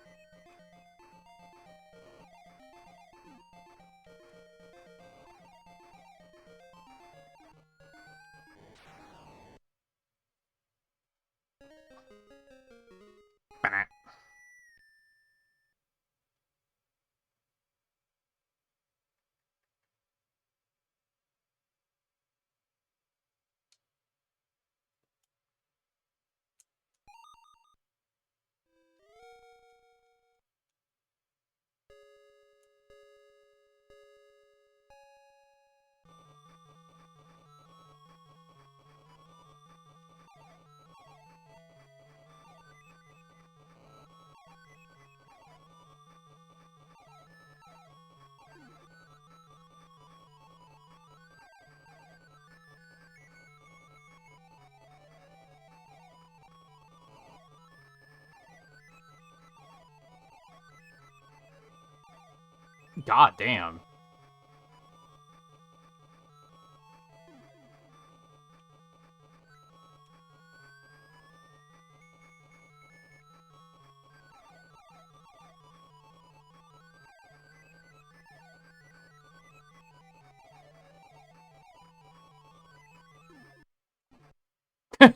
God damn.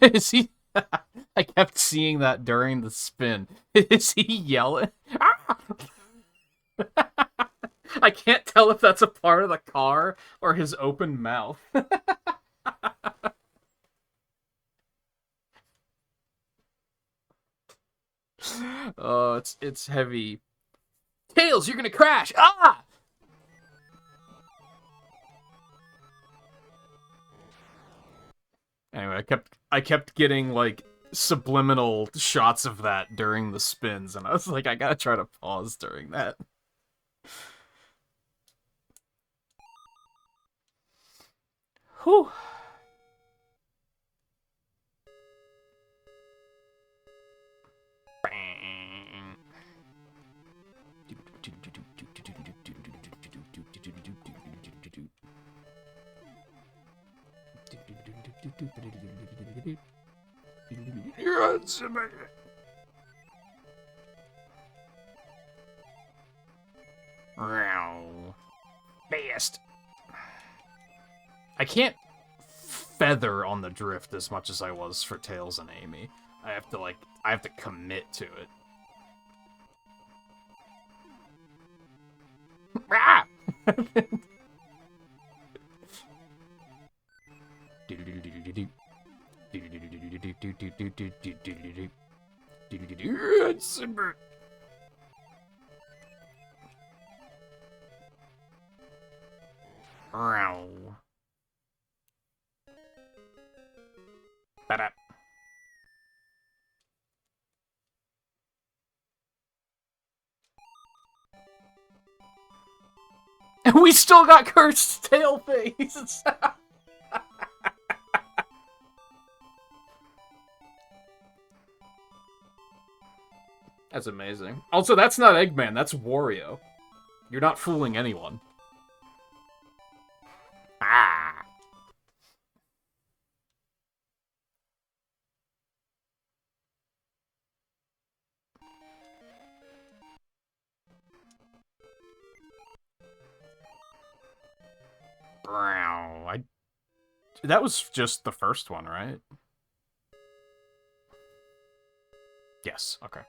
Is he? I kept seeing that during the spin. Is he yelling? Ah! I can't tell if that's a part of the car or his open mouth. Oh, it's heavy. Tails, you're gonna crash! Ah! Anyway, I kept getting like subliminal shots of that during the spins, and I was like, I gotta try to pause during that. Whew. Best. I can't feather on the drift as much as I was for Tails and Amy. I have to commit to it. Ah! And we still got cursed tail face. That's amazing. Also, that's not Eggman, that's Wario. You're not fooling anyone. Ah. That was just the first one, right? Yes, okay.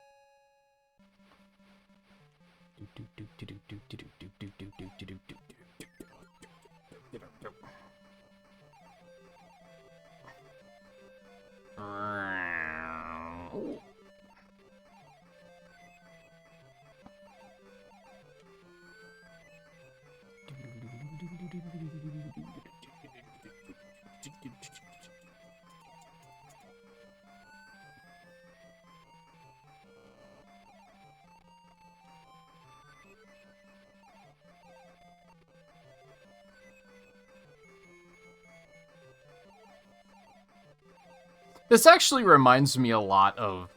This actually reminds me a lot of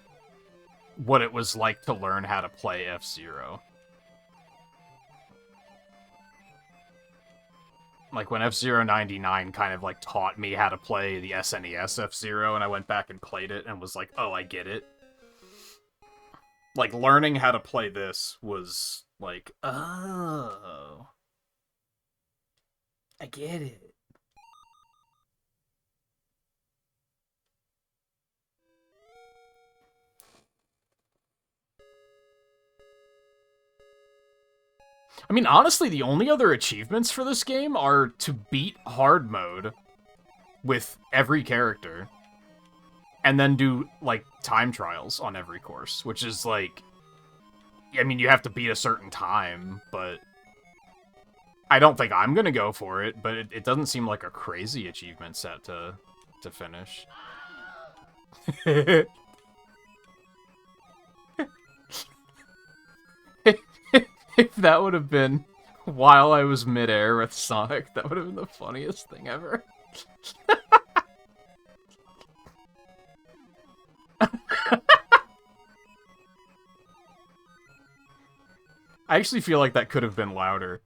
what it was like to learn how to play F-Zero. Like when F-Zero 99 kind of like taught me how to play the SNES F-Zero, and I went back and played it and was like, oh, I get it. Like learning how to play this was like, oh, I get it. I mean, honestly, the only other achievements for this game are to beat hard mode with every character, and then do, like, time trials on every course, which is, like... I mean, you have to beat a certain time, but... I don't think I'm gonna go for it, but it doesn't seem like a crazy achievement set to finish. If that would have been while I was midair with Sonic, that would have been the funniest thing ever. I actually feel like that could have been louder.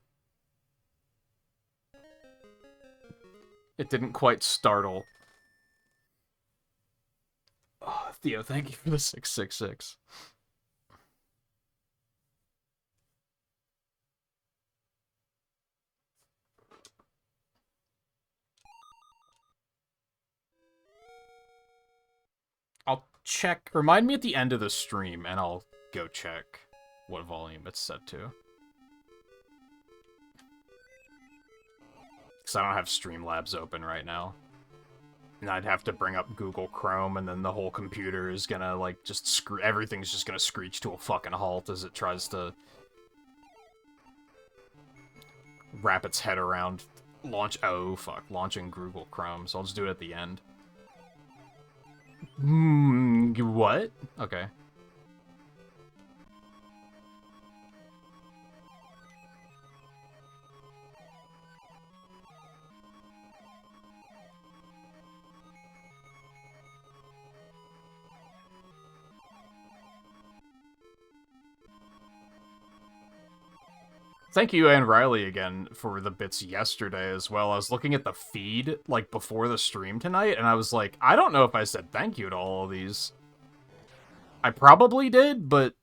It didn't quite startle. Oh, Theo, thank you for the 666. I'll check. Remind me at the end of the stream, and I'll go check what volume it's set to. Because I don't have Streamlabs open right now. And I'd have to bring up Google Chrome, and then the whole computer is gonna, like, just everything's just gonna screech to a fucking halt as it tries to wrap its head around launching Google Chrome, so I'll just do it at the end. What? Okay. Thank you, Ann Riley, again, for the bits yesterday as well. I was looking at the feed, like, before the stream tonight, and I was like, I don't know if I said thank you to all of these. I probably did, but...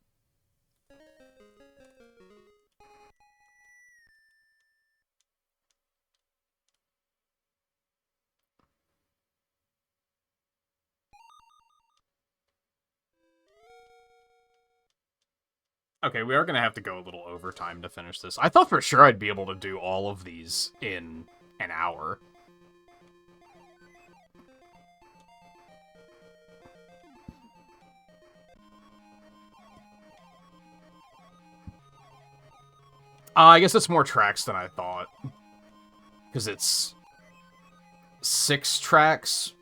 Okay, we are going to have to go a little overtime to finish this. I thought for sure I'd be able to do all of these in an hour. I guess it's more tracks than I thought. Because it's 6 tracks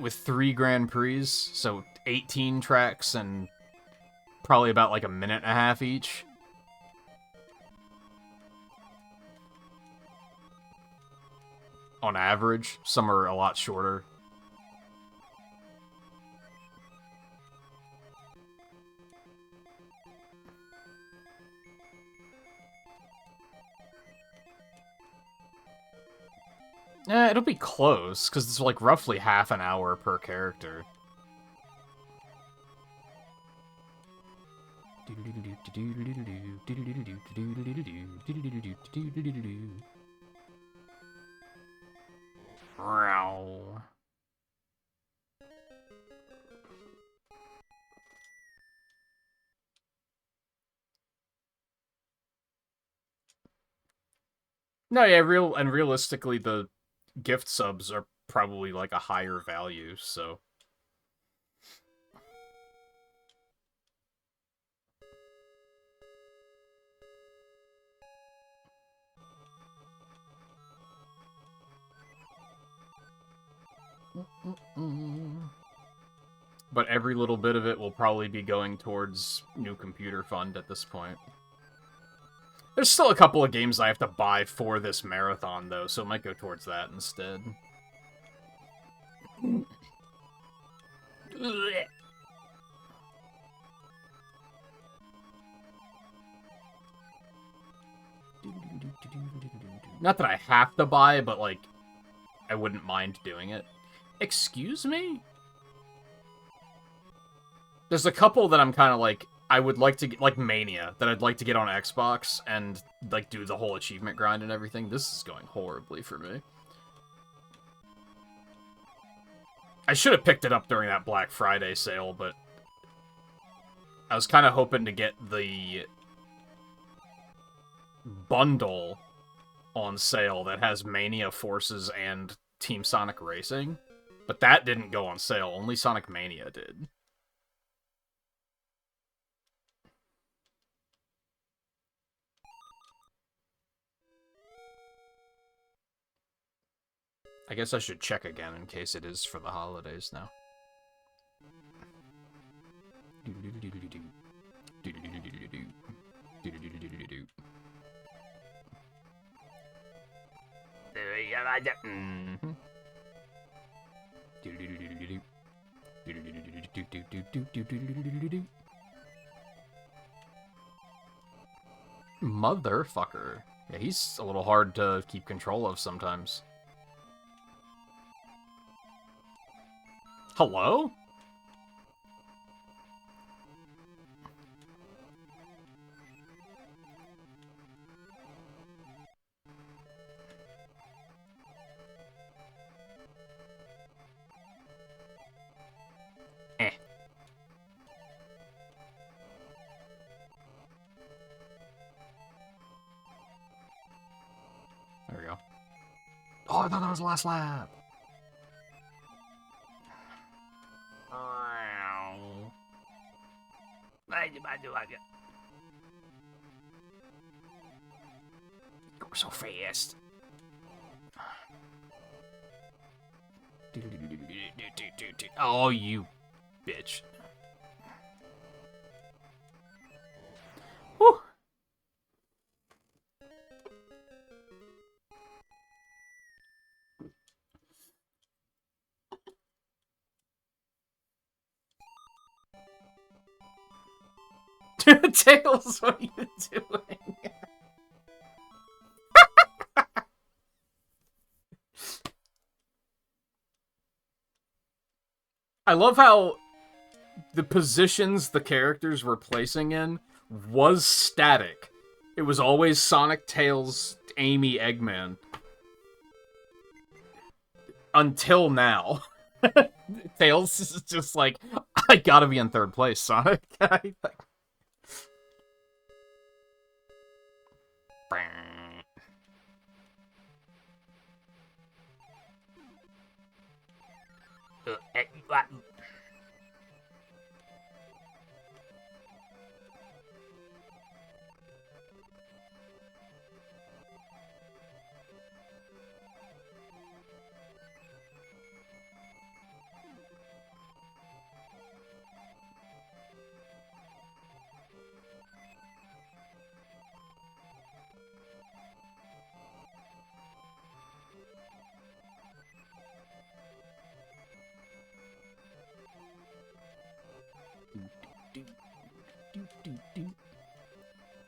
with 3 Grand Prix, so 18 tracks and probably about like a minute and a half each. On average, some are a lot shorter. It'll be close, because it's like roughly half an hour per character. No, yeah, realistically, the gift subs are probably like a higher value, so... But every little bit of it will probably be going towards new computer fund at this point. There's still a couple of games I have to buy for this marathon, though, so it might go towards that instead. Not that I have to buy, but, like, I wouldn't mind doing it. Excuse me? There's a couple that I'm kind of like, I would like to get, like Mania, that I'd like to get on Xbox and, like, do the whole achievement grind and everything. This is going horribly for me. I should have picked it up during that Black Friday sale, but I was kind of hoping to get the bundle on sale that has Mania Forces and Team Sonic Racing, but that didn't go on sale. Only Sonic Mania did. I guess I should check again in case it is for the holidays now. Motherfucker. Yeah, he's a little hard to keep control of sometimes. Hello? There we go. Oh, I thought that was the last lap. Go so fast. Oh, you bitch. Whew. Tails, what are you doing? I love how the positions the characters were placing in was static. It was always Sonic, Tails, Amy, Eggman. Until now. Tails is just like, I gotta be in third place, Sonic.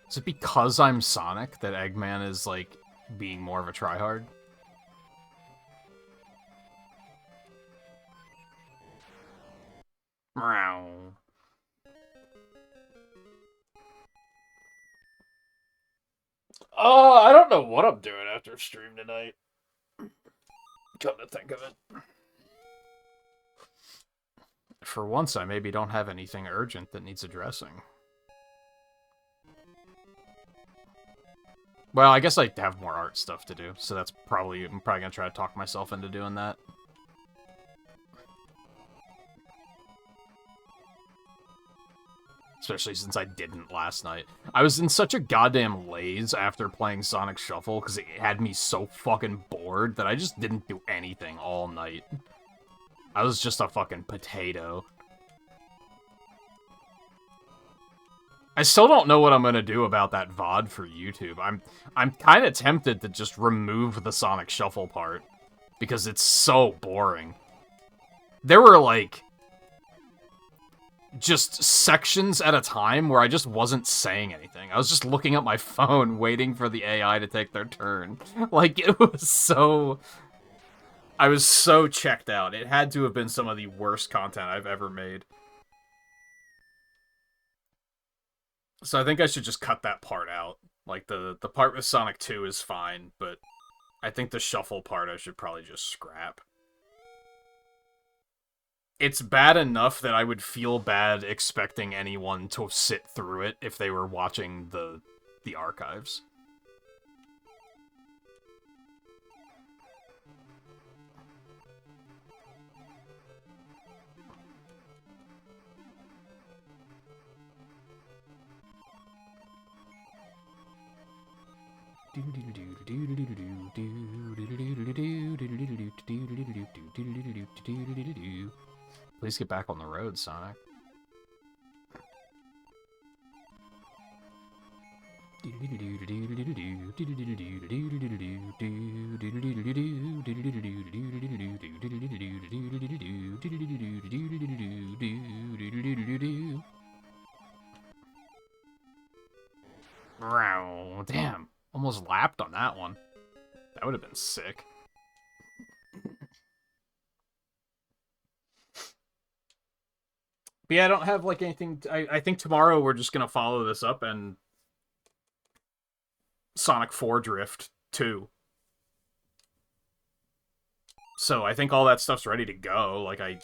Is it because I'm Sonic that Eggman is, like, being more of a tryhard? Meow. I don't know what I'm doing after stream tonight. Come to think of it. For once, I maybe don't have anything urgent that needs addressing. Well, I guess I have more art stuff to do, so I'm probably gonna try to talk myself into doing that. Especially since I didn't last night. I was in such a goddamn laze after playing Sonic Shuffle, because it had me so fucking bored that I just didn't do anything all night. I was just a fucking potato. I still don't know what I'm gonna do about that VOD for YouTube. I'm kind of tempted to just remove the Sonic Shuffle part, because it's so boring. There were, like, just sections at a time where I just wasn't saying anything. I was just looking at my phone, waiting for the AI to take their turn. Like, it was so... I was so checked out. It had to have been some of the worst content I've ever made. So I think I should just cut that part out. Like, the part with Sonic 2 is fine, but I think the shuffle part I should probably just scrap. It's bad enough that I would feel bad expecting anyone to sit through it if they were watching the archives. Please get back on the road, Sonic. Damn, almost lapped on that one. That would have been sick. But yeah, I don't have, like, anything... I think tomorrow we're just gonna follow this up and... Sonic 4 Drift 2. So I think all that stuff's ready to go. Like, I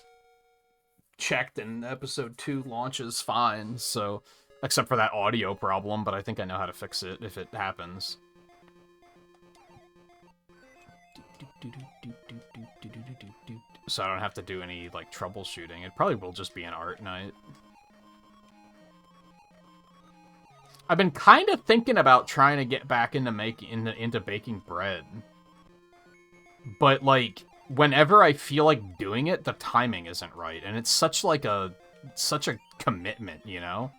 checked and episode 2 launches fine, so... Except for that audio problem, but I think I know how to fix it if it happens. So I don't have to do any, like, troubleshooting. It probably will just be an art night. I've been kind of thinking about trying to get back into into baking bread. But, like, whenever I feel like doing it, the timing isn't right. And it's such, like, such a commitment, you know?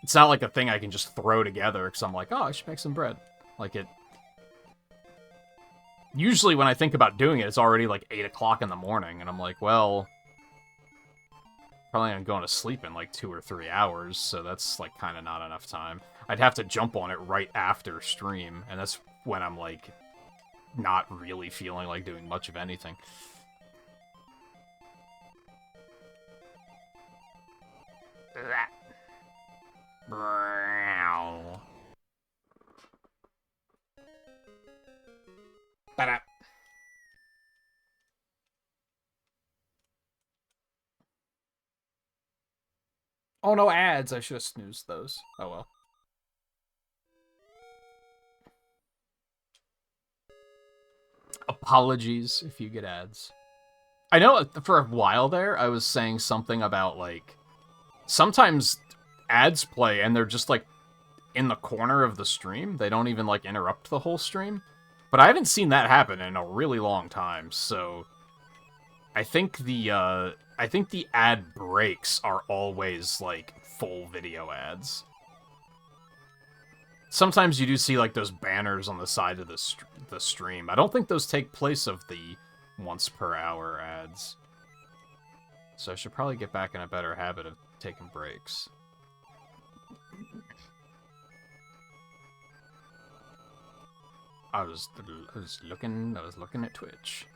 It's not like a thing I can just throw together because I'm like, oh, I should make some bread. Like, it... Usually when I think about doing it, it's already, like, 8 o'clock in the morning, and I'm like, well... Probably I'm going to sleep in, like, 2 or 3 hours, so that's, like, kind of not enough time. I'd have to jump on it right after stream, and that's when I'm, like, not really feeling like doing much of anything. Oh, no ads. I should have snoozed those. Oh, well. Apologies if you get ads. I know for a while there, I was saying something about, like, sometimes ads play and they're just, like, in the corner of the stream. They don't even, like, interrupt the whole stream. But I haven't seen that happen in a really long time, so... I think the ad breaks are always, like, full video ads. Sometimes you do see, like, those banners on the side of the stream. I don't think those take place of the once per hour ads. So I should probably get back in a better habit of taking breaks. I was looking at Twitch.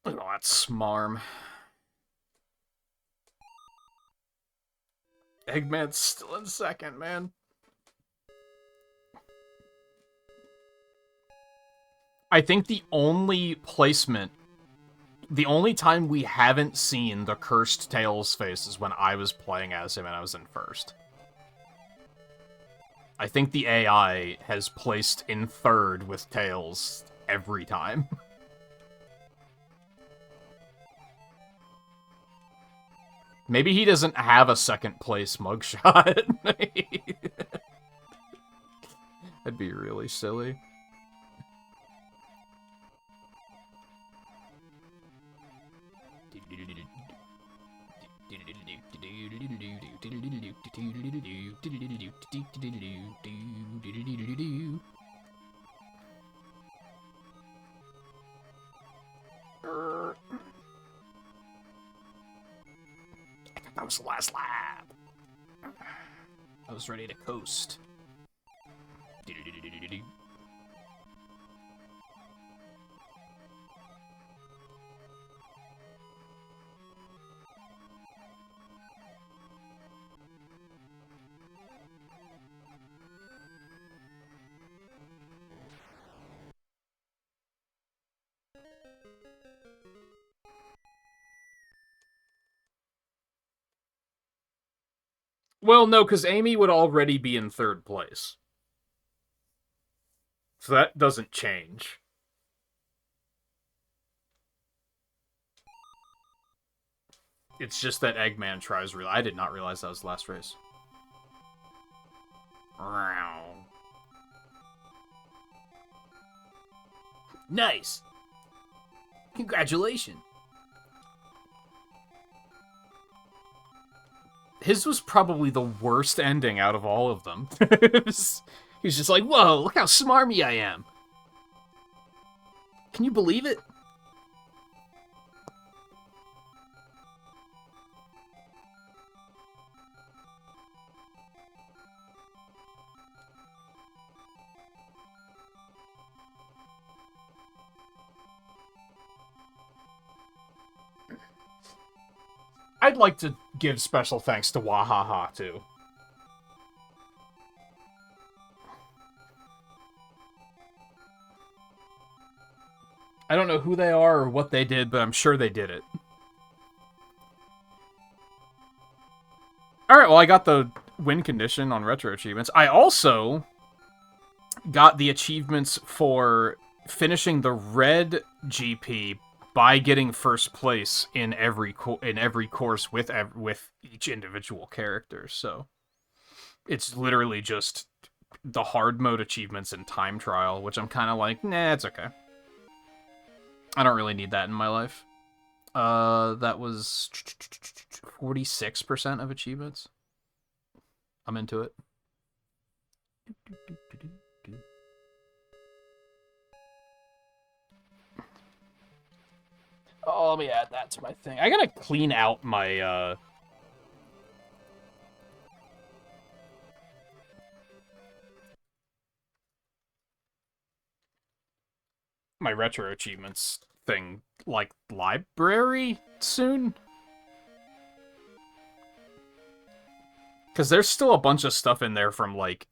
Look at all that smarm. Eggman's still in second, man. I think the only placement, the only time we haven't seen the cursed Tails face is when I was playing as him and I was in first. I think the AI has placed in third with Tails every time. Maybe he doesn't have a second place mugshot. That'd be really silly. That was the last lap. I was ready to coast. Well, no, because Amy would already be in third place. So that doesn't change. It's just that Eggman tries real. I did not realize that was the last race. Nice. Congratulations. His was probably the worst ending out of all of them. He's just like, whoa, look how smarmy I am. Can you believe it? I'd like to give special thanks to Wahaha, too. I don't know who they are or what they did, but I'm sure they did it. Alright, well, I got the win condition on retro achievements. I also got the achievements for finishing the red GP by getting first place in every course with each individual character. So it's literally just the hard mode achievements and time trial, which I'm kind of like, nah, it's okay. I don't really need that in my life. That was 46% of achievements. I'm into it. Oh, let me add that to my thing. I gotta clean out my, my retro achievements thing, like, library soon? Because there's still a bunch of stuff in there from, like,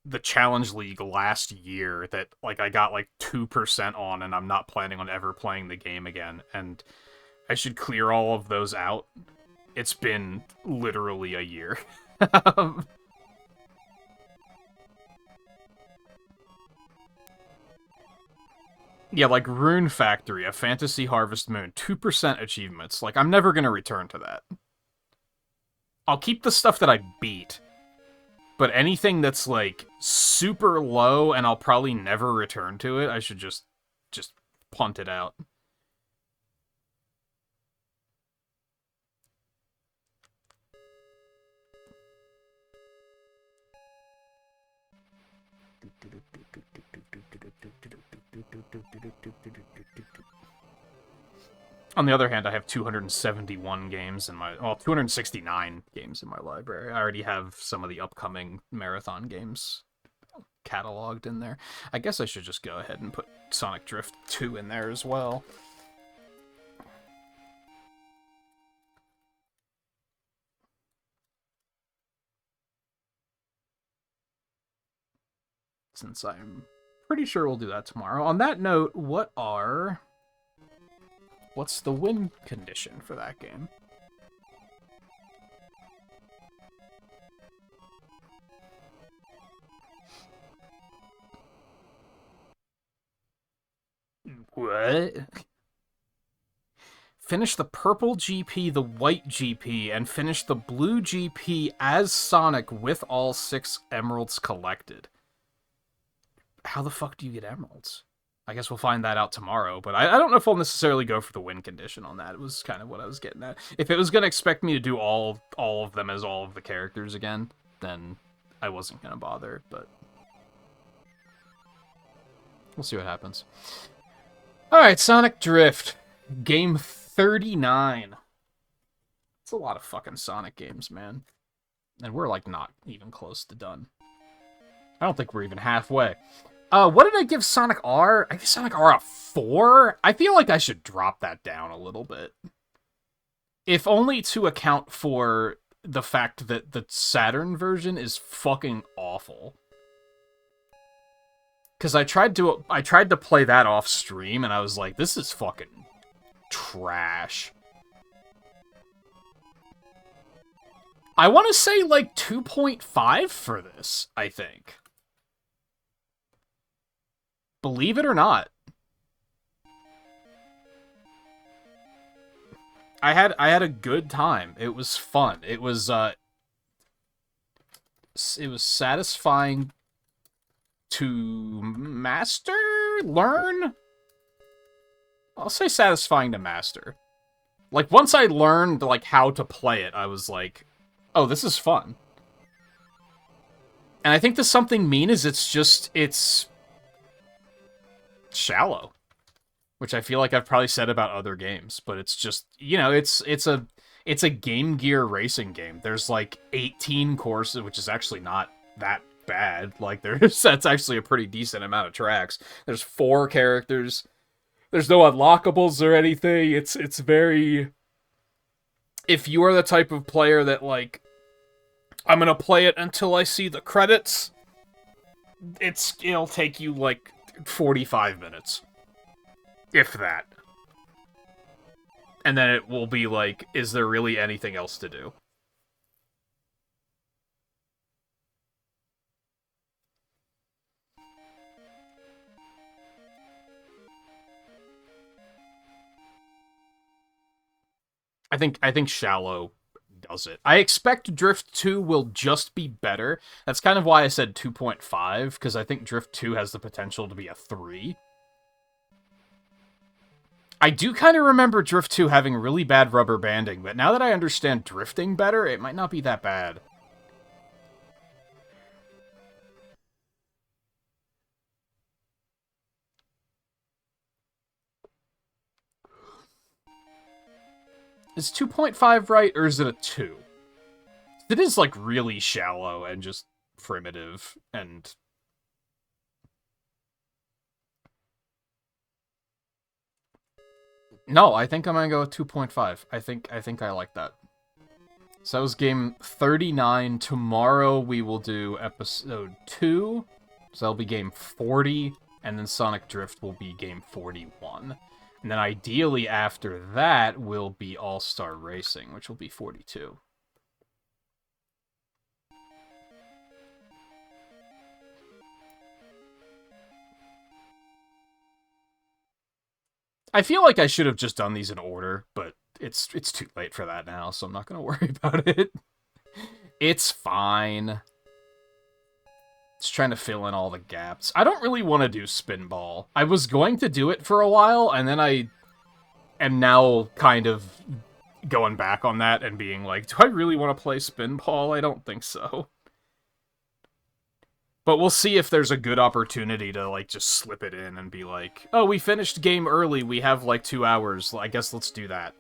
the Challenge League last year that, like, I got, like, 2% on, and I'm not planning on ever playing the game again, and I should clear all of those out. It's been literally a year. Yeah, like Rune Factory, a Fantasy Harvest Moon, 2% achievements. Like, I'm never gonna return to that. I'll keep the stuff that I beat, but anything that's, like, super low and I'll probably never return to it, I should just punt it out. On the other hand, I have 271 games in my... Well, 269 games in my library. I already have some of the upcoming marathon games cataloged in there. I guess I should just go ahead and put Sonic Drift 2 in there as well. Since I'm pretty sure we'll do that tomorrow. On that note, what's the win condition for that game? What? Finish the purple GP, the white GP, and finish the blue GP as Sonic with all 6 emeralds collected. How the fuck do you get emeralds? I guess we'll find that out tomorrow, but I don't know if I'll necessarily go for the win condition on that. It was kind of what I was getting at. If it was going to expect me to do all of them as all of the characters again, then I wasn't going to bother, but we'll see what happens. Alright, Sonic Drift. Game 39. It's a lot of fucking Sonic games, man. And we're, like, not even close to done. I don't think we're even halfway. What did I give Sonic R? I give Sonic R a 4? I feel like I should drop that down a little bit. If only to account for the fact that the Saturn version is fucking awful. Because I tried to play that off stream, and I was like, this is fucking trash. I want to say, like, 2.5 for this, I think. Believe it or not. I had a good time. It was fun. It was satisfying to learn? I'll say satisfying to master. Like, once I learned, like, how to play it, I was like, oh, this is fun. And I think the something mean is it's shallow, which I feel like I've probably said about other games, but it's just, you know, it's a Game Gear racing game. There's like 18 courses, which is actually not that bad. Like, that's actually a pretty decent amount of tracks. There's 4 characters. There's no unlockables or anything. It's very if you are the type of player that, like, I'm gonna play it until I see the credits, it'll take you, like, 45 minutes. If that. And then it will be like, is there really anything else to do? I think Shallow does it. I expect Drift 2 will just be better. That's kind of why I said 2.5, because I think Drift 2 has the potential to be a 3. I do kind of remember Drift 2 having really bad rubber banding, but now that I understand drifting better, it might not be that bad. Is 2.5 right, or is it a 2? It is, like, really shallow and just primitive, and... No, I think I'm gonna go with 2.5. I think I like that. So that was game 39. Tomorrow we will do episode 2. So that'll be game 40, and then Sonic Drift will be game 41. And then ideally after that will be All-Star Racing, which will be 42. I feel like I should have just done these in order, but it's too late for that now, so I'm not going to worry about it. It's fine. Just trying to fill in all the gaps. I don't really want to do Spinball. I was going to do it for a while, and then I am now kind of going back on that and being like, do I really want to play Spinball? I don't think so. But we'll see if there's a good opportunity to, like, just slip it in and be like, oh, we finished game early, we have, like, 2 hours, I guess let's do that.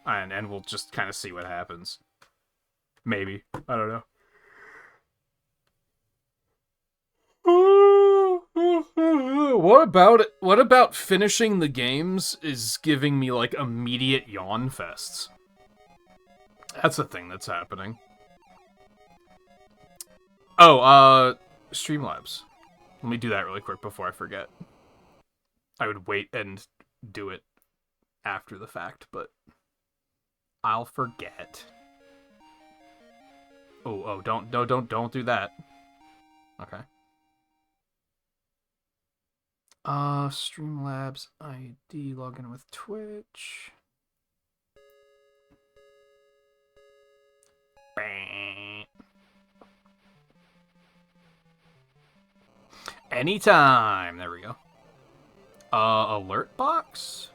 And we'll just kind of see what happens. Maybe. I don't know. What about finishing the games is giving me, like, immediate yawn fests? That's a thing that's happening. Oh, Streamlabs. Let me do that really quick before I forget. I would wait and do it after the fact, but I'll forget. Oh, don't do that. Okay. Streamlabs ID, login with Twitch. Bang. Anytime. There we go. Alert box?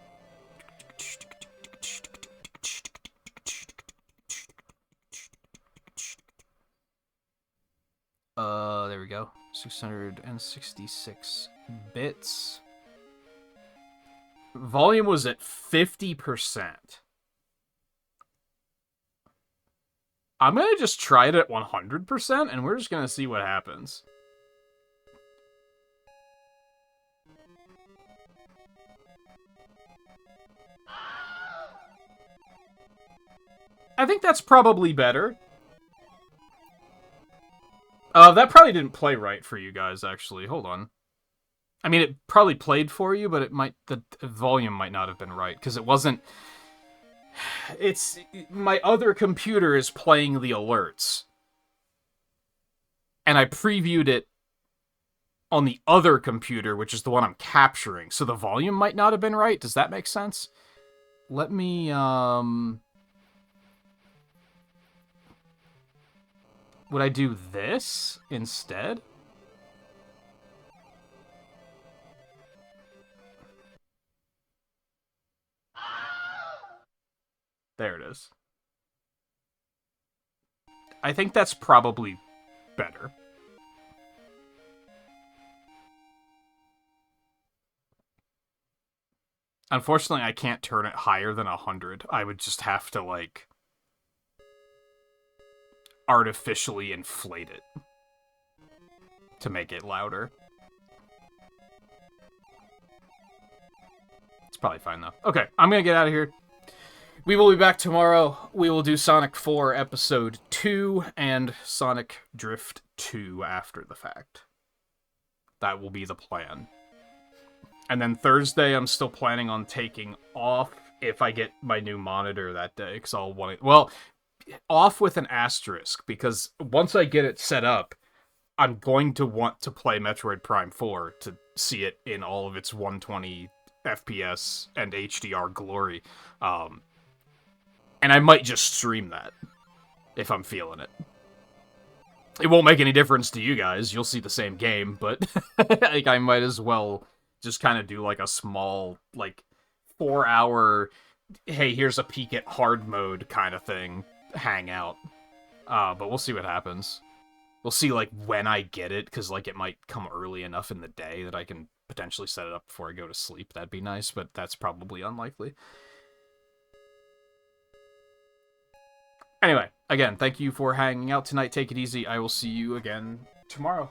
There we go. 666 bits. Volume was at 50%. I'm gonna just try it at 100%, and we're just gonna see what happens. I think that's probably better. That probably didn't play right for you guys, actually. Hold on. I mean, it probably played for you, but the volume might not have been right, because it wasn't... My other computer is playing the alerts. And I previewed it on the other computer, which is the one I'm capturing, so the volume might not have been right. Does that make sense? Let me, would I do this instead? There it is. I think that's probably better. Unfortunately, I can't turn it higher than 100. I would just have to, like, artificially inflate it to make it louder. It's probably fine, though. Okay, I'm gonna get out of here. We will be back tomorrow. We will do Sonic 4 Episode 2 and Sonic Drift 2 after the fact. That will be the plan. And then Thursday, I'm still planning on taking off if I get my new monitor that day, because I'll want it. Well, off with an asterisk, because once I get it set up, I'm going to want to play Metroid Prime 4 to see it in all of its 120 FPS and HDR glory. And I might just stream that if I'm feeling it. It won't make any difference to you guys. You'll see the same game, but like I might as well just kind of do like a small, like 4-hour, hey, here's a peek at hard mode kind of thing, hangout. But we'll see what happens. We'll see like when I get it, because like it might come early enough in the day that I can potentially set it up before I go to sleep. That'd be nice, but that's probably unlikely. Anyway, again, thank you for hanging out tonight. Take it easy. I will see you again tomorrow.